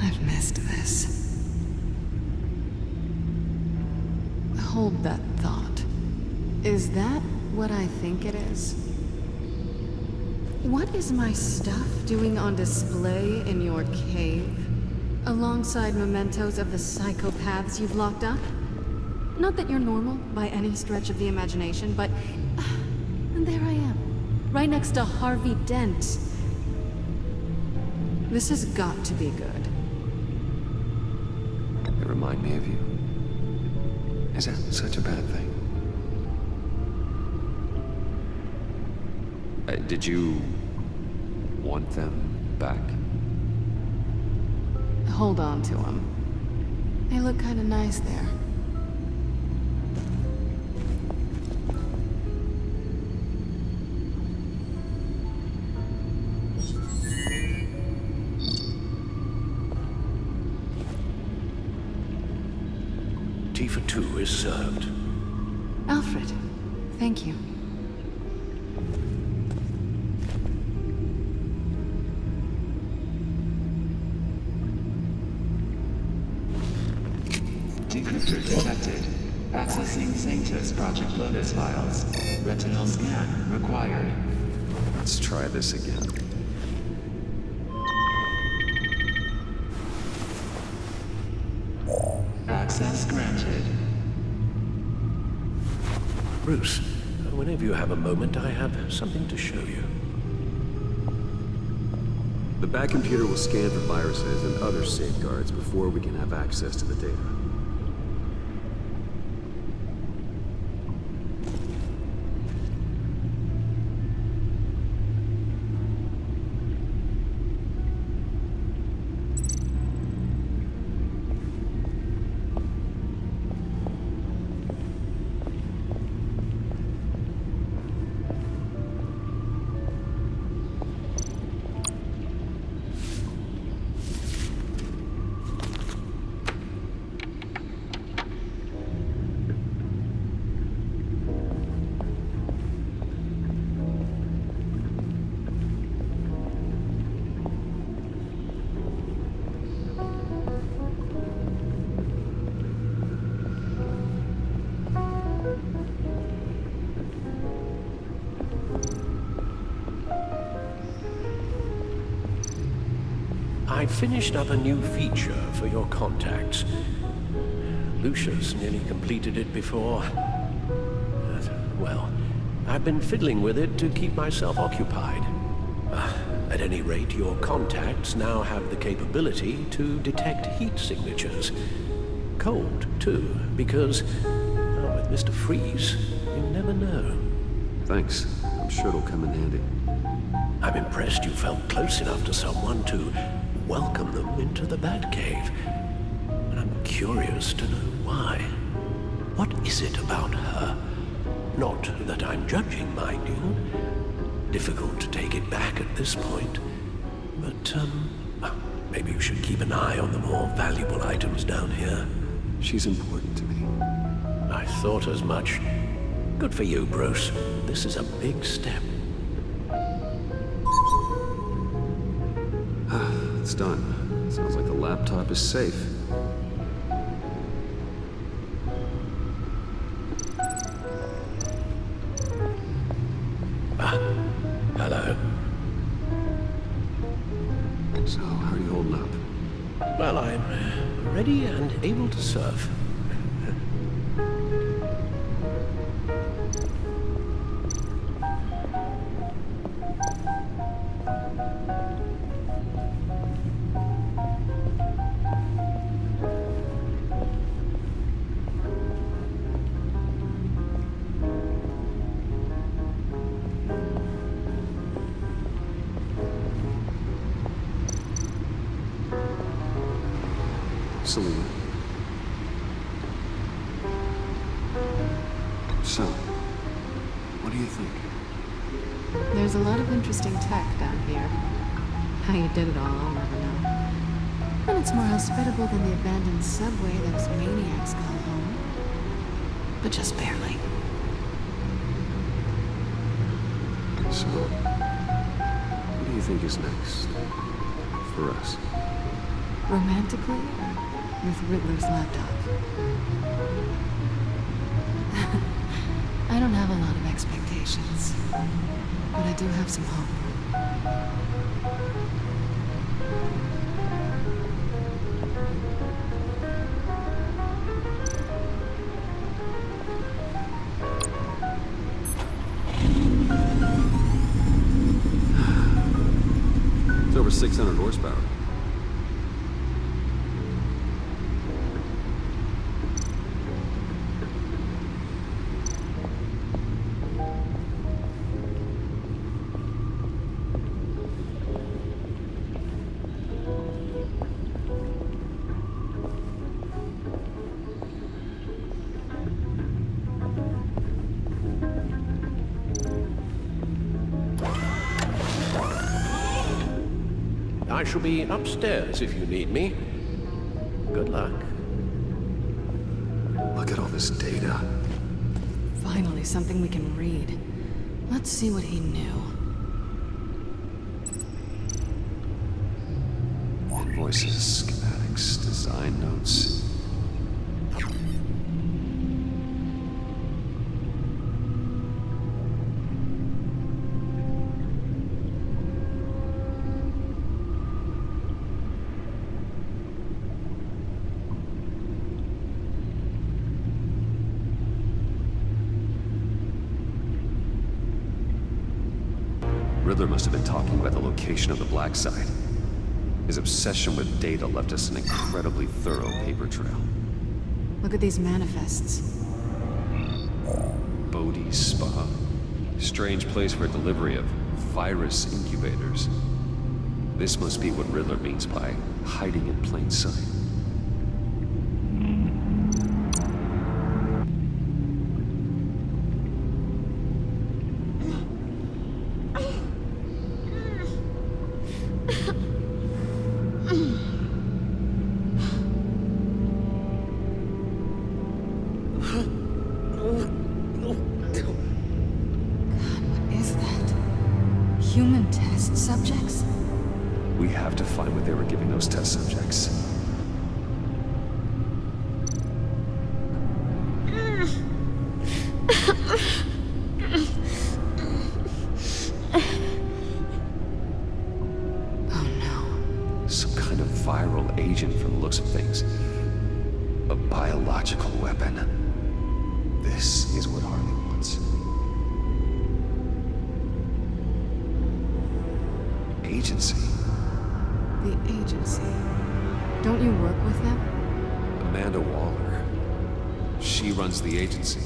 I've missed this. Hold that thought. Is that what I think it is? What is my stuff doing on display in your cave? Alongside mementos of the psychopaths you've locked up? Not that you're normal by any stretch of the imagination, but there I am, right next to Harvey Dent. This has got to be good. They remind me of you. Is that such a bad thing? Did you want them back? Hold on to them. They look kind of nice there. Tea for two is served. Alfred, thank you. Decryptor detected. Accessing SANCTUS Project Lotus files. Retinal scan required. Let's try this again. Access granted. Bruce, whenever you have a moment, I have something to show you. The Bat computer will scan for viruses and other safeguards before we can have access to the data. I finished up a new feature for your contacts. Lucia's nearly completed it before. Well, I've been fiddling with it to keep myself occupied. At any rate, your contacts now have the capability to detect heat signatures. Cold, too, because, with Mr. Freeze, you never know. Thanks. I'm sure it'll come in handy. I'm impressed you felt close enough to someone to welcome them into the Batcave. And I'm curious to know why. What is it about her? Not that I'm judging, mind you. Difficult to take it back at this point. But, maybe you should keep an eye on the more valuable items down here. She's important to me. I thought as much. Good for you, Bruce. This is a big step. It's done. Sounds like the laptop is safe. Hello. So, how are you holding up? Well, I'm ready and able to serve. Selina. So, what do you think? There's a lot of interesting tech down here. How you did it all, I'll never know. And it's more hospitable than the abandoned subway those maniacs call home. But just barely. So, what do you think is next? For us? Romantically? With Riddler's laptop. I don't have a lot of expectations, but I do have some hope. It's over 600 horsepower. I shall be upstairs if you need me. Good luck. Look at all this data. Finally, something we can read. Let's see what he knew. Invoices, schematics, design notes. Riddler must have been talking about the location of the Black Site. His obsession with data left us an incredibly thorough paper trail. Look at these manifests. Bodhi Spa. Strange place for delivery of virus incubators. This must be what Riddler means by hiding in plain sight. Human test subjects? We have to find what they were giving those test subjects. Oh no. Some kind of viral agent from the looks of things. A biological weapon. This is what Harley wants. Agency. The agency. Don't you work with them? Amanda Waller. She runs the agency.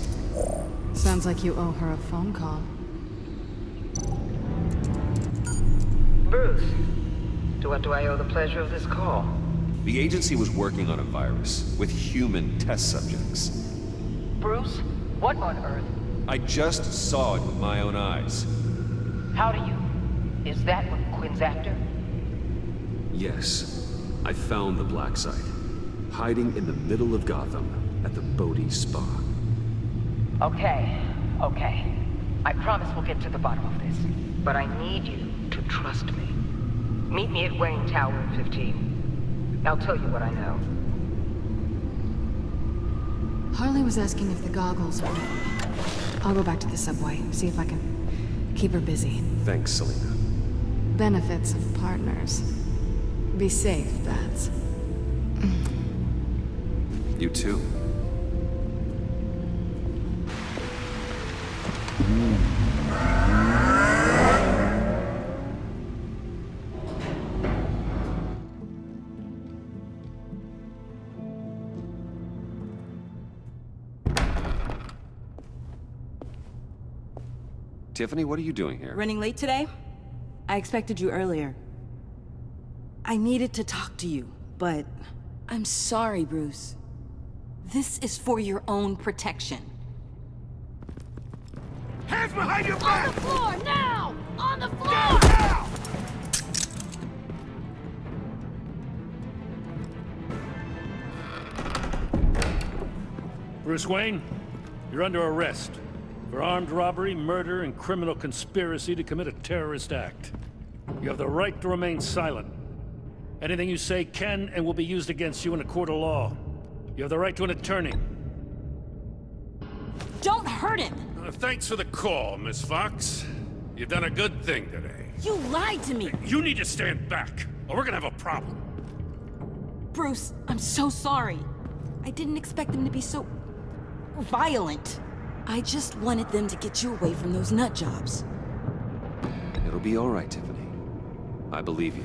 Sounds like you owe her a phone call. Bruce, to what do I owe the pleasure of this call? The agency was working on a virus with human test subjects. Bruce, what on earth? I just saw it with my own eyes. How do you... Is that what Quinn's after? Yes. I found the Black Site. Hiding in the middle of Gotham at the Bodhi Spa. Okay. I promise we'll get to the bottom of this. But I need you to trust me. Meet me at Wayne Tower in 15. I'll tell you what I know. Harley was asking if the goggles were... I'll go back to the subway, see if I can Keep her busy. Thanks, Selena. Benefits of partners. Be safe, Bats. You too. Tiffany, what are you doing here? Running late today? I expected you earlier. I needed to talk to you, but... I'm sorry, Bruce. This is for your own protection. Hands behind your back! On the floor, now! On the floor! Now! Bruce Wayne, you're under arrest for armed robbery, murder, and criminal conspiracy to commit a terrorist act. You have the right to remain silent. Anything you say can and will be used against you in a court of law. You have the right to an attorney. Don't hurt him! Thanks for the call, Miss Fox. You've done a good thing today. You lied to me! You need to stand back, or we're gonna have a problem. Bruce, I'm so sorry. I didn't expect them to be so... violent. I just wanted them to get you away from those nut jobs. It'll be all right, Tiffany. I believe you.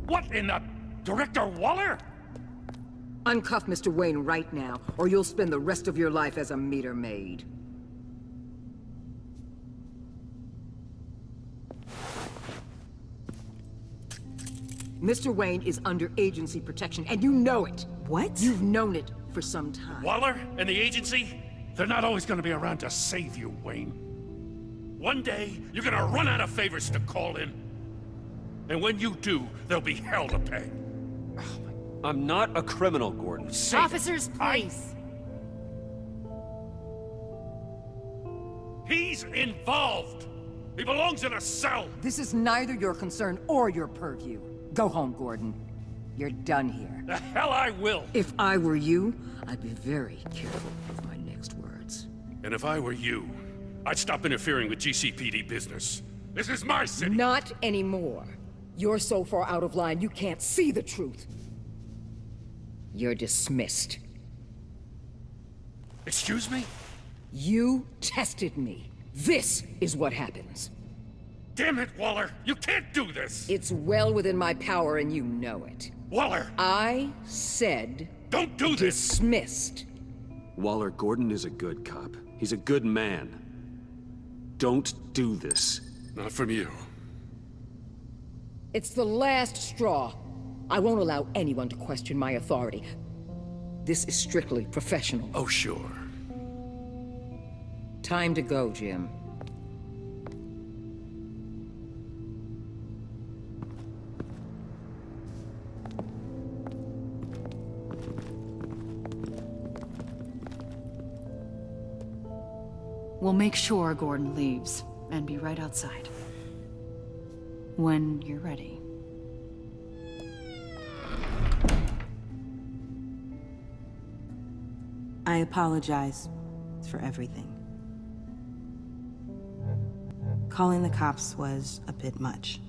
What in the... Director Waller? Uncuff Mr. Wayne right now, or you'll spend the rest of your life as a meter maid. Mr. Wayne is under agency protection, and you know it. What? You've known it for some time. Waller and the agency? They're not always gonna be around to save you, Wayne. One day, you're gonna run out of favors to call in. And when you do, there'll be hell to pay. I'm not a criminal, Gordon. Officers, please. He's involved! He belongs in a cell! This is neither your concern or your purview. Go home, Gordon. You're done here. The hell I will! If I were you, I'd be very careful with my next words. And if I were you, I'd stop interfering with GCPD business. This is my city! Not anymore. You're so far out of line, you can't see the truth. You're dismissed. Excuse me? You tested me. This is what happens. Damn it, Waller! You can't do this! It's well within my power and you know it. Waller! I said... Don't do this! Dismissed. Waller, Gordon is a good cop. He's a good man. Don't do this. Not from you. It's the last straw. I won't allow anyone to question my authority. This is strictly professional. Oh, sure. Time to go, Jim. We'll make sure Gordon leaves, and be right outside. When you're ready. I apologize for everything. Calling the cops was a bit much.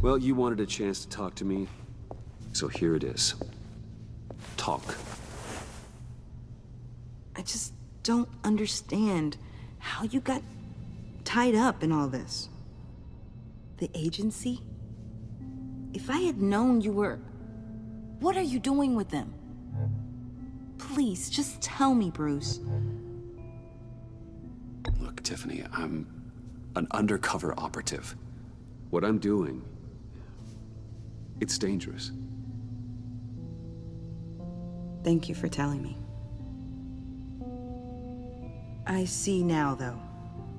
Well, you wanted a chance to talk to me, so here it is. Talk. I just don't understand how you got tied up in all this. The agency? If I had known you were... What are you doing with them? Please, just tell me, Bruce. Look, Tiffany, I'm an undercover operative. What I'm doing, it's dangerous. Thank you for telling me. I see now, though.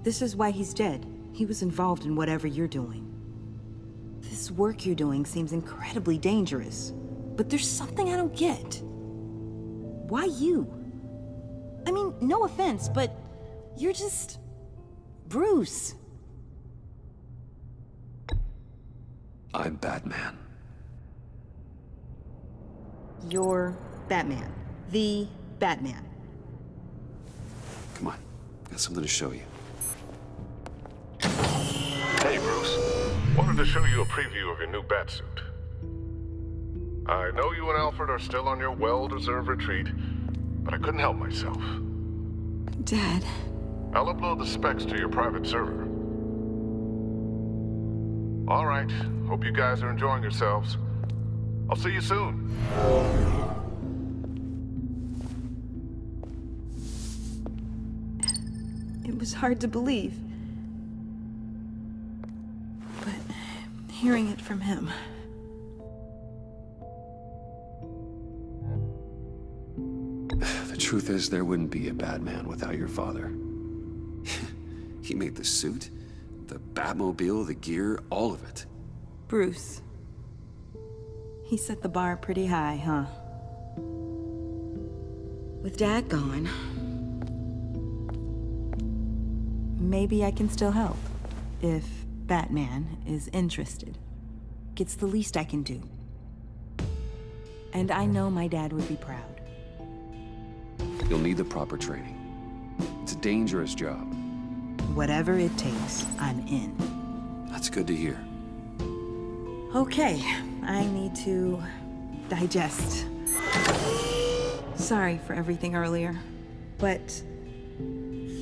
This is why he's dead. He was involved in whatever you're doing. This work you're doing seems incredibly dangerous. But there's something I don't get. Why you? I mean, no offense, but you're just... Bruce. I'm Batman. You're Batman. The Batman. Come on. Got something to show you. Hey, Bruce. Wanted to show you a preview of your new batsuit. I know you and Alfred are still on your well-deserved retreat, but I couldn't help myself. Dad. I'll upload the specs to your private server. All right. Hope you guys are enjoying yourselves. I'll see you soon. It was hard to believe. But hearing it from him... The truth is, there wouldn't be a Batman without your father. He made the suit, the Batmobile, the gear, all of it. Bruce. He set the bar pretty high, huh? With Dad gone... maybe I can still help. If Batman is interested. It's the least I can do. And I know my dad would be proud. You'll need the proper training. It's a dangerous job. Whatever it takes, I'm in. That's good to hear. Okay, I need to digest. Sorry for everything earlier, but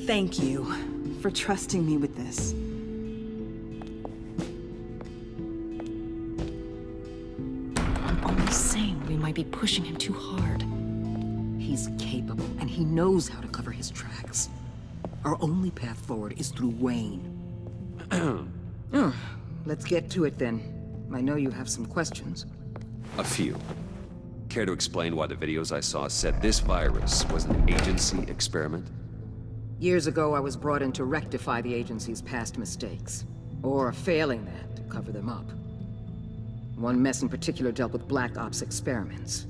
thank you for trusting me with this. I'm only saying we might be pushing him too hard. He's capable, and he knows how to cover his tracks. Our only path forward is through Wayne. Let's get to it then. I know you have some questions. A few. Care to explain why the videos I saw said this virus was an agency experiment? Years ago, I was brought in to rectify the agency's past mistakes. Or failing that, to cover them up. One mess in particular dealt with Black Ops experiments.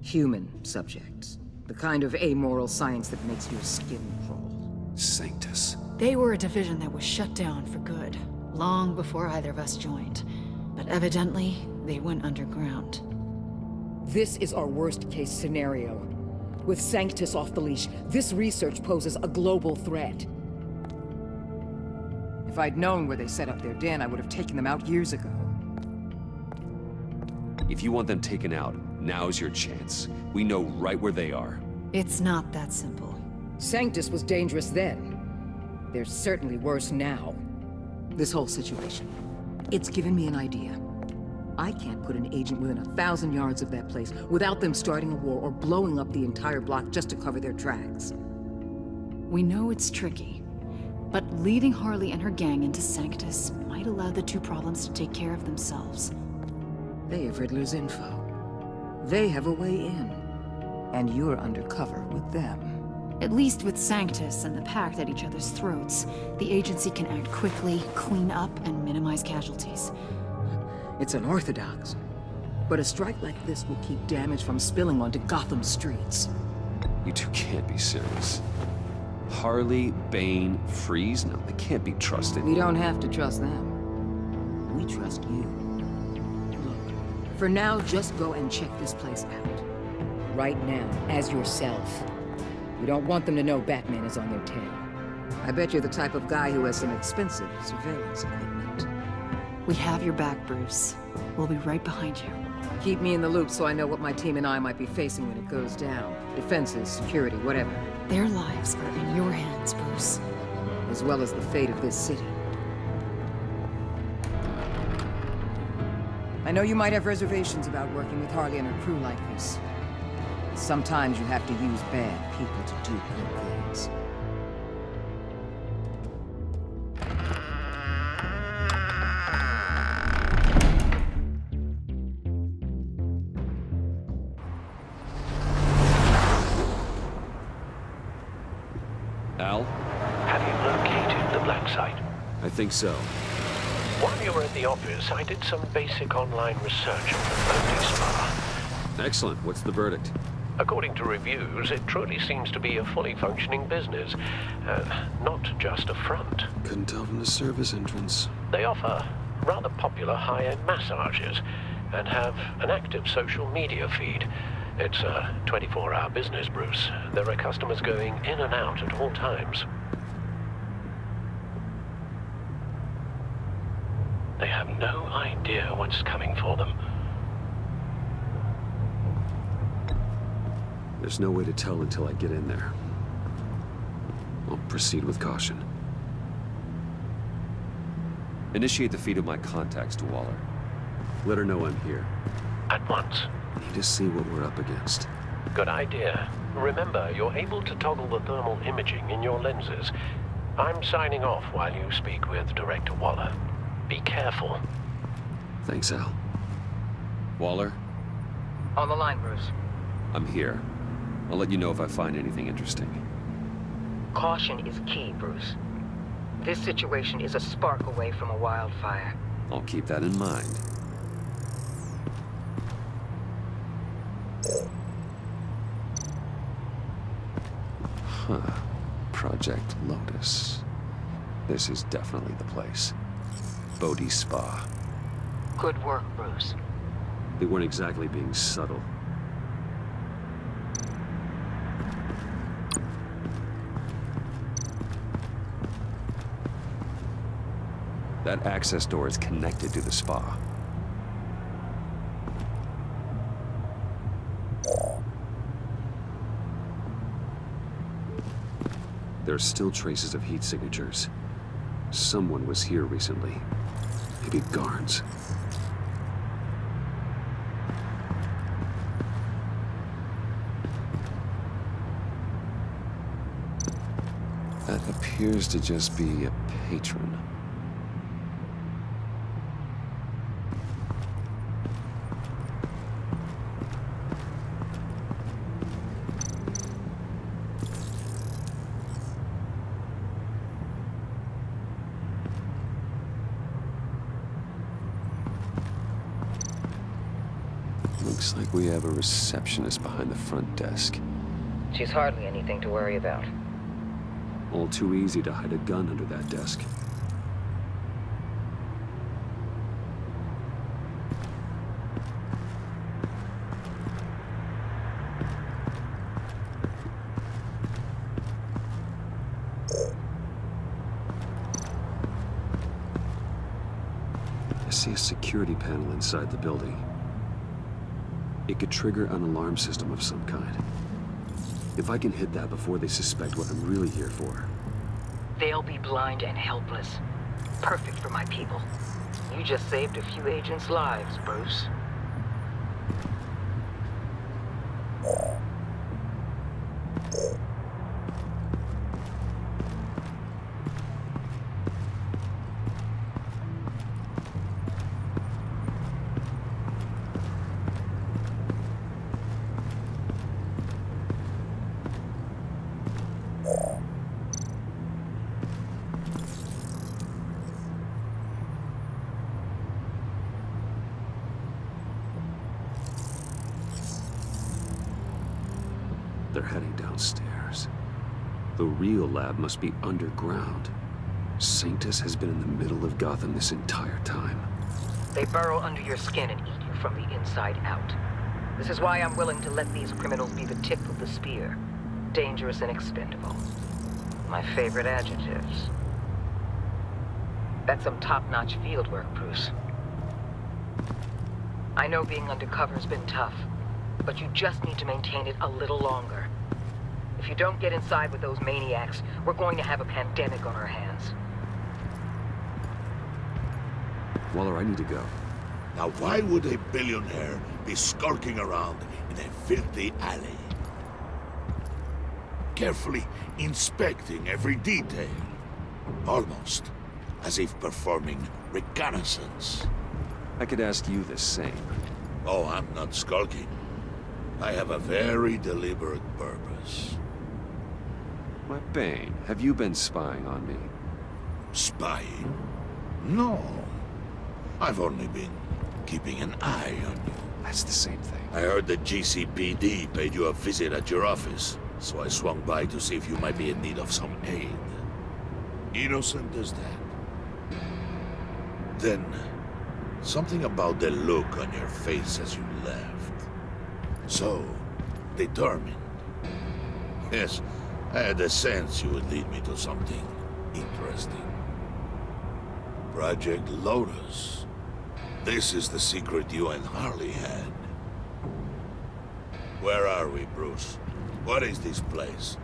Human subjects. The kind of amoral science that makes your skin crawl. Sanctus. They were a division that was shut down for good, long before either of us joined. But evidently, they went underground. This is our worst-case scenario. With Sanctus off the leash, this research poses a global threat. If I'd known where they set up their den, I would have taken them out years ago. If you want them taken out, now's your chance. We know right where they are. It's not that simple. Sanctus was dangerous then. They're certainly worse now. This whole situation, it's given me an idea. I can't put an agent within 1,000 yards of that place without them starting a war or blowing up the entire block just to cover their tracks. We know it's tricky, but leading Harley and her gang into Sanctus might allow the two problems to take care of themselves. They have Riddler's info. They have a way in. And you're undercover with them. At least with Sanctus and the Pact at each other's throats, the agency can act quickly, clean up, and minimize casualties. It's unorthodox. But a strike like this will keep damage from spilling onto Gotham streets. You two can't be serious. Harley, Bane, Freeze? No, they can't be trusted. We don't have to trust them. We trust you. Look, for now, just go and check this place out. Right now, as yourself. We don't want them to know Batman is on their tail. I bet you're the type of guy who has some expensive surveillance equipment. We have your back, Bruce. We'll be right behind you. Keep me in the loop so I know what my team and I might be facing when it goes down. Defenses, security, whatever. Their lives are in your hands, Bruce. As well as the fate of this city. I know you might have reservations about working with Harley and her crew like this. Sometimes you have to use bad people to do good things. Al? Have you located the black site? I think so. While you were at the office, I did some basic online research on the Bodhi Spa. Excellent. What's the verdict? According to reviews, it truly seems to be a fully functioning business, not just a front. Couldn't tell from the service entrance. They offer rather popular high-end massages and have an active social media feed. It's a 24-hour business, Bruce. There are customers going in and out at all times. They have no idea what's coming for them. There's no way to tell until I get in there. I'll proceed with caution. Initiate the feed of my contacts to Waller. Let her know I'm here. At once. Need to see what we're up against. Good idea. Remember, you're able to toggle the thermal imaging in your lenses. I'm signing off while you speak with Director Waller. Be careful. Thanks, Al. Waller? On the line, Bruce. I'm here. I'll let you know if I find anything interesting. Caution is key, Bruce. This situation is a spark away from a wildfire. I'll keep that in mind. Huh. Project Lotus. This is definitely the place. Bodhi Spa. Good work, Bruce. They weren't exactly being subtle. That access door is connected to the spa. There are still traces of heat signatures. Someone was here recently. Maybe guards. That appears to just be a patron. Looks like we have a receptionist behind the front desk. She's hardly anything to worry about. All too easy to hide a gun under that desk. I see a security panel inside the building. It could trigger an alarm system of some kind. If I can hit that before they suspect what I'm really here for. They'll be blind and helpless. Perfect for my people. You just saved a few agents' lives, Bruce. They're heading downstairs. The real lab must be underground. SANCTUS has been in the middle of Gotham this entire time. They burrow under your skin and eat you from the inside out. This is why I'm willing to let these criminals be the tip of the spear. Dangerous and expendable. My favorite adjectives. That's some top-notch field work, Bruce. I know being undercover's been tough, but you just need to maintain it a little longer. If you don't get inside with those maniacs, we're going to have a pandemic on our hands. Waller, I need to go. Now why would a billionaire be skulking around in a filthy alley? Carefully inspecting every detail. Almost as if performing reconnaissance. I could ask you the same. Oh, I'm not skulking. I have a very deliberate purpose. My Bane, have you been spying on me? Spying? No. I've only been keeping an eye on you. That's the same thing. I heard the GCPD paid you a visit at your office, so I swung by to see if you might be in need of some aid. Innocent as that. Then, something about the look on your face as you left. So, Determined. Yes, I had a sense you would lead me to something interesting. Project Lotus. This is the secret you and Harley had. Where are we, Bruce? What is this place?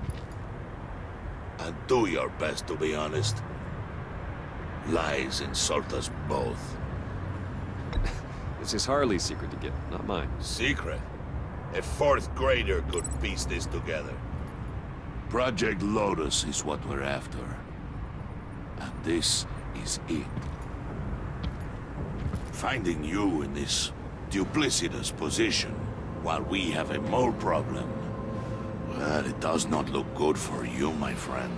And do your best to be honest. Lies insult us both. This is Harley's secret to get, not mine. Secret? A fourth grader could piece this together. Project Lotus is what we're after. And this is it. Finding you in this duplicitous position while we have a mole problem, well, it does not look good for you, my friend.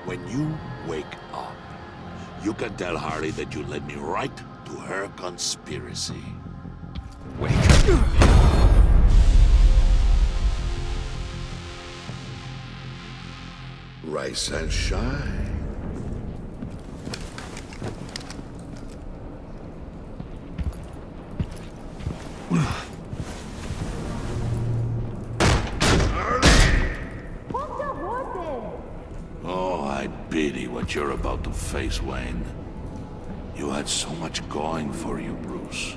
When you wake up, you can tell Harley that you led me right to her conspiracy. Wait. Rise and shine. Oh, I pity what you're about to face, Wayne. You had so much going for you, Bruce.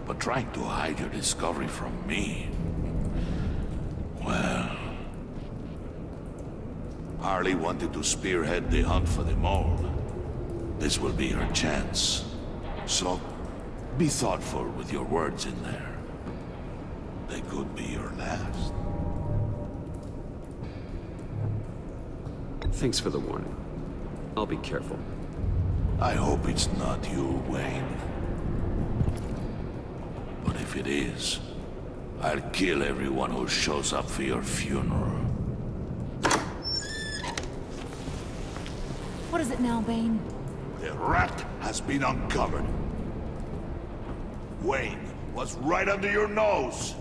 But trying to hide your discovery from me... well... Harley wanted to spearhead the hunt for the mole. This will be her chance. So, be thoughtful with your words in there. They could be your last. Thanks for the warning. I'll be careful. I hope it's not you, Wayne. But if it is, I'll kill everyone who shows up for your funeral. What is it now, Bane? The rat has been uncovered. Wayne was right under your nose.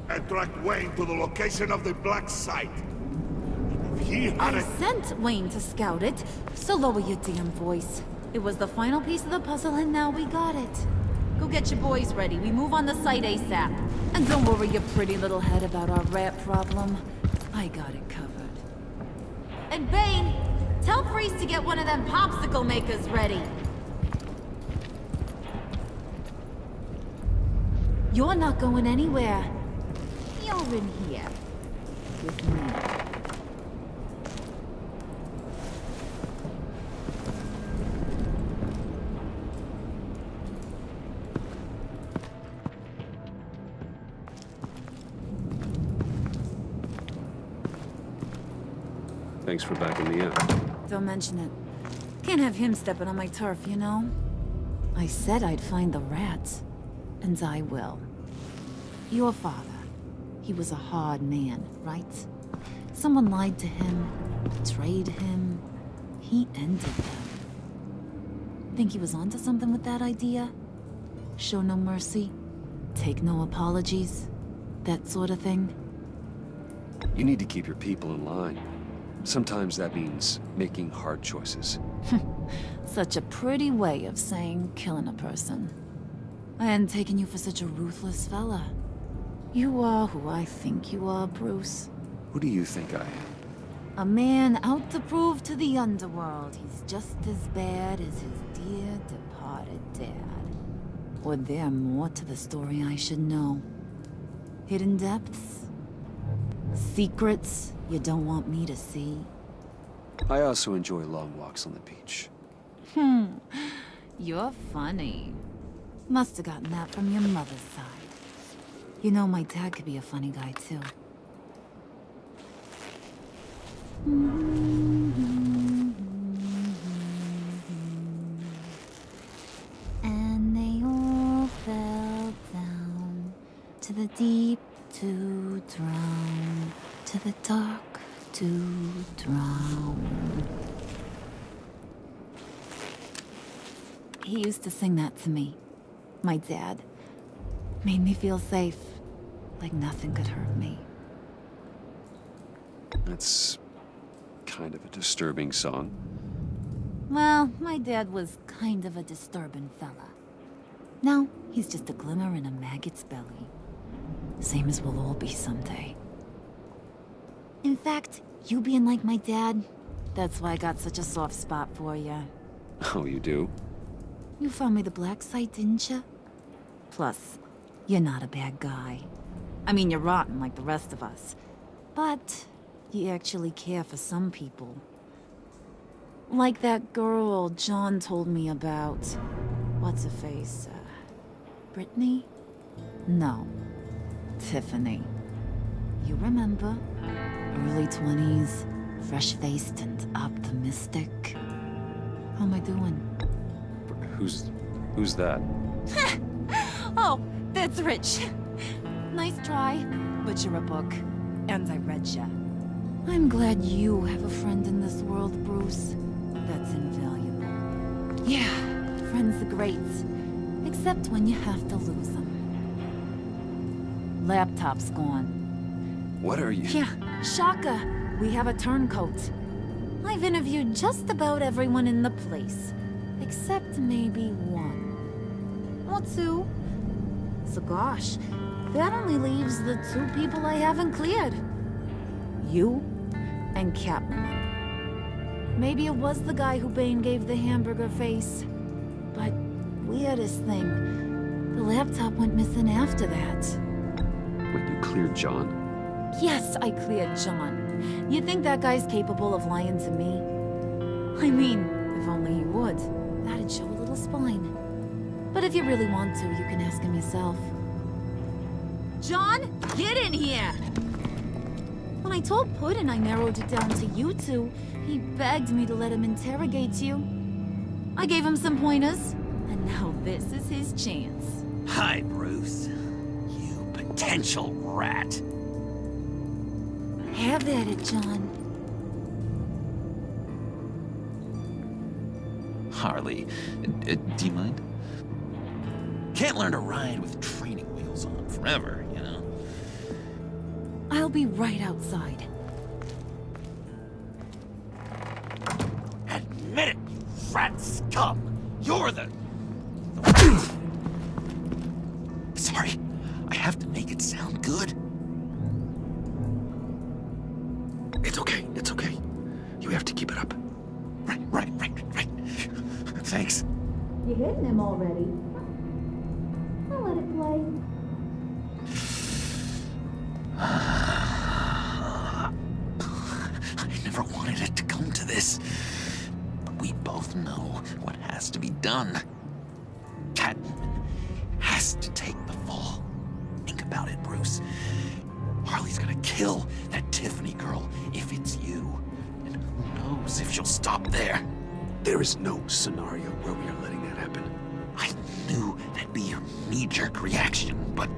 And tracked Wayne to the location of the black site. If he had I sent Wayne to scout it, so lower your damn voice. It was the final piece of the puzzle and now we got it. Go get your boys ready. We move on the site ASAP. And don't worry your pretty little head about our rat problem. I got it covered. And Bane, tell Freeze to get one of them popsicle makers ready. You're not going anywhere. You're in here. With me. Thanks for backing me up. Don't mention it. Can't have him stepping on my turf, you know? I said I'd find the rats. And I will. Your father. He was a hard man, right? Someone lied to him, betrayed him. He ended them. Think he was onto something with that idea? Show no mercy? Take no apologies? That sort of thing? You need to keep your people in line. Sometimes that means making hard choices. Such a pretty way of saying killing a person. I hadn't taken you for such a ruthless fella. You are who I think you are, Bruce. Who do you think I am? A man out to prove to the underworld he's just as bad as his dear departed dad. Or there more to the story I should know. Hidden depths? Secrets you don't want me to see? I also enjoy long walks on the beach. You're funny. Must have gotten that from your mother's side. You know, my dad could be a funny guy, too. And they all fell down to the deep to drown, to the dark to drown. He used to sing that to me. My dad. Made me feel safe. Like nothing could hurt me. That's kind of a disturbing song. Well, my dad was kind of a disturbing fella. Now, he's just a glimmer in a maggot's belly. Same as we'll all be someday. In fact, you being like my dad, that's why I got such a soft spot for you. Oh, you do? You found me the black site, didn't you? Plus, you're not a bad guy. I mean, you're rotten like the rest of us. But you actually care for some people. Like that girl John told me about. What's her face? Brittany? No. Tiffany. You remember? Early 20s, fresh-faced and optimistic. How am I doing? Who's that? Oh, that's Rich. Nice try, but you're a book, and I read ya. I'm glad you have a friend in this world, Bruce. That's invaluable. Yeah, friends are great, except when you have to lose them. Laptop's gone. What are you? Yeah, shocker. We have a turncoat. I've interviewed just about everyone in the place, except maybe one. Or two. So gosh, that only leaves the two people I haven't cleared. You and Catwoman. Maybe it was the guy who Bane gave the hamburger face. But weirdest thing, the laptop went missing after that. Wait, you cleared John? Yes, I cleared John. You think that guy's capable of lying to me? I mean, if only he would. That'd show a little spine. But if you really want to, you can ask him yourself. John, get in here! When I told Puddin' I narrowed it down to you two, he begged me to let him interrogate you. I gave him some pointers, and now this is his chance. Hi, Bruce. You potential rat. Have at it, John. Harley, do you mind? Can't learn to ride with training wheels on forever, you know? I'll be right outside. Admit it, you rat scum! You're the Sorry, I have to make it sound good. It's okay, it's okay. You have to keep it up. Right. Thanks. You hitting him already? I'll let it play. I never wanted it to come to this. But we both know what has to be done. Catwoman has to take the fall. Think about it, Bruce. Harley's gonna kill that Tiffany girl if it's you. And who knows if she'll stop there. There is no scenario where we are letting that happen. I knew that'd be your knee-jerk reaction, but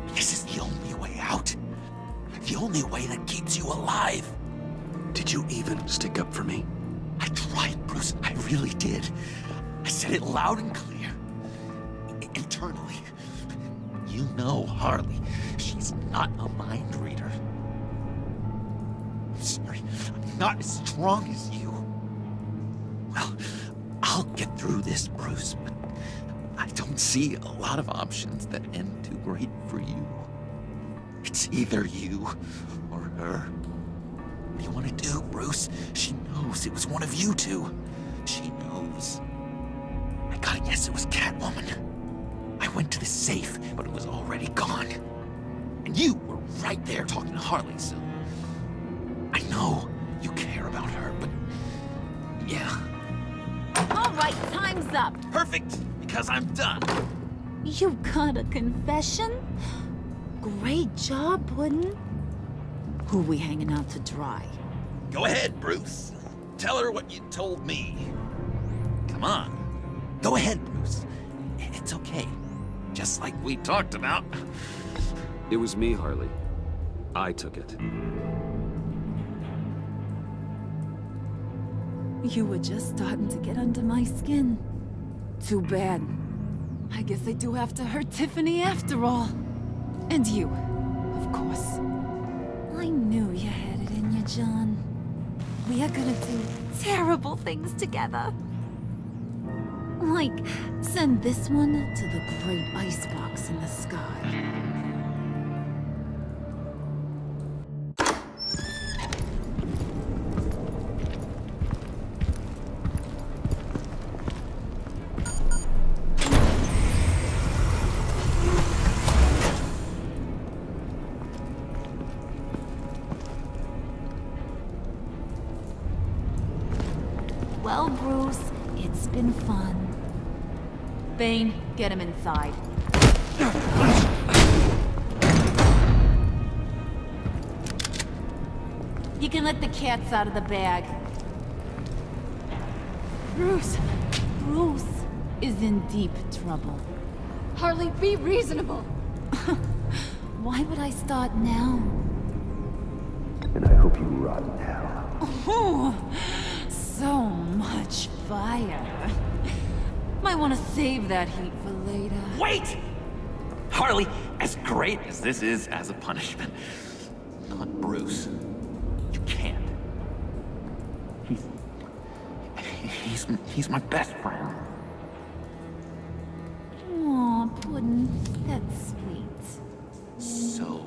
this is the only way out. The only way that keeps you alive. Did you even stick up for me? I tried, Bruce. I really did. I said it loud and clear. Internally. You know Harley. She's not a mind reader. I'm sorry. I'm not as strong as you. Well, I'll get through this, Bruce, but I don't see a lot of options that end too great for you. It's either you or her. What do you want to do, Bruce? She knows it was one of you two. She knows. I gotta guess it was Catwoman. I went to the safe, but it was already gone. And you were right there talking to Harley, so... I know you care about her, but... yeah. All right, time's up. Perfect, because I'm done. You got a confession? Great job, Puddin'. Who we hanging out to dry? Go ahead, Bruce. Tell her what you told me. Come on. Go ahead, Bruce. It's okay. Just like we talked about. It was me, Harley. I took it. You were just starting to get under my skin. Too bad. I guess I do have to hurt Tiffany after all. And you, of course. I knew you had it in you, John. We are gonna do terrible things together. Like, send this one to the great icebox in the sky. Well, Bruce, it's been fun. Bane, get him inside. You can let the cats out of the bag. Bruce is in deep trouble. Harley, be reasonable. Why would I start now? And I hope you rot in hell. Oh, so much fire. Might want to save that heat for later. Wait! Harley, as great as this is as a punishment, not Bruce. You can't. He's my best friend. Aw, Puddin', that's sweet. So,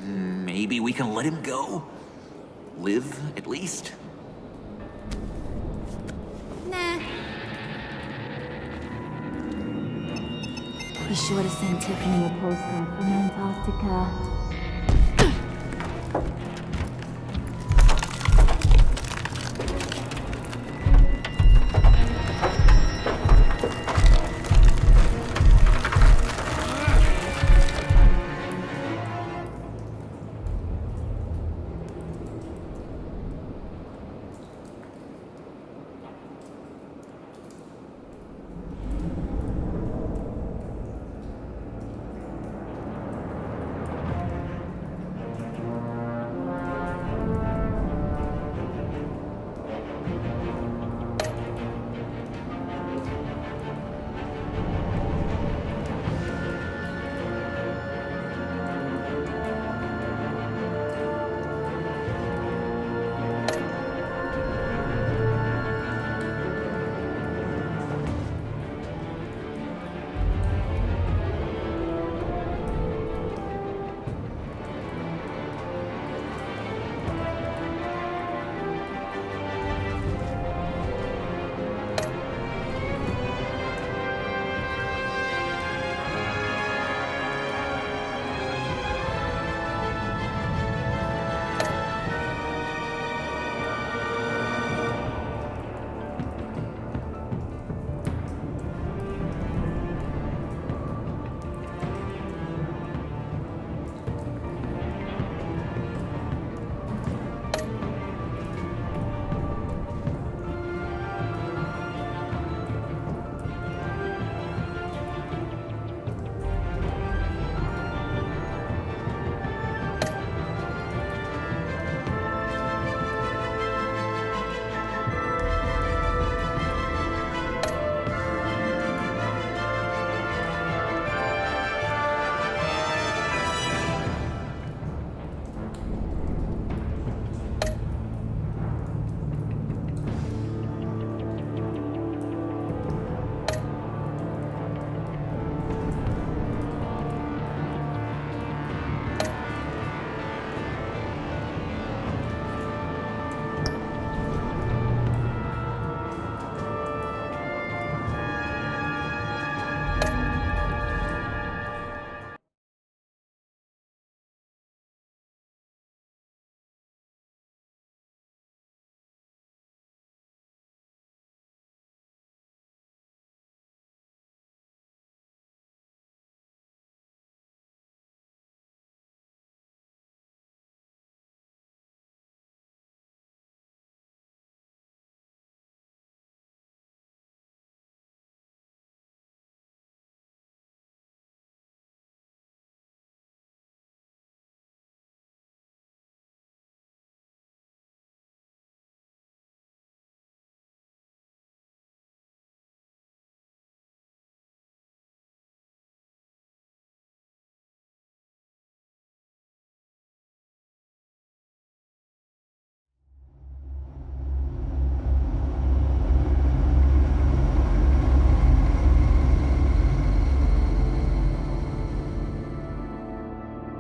maybe we can let him go? Live, at least? Nah. Be sure to send Tiffany a postcard from Antarctica.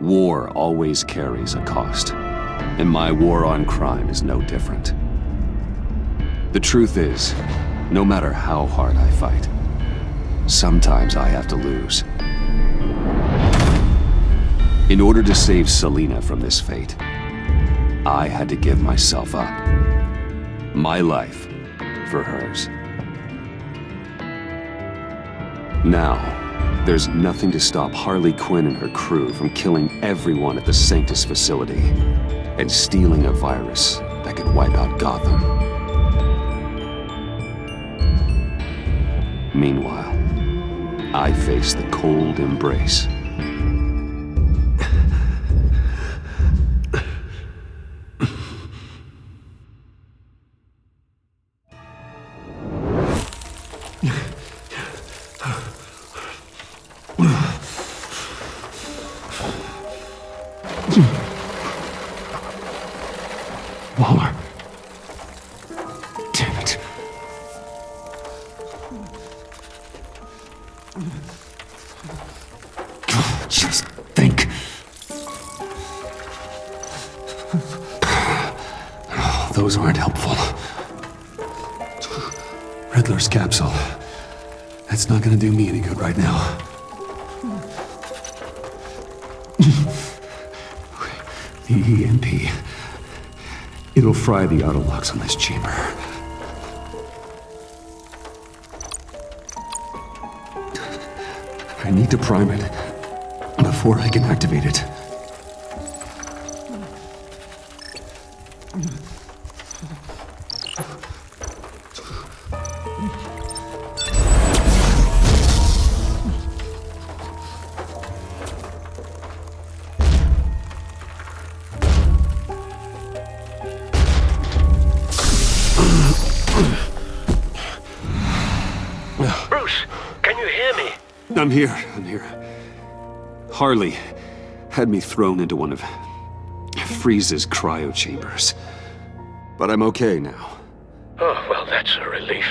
War always carries a cost, and my war on crime is no different. The truth is, no matter how hard I fight, sometimes I have to lose. In order to save Selina from this fate, I had to give myself up. My life for hers. Now, there's nothing to stop Harley Quinn and her crew from killing everyone at the SANCTUS facility and stealing a virus that could wipe out Gotham. Meanwhile, I face the cold embrace. Waller. Damn it. Just think. Oh, those aren't helpful. Riddler's capsule. That's not gonna do me any good right now. The EMP. It'll fry the auto locks on this chamber. I need to prime it before I can activate it. I'm here. Harley had me thrown into one of Freeze's cryo chambers. But I'm okay now. Oh, well, that's a relief.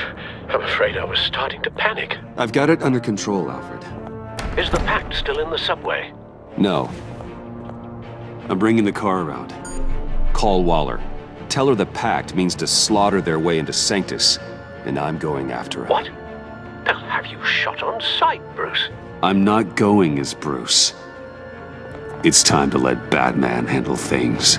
I'm afraid I was starting to panic. I've got it under control, Alfred. Is the Pact still in the subway? No. I'm bringing the car around. Call Waller. Tell her the Pact means to slaughter their way into SANCTUS, and I'm going after it. What? They'll have you shot on sight, Bruce. I'm not going as Bruce. It's time to let Batman handle things.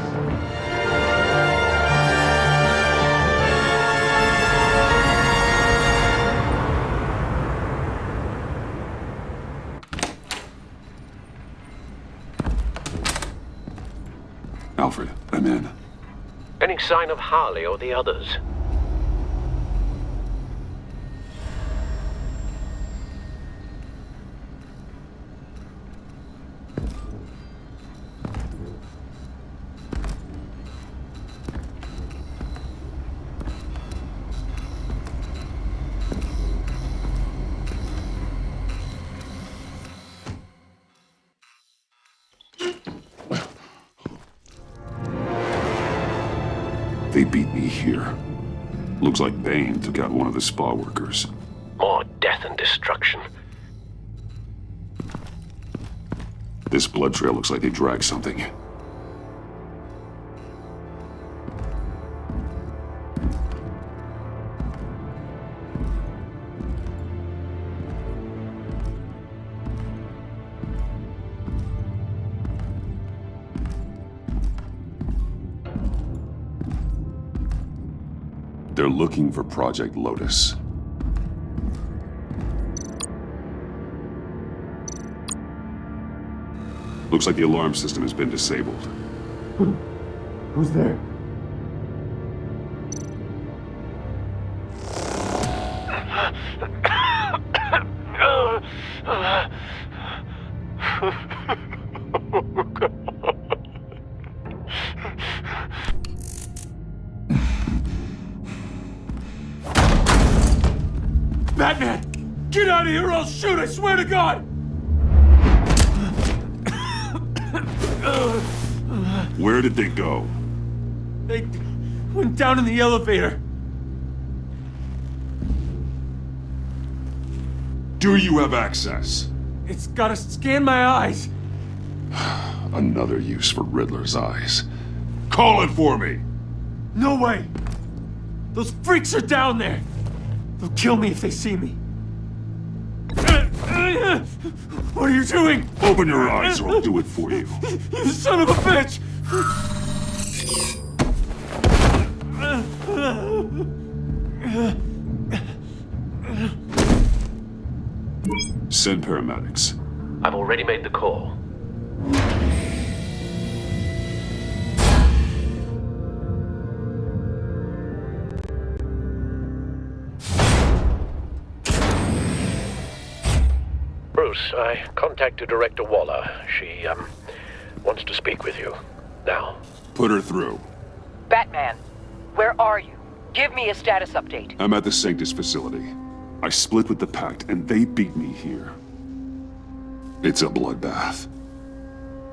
Alfred, I'm in. Any sign of Harley or the others? They beat me here. Looks like Bane took out one of the spa workers. More death and destruction. This blood trail looks like they dragged something. They're looking for Project Lotus. Looks like the alarm system has been disabled. Who's there? Batman! Get out of here or I'll shoot, I swear to God! Where did they go? They went down in the elevator. Do you have access? It's gotta scan my eyes. Another use for Riddler's eyes. Call it for me! No way! Those freaks are down there! They'll kill me if they see me. What are you doing? Open your eyes or I'll do it for you. You son of a bitch! Send paramedics. I've already made the call. Bruce, I contacted Director Waller. She, wants to speak with you. Now. Put her through. Batman, where are you? Give me a status update. I'm at the SANCTUS facility. I split with the Pact, and they beat me here. It's a bloodbath.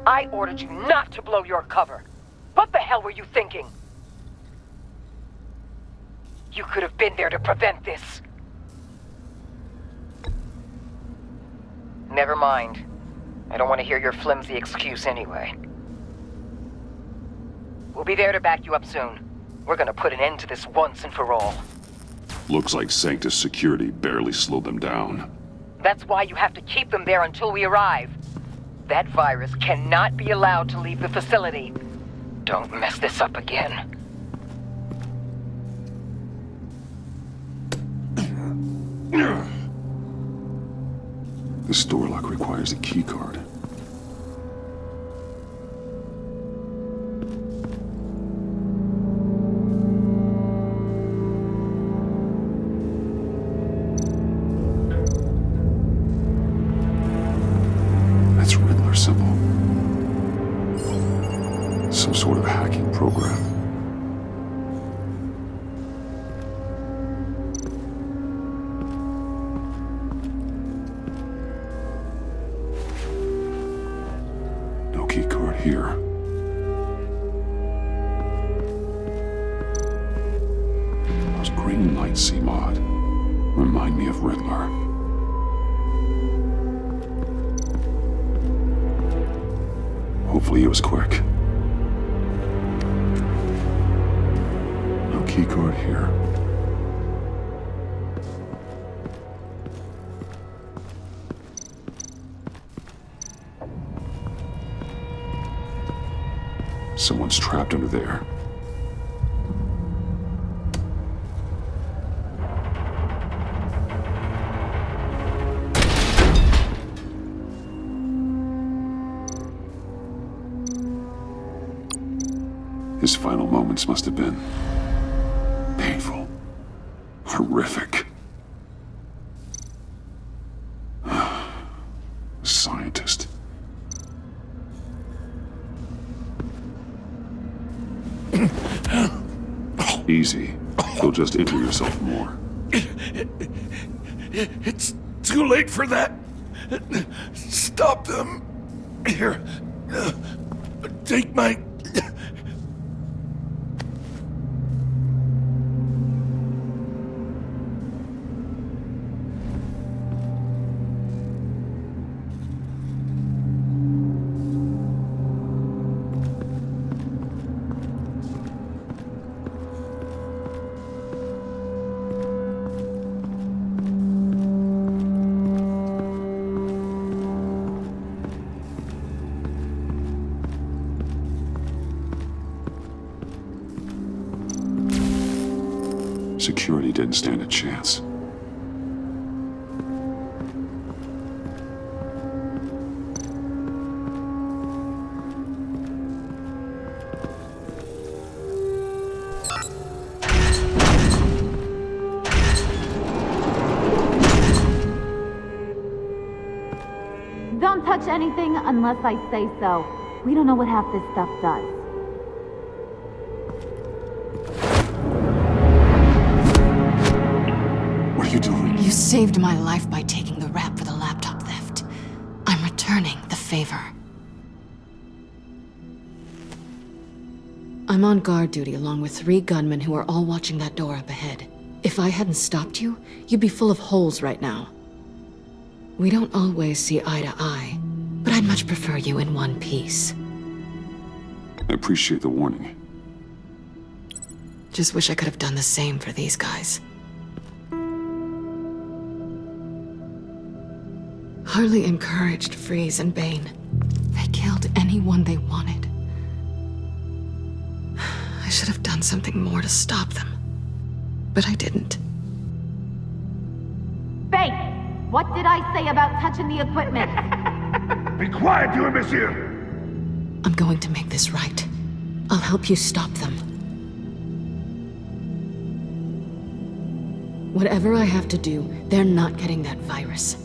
I ordered you not to blow your cover. What the hell were you thinking? You could have been there to prevent this. Never mind. I don't want to hear your flimsy excuse anyway. We'll be there to back you up soon. We're gonna put an end to this once and for all. Looks like SANCTUS security barely slowed them down. That's why you have to keep them there until we arrive. That virus cannot be allowed to leave the facility. Don't mess this up again. This door lock requires a key card. That's Riddler symbol. Some sort of hacking program. Here. Those green lights seem odd. Remind me of Riddler. Hopefully it was quick. No keycard here. Someone's trapped under there. His final moments must have been painful, horrific. Scientist. Easy. You'll just injure yourself more. It's too late for that. Stop them. Here. Take my... Security didn't stand a chance. Don't touch anything unless I say so. We don't know what half this stuff does. What are you doing? You saved my life by taking the rap for the laptop theft. I'm returning the favor. I'm on guard duty along with 3 gunmen who are all watching that door up ahead. If I hadn't stopped you, you'd be full of holes right now. We don't always see eye to eye, but I'd much prefer you in one piece. I appreciate the warning. Just wish I could have done the same for these guys. Harley encouraged Freeze and Bane. They killed anyone they wanted. I should have done something more to stop them. But I didn't. Bane! What did I say about touching the equipment? Be quiet, you imbecile! I'm going to make this right. I'll help you stop them. Whatever I have to do, they're not getting that virus.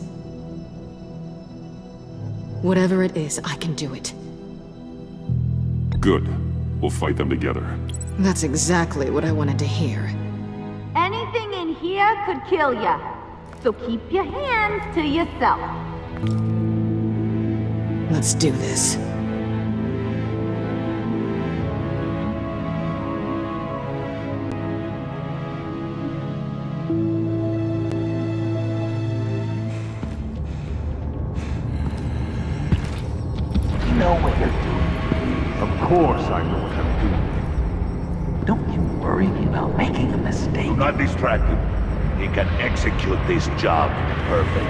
Whatever it is, I can do it. Good. We'll fight them together. That's exactly what I wanted to hear. Anything in here could kill ya. So keep your hands to yourself. Let's do this. You know what you're doing. Of course I know what I'm doing. Don't you worry about making a mistake. Do not distract him. He can execute this job perfectly.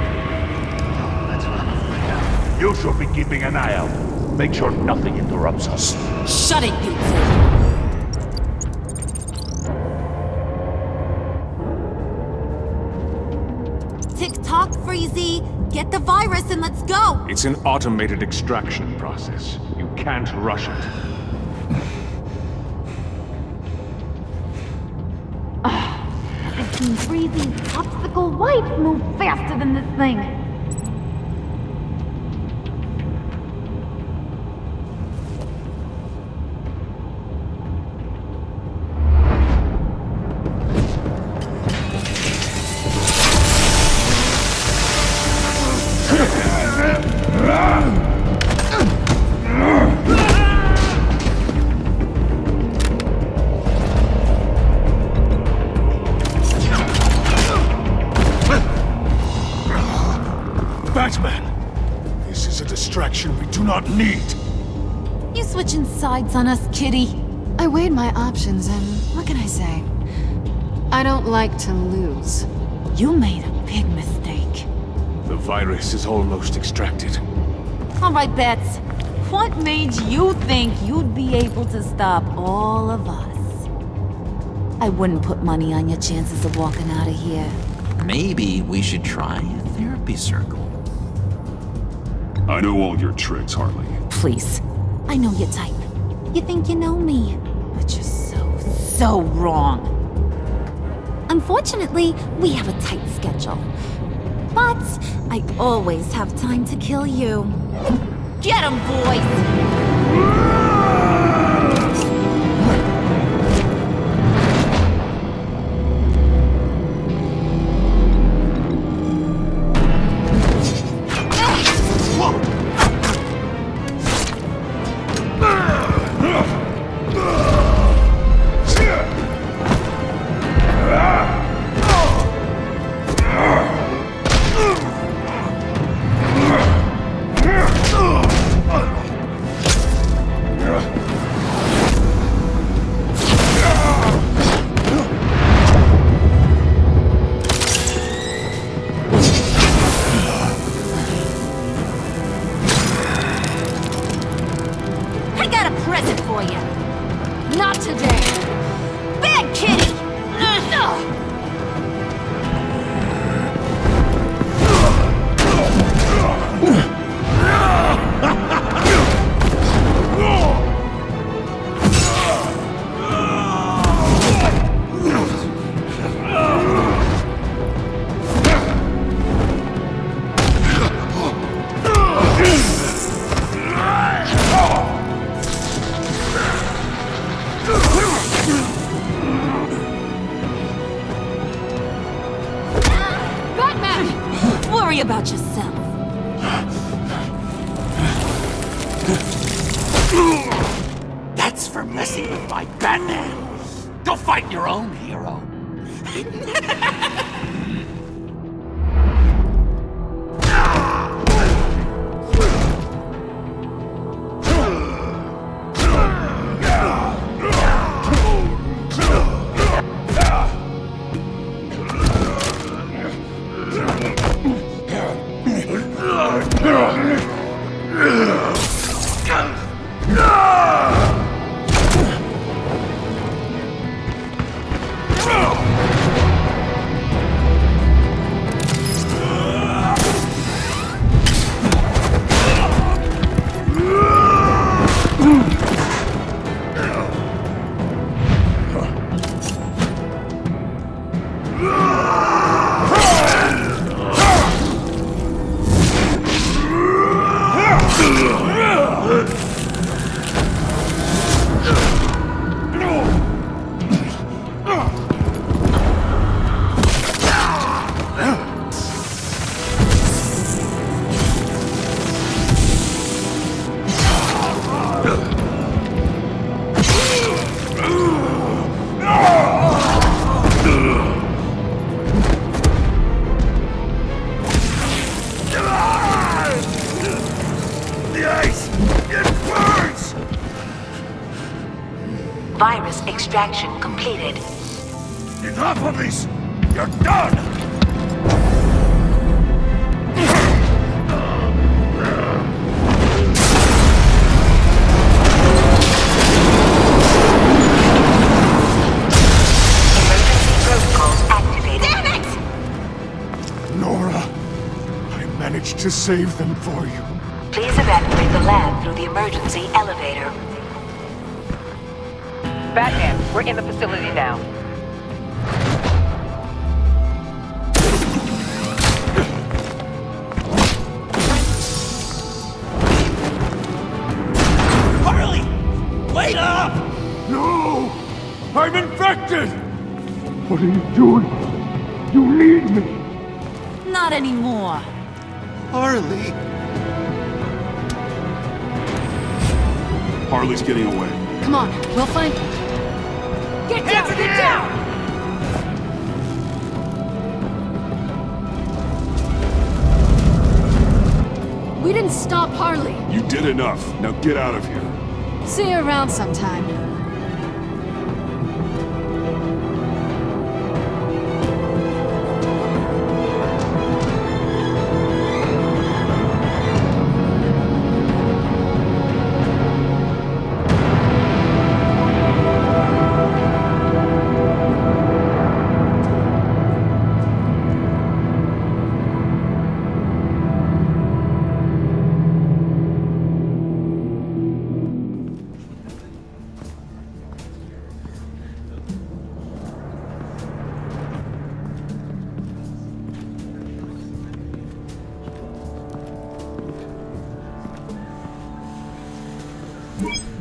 That's what I'm afraid of. You should be keeping an eye out. Make sure nothing interrupts us. Shut it, you two! Tick-tock, Freezy! Get the virus and let's go! It's an automated extraction process. You can't rush it. I've seen Freezy's popsicle wife move faster than this thing. Batman! This is a distraction we do not need. You switching sides on us, kitty? I weighed my options and what can I say? I don't like to lose. You made a big mistake. The virus is almost extracted. All right, Bats. What made you think you'd be able to stop all of us? I wouldn't put money on your chances of walking out of here. Maybe we should try a therapy circle. I know all your tricks, Harley. Please. I know your type. You think you know me, but you're so wrong. Unfortunately, we have a tight schedule. But I always have time to kill you. Get 'em, boys! About yourself. That's for messing with my Batman. Go fight your own hero. Virus extraction completed. Enough of this! You're done! Emergency protocols activated. Damn it! Nora, I managed to save them for you. Please evacuate the lab through the emergency elevator. Batman, we're in the facility now. Harley! Wait up! No! I'm infected! What are you doing? You need me! Not anymore. Harley! Harley's getting away. Come on, we'll find... Get down! Get down! We didn't stop Harley. You did enough. Now get out of here. See you around sometime.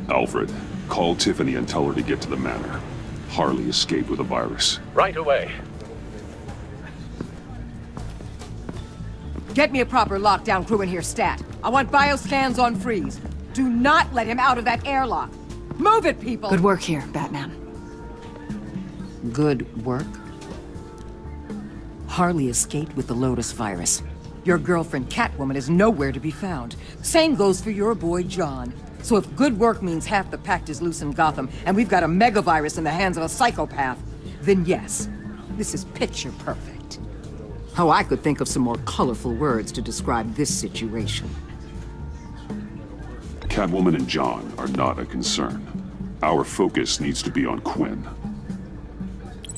Alfred, call Tiffany and tell her to get to the manor. Harley escaped with a virus. Right away. Get me a proper lockdown crew in here, stat. I want bioscans on Freeze. Do not let him out of that airlock. Move it, people! Good work here, Batman. Good work? Harley escaped with the Lotus virus. Your girlfriend, Catwoman, is nowhere to be found. Same goes for your boy, John. So if good work means half the Pact is loose in Gotham, and we've got a megavirus in the hands of a psychopath, then yes, this is picture perfect. Oh, I could think of some more colorful words to describe this situation. Catwoman and John are not a concern. Our focus needs to be on Quinn.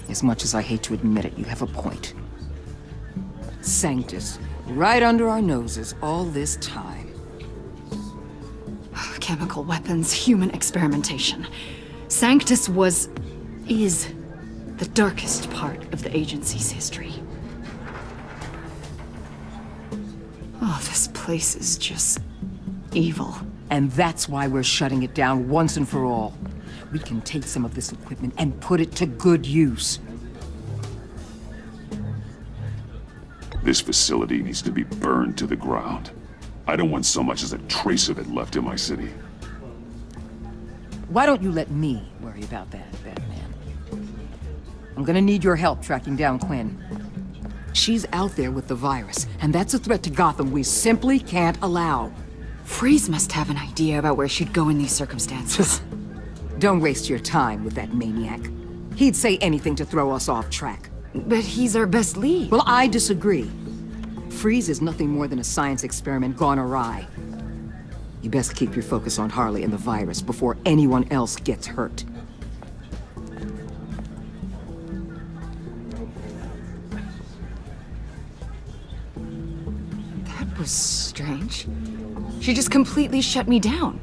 As much as I hate to admit it, you have a point. Sanctus, right under our noses all this time. Chemical weapons, human experimentation. Sanctus is the darkest part of the agency's history. Oh, this place is just evil. And that's why we're shutting it down once and for all. We can take some of this equipment and put it to good use. This facility needs to be burned to the ground. I don't want so much as a trace of it left in my city. Why don't you let me worry about that, Batman? I'm gonna need your help tracking down Quinn. She's out there with the virus, and that's a threat to Gotham we simply can't allow. Freeze must have an idea about where she'd go in these circumstances. Don't waste your time with that maniac. He'd say anything to throw us off track. But he's our best lead. Well, I disagree. Freeze is nothing more than a science experiment gone awry. You best keep your focus on Harley and the virus before anyone else gets hurt. That was strange. She just completely shut me down.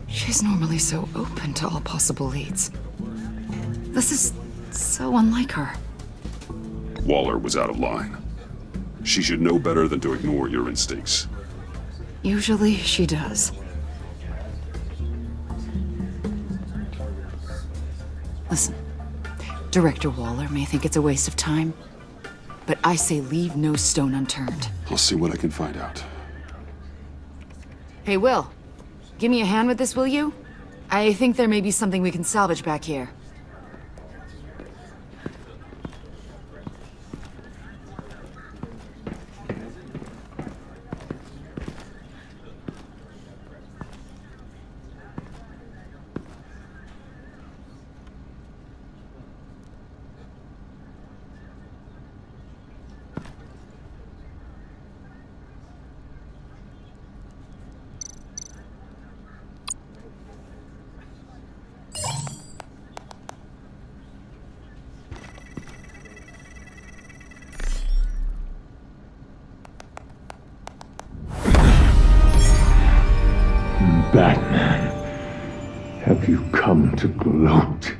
She's normally so open to all possible leads. This is so unlike her. Waller was out of line. She should know better than to ignore your instincts. Usually, she does. Listen, Director Waller may think it's a waste of time, but I say leave no stone unturned. I'll see what I can find out. Hey, Will. Give me a hand with this, will you? I think there may be something we can salvage back here. Batman, have you come to gloat?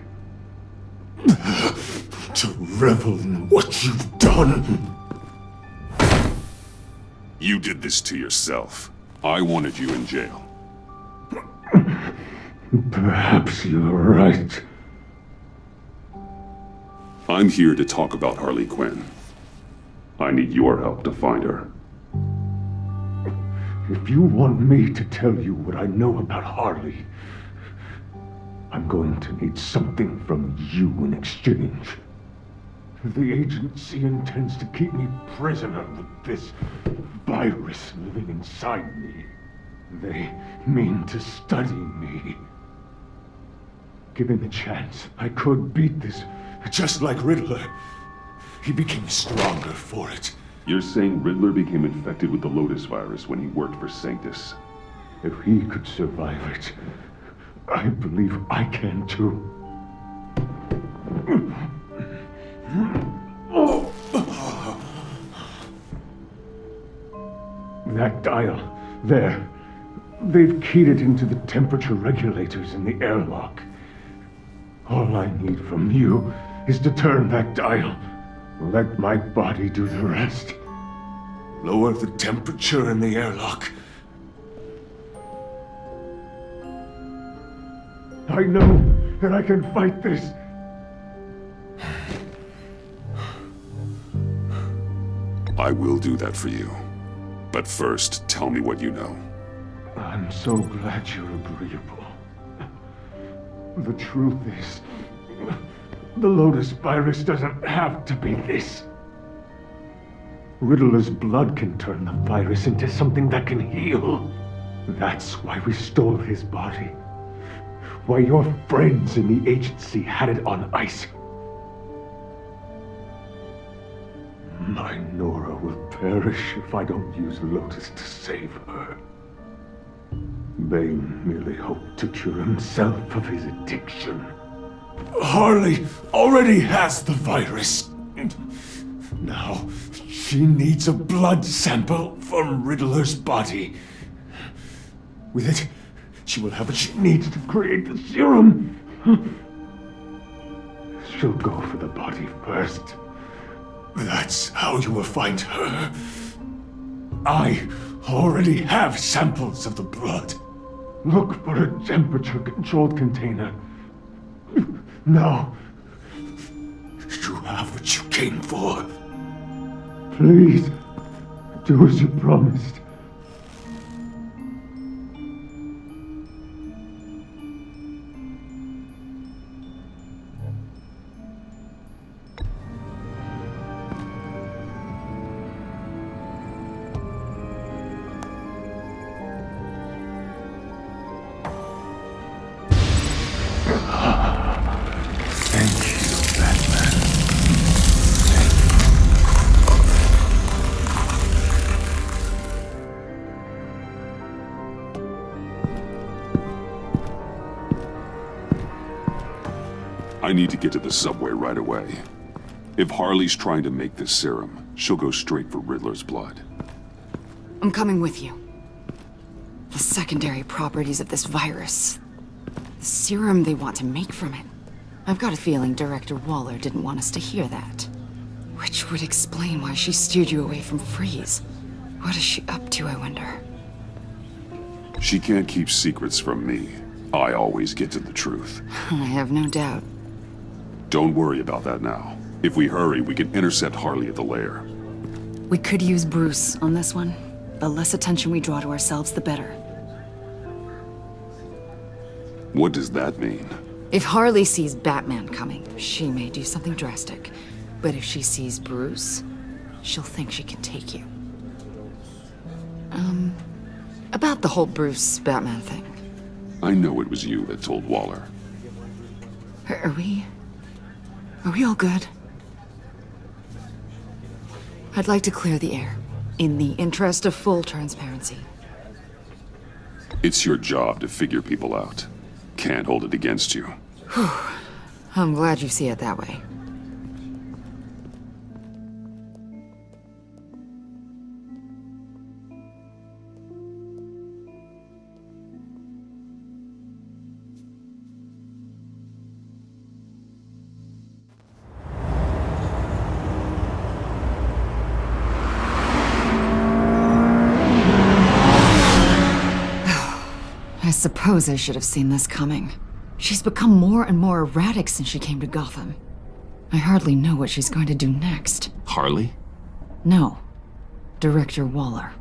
To revel in what you've done? You did this to yourself. I wanted you in jail. Perhaps you're right. I'm here to talk about Harley Quinn. I need your help to find her. If you want me to tell you what I know about Harley, I'm going to need something from you in exchange. The agency intends to keep me prisoner with this virus living inside me. They mean to study me. Given the chance, I could beat this, just like Riddler. He became stronger for it. You're saying Riddler became infected with the Lotus virus when he worked for SANCTUS? If he could survive it, I believe I can too. That dial, there. They've keyed it into the temperature regulators in the airlock. All I need from you is to turn that dial. Let my body do the rest. Lower the temperature in the airlock. I know that I can fight this. I will do that for you. But first, tell me what you know. I'm so glad you're agreeable. The truth is, the Lotus virus doesn't have to be this. Riddler's blood can turn the virus into something that can heal. That's why we stole his body. Why your friends in the agency had it on ice. My Nora will perish if I don't use Lotus to save her. Bane merely hoped to cure himself of his addiction. Harley already has the virus. Now, she needs a blood sample from Riddler's body. With it, she will have what she needs to create the serum. She'll go for the body first. That's how you will find her. I already have samples of the blood. Look for a temperature-controlled container. Now, you have what you came for. Please, do as you promised. I need to get to the subway right away. If Harley's trying to make this serum, she'll go straight for Riddler's blood. I'm coming with you. The secondary properties of this virus. The serum they want to make from it. I've got a feeling Director Waller didn't want us to hear that. Which would explain why she steered you away from Freeze. What is she up to, I wonder? She can't keep secrets from me. I always get to the truth. I have no doubt. Don't worry about that now. If we hurry, we can intercept Harley at the lair. We could use Bruce on this one. The less attention we draw to ourselves, the better. What does that mean? If Harley sees Batman coming, she may do something drastic. But if she sees Bruce, she'll think she can take you. About the whole Bruce-Batman thing. I know it was you that told Waller. Are we all good? I'd like to clear the air, in the interest of full transparency. It's your job to figure people out. Can't hold it against you. Whew. I'm glad you see it that way. I suppose I should have seen this coming. She's become more and more erratic since she came to Gotham. I hardly know what she's going to do next. Harley? No. Director Waller.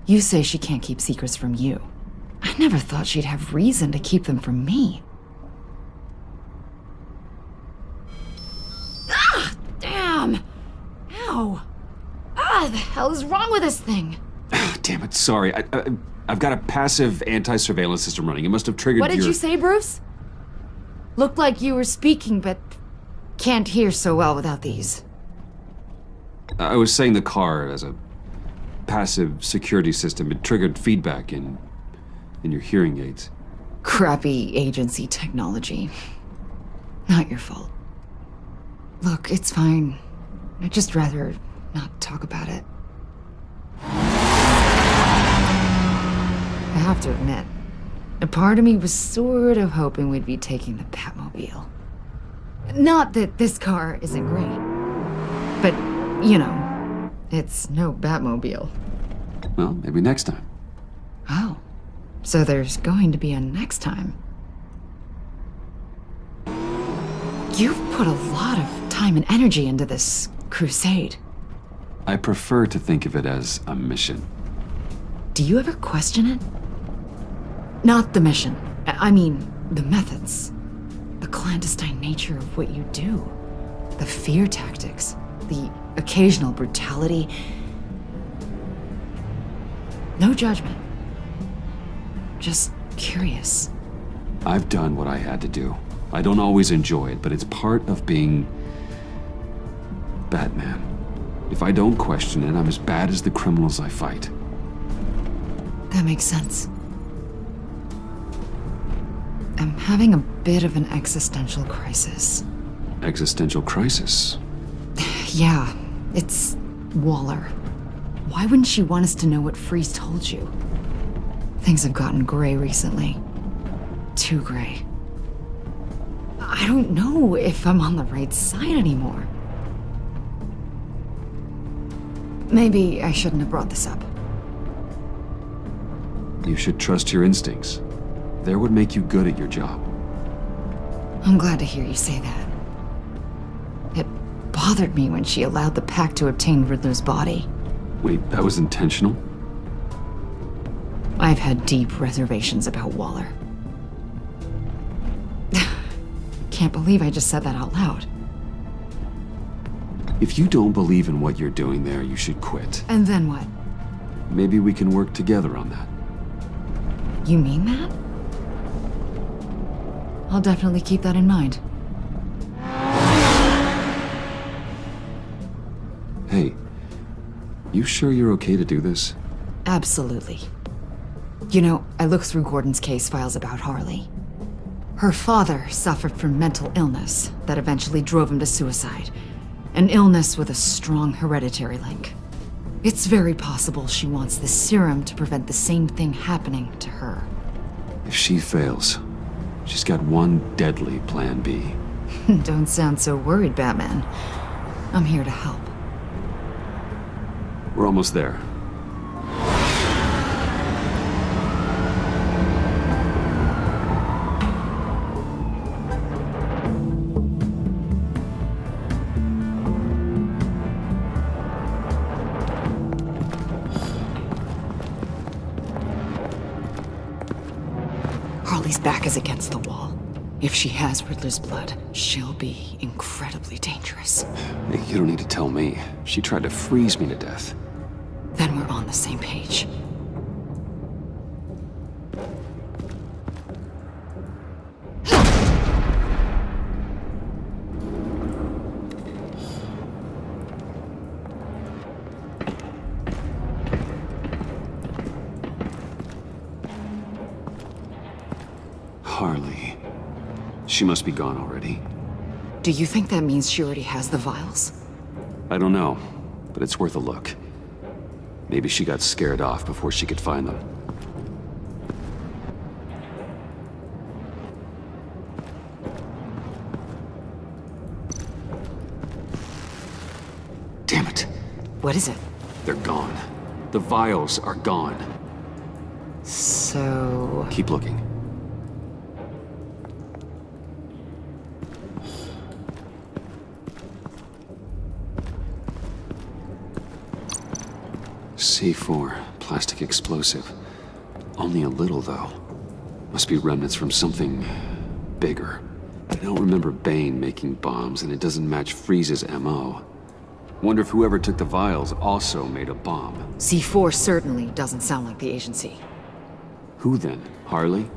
You say she can't keep secrets from you. I never thought she'd have reason to keep them from me. Ah! Damn! Ow! Ah, the hell is wrong with this thing? Damn it, sorry. I've got a passive anti-surveillance system running. It must have triggered What did you say, Bruce? Looked like you were speaking, but can't hear so well without these. I was saying the car as a passive security system. It triggered feedback in your hearing aids. Crappy agency technology. Not your fault. Look, it's fine. I'd just rather not talk about it. I have to admit, a part of me was sort of hoping we'd be taking the Batmobile. Not that this car isn't great, but, you know, it's no Batmobile. Well, maybe next time. Oh, so there's going to be a next time. You've put a lot of time and energy into this crusade. I prefer to think of it as a mission. Do you ever question it? Not the mission. I mean, the methods. The clandestine nature of what you do. The fear tactics. The occasional brutality. No judgment. Just curious. I've done what I had to do. I don't always enjoy it, but it's part of being Batman. If I don't question it, I'm as bad as the criminals I fight. That makes sense. I'm having a bit of an existential crisis. Existential crisis? Yeah, it's Waller. Why wouldn't she want us to know what Freeze told you? Things have gotten gray recently. Too gray. I don't know if I'm on the right side anymore. Maybe I shouldn't have brought this up. You should trust your instincts. They're what make you good at your job. I'm glad to hear you say that. It bothered me when she allowed the Pact to obtain Riddler's body. Wait, that was intentional? I've had deep reservations about Waller. Can't believe I just said that out loud. If you don't believe in what you're doing there, you should quit. And then what? Maybe we can work together on that. You mean that? I'll definitely keep that in mind. Hey, you sure you're okay to do this? Absolutely. You know, I looked through Gordon's case files about Harley. Her father suffered from mental illness that eventually drove him to suicide. An illness with a strong hereditary link. It's very possible she wants the serum to prevent the same thing happening to her. If she fails, she's got one deadly plan B. Don't sound so worried, Batman. I'm here to help. We're almost there. Harley's back is against the wall. If she has Riddler's blood, she'll be incredibly dangerous. Hey, you don't need to tell me. She tried to freeze me to death. Then we're on the same page. Harley. She must be gone already. Do you think that means she already has the vials? I don't know, but it's worth a look. Maybe she got scared off before she could find them. Damn it. What is it? They're gone. The vials are gone. So... Keep looking. C4, plastic explosive. Only a little, though. Must be remnants from something bigger. I don't remember Bane making bombs, and it doesn't match Freeze's MO. Wonder if whoever took the vials also made a bomb. C4 certainly doesn't sound like the agency. Who then? Harley?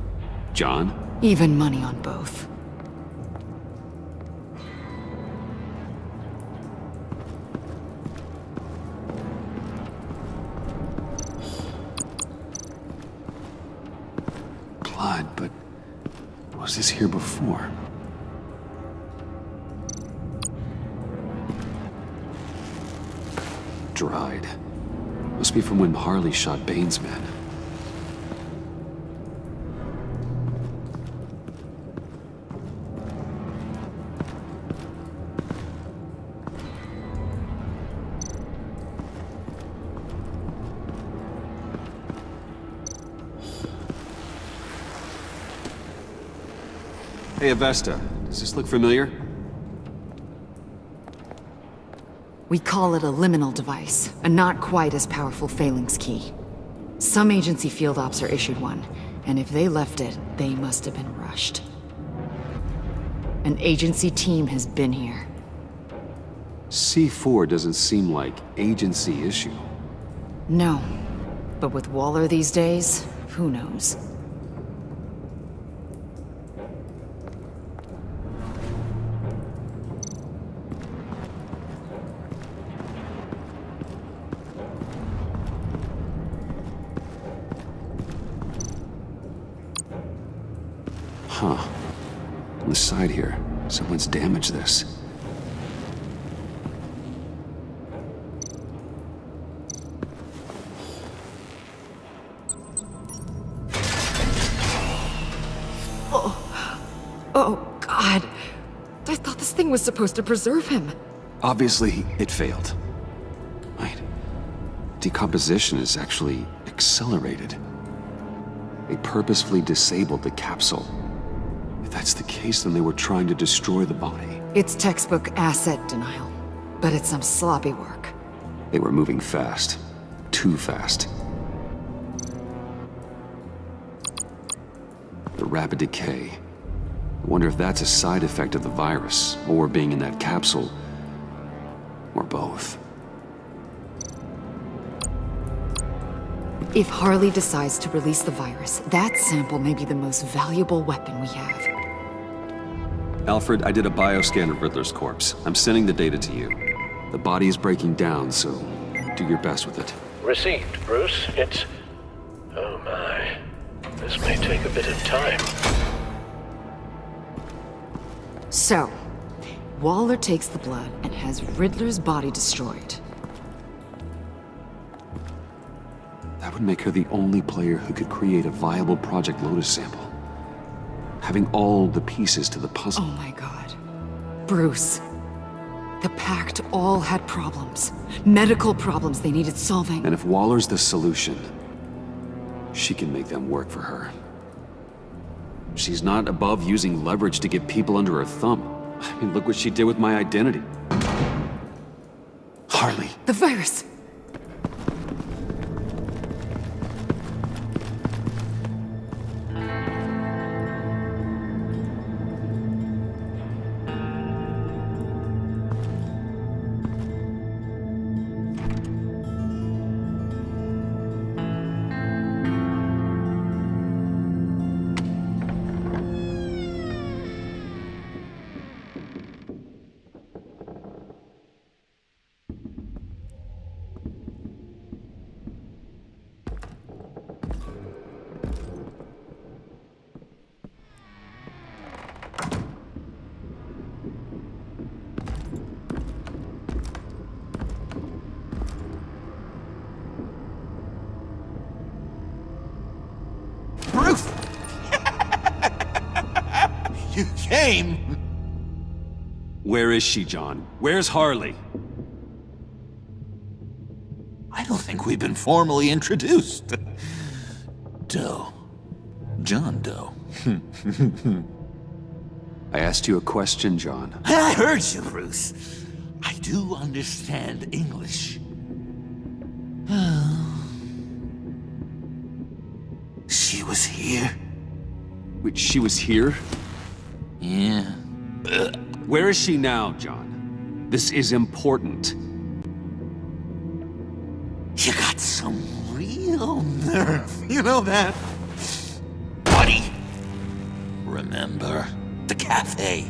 John? Even money on both. Blood, but was this here before? Dried. Must be from when Harley shot Bane's men. Hey, Avesta. Does this look familiar? We call it a liminal device, a not quite as powerful phalanx key. Some agency field ops are issued one, and if they left it, they must have been rushed. An agency team has been here. C4 doesn't seem like agency issue. No, but with Waller these days, who knows? Huh. On the side here, someone's damaged this. Oh, God. I thought this thing was supposed to preserve him. Obviously, it failed. Wait. Decomposition is actually accelerated. They purposefully disabled the capsule. If that's the case, then they were trying to destroy the body. It's textbook asset denial, but it's some sloppy work. They were moving fast. Too fast. The rapid decay. I wonder if that's a side effect of the virus, or being in that capsule, or both. If Harley decides to release the virus, that sample may be the most valuable weapon we have. Alfred, I did a bioscan of Riddler's corpse. I'm sending the data to you. The body is breaking down, so do your best with it. Received, Bruce. It's... oh my. This may take a bit of time. So, Waller takes the blood and has Riddler's body destroyed. That would make her the only player who could create a viable Project Lotus sample. Having all the pieces to the puzzle. Oh my God. Bruce. The Pact all had problems. Medical problems they needed solving. And if Waller's the solution, she can make them work for her. She's not above using leverage to get people under her thumb. I mean, look what she did with my identity. Harley. The virus! You came! Where is she, John? Where's Harley? I don't think we've been formally introduced. Doe. John Doe. I asked you a question, John. I heard you, Bruce. I do understand English. She was here? Wait, she was here? Yeah. Where is she now, John? This is important. You got some real nerve, you know that? Buddy! Remember the cafe?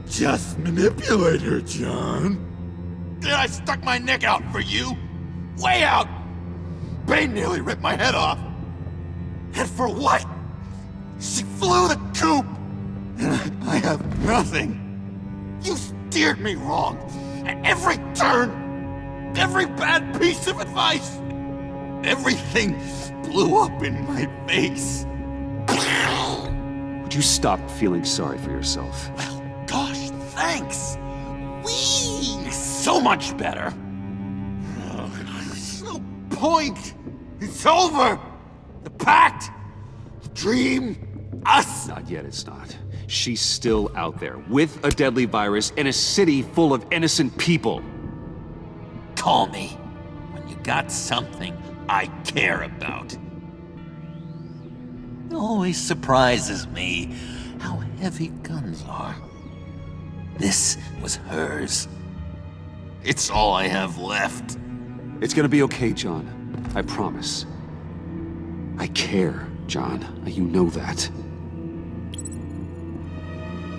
Just manipulate her, John. Then I stuck my neck out for you. Way out! Bane nearly ripped my head off. And for what? She flew the coop! And I have nothing. You steered me wrong. At every turn. Every bad piece of advice. Everything blew up in my face. Would you stop feeling sorry for yourself? Well, gosh, thanks. Whee! So much better. There's no point. It's over. The Pact. The dream. Us. Not yet, it's not. She's still out there, with a deadly virus in a city full of innocent people. Call me when you got something I care about. It always surprises me how heavy guns are. This was hers. It's all I have left. It's gonna be okay, John. I promise. I care, John. You know that.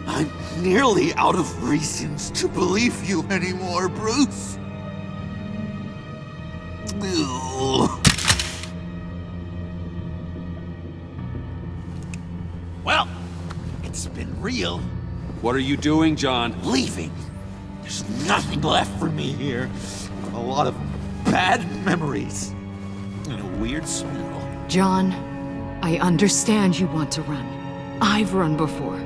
I'm nearly out of reasons to believe you anymore, Bruce. Well, it's been real. What are you doing, John? Leaving. There's nothing left for me here. A lot of bad memories. And a weird smell. John, I understand you want to run. I've run before.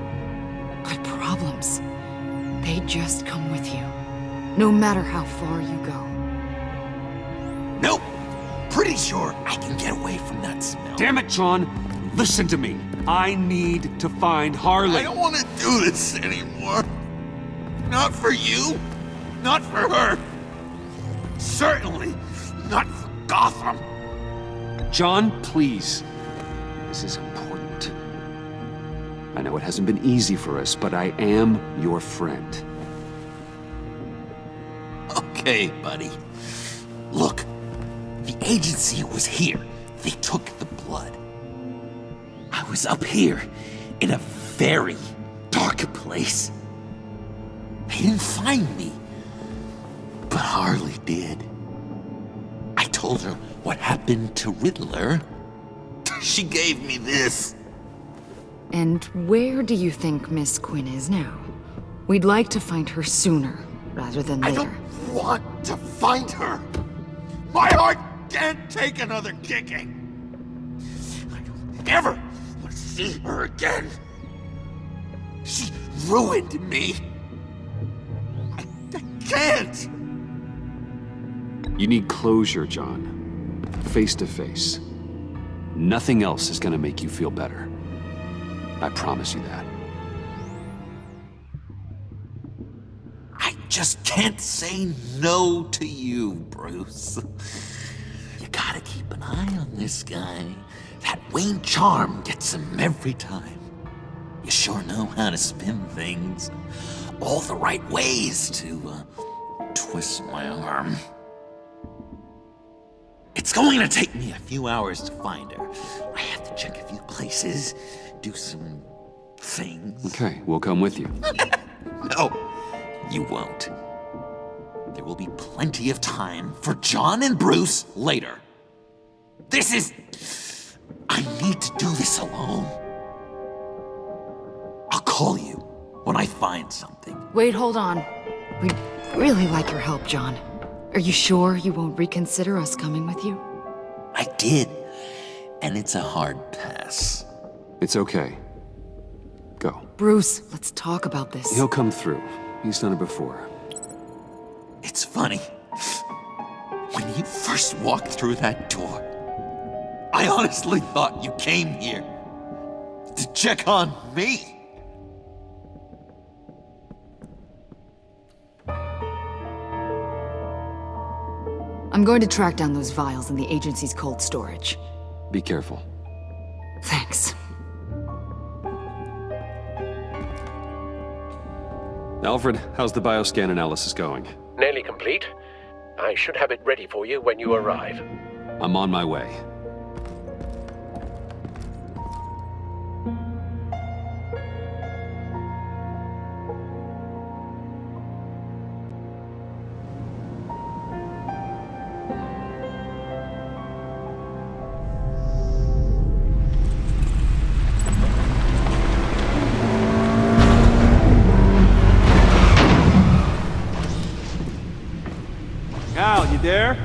But problems, they just come with you. No matter how far you go. Nope. Pretty sure I can get away from that smell. Damn it, John! Listen to me. I need to find Harley. I don't want to do this anymore. Not for you. Not for her. Certainly not for Gotham. John, please. This is important. I know it hasn't been easy for us, but I am your friend. Okay, buddy. Look, the agency was here. They took the blood. I was up here in a very dark place. They didn't find me, but Harley did. I told her what happened to Riddler. She gave me this. And where do you think Miss Quinn is now? We'd like to find her sooner, rather than later. I don't want to find her. My heart can't take another kicking. I don't ever want to see her again. She ruined me. I can't! You need closure, John. Face to face. Nothing else is gonna make you feel better. I promise you that. I just can't say no to you, Bruce. You gotta keep an eye on this guy. That Wayne charm gets him every time. You sure know how to spin things. All the right ways to twist my arm. It's going to take me a few hours to find her. I have to check a few places, do some things. Okay, we'll come with you. No, you won't. There will be plenty of time for John and Bruce later. I need to do this alone. I'll call you when I find something. Wait, hold on. We'd really like your help, John. Are you sure you won't reconsider us coming with you? I did, and it's a hard pass. It's okay. Go. Bruce, let's talk about this. He'll come through. He's done it before. It's funny. When you first walked through that door, I honestly thought you came here to check on me. I'm going to track down those vials in the agency's cold storage. Be careful. Thanks. Alfred, how's the bioscan analysis going? Nearly complete. I should have it ready for you when you arrive. I'm on my way. Al, you there?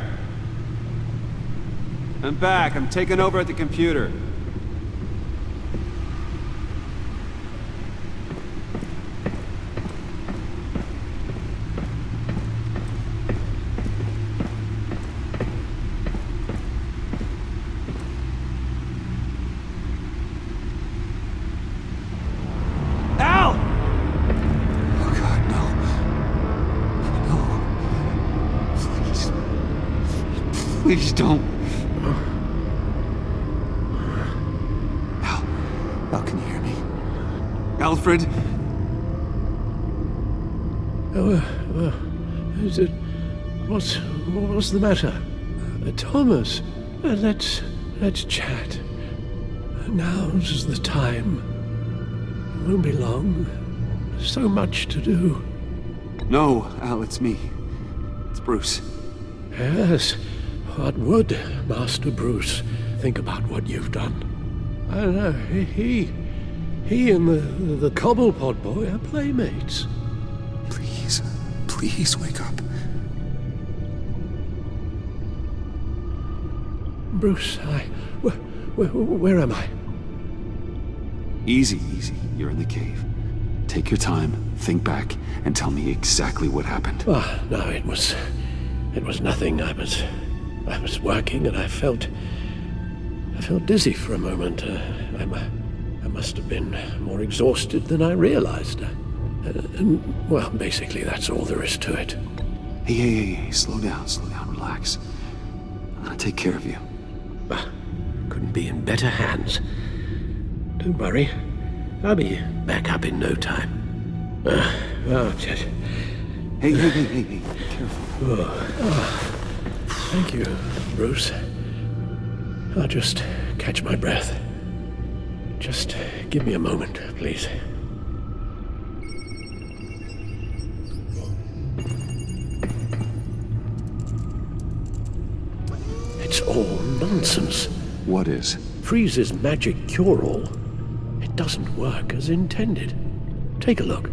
I'm back. I'm taking over at the computer. Al! Oh God, no. No. Please don't. Al, can you hear me? Alfred? Is it... What's the matter? Thomas, let's chat. Now's the time. Won't be long. So much to do. No, Al, it's me. It's Bruce. Yes. What would Master Bruce think about what you've done? I know. He and the Cobblepot boy are playmates. Please wake up. Bruce, where am I? Easy. You're in the cave. Take your time, think back, and tell me exactly what happened. Oh, no, it was nothing. I was working and I felt dizzy for a moment. I must have been more exhausted than I realized. Well, basically, that's all there is to it. Hey, slow down, relax. I'm gonna take care of you. Couldn't be in better hands. Don't worry, I'll be back up in no time. Just... Hey, careful. Thank you, Bruce. I'll just catch my breath. Just give me a moment, please. It's all nonsense. What is? Freeze's magic cure-all. It doesn't work as intended. Take a look.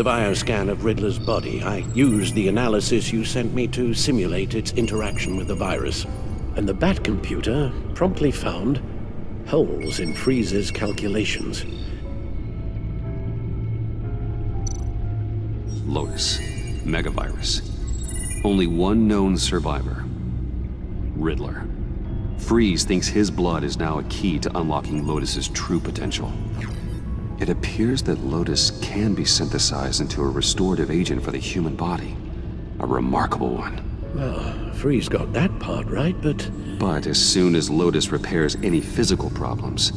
The bioscan of Riddler's body. I used the analysis you sent me to simulate its interaction with the virus. And the Bat computer promptly found holes in Freeze's calculations. Lotus. Megavirus. Only one known survivor. Riddler. Freeze thinks his blood is now a key to unlocking Lotus's true potential. It appears that Lotus can be synthesized into a restorative agent for the human body. A remarkable one. Well, Freeze got that part right, but as soon as Lotus repairs any physical problems,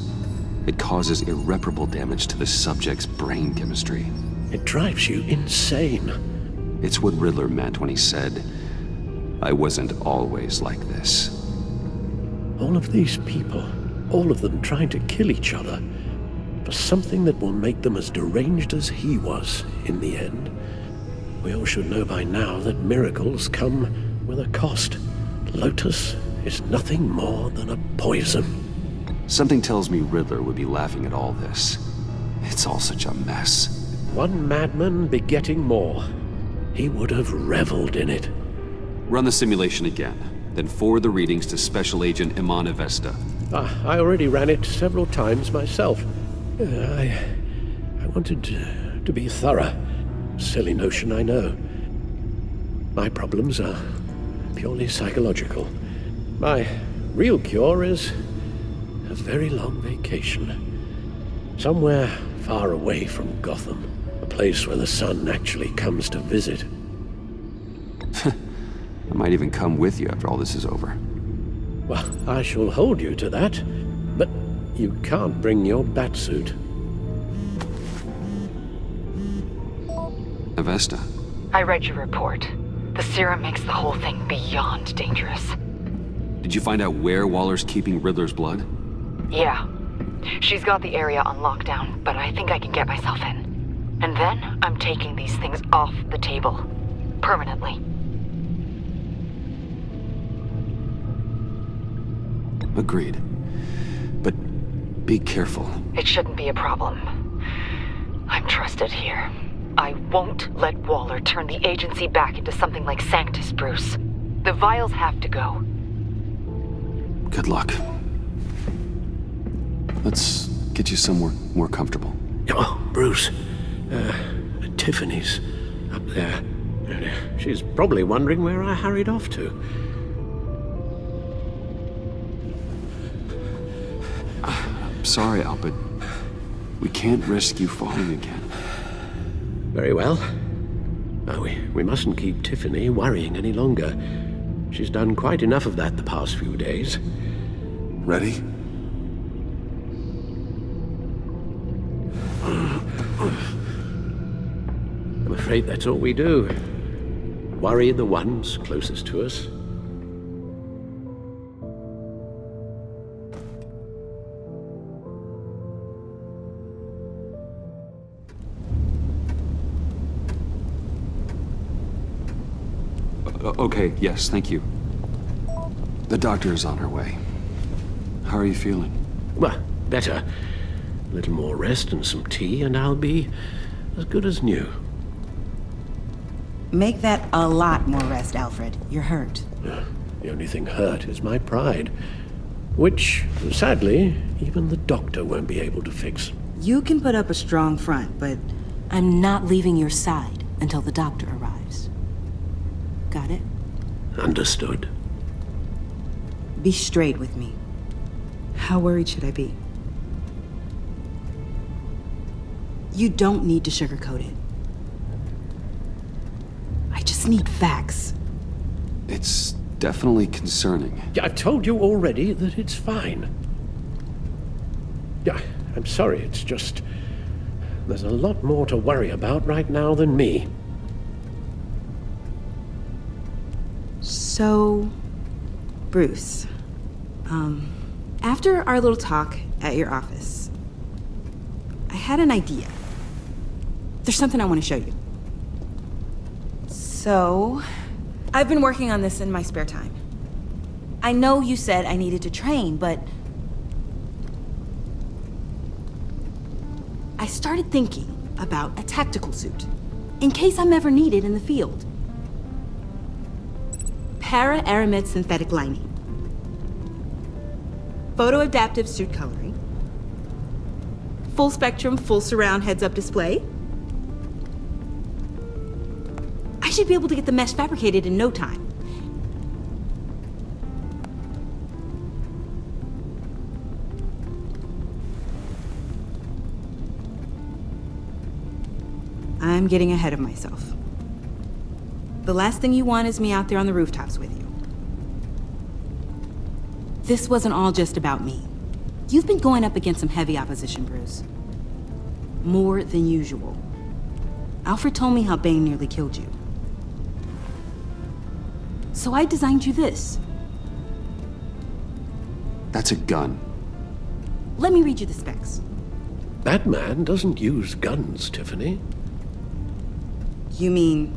it causes irreparable damage to the subject's brain chemistry. It drives you insane. It's what Riddler meant when he said, I wasn't always like this. All of these people, all of them trying to kill each other, for something that will make them as deranged as he was in the end. We all should know by now that miracles come with a cost. Lotus is nothing more than a poison. Something tells me Riddler would be laughing at all this. It's all such a mess. One madman begetting more. He would have reveled in it. Run the simulation again, then forward the readings to Special Agent Iman Avesta. I already ran it several times myself. I wanted to be thorough. Silly notion, I know. My problems are purely psychological. My real cure is a very long vacation. Somewhere far away from Gotham. A place where the sun actually comes to visit. I might even come with you after all this is over. Well, I shall hold you to that, but you can't bring your batsuit. Avesta. I read your report. The serum makes the whole thing beyond dangerous. Did you find out where Waller's keeping Riddler's blood? Yeah. She's got the area on lockdown, but I think I can get myself in. And then I'm taking these things off the table. Permanently. Agreed. But be careful. It shouldn't be a problem. I'm trusted here. I won't let Waller turn the agency back into something like SANCTUS, Bruce. The vials have to go. Good luck. Let's get you somewhere more comfortable. Oh, Bruce. Tiffany's up there. She's probably wondering where I hurried off to. I'm sorry, Al, but we can't risk you falling again. Very well. We mustn't keep Tiffany worrying any longer. She's done quite enough of that the past few days. Ready? I'm afraid that's all we do. Worry the ones closest to us. Okay, yes, thank you. The doctor is on her way. How are you feeling? Well, better. A little more rest and some tea, and I'll be as good as new. Make that a lot more rest, Alfred. You're hurt. The only thing hurt is my pride, which, sadly, even the doctor won't be able to fix. You can put up a strong front, but I'm not leaving your side until the doctor arrives. Got it? Understood. Be straight with me. How worried should I be? You don't need to sugarcoat it. I just need facts. It's definitely concerning. Yeah, I've told you already that it's fine. Yeah, I'm sorry, it's just... there's a lot more to worry about right now than me. So, Bruce, after our little talk at your office, I had an idea. There's something I want to show you. So, I've been working on this in my spare time. I know you said I needed to train, but I started thinking about a tactical suit, in case I'm ever needed in the field. Para-aramid synthetic lining. Photo-adaptive suit coloring. Full spectrum, full surround heads-up display. I should be able to get the mesh fabricated in no time. I'm getting ahead of myself. The last thing you want is me out there on the rooftops with you. This wasn't all just about me. You've been going up against some heavy opposition, Bruce. More than usual. Alfred told me how Bane nearly killed you. So I designed you this. That's a gun. Let me read you the specs. Batman doesn't use guns, Tiffany. You mean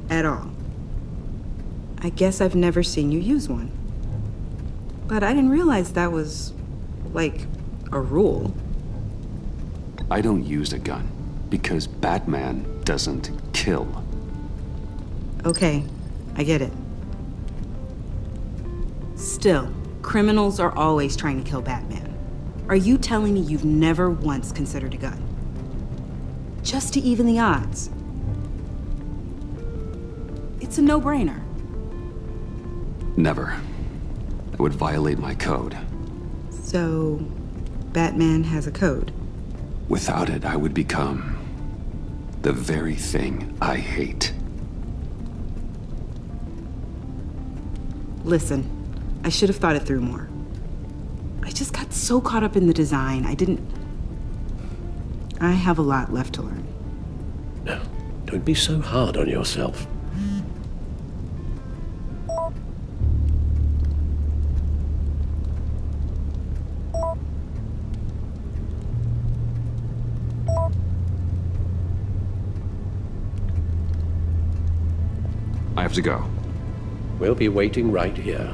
at all? I guess I've never seen you use one. But I didn't realize that was, like, a rule. I don't use a gun because Batman doesn't kill. Okay, I get it. Still, criminals are always trying to kill Batman. Are you telling me you've never once considered a gun? Just to even the odds. It's a no-brainer. Never. That would violate my code. So, Batman has a code? Without it, I would become the very thing I hate. Listen, I should have thought it through more. I just got so caught up in the design, I have a lot left to learn. No, don't be so hard on yourself. I have to go. We'll be waiting right here.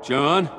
John?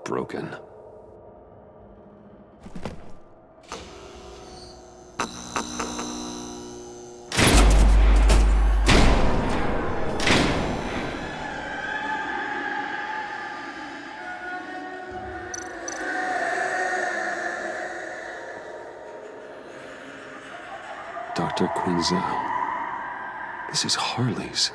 Broken. Dr. Quinzel. This is Harley's.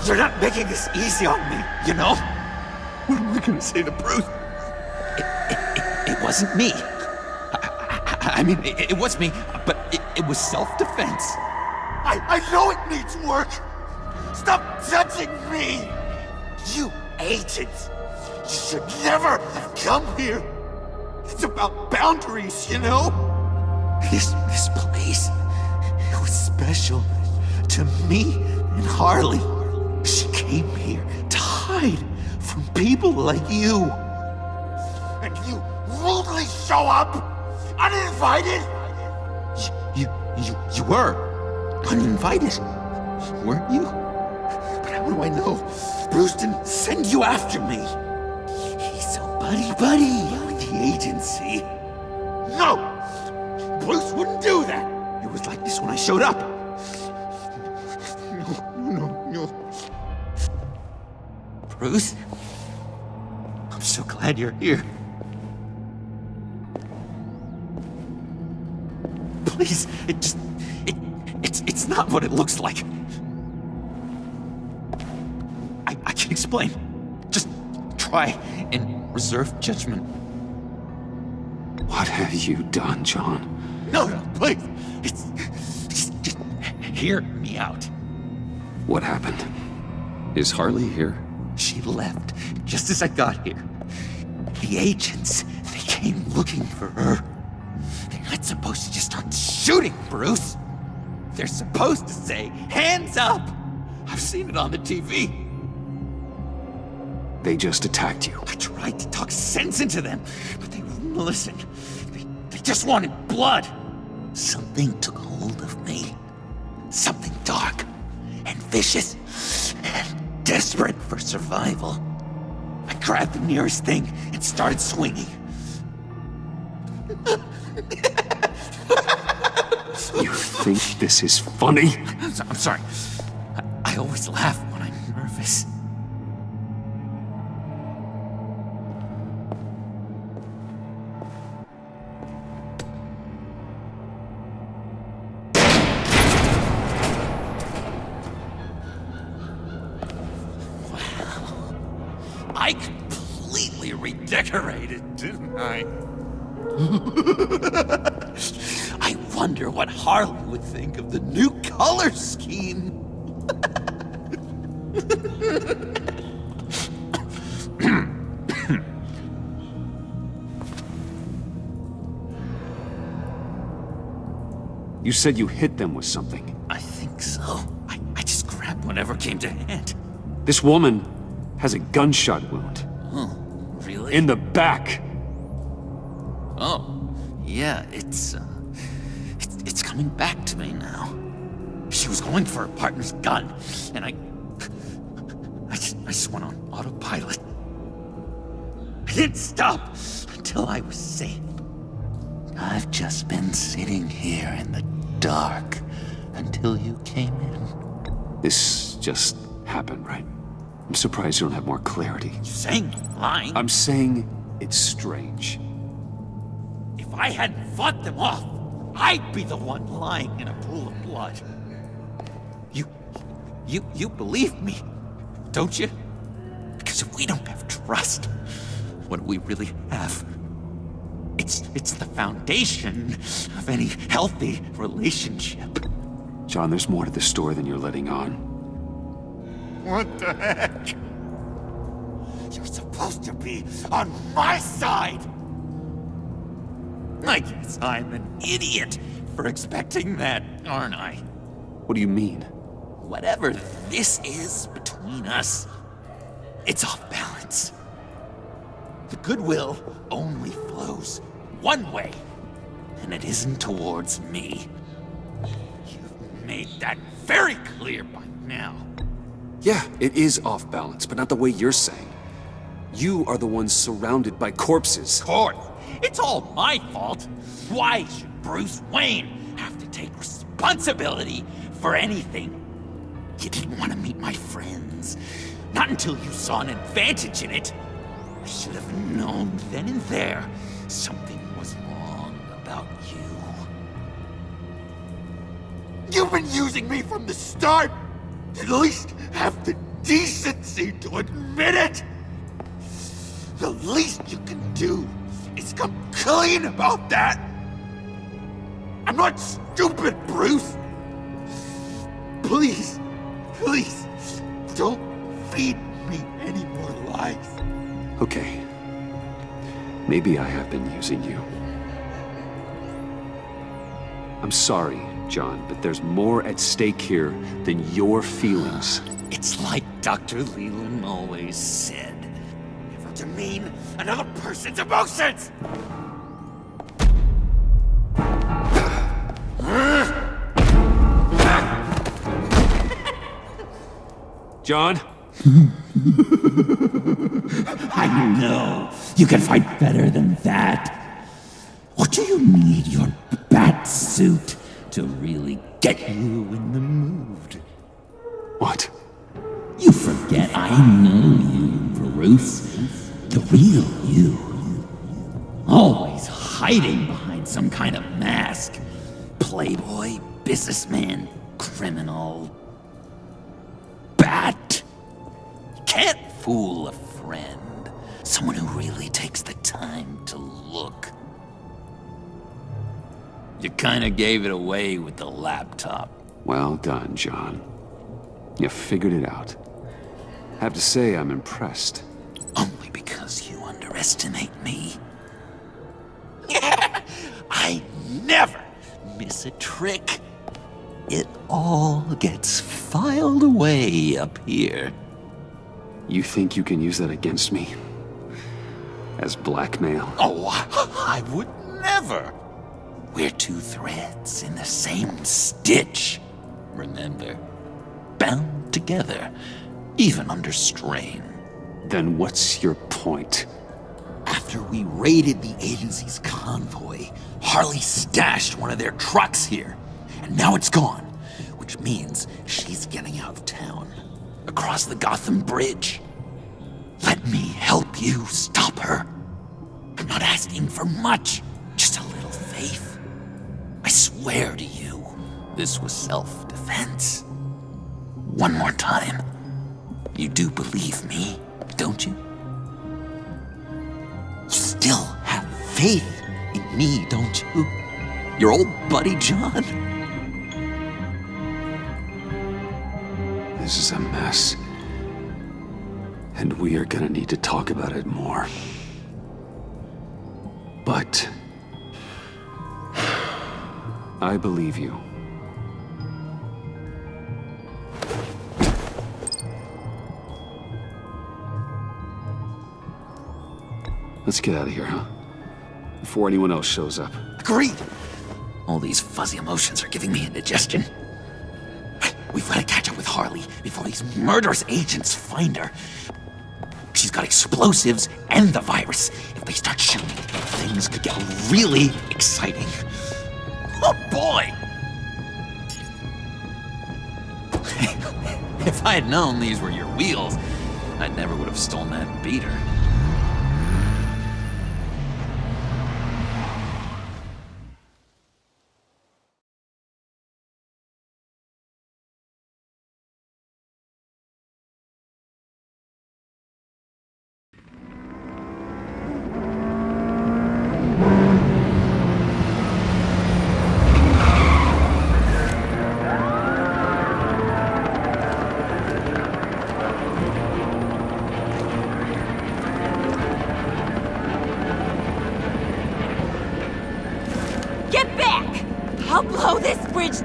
You're not making this easy on me, you know? What am I gonna say to Bruce? It wasn't me. I mean, it was me, but it was self-defense. I know it needs work! Stop judging me! You agents! You should never have come here! It's about boundaries, you know? This place, it was special to me and Harley. She came here to hide from people like you. And you rudely show up, uninvited? You were uninvited, weren't you? But how do I know Bruce didn't send you after me? He's so buddy-buddy with the agency. No! Bruce wouldn't do that! It was like this when I showed up. No. Bruce, I'm so glad you're here. Please, it's not what it looks like. I can explain. Just try and reserve judgment. What have you done, John? No, please. Just hear me out. What happened? Is Harley here? She left just as I got here. The agents, they came looking for her. They're not supposed to just start shooting, Bruce. They're supposed to say, hands up! I've seen it on the TV. They just attacked you. I tried to talk sense into them, but they wouldn't listen. They just wanted blood. Something took hold of me. Something dark and vicious and desperate for survival. I grabbed the nearest thing and started swinging. You think this is funny? I'm sorry. I always laugh when I'm nervous. I completely redecorated, didn't I? I wonder what Harley would think of the new color scheme. You said you hit them with something. I think so. I just grabbed whatever came to hand. This woman has a gunshot wound. Oh, really? In the back. Oh, yeah, it's coming back to me now. She was going for her partner's gun, and I just went on autopilot. I didn't stop until I was safe. I've just been sitting here in the dark until you came in. This just happened, right? I'm surprised you don't have more clarity. You saying I'm lying? I'm saying it's strange. If I hadn't fought them off, I'd be the one lying in a pool of blood. You believe me, don't you? Because if we don't have trust, what do we really have? It's the foundation of any healthy relationship. John, there's more to this story than you're letting on. What the heck? You're supposed to be on my side! I guess I'm an idiot for expecting that, aren't I? What do you mean? Whatever this is between us, it's off balance. The goodwill only flows one way, and it isn't towards me. You've made that very clear by now. Yeah, it is off balance, but not the way you're saying. You are the one surrounded by corpses. Of course. It's all my fault. Why should Bruce Wayne have to take responsibility for anything? You didn't want to meet my friends. Not until you saw an advantage in it. I should have known then and there something was wrong about you. You've been using me from the start! At least have the decency to admit it! The least you can do is come clean about that! I'm not stupid, Bruce! Please, please, don't feed me any more lies. Okay. Maybe I have been using you. I'm sorry, John, but there's more at stake here than your feelings. It's like Dr. Leland always said. Never demean another person's emotions! John? I know. You can fight better than that. Or do you need your bat suit to really get you in the mood? What? You forget I know you, Bruce. The real you. Always hiding behind some kind of mask. Playboy, businessman, criminal. Bat. You can't fool a friend. Someone who really takes the time to look. You kinda gave it away with the laptop. Well done, John. You figured it out. Have to say, I'm impressed. Only because you underestimate me. I never miss a trick. It all gets filed away up here. You think you can use that against me? As blackmail? Oh, I would never. We're two threads in the same stitch. Remember, bound together, even under strain. Then what's your point? After we raided the agency's convoy, Harley stashed one of their trucks here. And now it's gone, which means she's getting out of town. Across the Gotham Bridge. Let me help you stop her. I'm not asking for much, just a little faith. I swear to you, this was self-defense. One more time. You do believe me, don't you? You still have faith in me, don't you? Your old buddy John? This is a mess. And we are gonna need to talk about it more. But I believe you. Let's get out of here, huh? Before anyone else shows up. Agreed! All these fuzzy emotions are giving me indigestion. We've got to catch up with Harley before these murderous agents find her. She's got explosives and the virus. If they start shooting, things could get really exciting. Oh boy! If I had known these were your wheels, I never would have stolen that beater.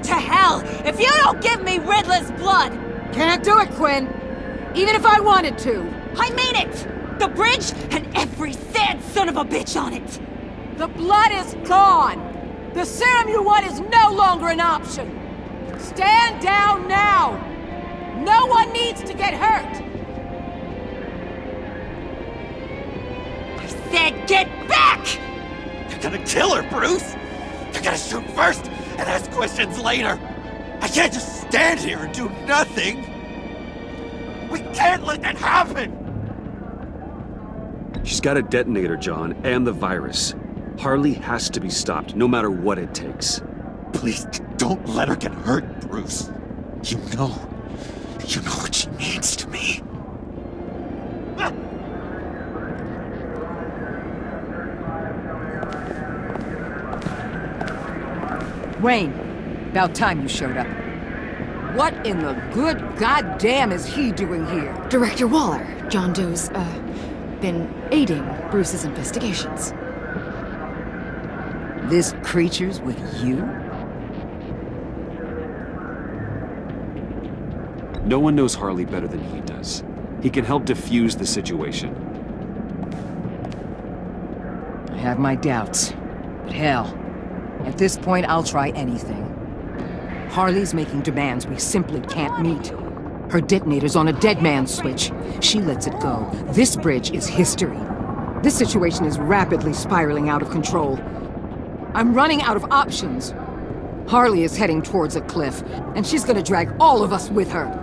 To hell if you don't give me Riddler's blood! Can't do it, Quinn. Even if I wanted to. I mean it! The bridge and every sad son of a bitch on it! The blood is gone! The serum you want is no longer an option! Stand down now! No one needs to get hurt! I said get back! You're gonna kill her, Bruce! You're gonna shoot first and ask questions later! I can't just stand here and do nothing! We can't let that happen! She's got a detonator, John, and the virus. Harley has to be stopped, no matter what it takes. Please, don't let her get hurt, Bruce. You You know what she means to me. Wayne, about time you showed up. What in the good goddamn is he doing here? Director Waller, John Doe's, been aiding Bruce's investigations. This creature's with you? No one knows Harley better than he does. He can help defuse the situation. I have my doubts, but hell, at this point I'll try anything. Harley's making demands we simply can't meet. Her detonator's on a dead man's switch. She lets it go. This bridge is history. This situation is rapidly spiraling out of control. I'm running out of options. Harley is heading towards a cliff, and she's gonna drag all of us with her.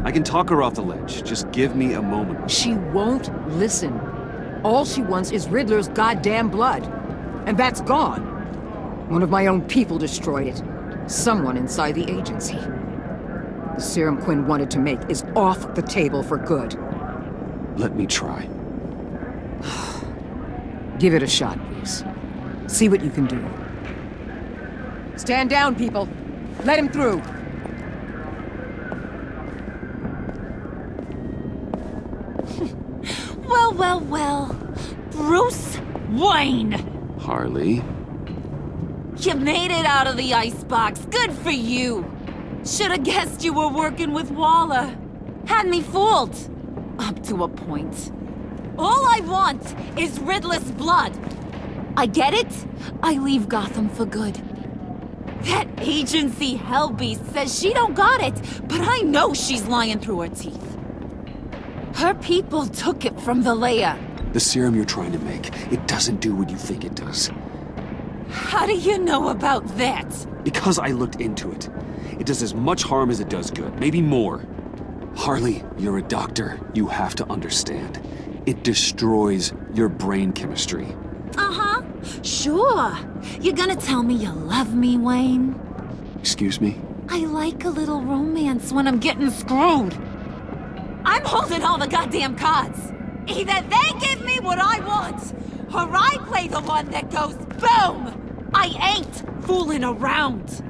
I can talk her off the ledge. Just give me a moment. She won't listen. All she wants is Riddler's goddamn blood. And that's gone. One of my own people destroyed it. Someone inside the agency. The serum Quinn wanted to make is off the table for good. Let me try. Give it a shot, Bruce. See what you can do. Stand down, people. Let him through. Well. Bruce Wayne! Harley? You made it out of the icebox. Good for you. Should've guessed you were working with Waller. Had me fooled. Up to a point. All I want is Riddler's blood. I get it. I leave Gotham for good. That agency hellbeast says she don't got it, but I know she's lying through her teeth. Her people took it from the lair. The serum you're trying to make, it doesn't do what you think it does. How do you know about that? Because I looked into it. It does as much harm as it does good, maybe more. Harley, you're a doctor. You have to understand. It destroys your brain chemistry. Uh-huh. Sure. You're gonna tell me you love me, Wayne? Excuse me? I like a little romance when I'm getting screwed. I'm holding all the goddamn cards. Either they give me what I want, or I play the one that goes boom! I ain't fooling around.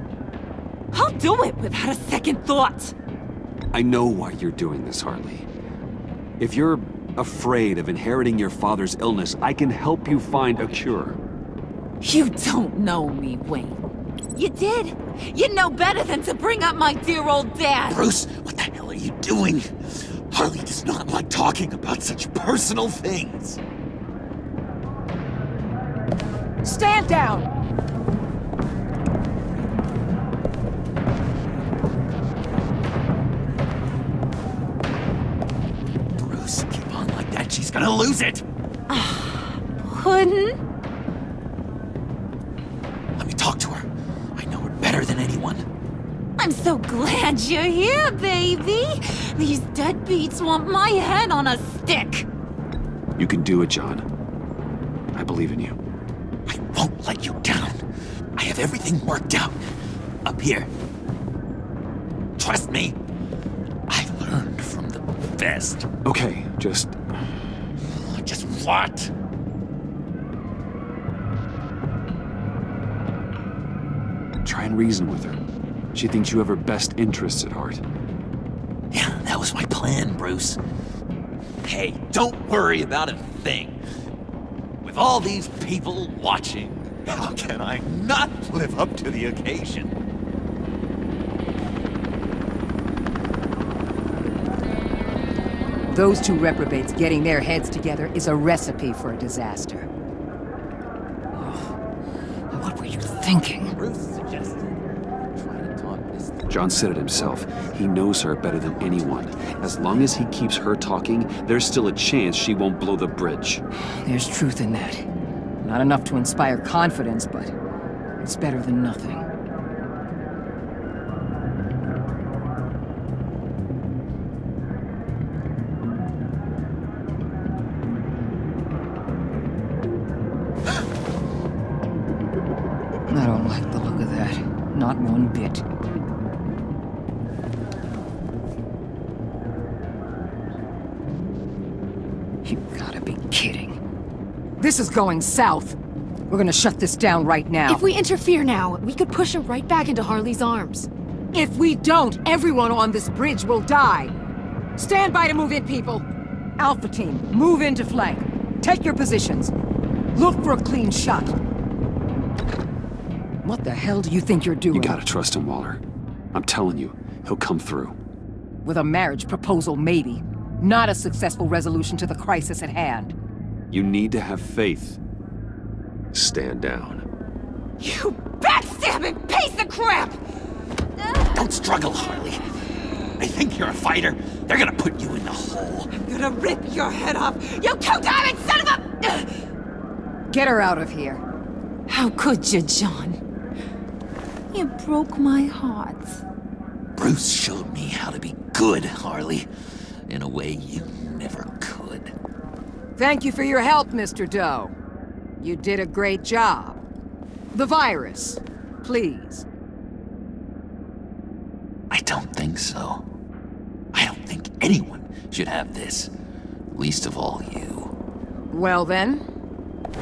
I'll do it without a second thought. I know why you're doing this, Harley. If you're afraid of inheriting your father's illness, I can help you find a cure. You don't know me, Wayne. You did. You know better than to bring up my dear old dad. Bruce, what the hell are you doing? Harley does not like talking about such personal things. Stand down! Bruce, keep on like that, she's gonna lose it! Puddin'? Let me talk to her. I know her better than anyone. I'm so glad you're here, baby. These deadbeats want my head on a stick. You can do it, John. I believe in you. I won't let you down. I have everything worked out. Up here. Trust me. I learned from the best. Okay, just what? Try and reason with her. She thinks you have her best interests at heart. Yeah, that was my plan, Bruce. Hey, don't worry about a thing. With all these people watching, how can I not live up to the occasion? Those two reprobates getting their heads together is a recipe for a disaster. Oh, what were you thinking? Bruce suggested trying to talk this through. John said it himself. He knows her better than anyone. As long as he keeps her talking, there's still a chance she won't blow the bridge. There's truth in that. Not enough to inspire confidence, but it's better than nothing. I don't like the look of that. Not one bit. This is going south. We're gonna shut this down right now. If we interfere now, we could push him right back into Harley's arms. If we don't, everyone on this bridge will die. Stand by to move in, people. Alpha team, move into flank. Take your positions. Look for a clean shot. What the hell do you think you're doing? You gotta trust him, Waller. I'm telling you, he'll come through. With a marriage proposal, maybe. Not a successful resolution to the crisis at hand. You need to have faith. Stand down. You backstabbing piece of crap! Don't struggle, Harley. They think you're a fighter. They're gonna put you in the hole. I'm gonna rip your head off, you two-diamond son of a... Get her out of here. How could you, John? You broke my heart. Bruce showed me how to be good, Harley. In a way you never could. Thank you for your help, Mr. Doe. You did a great job. The virus, please. I don't think so. I don't think anyone should have this. Least of all you. Well then,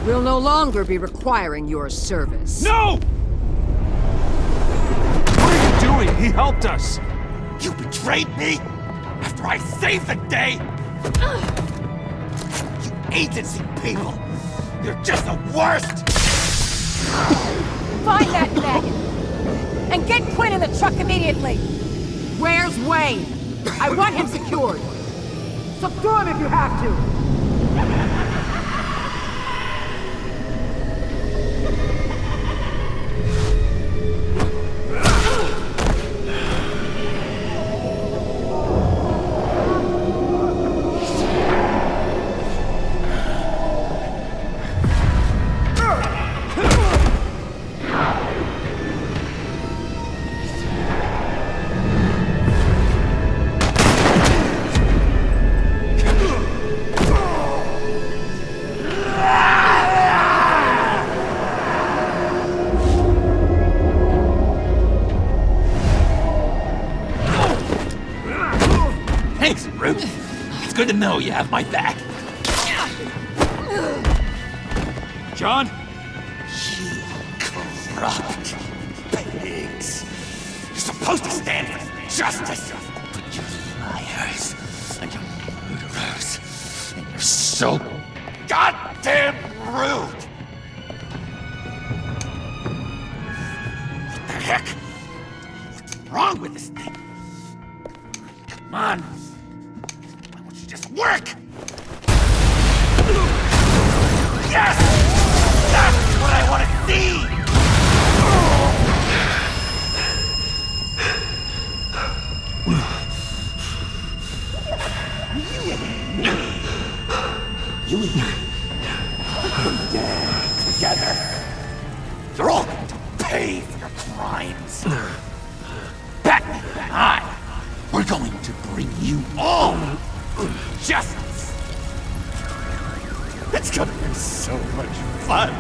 we'll no longer be requiring your service. No! What are you doing? He helped us! You betrayed me after I saved the day! You agency people! You're just the worst! Find that maggot! And get Quinn in the truck immediately! Where's Wayne? I want him secured! Subdue him if you have to! Thanks, Brute. It's good to know you have my back. John? You corrupt pigs. You're supposed to stand for justice, but you're liars, and you're murderers, and you're so goddamn rude! What the heck? What's wrong with this thing? Come on. Why don't you just work? Yes! That's what I want to see! You and me, we're dead together. You're all going to pay for your crimes. Batman and I, we're going to bring you all justice. It's gonna be so much fun.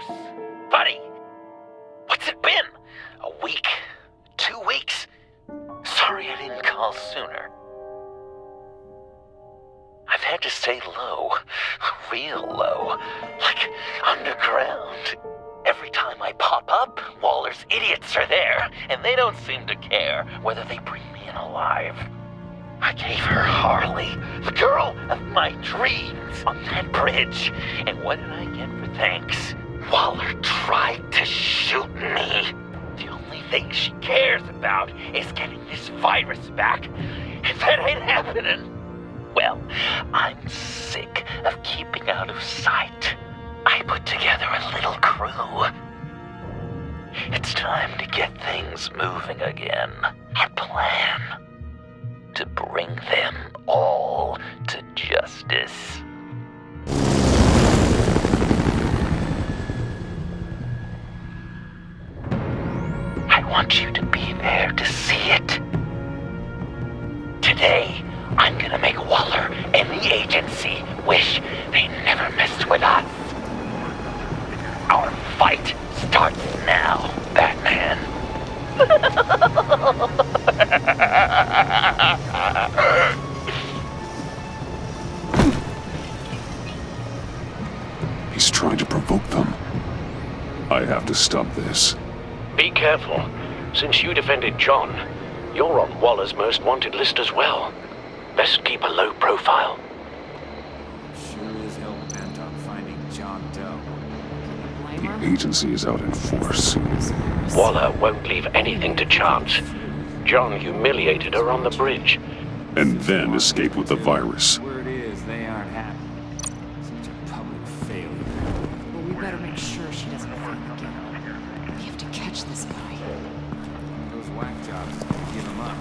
Bruce. Buddy, what's it been? A week? 2 weeks? Sorry I didn't call sooner. I've had to stay low. Real low. Like underground. Every time I pop up, Waller's idiots are there, and they don't seem to care whether they bring me in alive. I gave her Harley, the girl of my dreams, on that bridge. And what did I get for thanks? Waller tried to shoot me. The only thing she cares about is getting this virus back. If that ain't happening, well, I'm sick of keeping out of sight. I put together a little crew. It's time to get things moving again. Our plan: to bring them all to justice. I want you to be there to see it. Today, I'm gonna make Waller and the agency wish they never messed with us. Our fight starts now, Batman. He's trying to provoke them. I have to stop this. Be careful. Since you defended John, you're on Waller's most wanted list as well. Best keep a low profile. Sure is hell bent on finding John Doe. The agency is out in force. Waller won't leave anything to chance. John humiliated her on the bridge. And then escaped with the virus. Word is they aren't happy. Such a public failure. Well, we better make sure she doesn't fail again. We have to catch this guy. Those whack jobs are gonna give him up.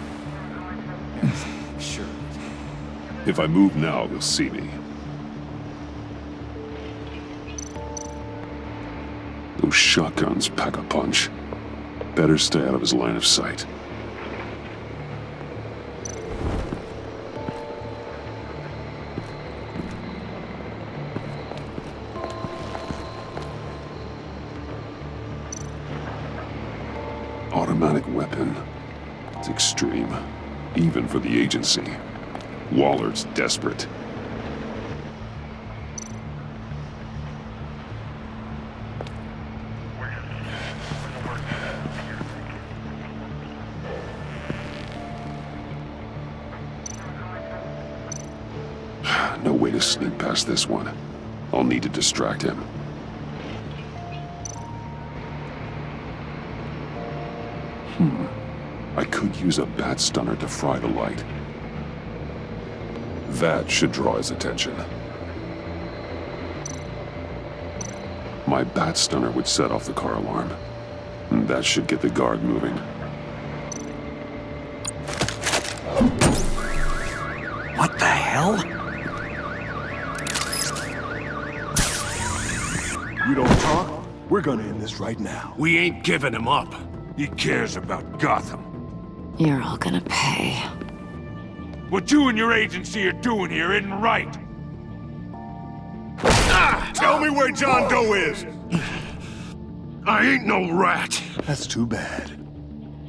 Yes, sure. If I move now, they'll see me. Those shotguns pack a punch. Better stay out of his line of sight. Automatic weapon. It's extreme, even for the agency. Waller's desperate. No way to sneak past this one. I'll need to distract him. I could use a bat stunner to fry the light. That should draw his attention. My bat stunner would set off the car alarm. That should get the guard moving. What the hell? You don't talk? We're gonna end this right now. We ain't giving him up. He cares about Gotham. You're all gonna pay. What you and your agency are doing here isn't right. Tell me where John Doe is! I ain't no rat. That's too bad.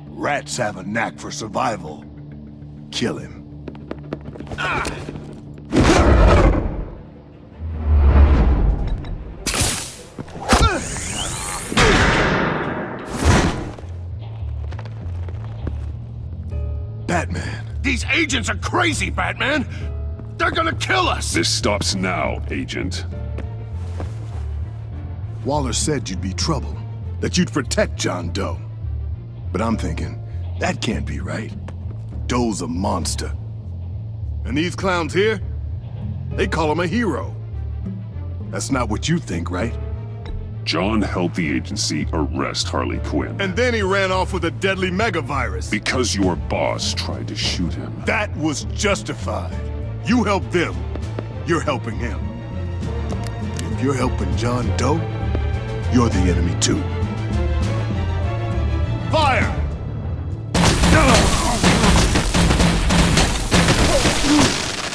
Rats have a knack for survival. Kill him. Batman. These agents are crazy, Batman! They're gonna kill us! This stops now, Agent. Waller said you'd be trouble, that you'd protect John Doe. But I'm thinking, that can't be right. Doe's a monster. And these clowns here, they call him a hero. That's not what you think, right? John helped the agency arrest Harley Quinn. And then he ran off with a deadly megavirus. Because your boss tried to shoot him. That was justified. You helped them. You're helping him. If you're helping John Doe, you're the enemy too. Fire!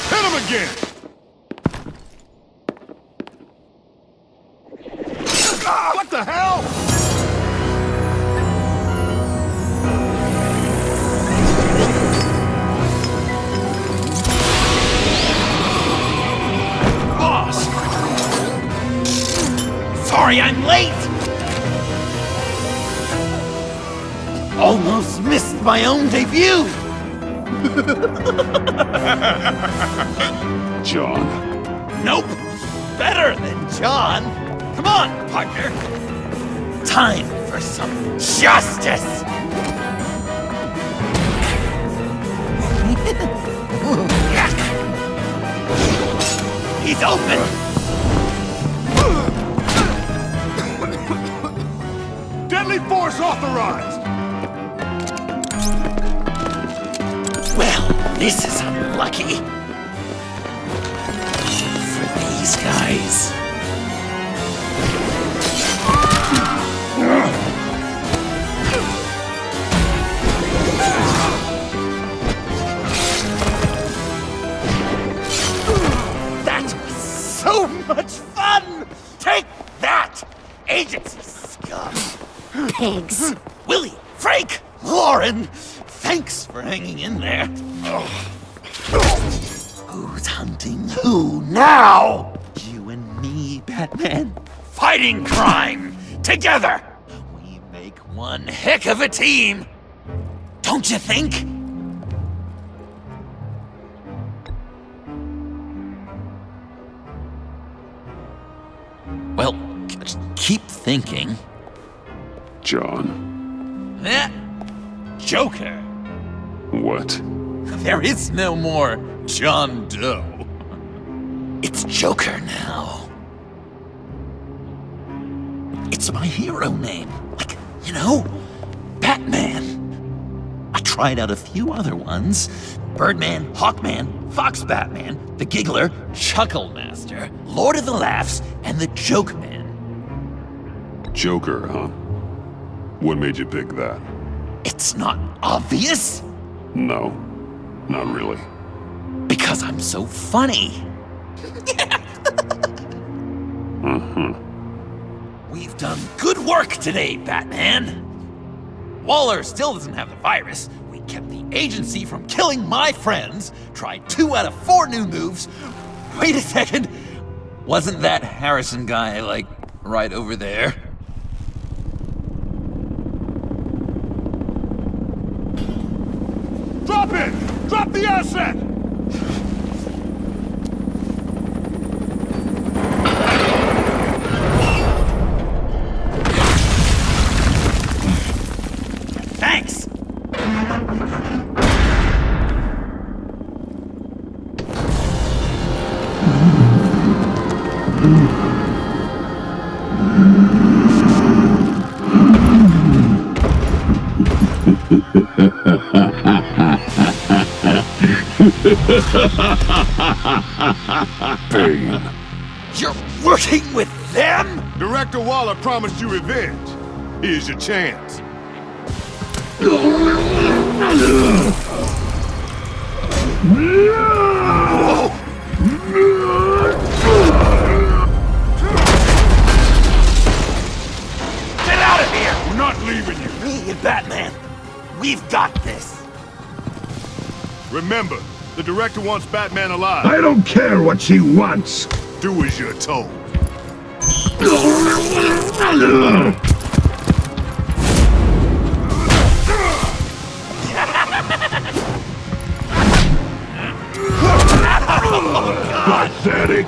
Hit him again! What the the hell? Boss! Sorry I'm late! Almost missed my own debut! John. Nope! Better than John! Come on, partner! Time for some justice! He's open! Deadly force authorized! Well, this is unlucky. For these guys. That was so much fun! Take that, agency scum! Pigs. Willie, Frank, Lauren, thanks for hanging in there. Who's hunting who now? You and me, Batman. Fighting crime together. We make one heck of a team. Don't you think? Well, just keep thinking. John. Eh? Joker. What? There is no more John Doe. It's Joker now. It's my hero name. Like, you know, Batman. I tried out a few other ones. Birdman, Hawkman, Fox Batman, the Giggler, Chuckle Master, Lord of the Laughs, and the Joke Man. Joker, huh? What made you pick that? It's not obvious. No, not really. Because I'm so funny. We've done good work today, Batman. Waller still doesn't have the virus. We kept the agency from killing my friends. Tried 2 out of 4 new moves. Wait a second. Wasn't that Harrison guy, like, right over there? Drop it! Drop the asset! Thanks! Bane. You're working with them? Director Waller promised you revenge. Here's your chance. Get out of here! We're not leaving you. Me and Batman, we've got this. Remember, the director wants Batman alive. I don't care what she wants. Do as you're told. Pathetic.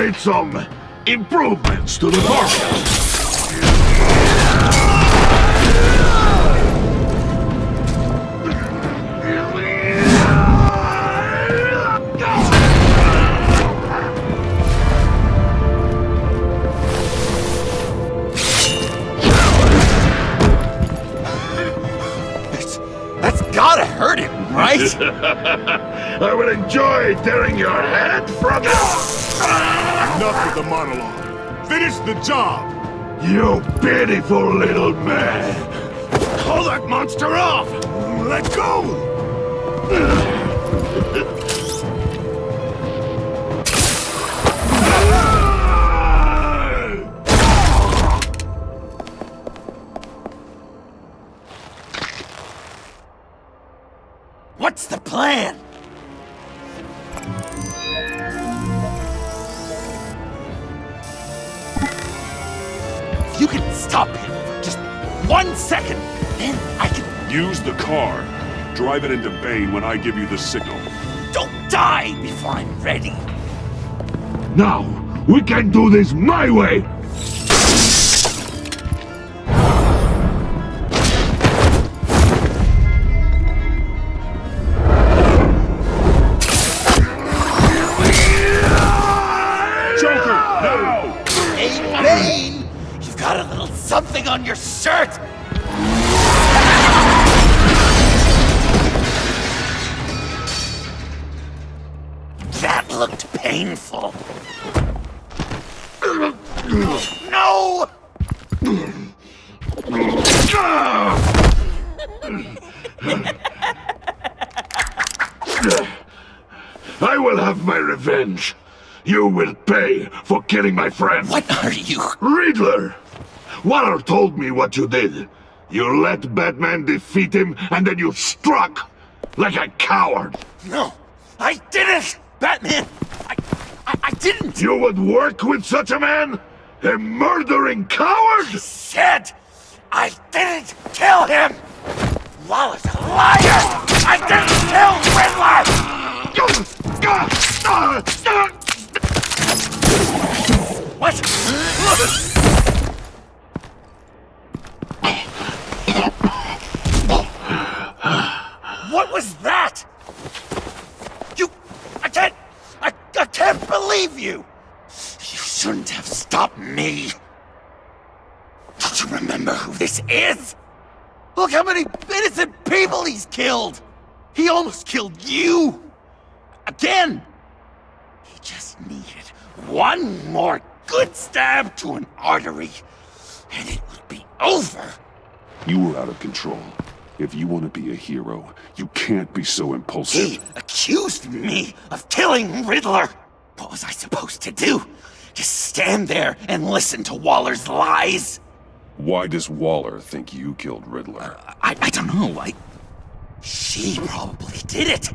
made some improvements to the courthouse. That's gotta hurt him, right? I would enjoy tearing your head from you. Enough with the monologue. Finish the job! You pitiful little man. Call that monster off! Let go! What's the plan? If you can stop him for just 1 second, then I can... Use the car. Drive it into Bane when I give you the signal. Don't die before I'm ready. Now, we can do this my way. Something on your shirt! That looked painful. No! I will have my revenge. You will pay for killing my friend. What are you? Riddler! Waller told me what you did. You let Batman defeat him, and then you struck like a coward. No, I didn't! Batman! I didn't! You would work with such a man? A murdering coward? I said I didn't kill him! Waller's a liar! I didn't kill Riddler! What? What was that? I can't believe you! You shouldn't have stopped me. Don't you remember who this is? Look how many innocent people he's killed! He almost killed you! Again! He just needed one more good stab to an artery, and it would be over. You were out of control. If you want to be a hero, you can't be so impulsive. He accused me of killing Riddler! What was I supposed to do? Just stand there and listen to Waller's lies? Why does Waller think you killed Riddler? I don't know. She probably did it.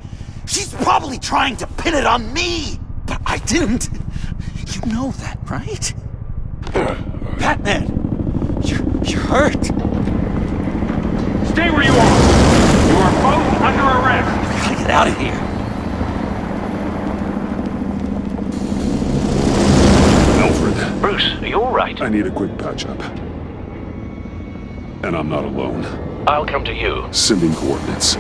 She's probably trying to pin it on me. But I didn't. You know that, right? Batman! You're hurt. Stay where you are. You are both under arrest. We gotta get out of here. Alfred. Bruce, are you all right? I need a quick patch-up. And I'm not alone. I'll come to you. Sending coordinates.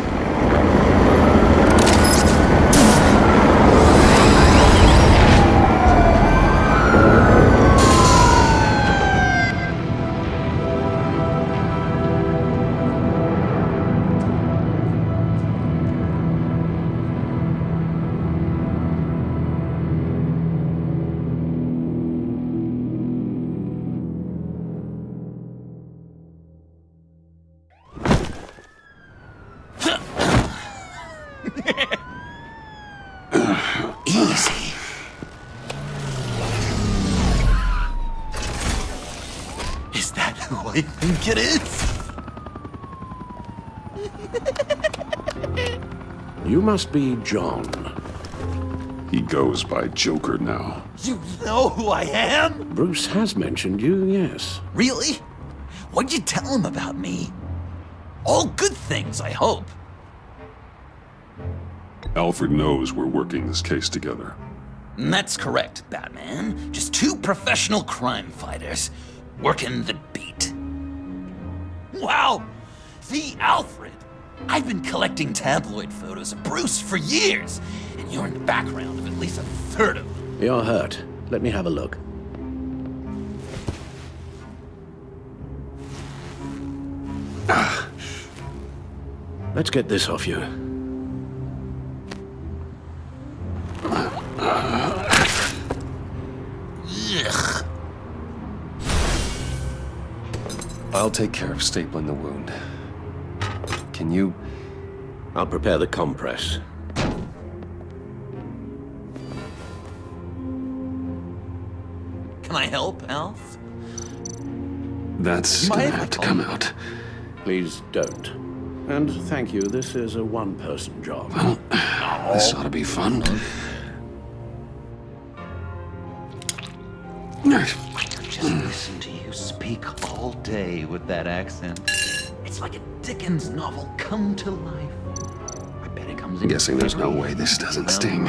Easy. Is that who I think it is? You must be John. He goes by Joker now. You know who I am? Bruce has mentioned you, yes. Really? What'd you tell him about me? All good things, I hope. Alfred knows we're working this case together. That's correct, Batman. Just two professional crime fighters working the beat. Wow! The Alfred! I've been collecting tabloid photos of Bruce for years, and you're in the background of at least a third of them. You're hurt. Let me have a look. Let's get this off you. Ugh. I'll take care of stapling the wound. Can you? I'll prepare the compress. Can I help, Alf? That's gonna have to come out. Please don't. And thank you, this is a one-person job. Well, this ought to be fun. I could just listen to you speak all day with that accent. It's like a Dickens novel come to life. I bet it comes in. I'm guessing there's no way this doesn't sting.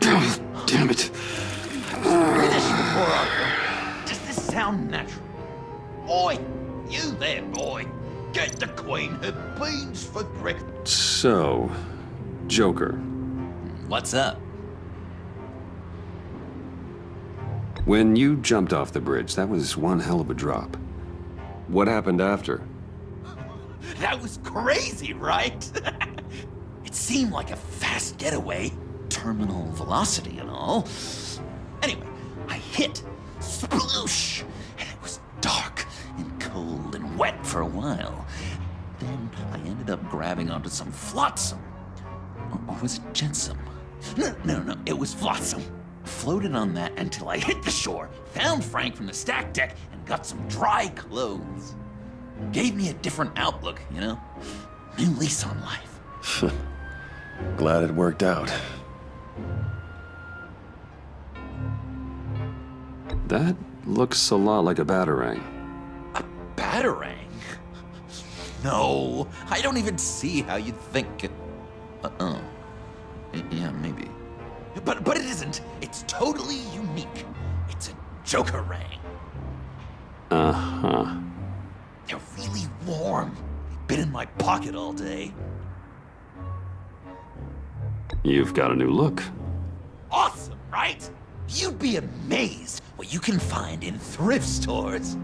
Oh, damn it. Does this sound natural? Oi! You there, boy! Get the Queen her beans for breakfast. So, Joker. What's up? When you jumped off the bridge, that was one hell of a drop. What happened after? That was crazy, right? It seemed like a fast getaway, terminal velocity and all. Anyway, I hit, sploosh, and it was dark and cold and wet for a while. Then I ended up grabbing onto some flotsam. Or was it jetsam? No, it was flotsam. Floated on that until I hit the shore, found Frank from the stack deck, and got some dry clothes. Gave me a different outlook, you know? New lease on life. Glad it worked out. That looks a lot like a batarang. Batarang? No, I don't even see how you'd think it... Yeah, maybe. But it isn't. It's totally unique. It's a Jokerang. Uh-huh. They're really warm. They've been in my pocket all day. You've got a new look. Awesome, right? You'd be amazed what you can find in thrift stores.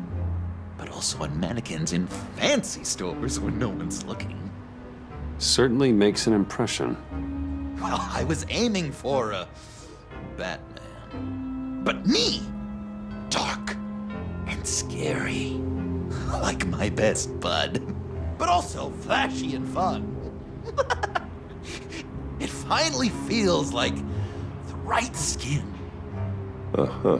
But also on mannequins in fancy stores when no one's looking. Certainly makes an impression. Well, I was aiming for a Batman. But me! Dark and scary. Like my best bud. But also flashy and fun. It finally feels like the right skin. Uh-huh.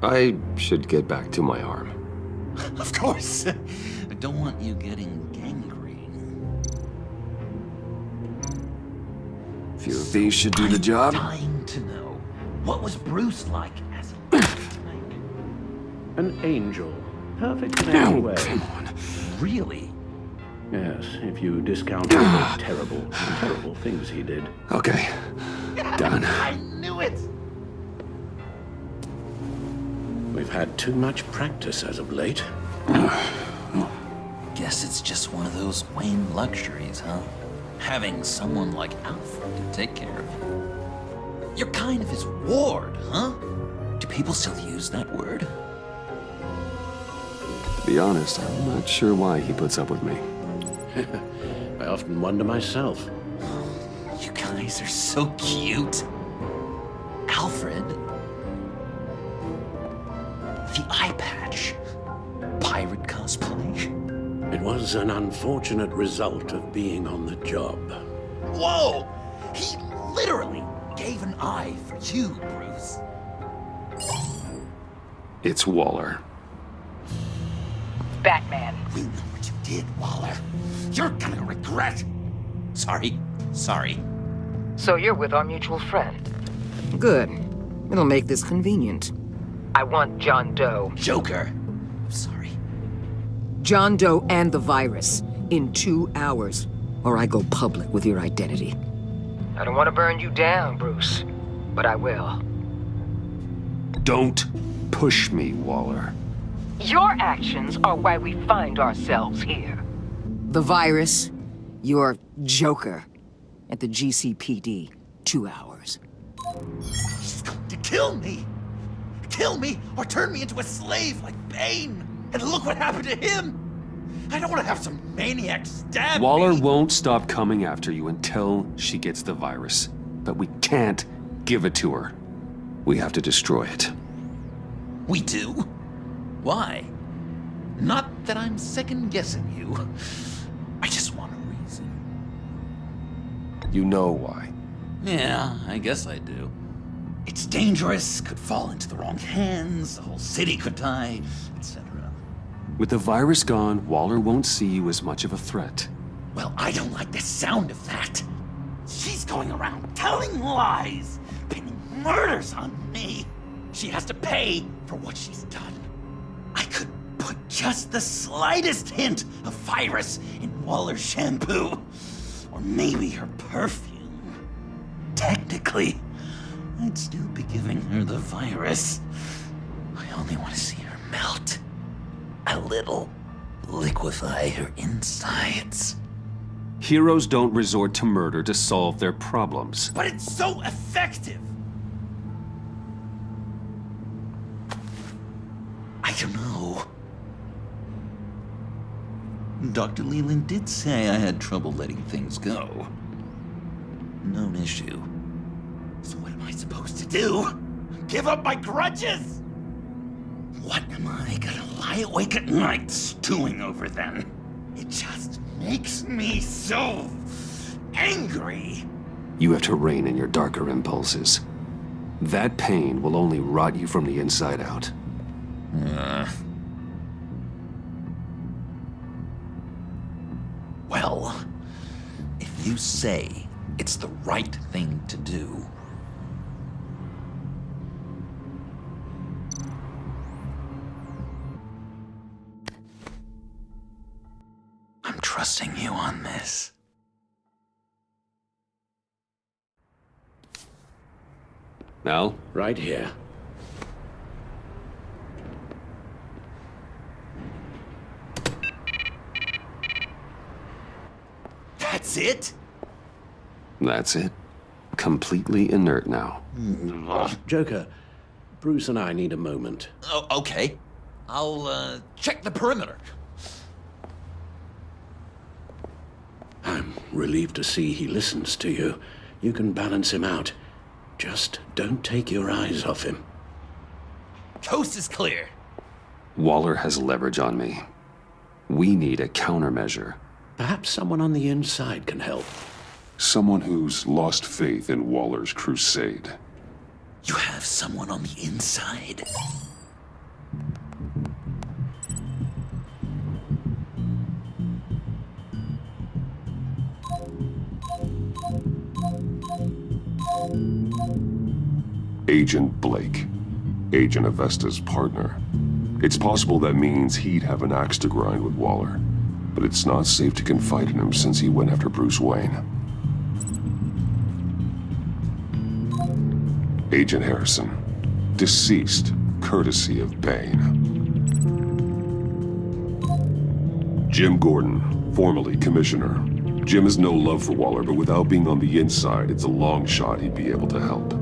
I should get back to my arm. Of course. I don't want you getting gangrene. A few of these should do the job. I'm dying to know, what was Bruce like as a... An angel. Perfect in every way. Come on. Really? Yes, if you discount all the terrible things he did. Okay. Done. I knew it! We've had too much practice as of late. Guess it's just one of those Wayne luxuries, huh? Having someone like Alfred to take care of you. You're kind of his ward, huh? Do people still use that word? To be honest, I'm not sure why he puts up with me. I often wonder myself. You guys are so cute. Alfred. The eye patch. Pirate cosplay. It was an unfortunate result of being on the job. Whoa! He literally gave an eye for you, Bruce. It's Waller. Batman. We know what you did, Waller. You're gonna regret. Sorry. So you're with our mutual friend. Good. It'll make this convenient. I want John Doe. Joker. Sorry. John Doe and the virus. in 2 hours, or I go public with your identity. I don't want to burn you down, Bruce, but I will. Don't push me, Waller. Your actions are why we find ourselves here. The virus, your Joker, at the GCPD, 2 hours. She's going to kill me! Kill me, or turn me into a slave like Bane! And look what happened to him! I don't want to have some maniac stab Waller me! won't stop coming after you until she gets the virus. But we can't give it to her. We have to destroy it. We do? Why? Not that I'm second-guessing you. I just want a reason. You know why. Yeah, I guess I do. It's dangerous, could fall into the wrong hands, the whole city could die, etc. With the virus gone, Waller won't see you as much of a threat. Well, I don't like the sound of that. She's going around telling lies, pinning murders on me. She has to pay for what she's done. I could put just the slightest hint of virus in Waller's shampoo. Or maybe her perfume. Technically, I'd still be giving her the virus. I only want to see her melt. A little. Liquefy her insides. Heroes don't resort to murder to solve their problems. But it's so effective! I don't know. Dr. Leland did say I had trouble letting things go. Known issue. So what am I supposed to do? Give up my grudges? What am I gonna lie awake at night stewing over then? It just makes me so angry. You have to rein in your darker impulses. That pain will only rot you from the inside out. Well, if you say it's the right thing to do, I'm trusting you on this. Now? Right here. That's it? That's it. Completely inert now. Joker, Bruce and I need a moment. Oh, okay. I'll, check the perimeter. I'm relieved to see he listens to you. You can balance him out. Just don't take your eyes off him. Coast is clear. Waller has leverage on me. We need a countermeasure. Perhaps someone on the inside can help. Someone who's lost faith in Waller's crusade. You have someone on the inside? Agent Blake. Agent Avesta's partner. It's possible that means he'd have an axe to grind with Waller. But it's not safe to confide in him since he went after Bruce Wayne. Agent Harrison. Deceased, courtesy of Bane. Jim Gordon, formerly Commissioner. Jim has no love for Waller, but without being on the inside, it's a long shot he'd be able to help.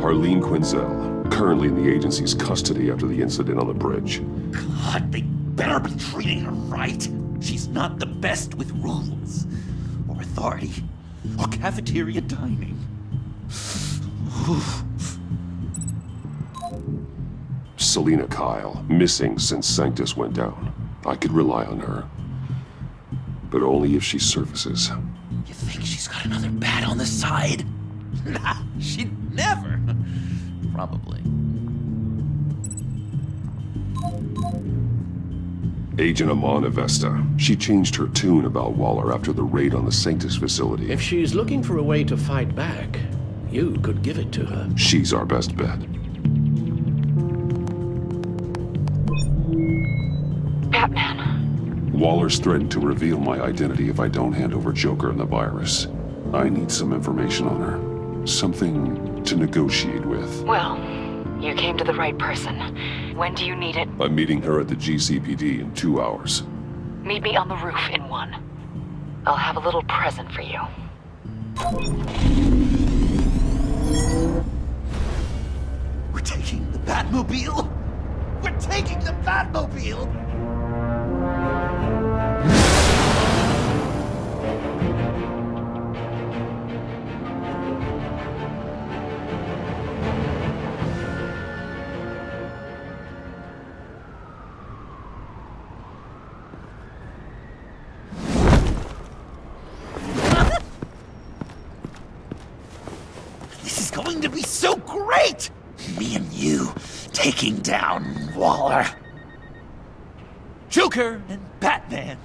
Harleen Quinzel, currently in the agency's custody after the incident on the bridge. God, they better be treating her right. She's not the best with rules, or authority, or cafeteria dining. Selina Kyle, missing since Sanctus went down. I could rely on her. But only if she surfaces. You think she's got another bat on the side? Nah, she'd never. Probably. Agent Amon Avesta. She changed her tune about Waller after the raid on the Sanctus facility. If she's looking for a way to fight back, you could give it to her. She's our best bet. Batman. Waller's threatened to reveal my identity if I don't hand over Joker and the virus. I need some information on her. Something to negotiate with. Well, you came to the right person. When do you need it? I'm meeting her at the GCPD in 2 hours. Meet me on the roof in 1. I'll have a little present for you. We're taking the Batmobile? We're taking the Batmobile? This is going to be so great! Me and you taking down Waller. Joker and Batman,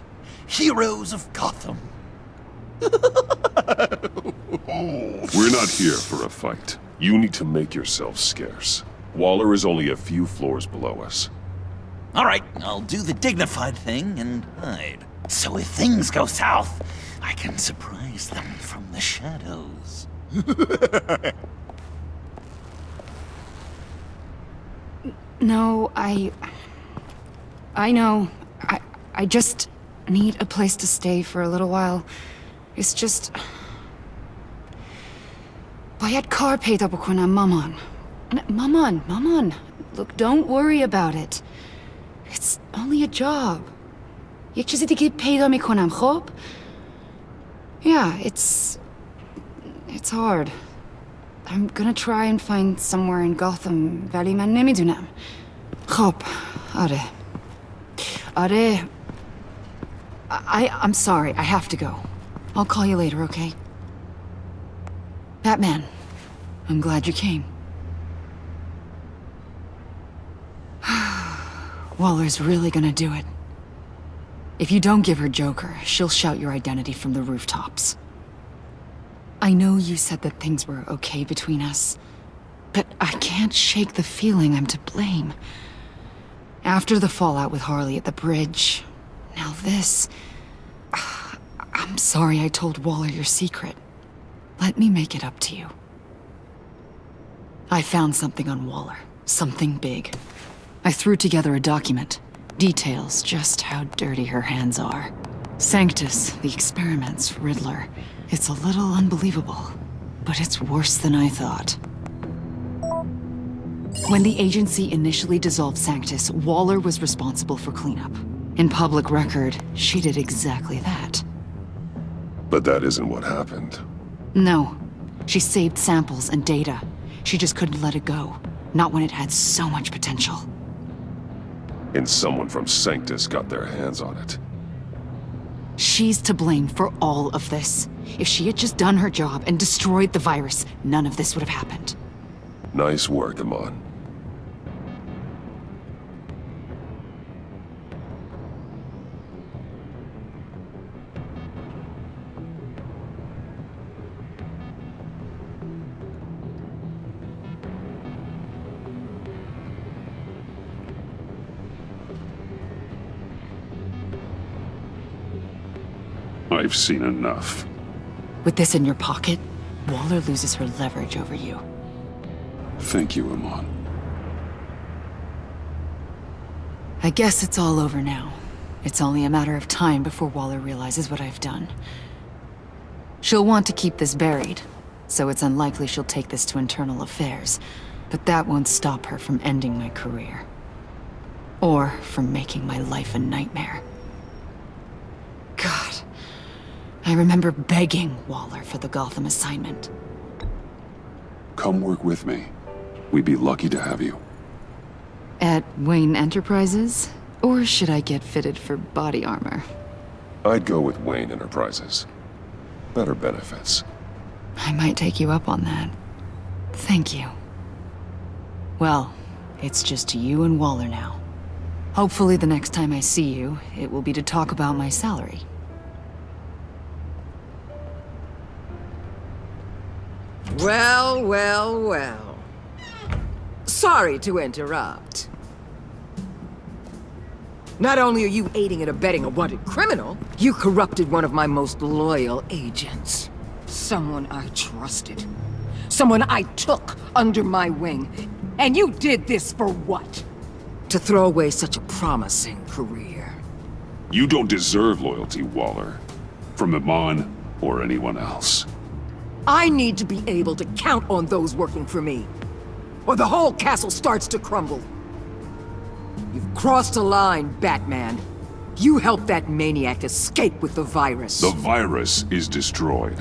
heroes of Gotham. We're not here for a fight. You need to make yourself scarce. Waller is only a few floors below us. All right, I'll do the dignified thing and hide. So if things go south, I can surprise them from the shadows. No, I know. I just need a place to stay for a little while. It's just... Bayad kar peyda bukonam maman. Maman. Look, don't worry about it. It's only a job. Yek chizi dige peyda mikonam, khob? Yeah, it's hard. I'm gonna try and find somewhere in Gotham, vali man nemidunam. Khob, Are. I'm sorry, I have to go. I'll call you later, okay? Batman, I'm glad you came. Waller's really gonna do it. If you don't give her Joker, she'll shout your identity from the rooftops. I know you said that things were okay between us, but I can't shake the feeling I'm to blame. After the fallout with Harley at the bridge, now this... I'm sorry I told Waller your secret. Let me make it up to you. I found something on Waller. Something big. I threw together a document. Details just how dirty her hands are. SANCTUS, the experiments, Riddler. It's a little unbelievable, but it's worse than I thought. When the agency initially dissolved SANCTUS, Waller was responsible for cleanup. In public record, she did exactly that. But that isn't what happened. No. She saved samples and data. She just couldn't let it go. Not when it had so much potential. And someone from SANCTUS got their hands on it. She's to blame for all of this. If she had just done her job and destroyed the virus, none of this would have happened. Nice work, Amon. I've seen enough. With this in your pocket, Waller loses her leverage over you. Thank you, Amon. I guess it's all over now. It's only a matter of time before Waller realizes what I've done. She'll want to keep this buried, so it's unlikely she'll take this to internal affairs. But that won't stop her from ending my career. Or from making my life a nightmare. God. I remember begging Waller for the Gotham assignment. Come work with me. We'd be lucky to have you. At Wayne Enterprises? Or should I get fitted for body armor? I'd go with Wayne Enterprises. Better benefits. I might take you up on that. Thank you. Well, it's just you and Waller now. Hopefully the next time I see you, it will be to talk about my salary. Well. Sorry to interrupt. Not only are you aiding and abetting a wanted criminal, you corrupted one of my most loyal agents. Someone I trusted. Someone I took under my wing. And you did this for what? To throw away such a promising career. You don't deserve loyalty, Waller. From Iman or anyone else. I need to be able to count on those working for me, or the whole castle starts to crumble. You've crossed a line, Batman. You helped that maniac escape with the virus. The virus is destroyed.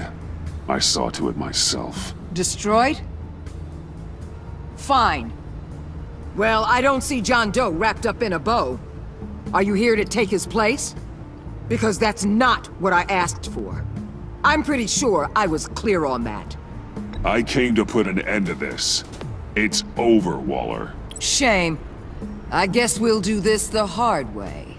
I saw to it myself. Destroyed? Fine. Well, I don't see John Doe wrapped up in a bow. Are you here to take his place? Because that's not what I asked for. I'm pretty sure I was clear on that. I came to put an end to this. It's over, Waller. Shame. I guess we'll do this the hard way.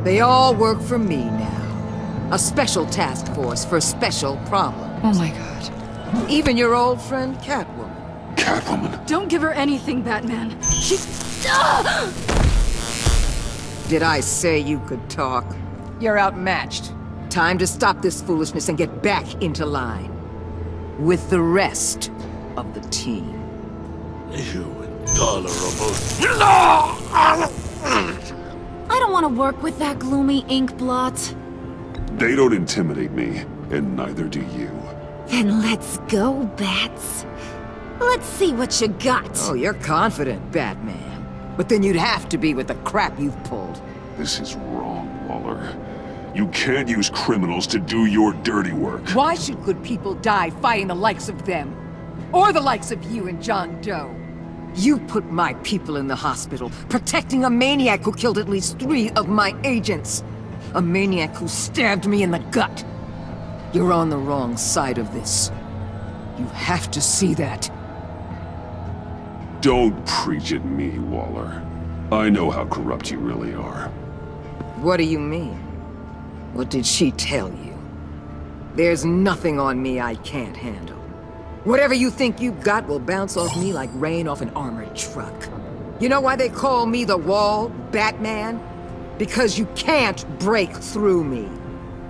They all work for me now. A special task force for special problems. Oh my god. Even your old friend Catwoman. Catwoman? Don't give her anything, Batman. She... Did I say you could talk? You're outmatched. Time to stop this foolishness and get back into line. With the rest of the team. You intolerable... I don't want to work with that gloomy ink blot. They don't intimidate me, and neither do you. Then let's go, Bats. Let's see what you got. Oh, you're confident, Batman. But then you'd have to be with the crap you've pulled. This is wrong, Waller. You can't use criminals to do your dirty work. Why should good people die fighting the likes of them? Or the likes of you and John Doe? You put my people in the hospital, protecting a maniac who killed at least 3 of my agents. A maniac who stabbed me in the gut. You're on the wrong side of this. You have to see that. Don't preach at me, Waller. I know how corrupt you really are. What do you mean? What did she tell you? There's nothing on me I can't handle. Whatever you think you've got will bounce off me like rain off an armored truck. You know why they call me the Wall, Batman? Because you can't break through me.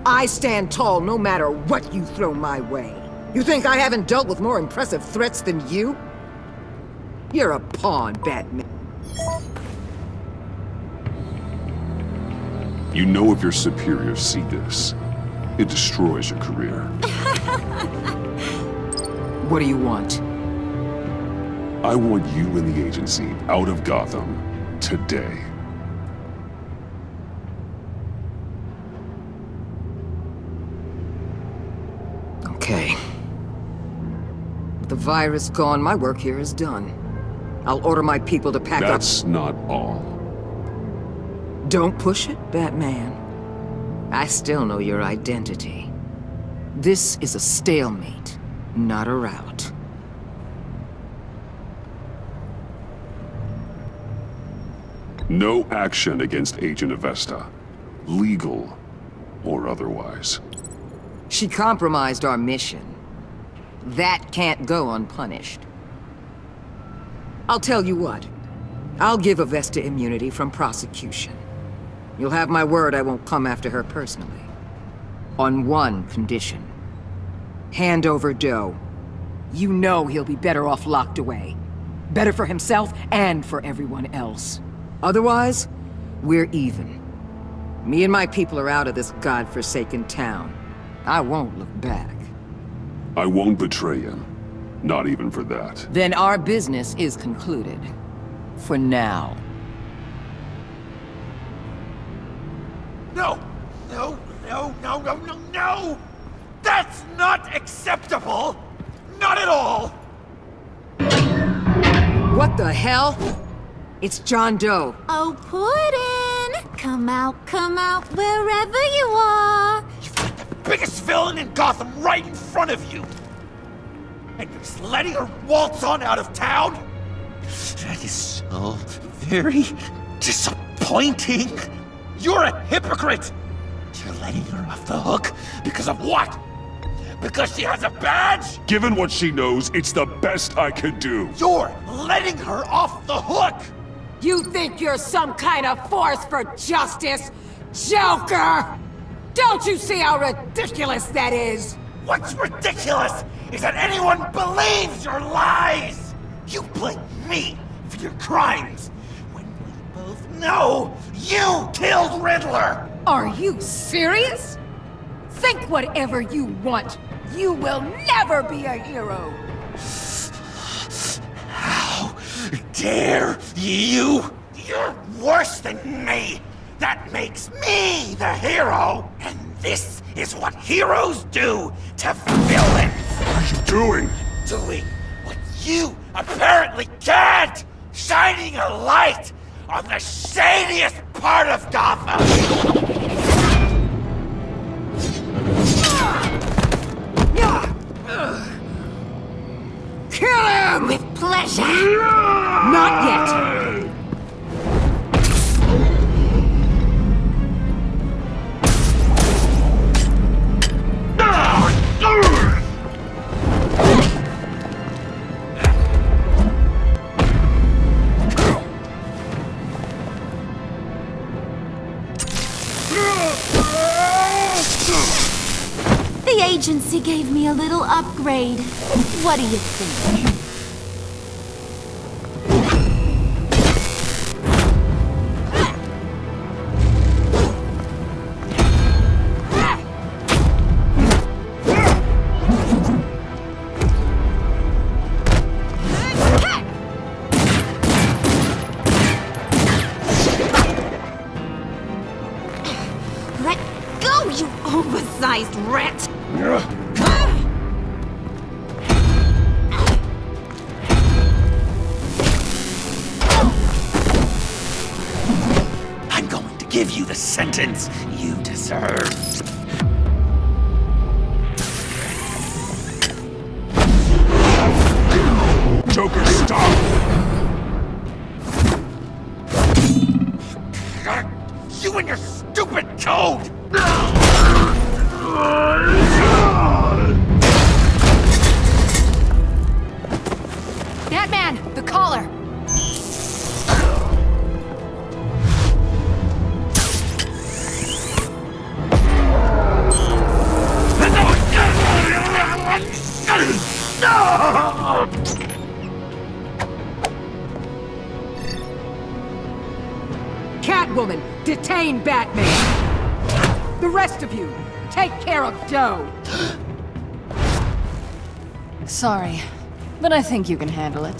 I stand tall no matter what you throw my way. You think I haven't dealt with more impressive threats than you? You're a pawn, Batman. You know if your superiors see this, it destroys your career. What do you want? I want you and the agency out of Gotham today. Okay. With the virus gone, my work here is done. I'll order my people to pack up. That's not all. Don't push it, Batman. I still know your identity. This is a stalemate, not a rout. No action against Agent Avesta, legal or otherwise. She compromised our mission. That can't go unpunished. I'll tell you what. I'll give Avesta immunity from prosecution. You'll have my word I won't come after her personally. On one condition. Hand over Doe. You know he'll be better off locked away. Better for himself and for everyone else. Otherwise, we're even. Me and my people are out of this godforsaken town. I won't look back. I won't betray him. Not even for that. Then our business is concluded. For now. No! No, no, no, no, no, no! That's not acceptable! Not at all! What the hell? It's John Doe. Oh, Puddin'! Come out, wherever you are! Biggest villain in Gotham right in front of you! And you're just letting her waltz on out of town? That is so very disappointing. You're a hypocrite! You're letting her off the hook because of what? because she has a badge? Given what she knows, it's the best I could do. You're letting her off the hook! You think you're some kind of force for justice, Joker? Don't you see how ridiculous that is? What's ridiculous is that anyone believes your lies! You blame me for your crimes, when we both know you killed Riddler! Are you serious? Think whatever you want. You will never be a hero. How dare you? You're worse than me! That makes me the hero! And this is what heroes do to villains! What are you doing? Doing what you apparently can't! Shining a light on the shadiest part of Gotham! Kill him! With pleasure! Not yet! The agency gave me a little upgrade. What do you think? Let go, you oversized rat! I'm going to give you the sentence you deserve. Joker, stop! You and your stupid code! Batman, the collar! Catwoman, detain Batman! The rest of you, take care of Doe! Sorry, but I think you can handle it.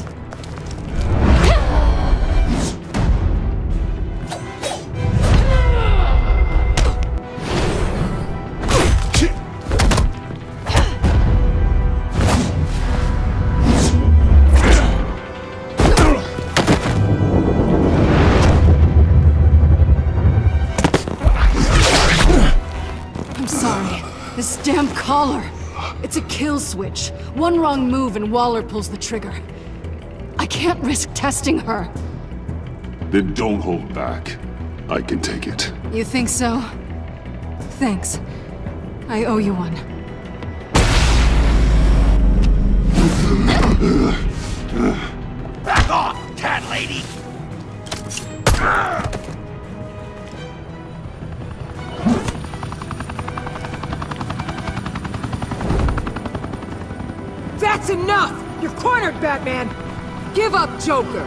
This damn collar! It's a kill switch. One wrong move and Waller pulls the trigger. I can't risk testing her. Then don't hold back. I can take it. You think so? Thanks. I owe you one. Back off, cat lady! That's enough! You're cornered, Batman! Give up, Joker!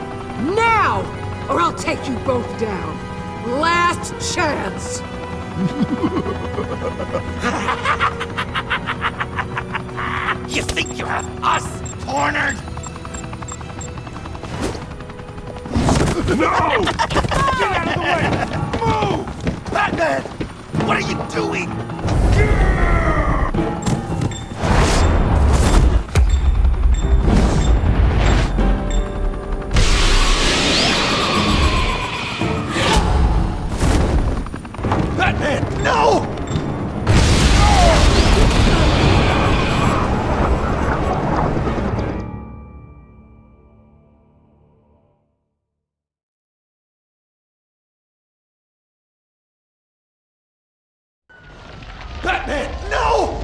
Now! Or I'll take you both down. Last chance! You think you have us cornered? No! Get out of the way! Move! Batman! What are you doing? Batman, no! Batman, no!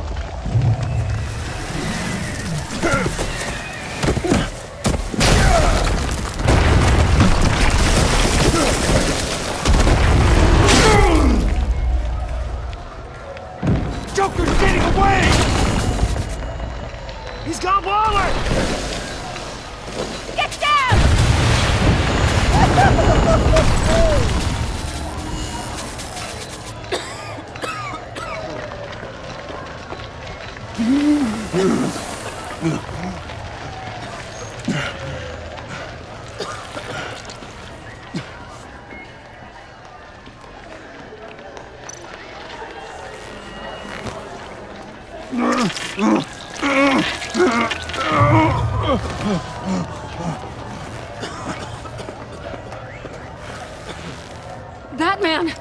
He's got Waller! Get down! Batman!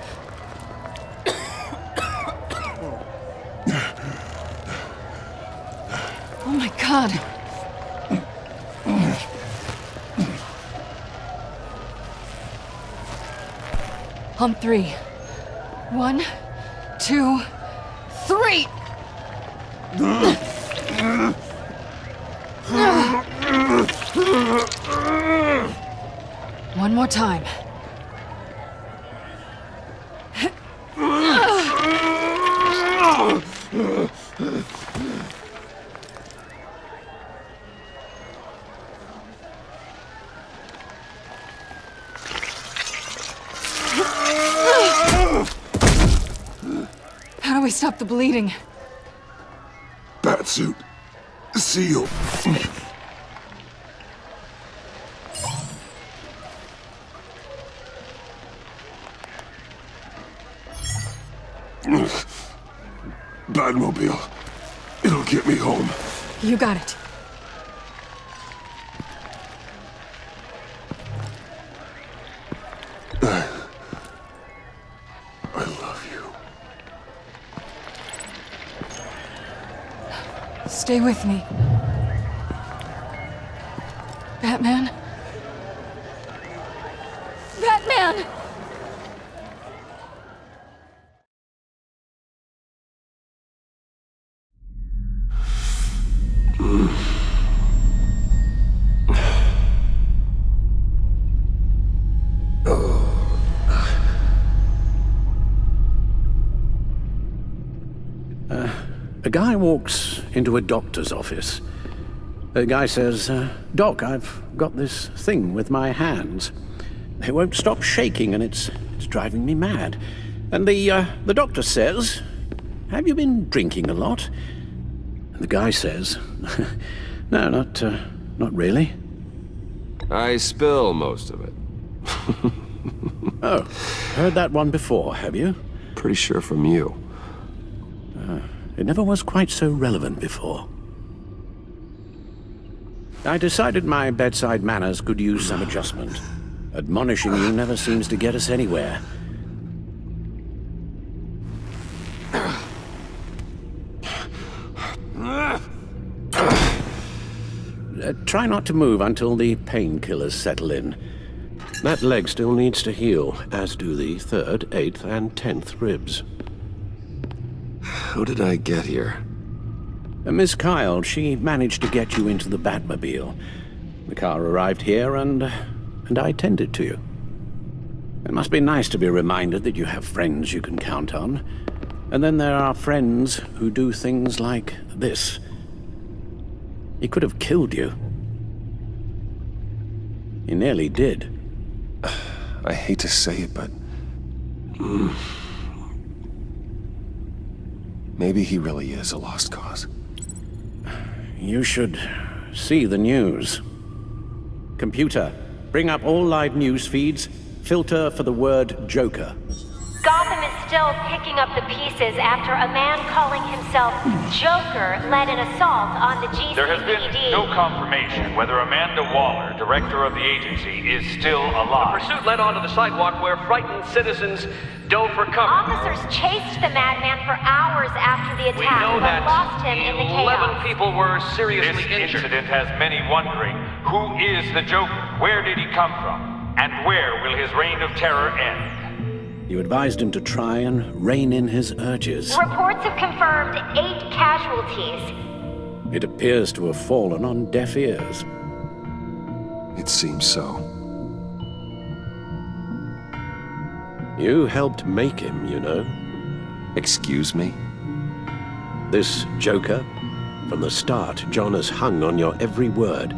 Oh my God. On 3. 1, 2, 3! One more time. How do we stop the bleeding? Batsuit. Seal. Batmobile. It'll get me home. You got it. I love you. Stay with me. Batman? Batman! A guy walks into a doctor's office. The guy says, Doc, I've got this thing with my hands. They won't stop shaking and it's driving me mad. And the doctor says, have you been drinking a lot? And the guy says, no, not really. I spill most of it. Oh, heard that one before, have you? Pretty sure from you. It never was quite so relevant before. I decided my bedside manners could use some adjustment. Admonishing you never seems to get us anywhere. Try not to move until the painkillers settle in. That leg still needs to heal, as do the 3rd, 8th, and 10th ribs. How did I get here? Miss Kyle, she managed to get you into the Batmobile. The car arrived here and I tended to you. It must be nice to be reminded that you have friends you can count on. And then there are friends who do things like this. He could have killed you. He nearly did. I hate to say it, but... maybe he really is a lost cause. You should see the news. Computer, bring up all live news feeds. Filter for the word Joker. Gotham is still picking up the pieces after a man calling himself Joker led an assault on the GCPD. There has been no confirmation whether Amanda Waller, director of the agency, is still alive. The pursuit led onto the sidewalk where frightened citizens dove for cover. Officers chased the madman for hours after the attack, We know but that lost him in the 11 chaos. people were seriously injured. This incident has many wondering, who is the Joker? Where did he come from? And where will his reign of terror end? You advised him to try and rein in his urges. Reports have confirmed 8 casualties. It appears to have fallen on deaf ears. It seems so. You helped make him, you know. Excuse me? This Joker, From the start, John has hung on your every word.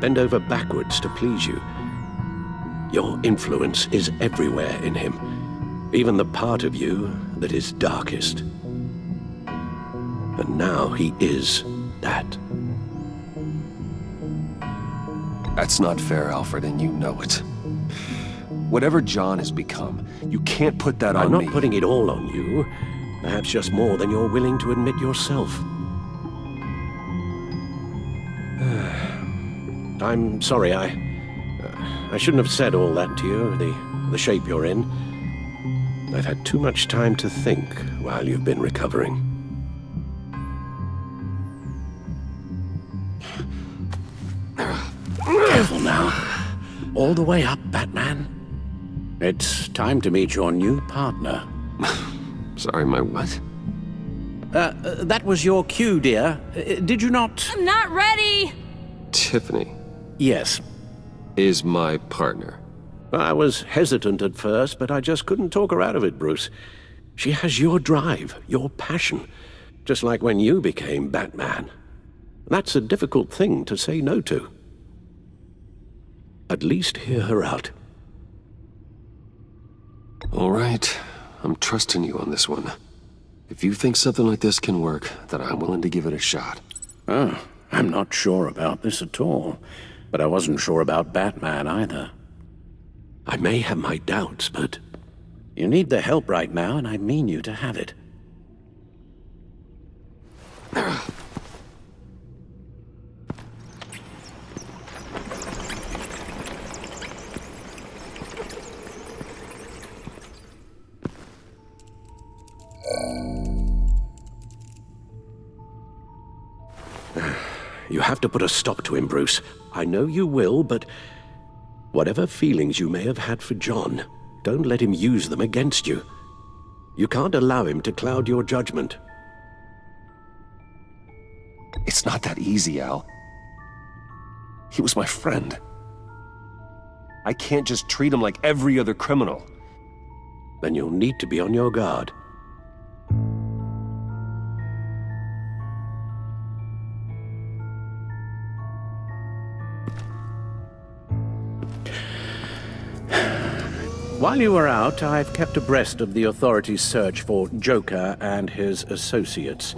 Bend over backwards to please you. Your influence is everywhere in him, even the part of you that is darkest. And now he is that. That's not fair, Alfred, and you know it. Whatever John has become, you can't put that on me. I'm not putting it all on you. Perhaps just more than you're willing to admit yourself. I'm sorry, I shouldn't have said all that to you, the shape you're in. I've had too much time to think while you've been recovering. Careful now. All the way up, Batman. It's time to meet your new partner. Sorry, my what? That was your cue, dear. Did you not? I'm not ready! Tiffany. Yes. Is my partner. I was hesitant at first, but I just couldn't talk her out of it, Bruce. She has your drive, your passion, just like when you became Batman. That's a difficult thing to say no to. At least hear her out. All right. I'm trusting you on this one. If you think something like this can work, then I'm willing to give it a shot. Oh, I'm not sure about this at all. But I wasn't sure about Batman either. I may have my doubts, but you need the help right now, and I mean you to have it. You have to put a stop to him, Bruce. I know you will, but whatever feelings you may have had for John, don't let him use them against you. You can't allow him to cloud your judgment. It's not that easy, Al. He was my friend. I can't just treat him like every other criminal. Then you'll need to be on your guard. While you were out, I've kept abreast of the authorities' search for Joker and his associates.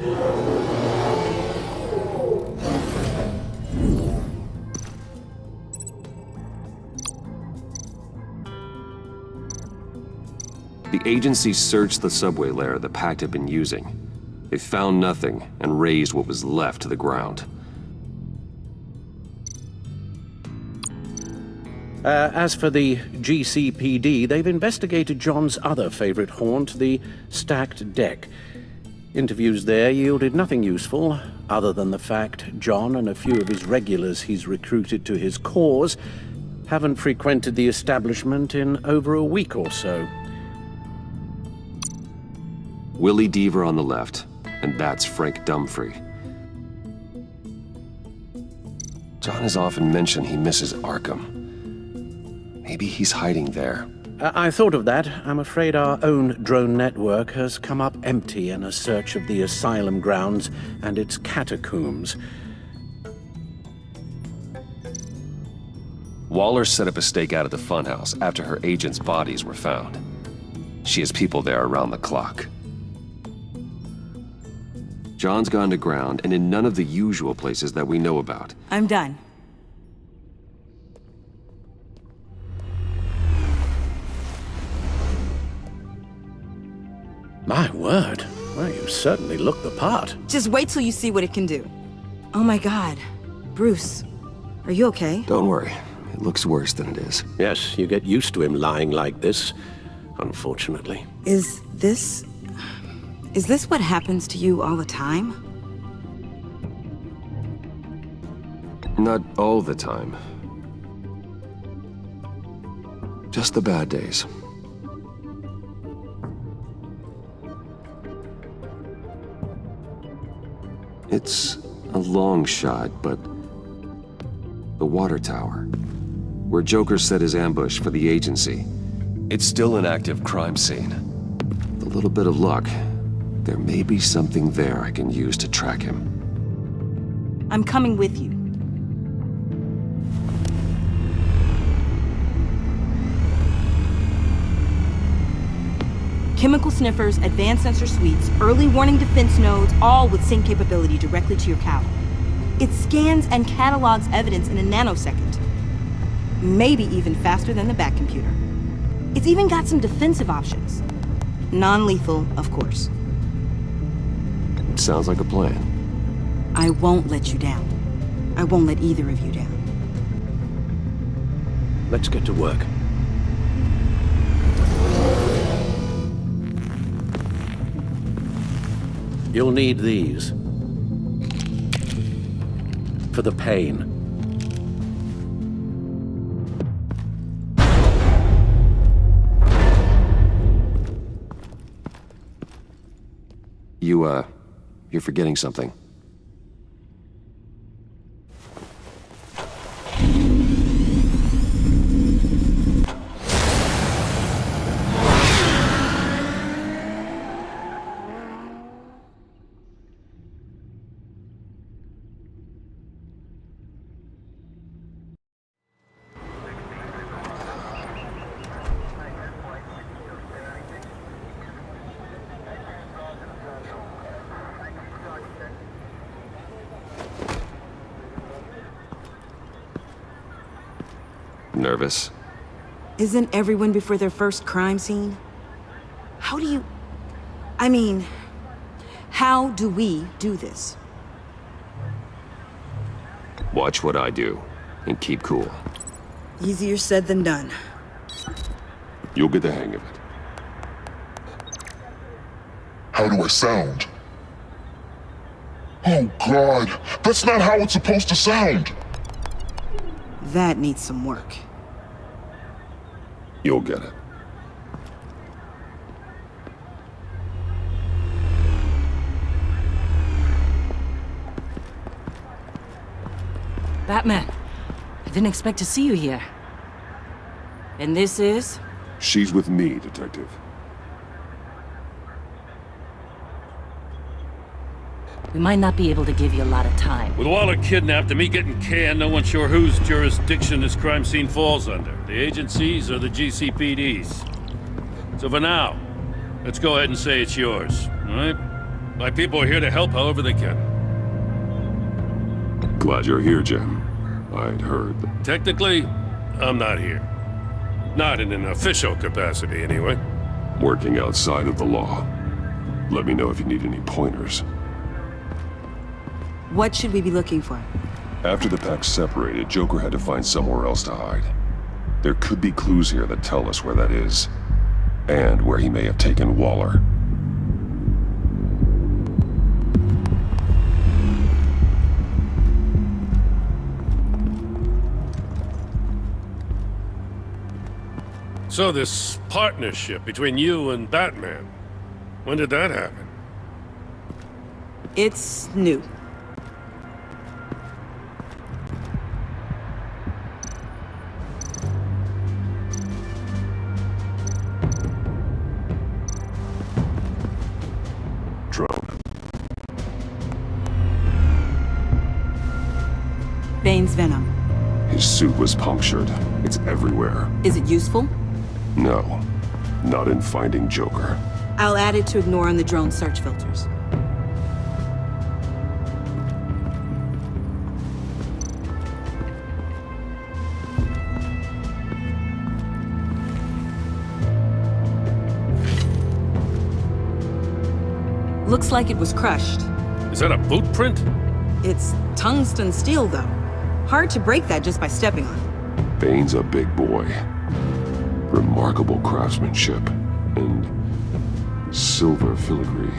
The agency searched the subway lair the Pact had been using. They found nothing and razed what was left to the ground. As for the GCPD, they've investigated John's other favorite haunt, the stacked deck. Interviews there yielded nothing useful, other than the fact John and a few of his regulars he's recruited to his cause haven't frequented the establishment in over a week or so. Willie Deaver on the left, and that's Frank Dumfrey. John has often mentioned he misses Arkham. Maybe he's hiding there. I thought of that. I'm afraid our own drone network has come up empty in a search of the asylum grounds and its catacombs. Waller set up a stakeout at the funhouse after her agents' bodies were found. She has people there around the clock. John's gone to ground and in none of the usual places that we know about. I'm done. My word. Well, you certainly look the part. Just wait till you see what it can do. Oh my god. Bruce, are you okay? Don't worry. It looks worse than it is. Yes, you get used to him lying like this, unfortunately. Is this what happens to you all the time? Not all the time. Just the bad days. It's a long shot, but the water tower, where Joker set his ambush for the agency, it's still an active crime scene. With a little bit of luck, there may be something there I can use to track him. I'm coming with you. Chemical sniffers, advanced sensor suites, early warning defense nodes, all with sync capability directly to your cowl. It scans and catalogs evidence in a nanosecond. Maybe even faster than the Bat computer. It's even got some defensive options. Non-lethal, of course. Sounds like a plan. I won't let you down. I won't let either of you down. Let's get to work. You'll need these. For the pain. You're forgetting something. Nervous? Isn't everyone before their first crime scene? How do we do this? Watch what I do, and keep cool. Easier said than done. You'll get the hang of it. How do I sound? Oh God, that's not how it's supposed to sound! That needs some work. You'll get it. Batman, I didn't expect to see you here. And this is? She's with me, Detective. We might not be able to give you a lot of time. With Waller kidnapped and me getting canned, no one's sure whose jurisdiction this crime scene falls under. The agencies or the GCPD's. So for now, let's go ahead and say it's yours, all right? My people are here to help however they can. Glad you're here, Jim. I'd heard that. Technically, I'm not here. Not in an official capacity, anyway. Working outside of the law. Let me know if you need any pointers. What should we be looking for? After the Pact separated, Joker had to find somewhere else to hide. There could be clues here that tell us where that is, and where he may have taken Waller. So this partnership between you and Batman, when did that happen? It's new. Drone. Bane's venom. His suit was punctured. It's everywhere. Is it useful? No. Not in finding Joker. I'll add it to ignore on the drone search filters. Looks like it was crushed. Is that a boot print? It's tungsten steel, though. Hard to break that just by stepping on it. Bane's a big boy. Remarkable craftsmanship. And silver filigree.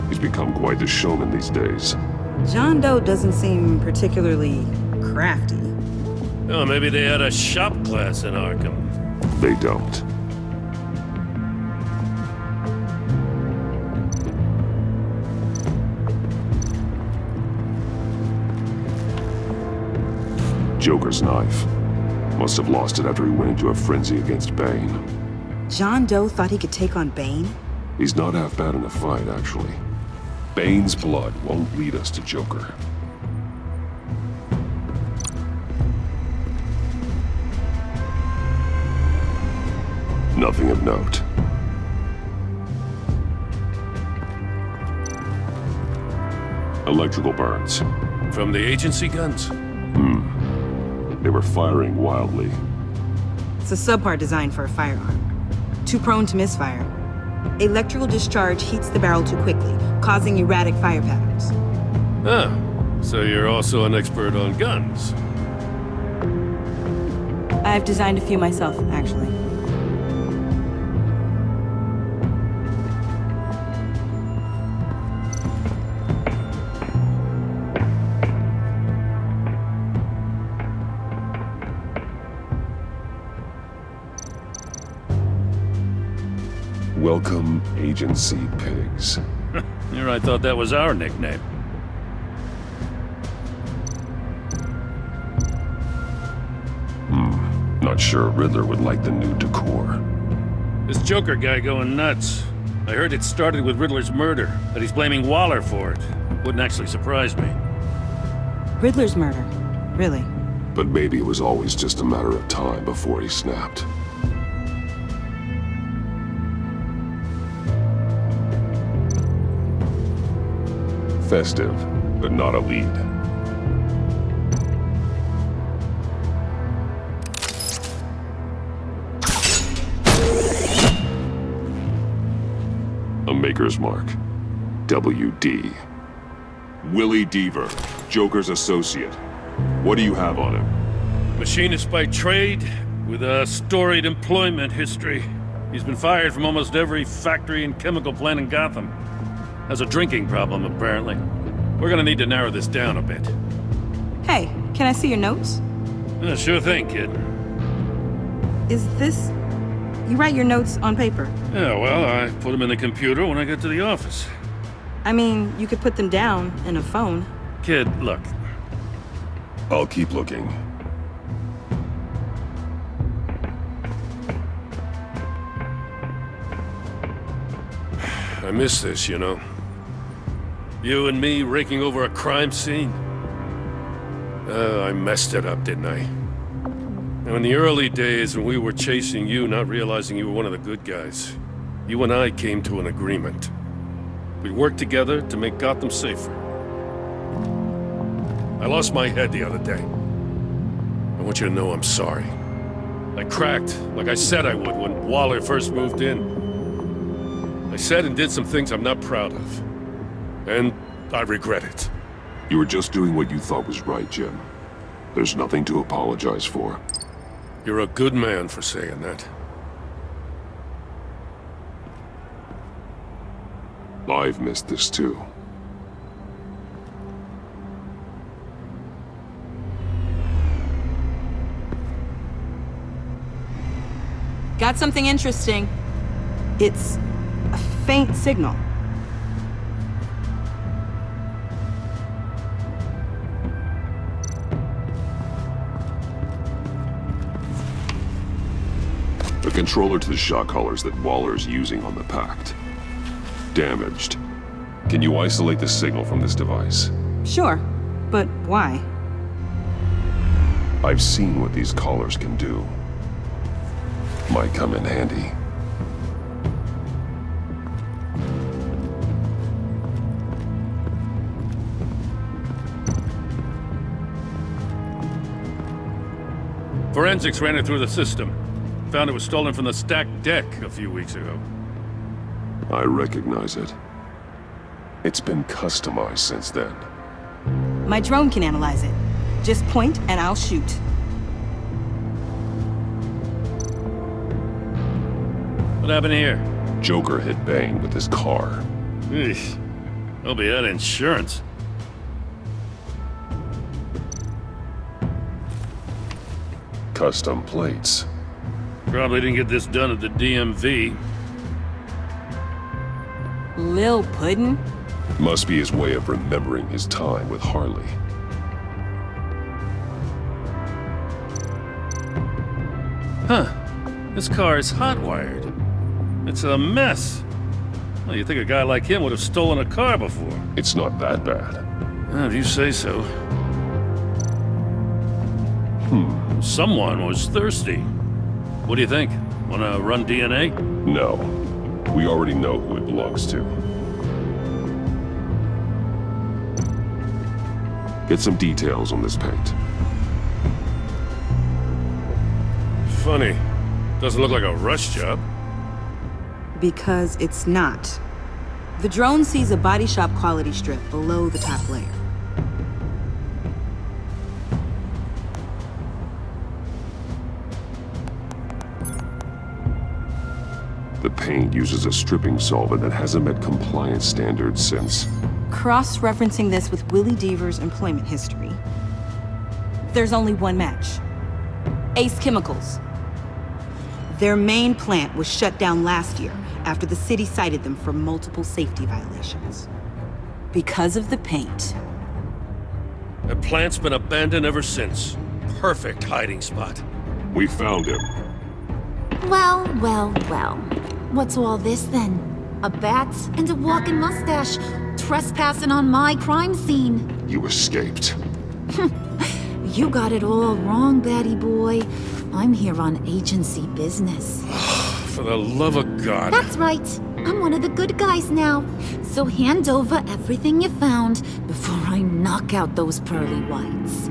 He's become quite the showman these days. John Doe doesn't seem particularly crafty. Oh, maybe they had a shop class in Arkham. They don't. Joker's knife. Must have lost it after he went into a frenzy against Bane. John Doe thought he could take on Bane? He's not half bad in a fight, actually. Bane's blood won't lead us to Joker. Nothing of note. Electrical burns. From the agency guns? They were firing wildly. It's a subpart designed for a firearm. Too prone to misfire. Electrical discharge heats the barrel too quickly, causing erratic fire patterns. Ah, so you're also an expert on guns. I've designed a few myself, actually. Welcome, agency pigs. Here I thought that was our nickname. Not sure Riddler would like the new decor. This Joker guy going nuts. I heard it started with Riddler's murder, that he's blaming Waller for it. Wouldn't actually surprise me. Riddler's murder? Really? But maybe it was always just a matter of time before he snapped. Festive, but not a lead. A maker's mark. WD. Willie Deaver, Joker's associate. What do you have on him? Machinist by trade, with a storied employment history. He's been fired from almost every factory and chemical plant in Gotham. Has a drinking problem, apparently. We're gonna need to narrow this down a bit. Hey, can I see your notes? Sure thing, kid. Is this... You write your notes on paper? Yeah, well, I put them in the computer when I get to the office. I mean, you could put them down in a phone. Kid, look. I'll keep looking. I miss this, you know. You and me raking over a crime scene. I messed it up, didn't I? Now, in the early days when we were chasing you, not realizing you were one of the good guys, you and I came to an agreement. We worked together to make Gotham safer. I lost my head the other day. I want you to know I'm sorry. I cracked, like I said I would when Waller first moved in. I said and did some things I'm not proud of. And I regret it. You were just doing what you thought was right, Jim. There's nothing to apologize for. You're a good man for saying that. I've missed this too. Got something interesting. It's a faint signal. A controller to the shot collars that Waller's using on the Pact. Damaged. Can you isolate the signal from this device? Sure, but why? I've seen what these collars can do. Might come in handy. Forensics ran it through the system. Found it was stolen from the stacked deck a few weeks ago. I recognize it. It's been customized since then. My drone can analyze it. Just point and I'll shoot. What happened here? Joker hit Bane with his car. Eesh. Hope he had insurance. Custom plates. Probably didn't get this done at the DMV. Lil Puddin'? Must be his way of remembering his time with Harley. Huh. This car is hot-wired. It's a mess. Well, you'd think a guy like him would have stolen a car before. It's not that bad. If you say so. Someone was thirsty. What do you think? Want Wanna run DNA? No. We already know who it belongs to. Get some details on this paint. Funny. Doesn't look like a rush job. Because it's not. The drone sees a body shop quality strip below the top layer. The paint uses a stripping solvent that hasn't met compliance standards since... Cross-referencing this with Willie Deaver's employment history, there's only one match. Ace Chemicals. Their main plant was shut down last year after the city cited them for multiple safety violations. Because of the paint. The plant's been abandoned ever since. Perfect hiding spot. We found him. Well, well, well. What's all this then? A bat and a walking mustache trespassing on my crime scene. You escaped. You got it all wrong, Batty boy. I'm here on agency business. For the love of God. That's right. I'm one of the good guys now. So hand over everything you found before I knock out those pearly whites.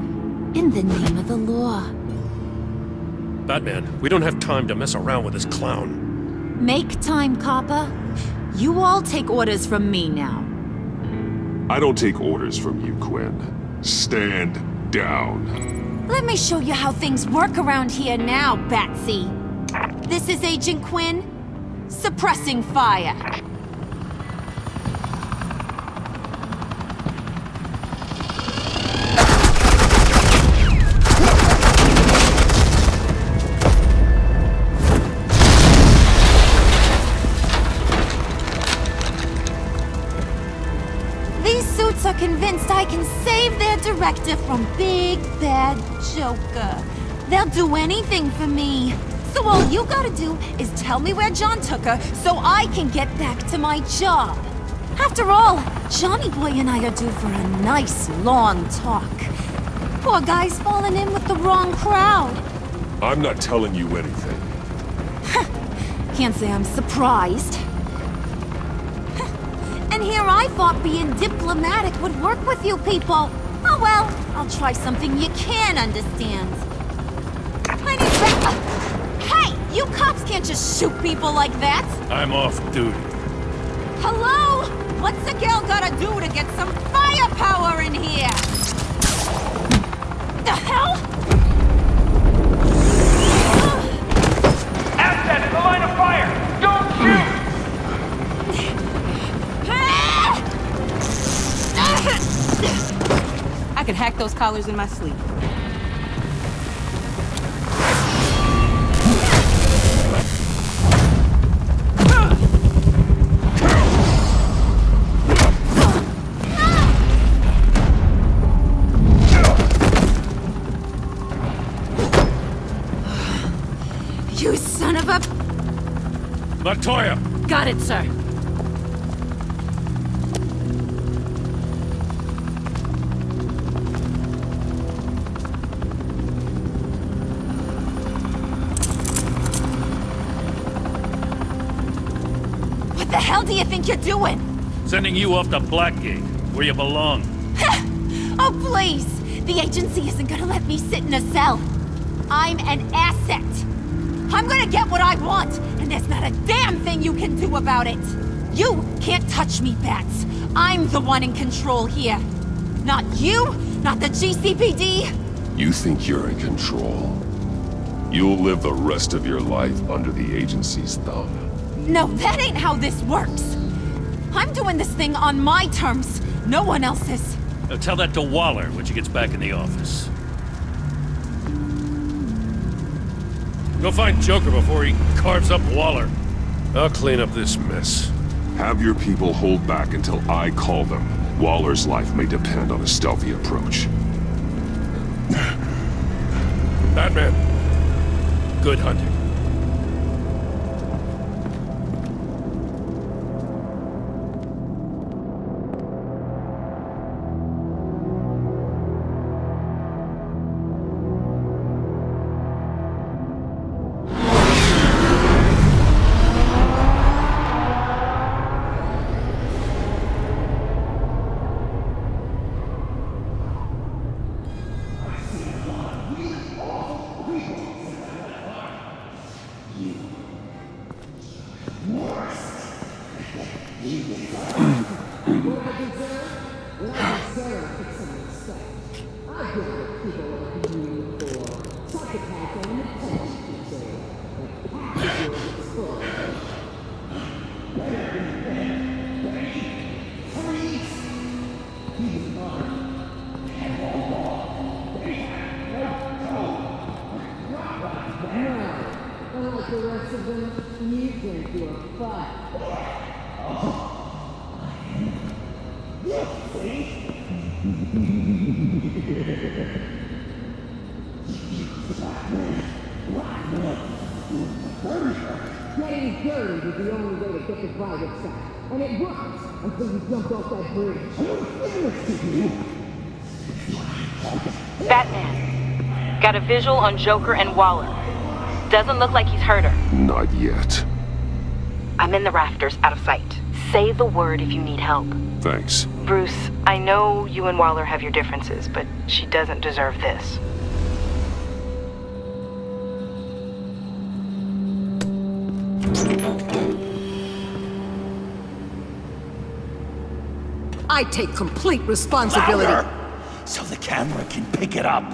In the name of the law. Batman, we don't have time to mess around with this clown. Make time, copper. You all take orders from me now. I don't take orders from you, Quinn. Stand down. Let me show you how things work around here now, Batsy. This is Agent Quinn. Suppressing fire. These suits are convinced I can save their director from Big Bad Joker. They'll do anything for me. So all you gotta do is tell me where John took her so I can get back to my job. After all, Johnny Boy and I are due for a nice long talk. Poor guy's fallen in with the wrong crowd. I'm not telling you anything. Can't say I'm surprised. And here I thought being diplomatic would work with you people. Oh well, I'll try something you can understand. I need Hey! You cops can't just shoot people like that! I'm off duty. Hello? What's a girl gotta do to get some firepower in here? The hell? Asset in the line of fire! Don't shoot! I could hack those collars in my sleep. You son of a... Latoya! Got it, sir. What the hell do you think you're doing? Sending you off to Blackgate, where you belong. Oh, please! The agency isn't gonna let me sit in a cell. I'm an asset. I'm gonna get what I want, and there's not a damn thing you can do about it. You can't touch me, Bats. I'm the one in control here. Not you, not the GCPD. You think you're in control? You'll live the rest of your life under the agency's thumb. No, that ain't how this works. I'm doing this thing on my terms. No one else's. Now tell that to Waller when she gets back in the office. Go find Joker before he carves up Waller. I'll clean up this mess. Have your people hold back until I call them. Waller's life may depend on a stealthy approach. Batman, good hunting. Unlike the rest of them, you can't do a fight. Getting dirty was the only way to get the private side, and it worked until you jumped off that bridge. Batman. Got a visual on Joker and Waller. Doesn't look like he's hurt her. Not yet. I'm in the rafters, out of sight. Say the word if you need help. Thanks. Bruce, I know you and Waller have your differences, but she doesn't deserve this. I take complete responsibility. Louder, so the camera can pick it up.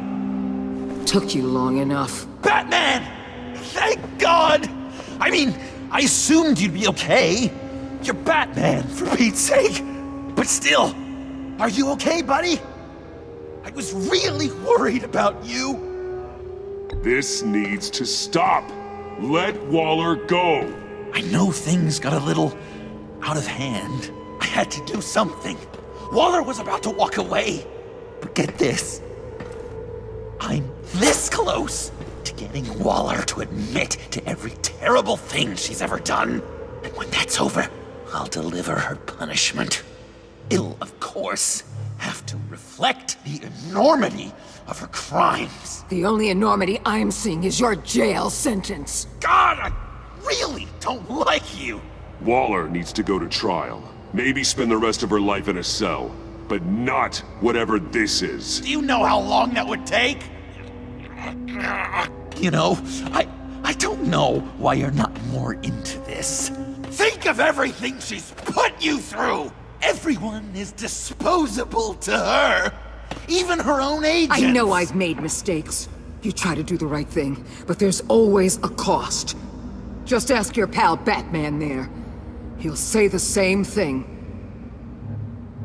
Took you long enough. Batman! Thank God! I mean, I assumed you'd be okay. You're Batman, for Pete's sake. But still, are you okay, buddy? I was really worried about you. This needs to stop. Let Waller go. I know things got a little out of hand. I had to do something. Waller was about to walk away. But get this. I'm this close to getting Waller to admit to every terrible thing she's ever done. And when that's over, I'll deliver her punishment. It'll, of course, have to reflect the enormity of her crimes. The only enormity I'm seeing is your jail sentence. God, I really don't like you. Waller needs to go to trial. Maybe spend the rest of her life in a cell. But not whatever this is. Do you know how long that would take? You know, I don't know why you're not more into this. Think of everything she's put you through! Everyone is disposable to her. Even her own agents. I know I've made mistakes. You try to do the right thing, but there's always a cost. Just ask your pal Batman there. He'll say the same thing.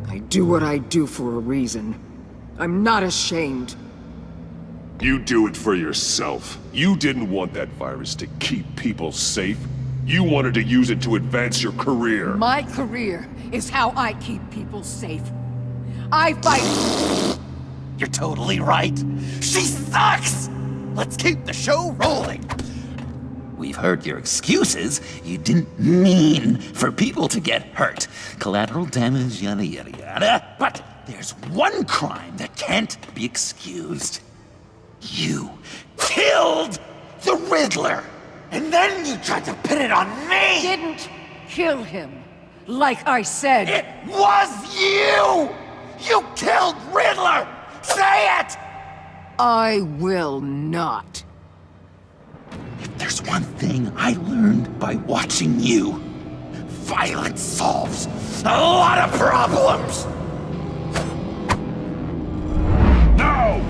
I do what I do for a reason. I'm not ashamed. You do it for yourself. You didn't want that virus to keep people safe. You wanted to use it to advance your career. My career is how I keep people safe. I fight... You're totally right. She sucks! Let's keep the show rolling. We've heard your excuses. You didn't mean for people to get hurt. Collateral damage, yada yada yada. But there's one crime that can't be excused. You killed the Riddler! And then you tried to pin it on me! Didn't kill him, like I said. It was you! You killed Riddler! Say it! I will not. If there's one thing I learned by watching you, violence solves a lot of problems! No!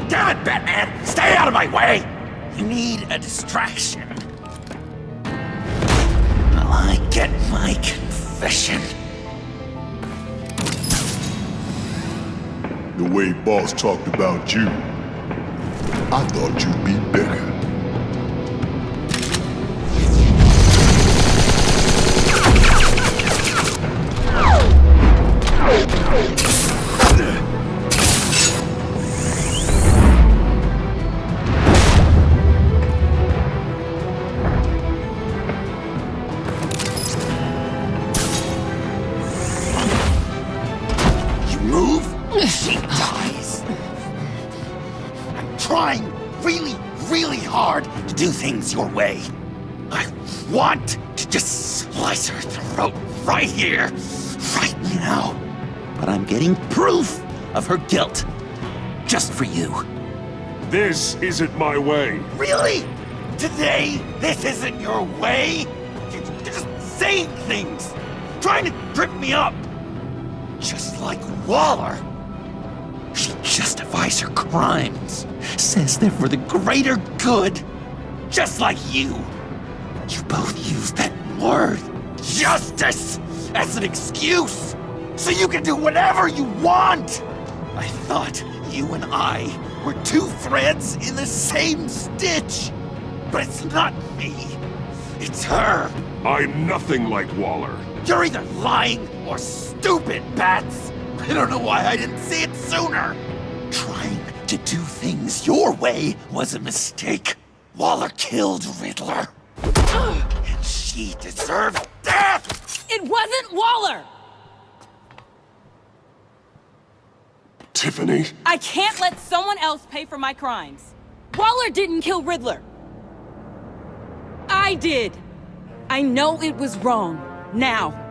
Damn it, Batman! Stay out of my way! You need a distraction. While I get my confession. The way Boss talked about you, I thought you'd be bigger. You move, she dies. I'm trying really hard to do things your way. I want to just slice her throat right here, right now. But I'm getting proof of her guilt. Just for you. This isn't my way. Really? Today, this isn't your way. You're just saying things, trying to trip me up. Just like Waller. She justifies her crimes, says they're for the greater good. Just like you. You both use that word, justice, as an excuse, so you can do whatever you want. I thought you and I were two threads in the same stitch. But it's not me. It's her. I'm nothing like Waller. You're either lying or stupid, Bats. I don't know why I didn't see it sooner. Trying to do things your way was a mistake. Waller killed Riddler. And she deserved death! It wasn't Waller! Tiffany? I can't let someone else pay for my crimes. Waller didn't kill Riddler. I did. I know it was wrong. Now.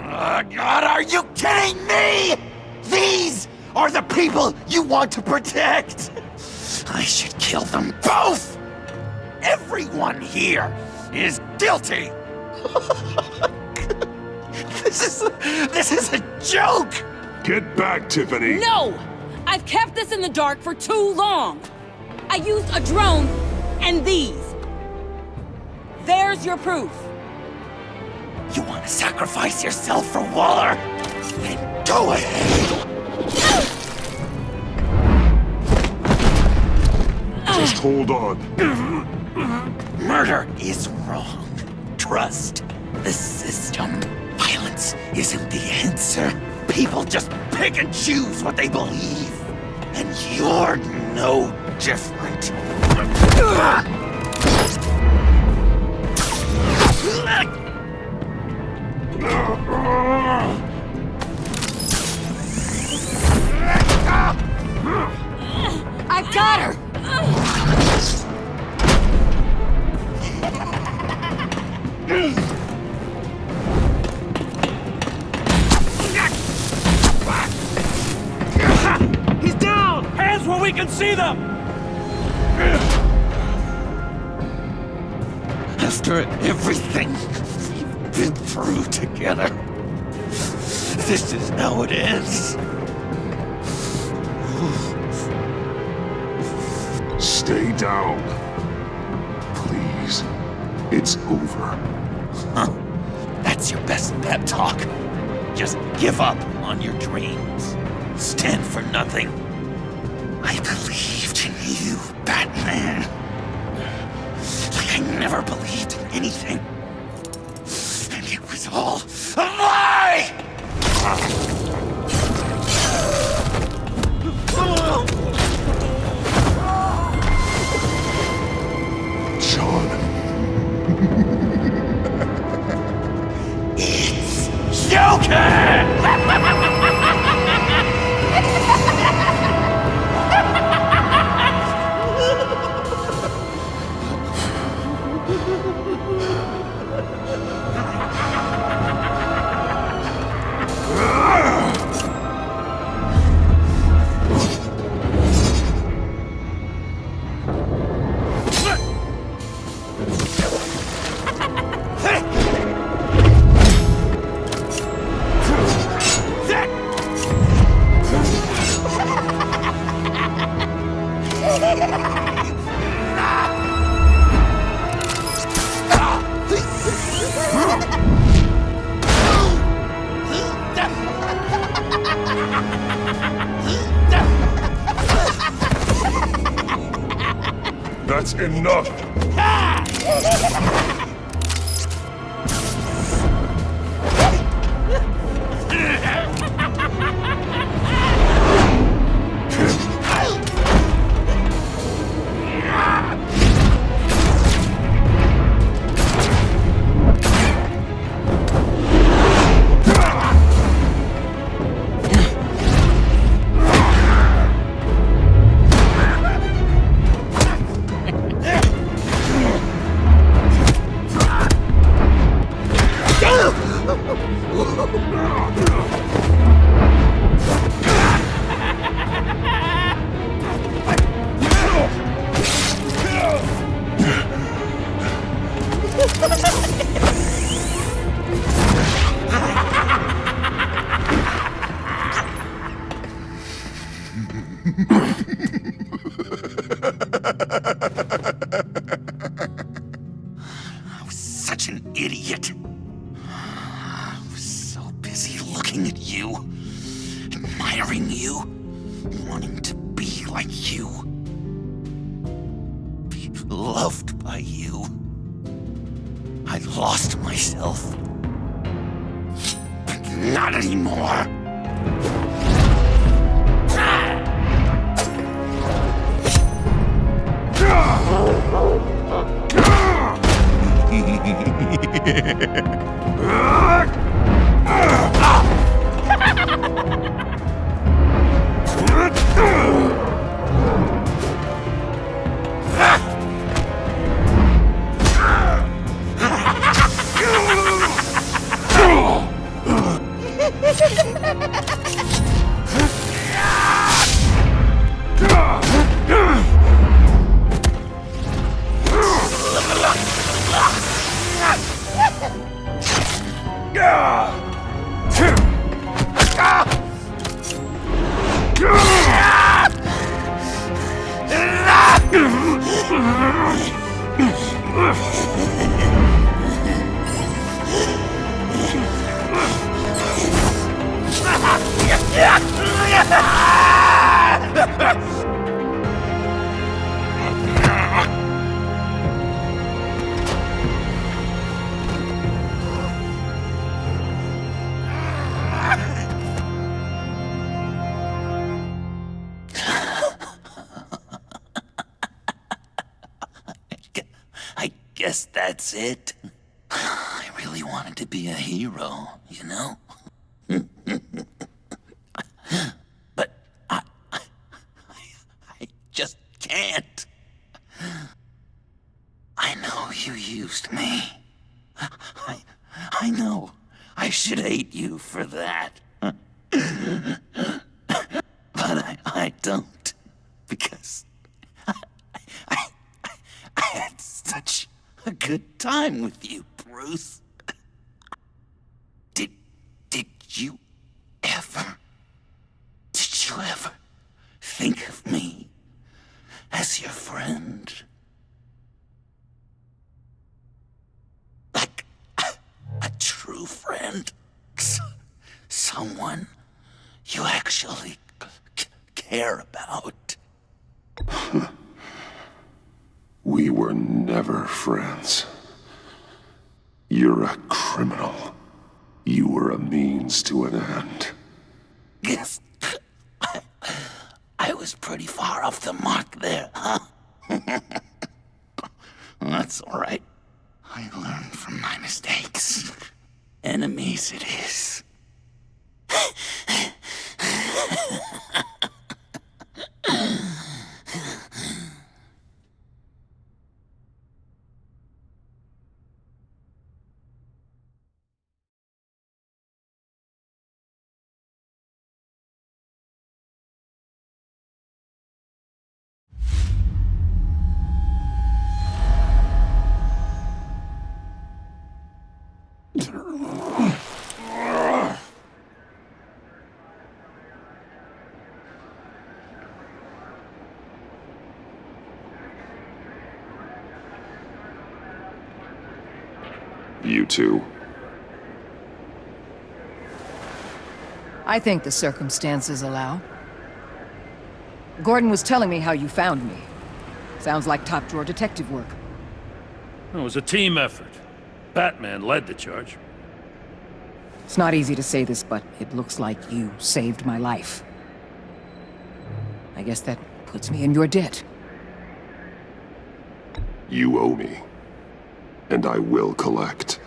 God, are you kidding me? These are the people you want to protect. I should kill them both. Everyone here is guilty. This is a joke. Get back, Tiffany. No! I've kept this in the dark for too long. I used a drone and these. There's your proof. You want to sacrifice yourself for Waller? Then go ahead. Just hold on. Murder is wrong. Trust the system. Violence isn't the answer. People just pick and choose what they believe. And you're no different. I got her! He's down! Hands where we can see them! After everything we've been through together, this is how it ends. Stay down. Please. It's over. Huh. That's your best pep talk. Just give up on your dreams. Stand for nothing. I believed in you, Batman. Like I never believed in anything. And it was all a lie! John. It's Joker! That's enough! such an idiot. I was so busy looking at you, admiring you, wanting to be like you, be loved by you. I lost myself. But not anymore. I guess that's it. I really wanted to be a hero, you know? But I just can't. I know you used me. I know I should hate you for that. But I don't, because I had such a good time with you, Bruce. Did you ever think of me as your friend? Like a true friend? Someone you actually care about? We were never friends. You're a criminal. You were a means to an end. Yes. I was pretty far off the mark there, huh? That's all right. I learned from my mistakes. Enemies it is. You two. I think the circumstances allow. Gordon was telling me how you found me. Sounds like top-drawer detective work. It was a team effort. Batman led the charge. It's not easy to say this, but it looks like you saved my life. I guess that puts me in your debt. You owe me. And I will collect.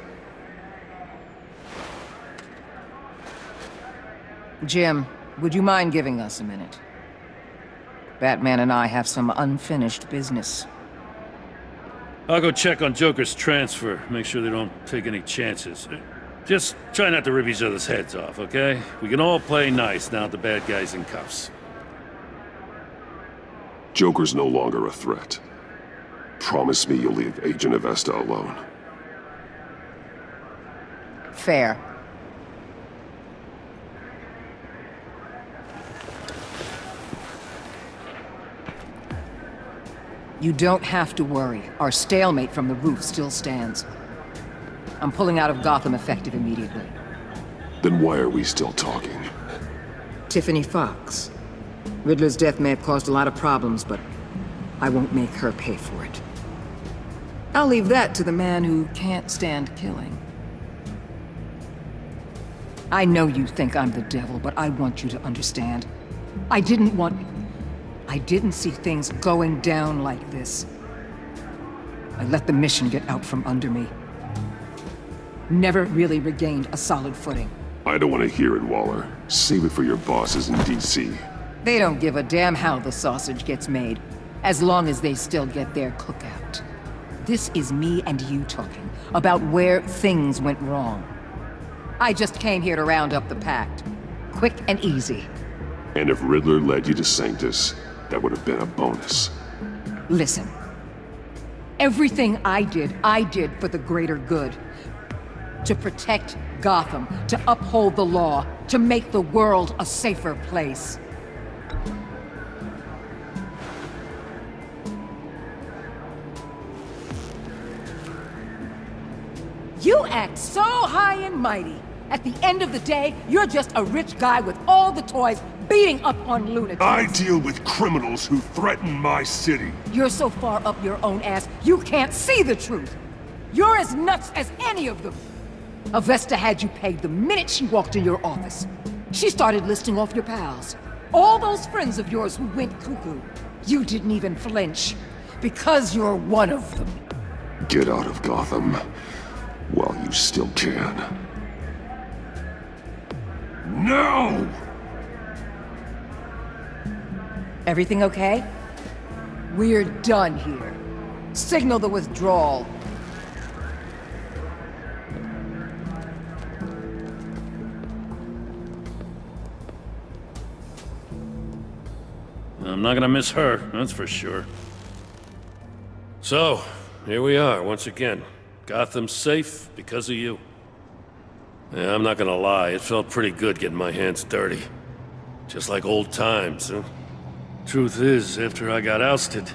Jim, would you mind giving us a minute? Batman and I have some unfinished business. I'll go check on Joker's transfer, make sure they don't take any chances. Just try not to rip each other's heads off, okay? We can all play nice now that the bad guy's in cuffs. Joker's no longer a threat. Promise me you'll leave Agent Avesta alone. Fair. You don't have to worry. Our stalemate from the roof still stands. I'm pulling out of Gotham effective immediately. Then why are we still talking? Tiffany Fox. Riddler's death may have caused a lot of problems, but I won't make her pay for it. I'll leave that to the man who can't stand killing. I know you think I'm the devil, but I want you to understand. I didn't see things going down like this. I let the mission get out from under me. Never really regained a solid footing. I don't want to hear it, Waller. Save it for your bosses in DC. They don't give a damn how the sausage gets made, as long as they still get their cookout. This is me and you talking about where things went wrong. I just came here to round up the Pact. Quick and easy. And if Riddler led you to Sanctus, that would have been a bonus. Listen. Everything I did for the greater good. To protect Gotham, to uphold the law, to make the world a safer place. You act so high and mighty. At the end of the day, you're just a rich guy with all the toys beating up on lunatics. I deal with criminals who threaten my city. You're so far up your own ass, you can't see the truth. You're as nuts as any of them. Avesta had you pegged the minute she walked in your office. She started listing off your pals. All those friends of yours who went cuckoo. You didn't even flinch. Because you're one of them. Get out of Gotham while you still can. No! Everything okay? We're done here. Signal the withdrawal. I'm not gonna miss her, that's for sure. So, here we are, once again. Gotham's safe because of you. Yeah, I'm not gonna lie, it felt pretty good getting my hands dirty. Just like old times, huh? Truth is, after I got ousted,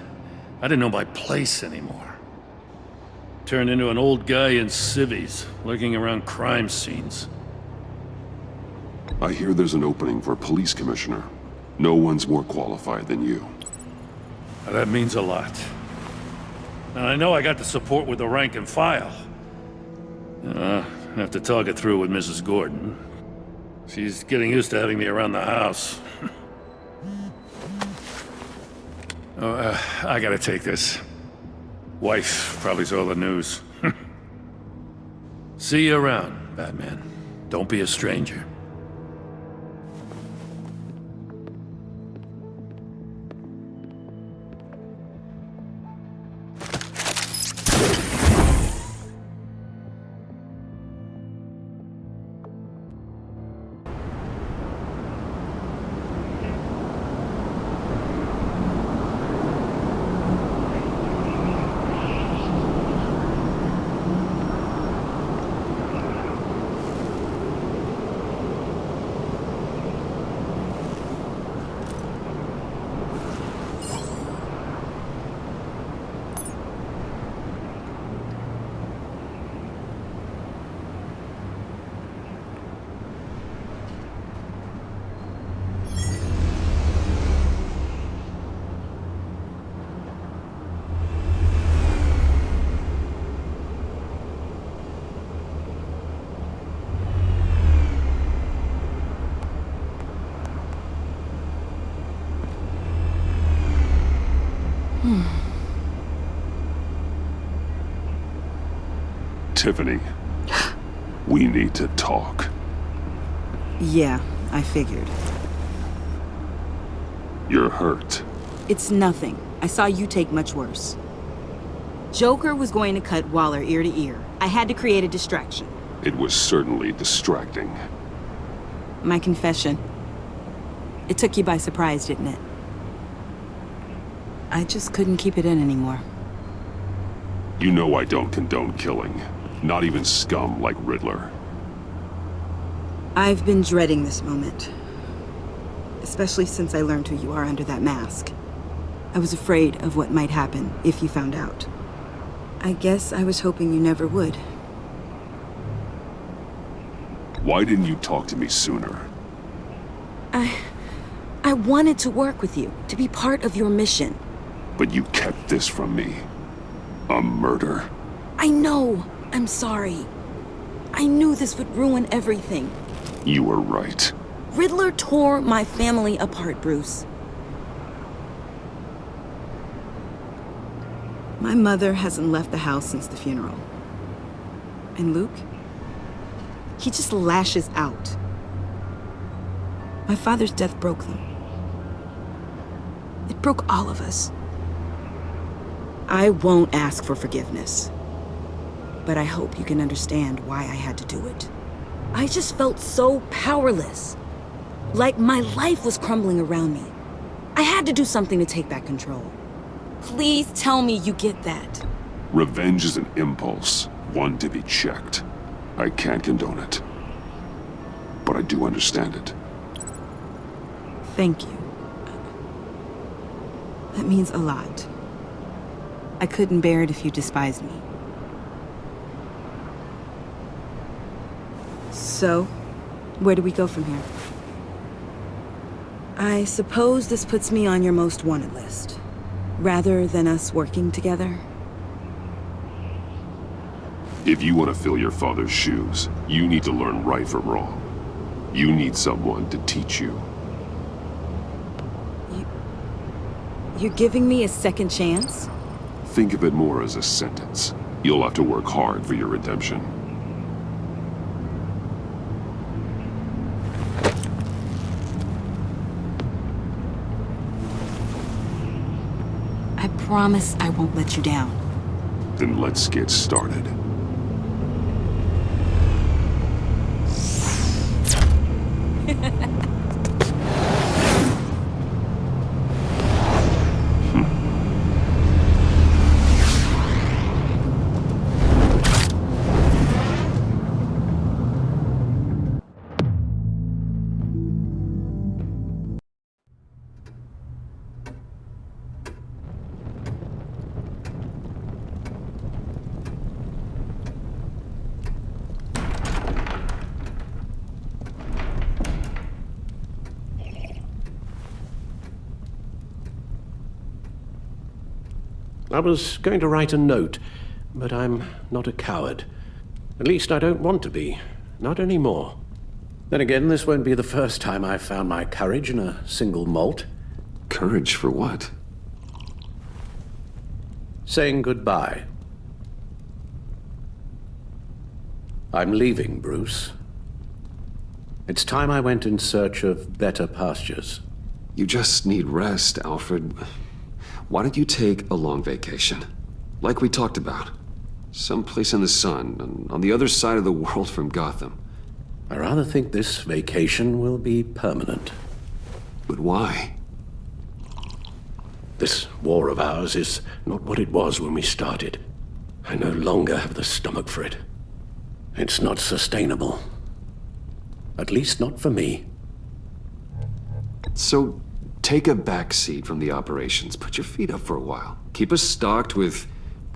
I didn't know my place anymore. Turned into an old guy in civvies, lurking around crime scenes. I hear there's an opening for police commissioner. No one's more qualified than you. That means a lot. And I know I got the support with the rank and file. I have to talk it through with Mrs. Gordon. She's getting used to having me around the house. I gotta take this. Wife probably saw the news. See you around, Batman. Don't be a stranger. Tiffany, we need to talk. Yeah, I figured. You're hurt. It's nothing. I saw you take much worse. Joker was going to cut Waller ear to ear. I had to create a distraction. It was certainly distracting. My confession. It took you by surprise, didn't it? I just couldn't keep it in anymore. You know I don't condone killing. Not even scum like Riddler. I've been dreading this moment. Especially since I learned who you are under that mask. I was afraid of what might happen if you found out. I guess I was hoping you never would. Why didn't you talk to me sooner? I wanted to work with you, to be part of your mission. But you kept this from me. A murder. I know. I'm sorry. I knew this would ruin everything. You were right. Riddler tore my family apart, Bruce. My mother hasn't left the house since the funeral. And Luke? He just lashes out. My father's death broke them. It broke all of us. I won't ask for forgiveness. But I hope you can understand why I had to do it. I just felt so powerless. Like my life was crumbling around me. I had to do something to take back control. Please tell me you get that. Revenge is an impulse, one to be checked. I can't condone it. But I do understand it. Thank you. That means a lot. I couldn't bear it if you despised me. So, where do we go from here? I suppose this puts me on your most wanted list, rather than us working together. If you want to fill your father's shoes, you need to learn right from wrong. You need someone to teach you. You're giving me a second chance? Think of it more as a sentence. You'll have to work hard for your redemption. I promise I won't let you down. Then let's get started. I was going to write a note, but I'm not a coward. At least I don't want to be. Not anymore. Then again, this won't be the first time I've found my courage in a single malt. Courage for what? Saying goodbye. I'm leaving, Bruce. It's time I went in search of better pastures. You just need rest, Alfred. Why don't you take a long vacation? Like we talked about. Someplace in the sun, on the other side of the world from Gotham. I rather think this vacation will be permanent. But why? This war of ours is not what it was when we started. I no longer have the stomach for it. It's not sustainable. At least not for me. So, take a back seat from the operations. Put your feet up for a while. Keep us stocked with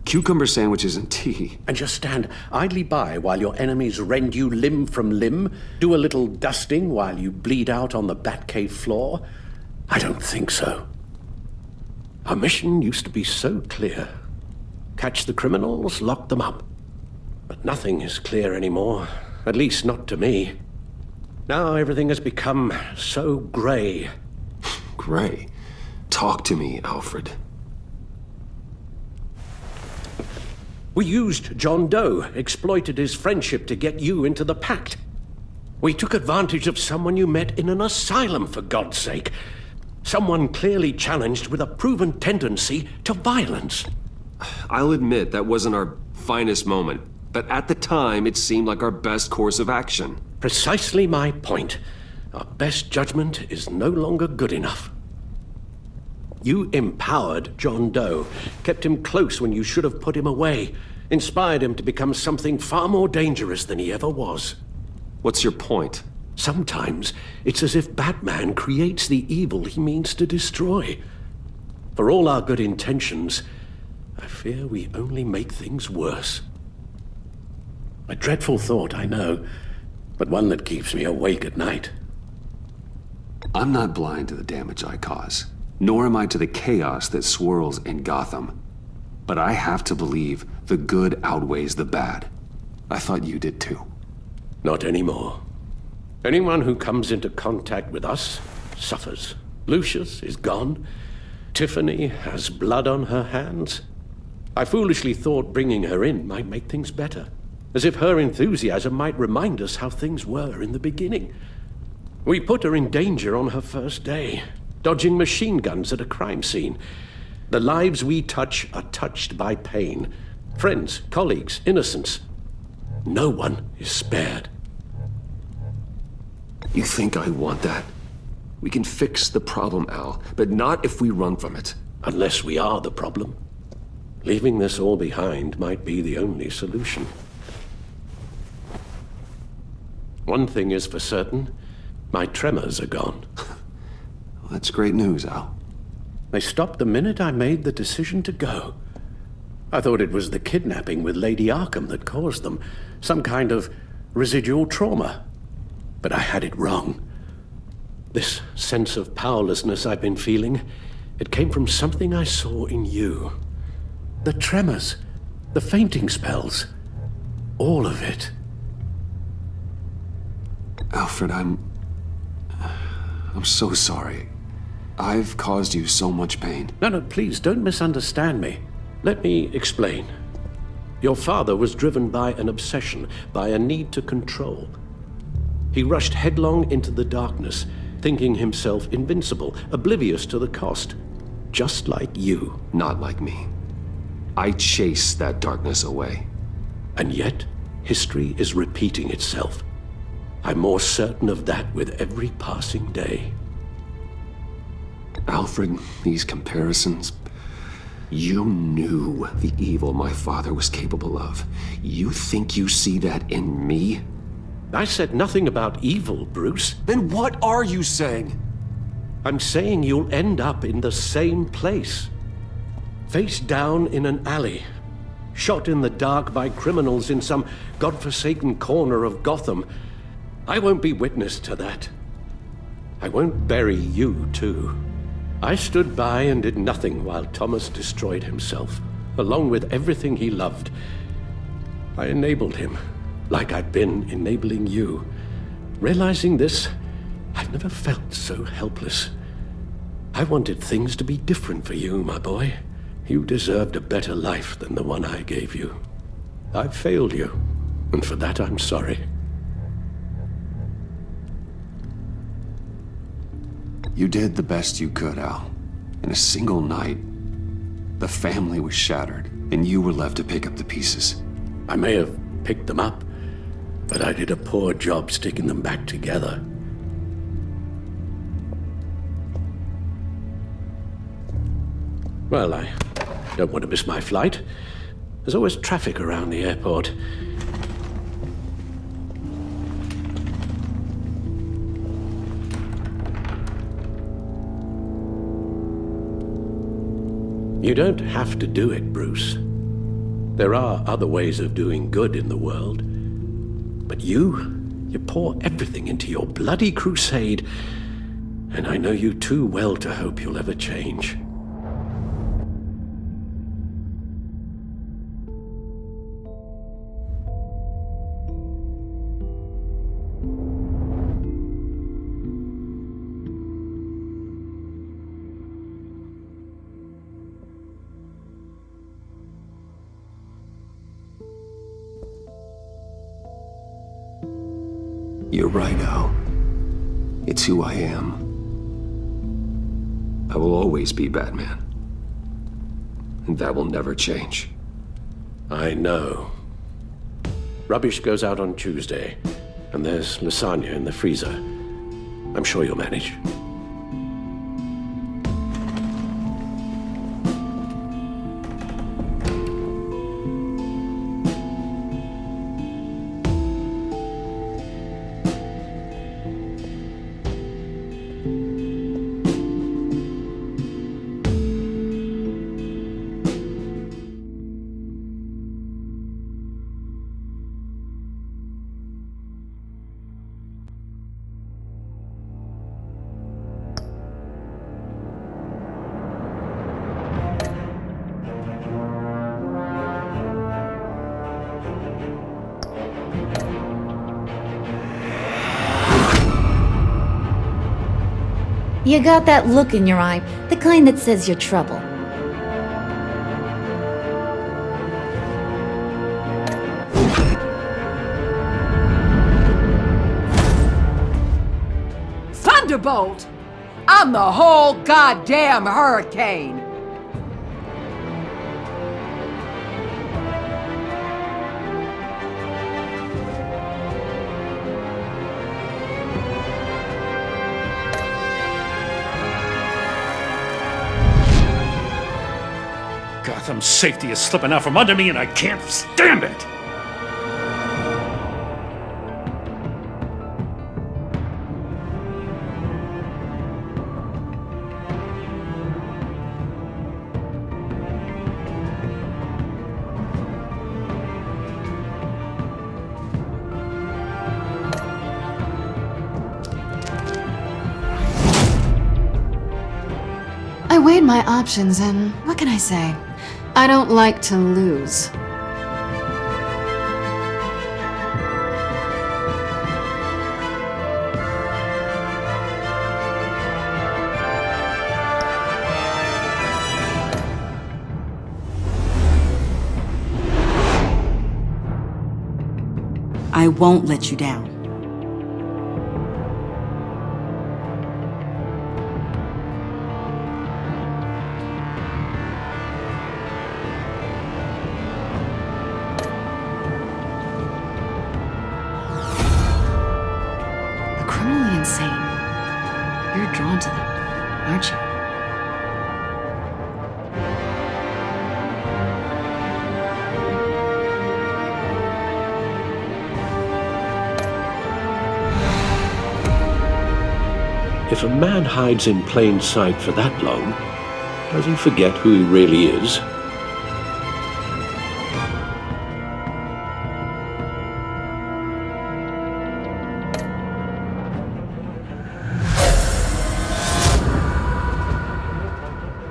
cucumber sandwiches and tea. And just stand idly by while your enemies rend you limb from limb? Do a little dusting while you bleed out on the Batcave floor? I don't think so. Our mission used to be so clear. Catch the criminals, lock them up. But nothing is clear anymore. At least not to me. Now everything has become so gray. Gray? Talk to me, Alfred. We used John Doe, exploited his friendship to get you into the Pact. We took advantage of someone you met in an asylum, for God's sake. Someone clearly challenged with a proven tendency to violence. I'll admit that wasn't our finest moment, but at the time it seemed like our best course of action. Precisely my point. Our best judgment is no longer good enough. You empowered John Doe, kept him close when you should have put him away, inspired him to become something far more dangerous than he ever was. What's your point? Sometimes it's as if Batman creates the evil he means to destroy. For all our good intentions, I fear we only make things worse. A dreadful thought, I know, but one that keeps me awake at night. I'm not blind to the damage I cause, nor am I to the chaos that swirls in Gotham. But I have to believe the good outweighs the bad. I thought you did too. Not anymore. Anyone who comes into contact with us suffers. Lucius is gone. Tiffany has blood on her hands. I foolishly thought bringing her in might make things better, as if her enthusiasm might remind us how things were in the beginning. We put her in danger on her first day, dodging machine guns at a crime scene. The lives we touch are touched by pain. Friends, colleagues, innocents. No one is spared. You think I want that? We can fix the problem, Al, but not if we run from it. Unless we are the problem. Leaving this all behind might be the only solution. One thing is for certain, my tremors are gone. Well, that's great news, Al. They stopped the minute I made the decision to go. I thought it was the kidnapping with Lady Arkham that caused them, some kind of residual trauma. But I had it wrong. This sense of powerlessness I've been feeling, it came from something I saw in you. The tremors, the fainting spells, all of it. Alfred, I'm so sorry. I've caused you so much pain. No, please, don't misunderstand me. Let me explain. Your father was driven by an obsession, by a need to control. He rushed headlong into the darkness, thinking himself invincible, oblivious to the cost. Just like you. Not like me. I chased that darkness away. And yet, history is repeating itself. I'm more certain of that with every passing day. Alfred, these comparisons... You knew the evil my father was capable of. You think you see that in me? I said nothing about evil, Bruce. Then what are you saying? I'm saying you'll end up in the same place. Face down in an alley. Shot in the dark by criminals in some godforsaken corner of Gotham. I won't be witness to that. I won't bury you, too. I stood by and did nothing while Thomas destroyed himself, along with everything he loved. I enabled him, like I'd been enabling you. Realizing this, I've never felt so helpless. I wanted things to be different for you, my boy. You deserved a better life than the one I gave you. I failed you, and for that I'm sorry. You did the best you could, Al. In a single night, the family was shattered, and you were left to pick up the pieces. I may have picked them up, but I did a poor job sticking them back together. Well, I don't want to miss my flight. There's always traffic around the airport. You don't have to do it, Bruce. There are other ways of doing good in the world. But you pour everything into your bloody crusade, and I know you too well to hope you'll ever change. You're right, Al. It's who I am. I will always be Batman. And that will never change. I know. Rubbish goes out on Tuesday, and there's lasagna in the freezer. I'm sure you'll manage. You got that look in your eye, the kind that says you're trouble. Thunderbolt! I'm the whole goddamn hurricane! Gotham's safety is slipping out from under me and I can't stand it! I weighed my options and what can I say? I don't like to lose. I won't let you down. You're drawn to them, aren't you? If a man hides in plain sight for that long, does he forget who he really is?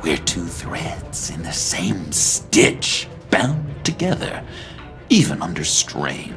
We're two threads in the same stitch, bound together, even under strain.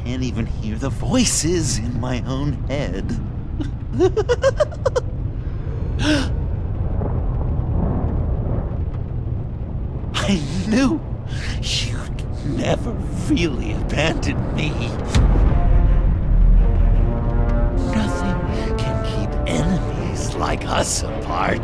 Can't even hear the voices in my own head. I knew you'd never really abandon me. Nothing can keep enemies like us apart.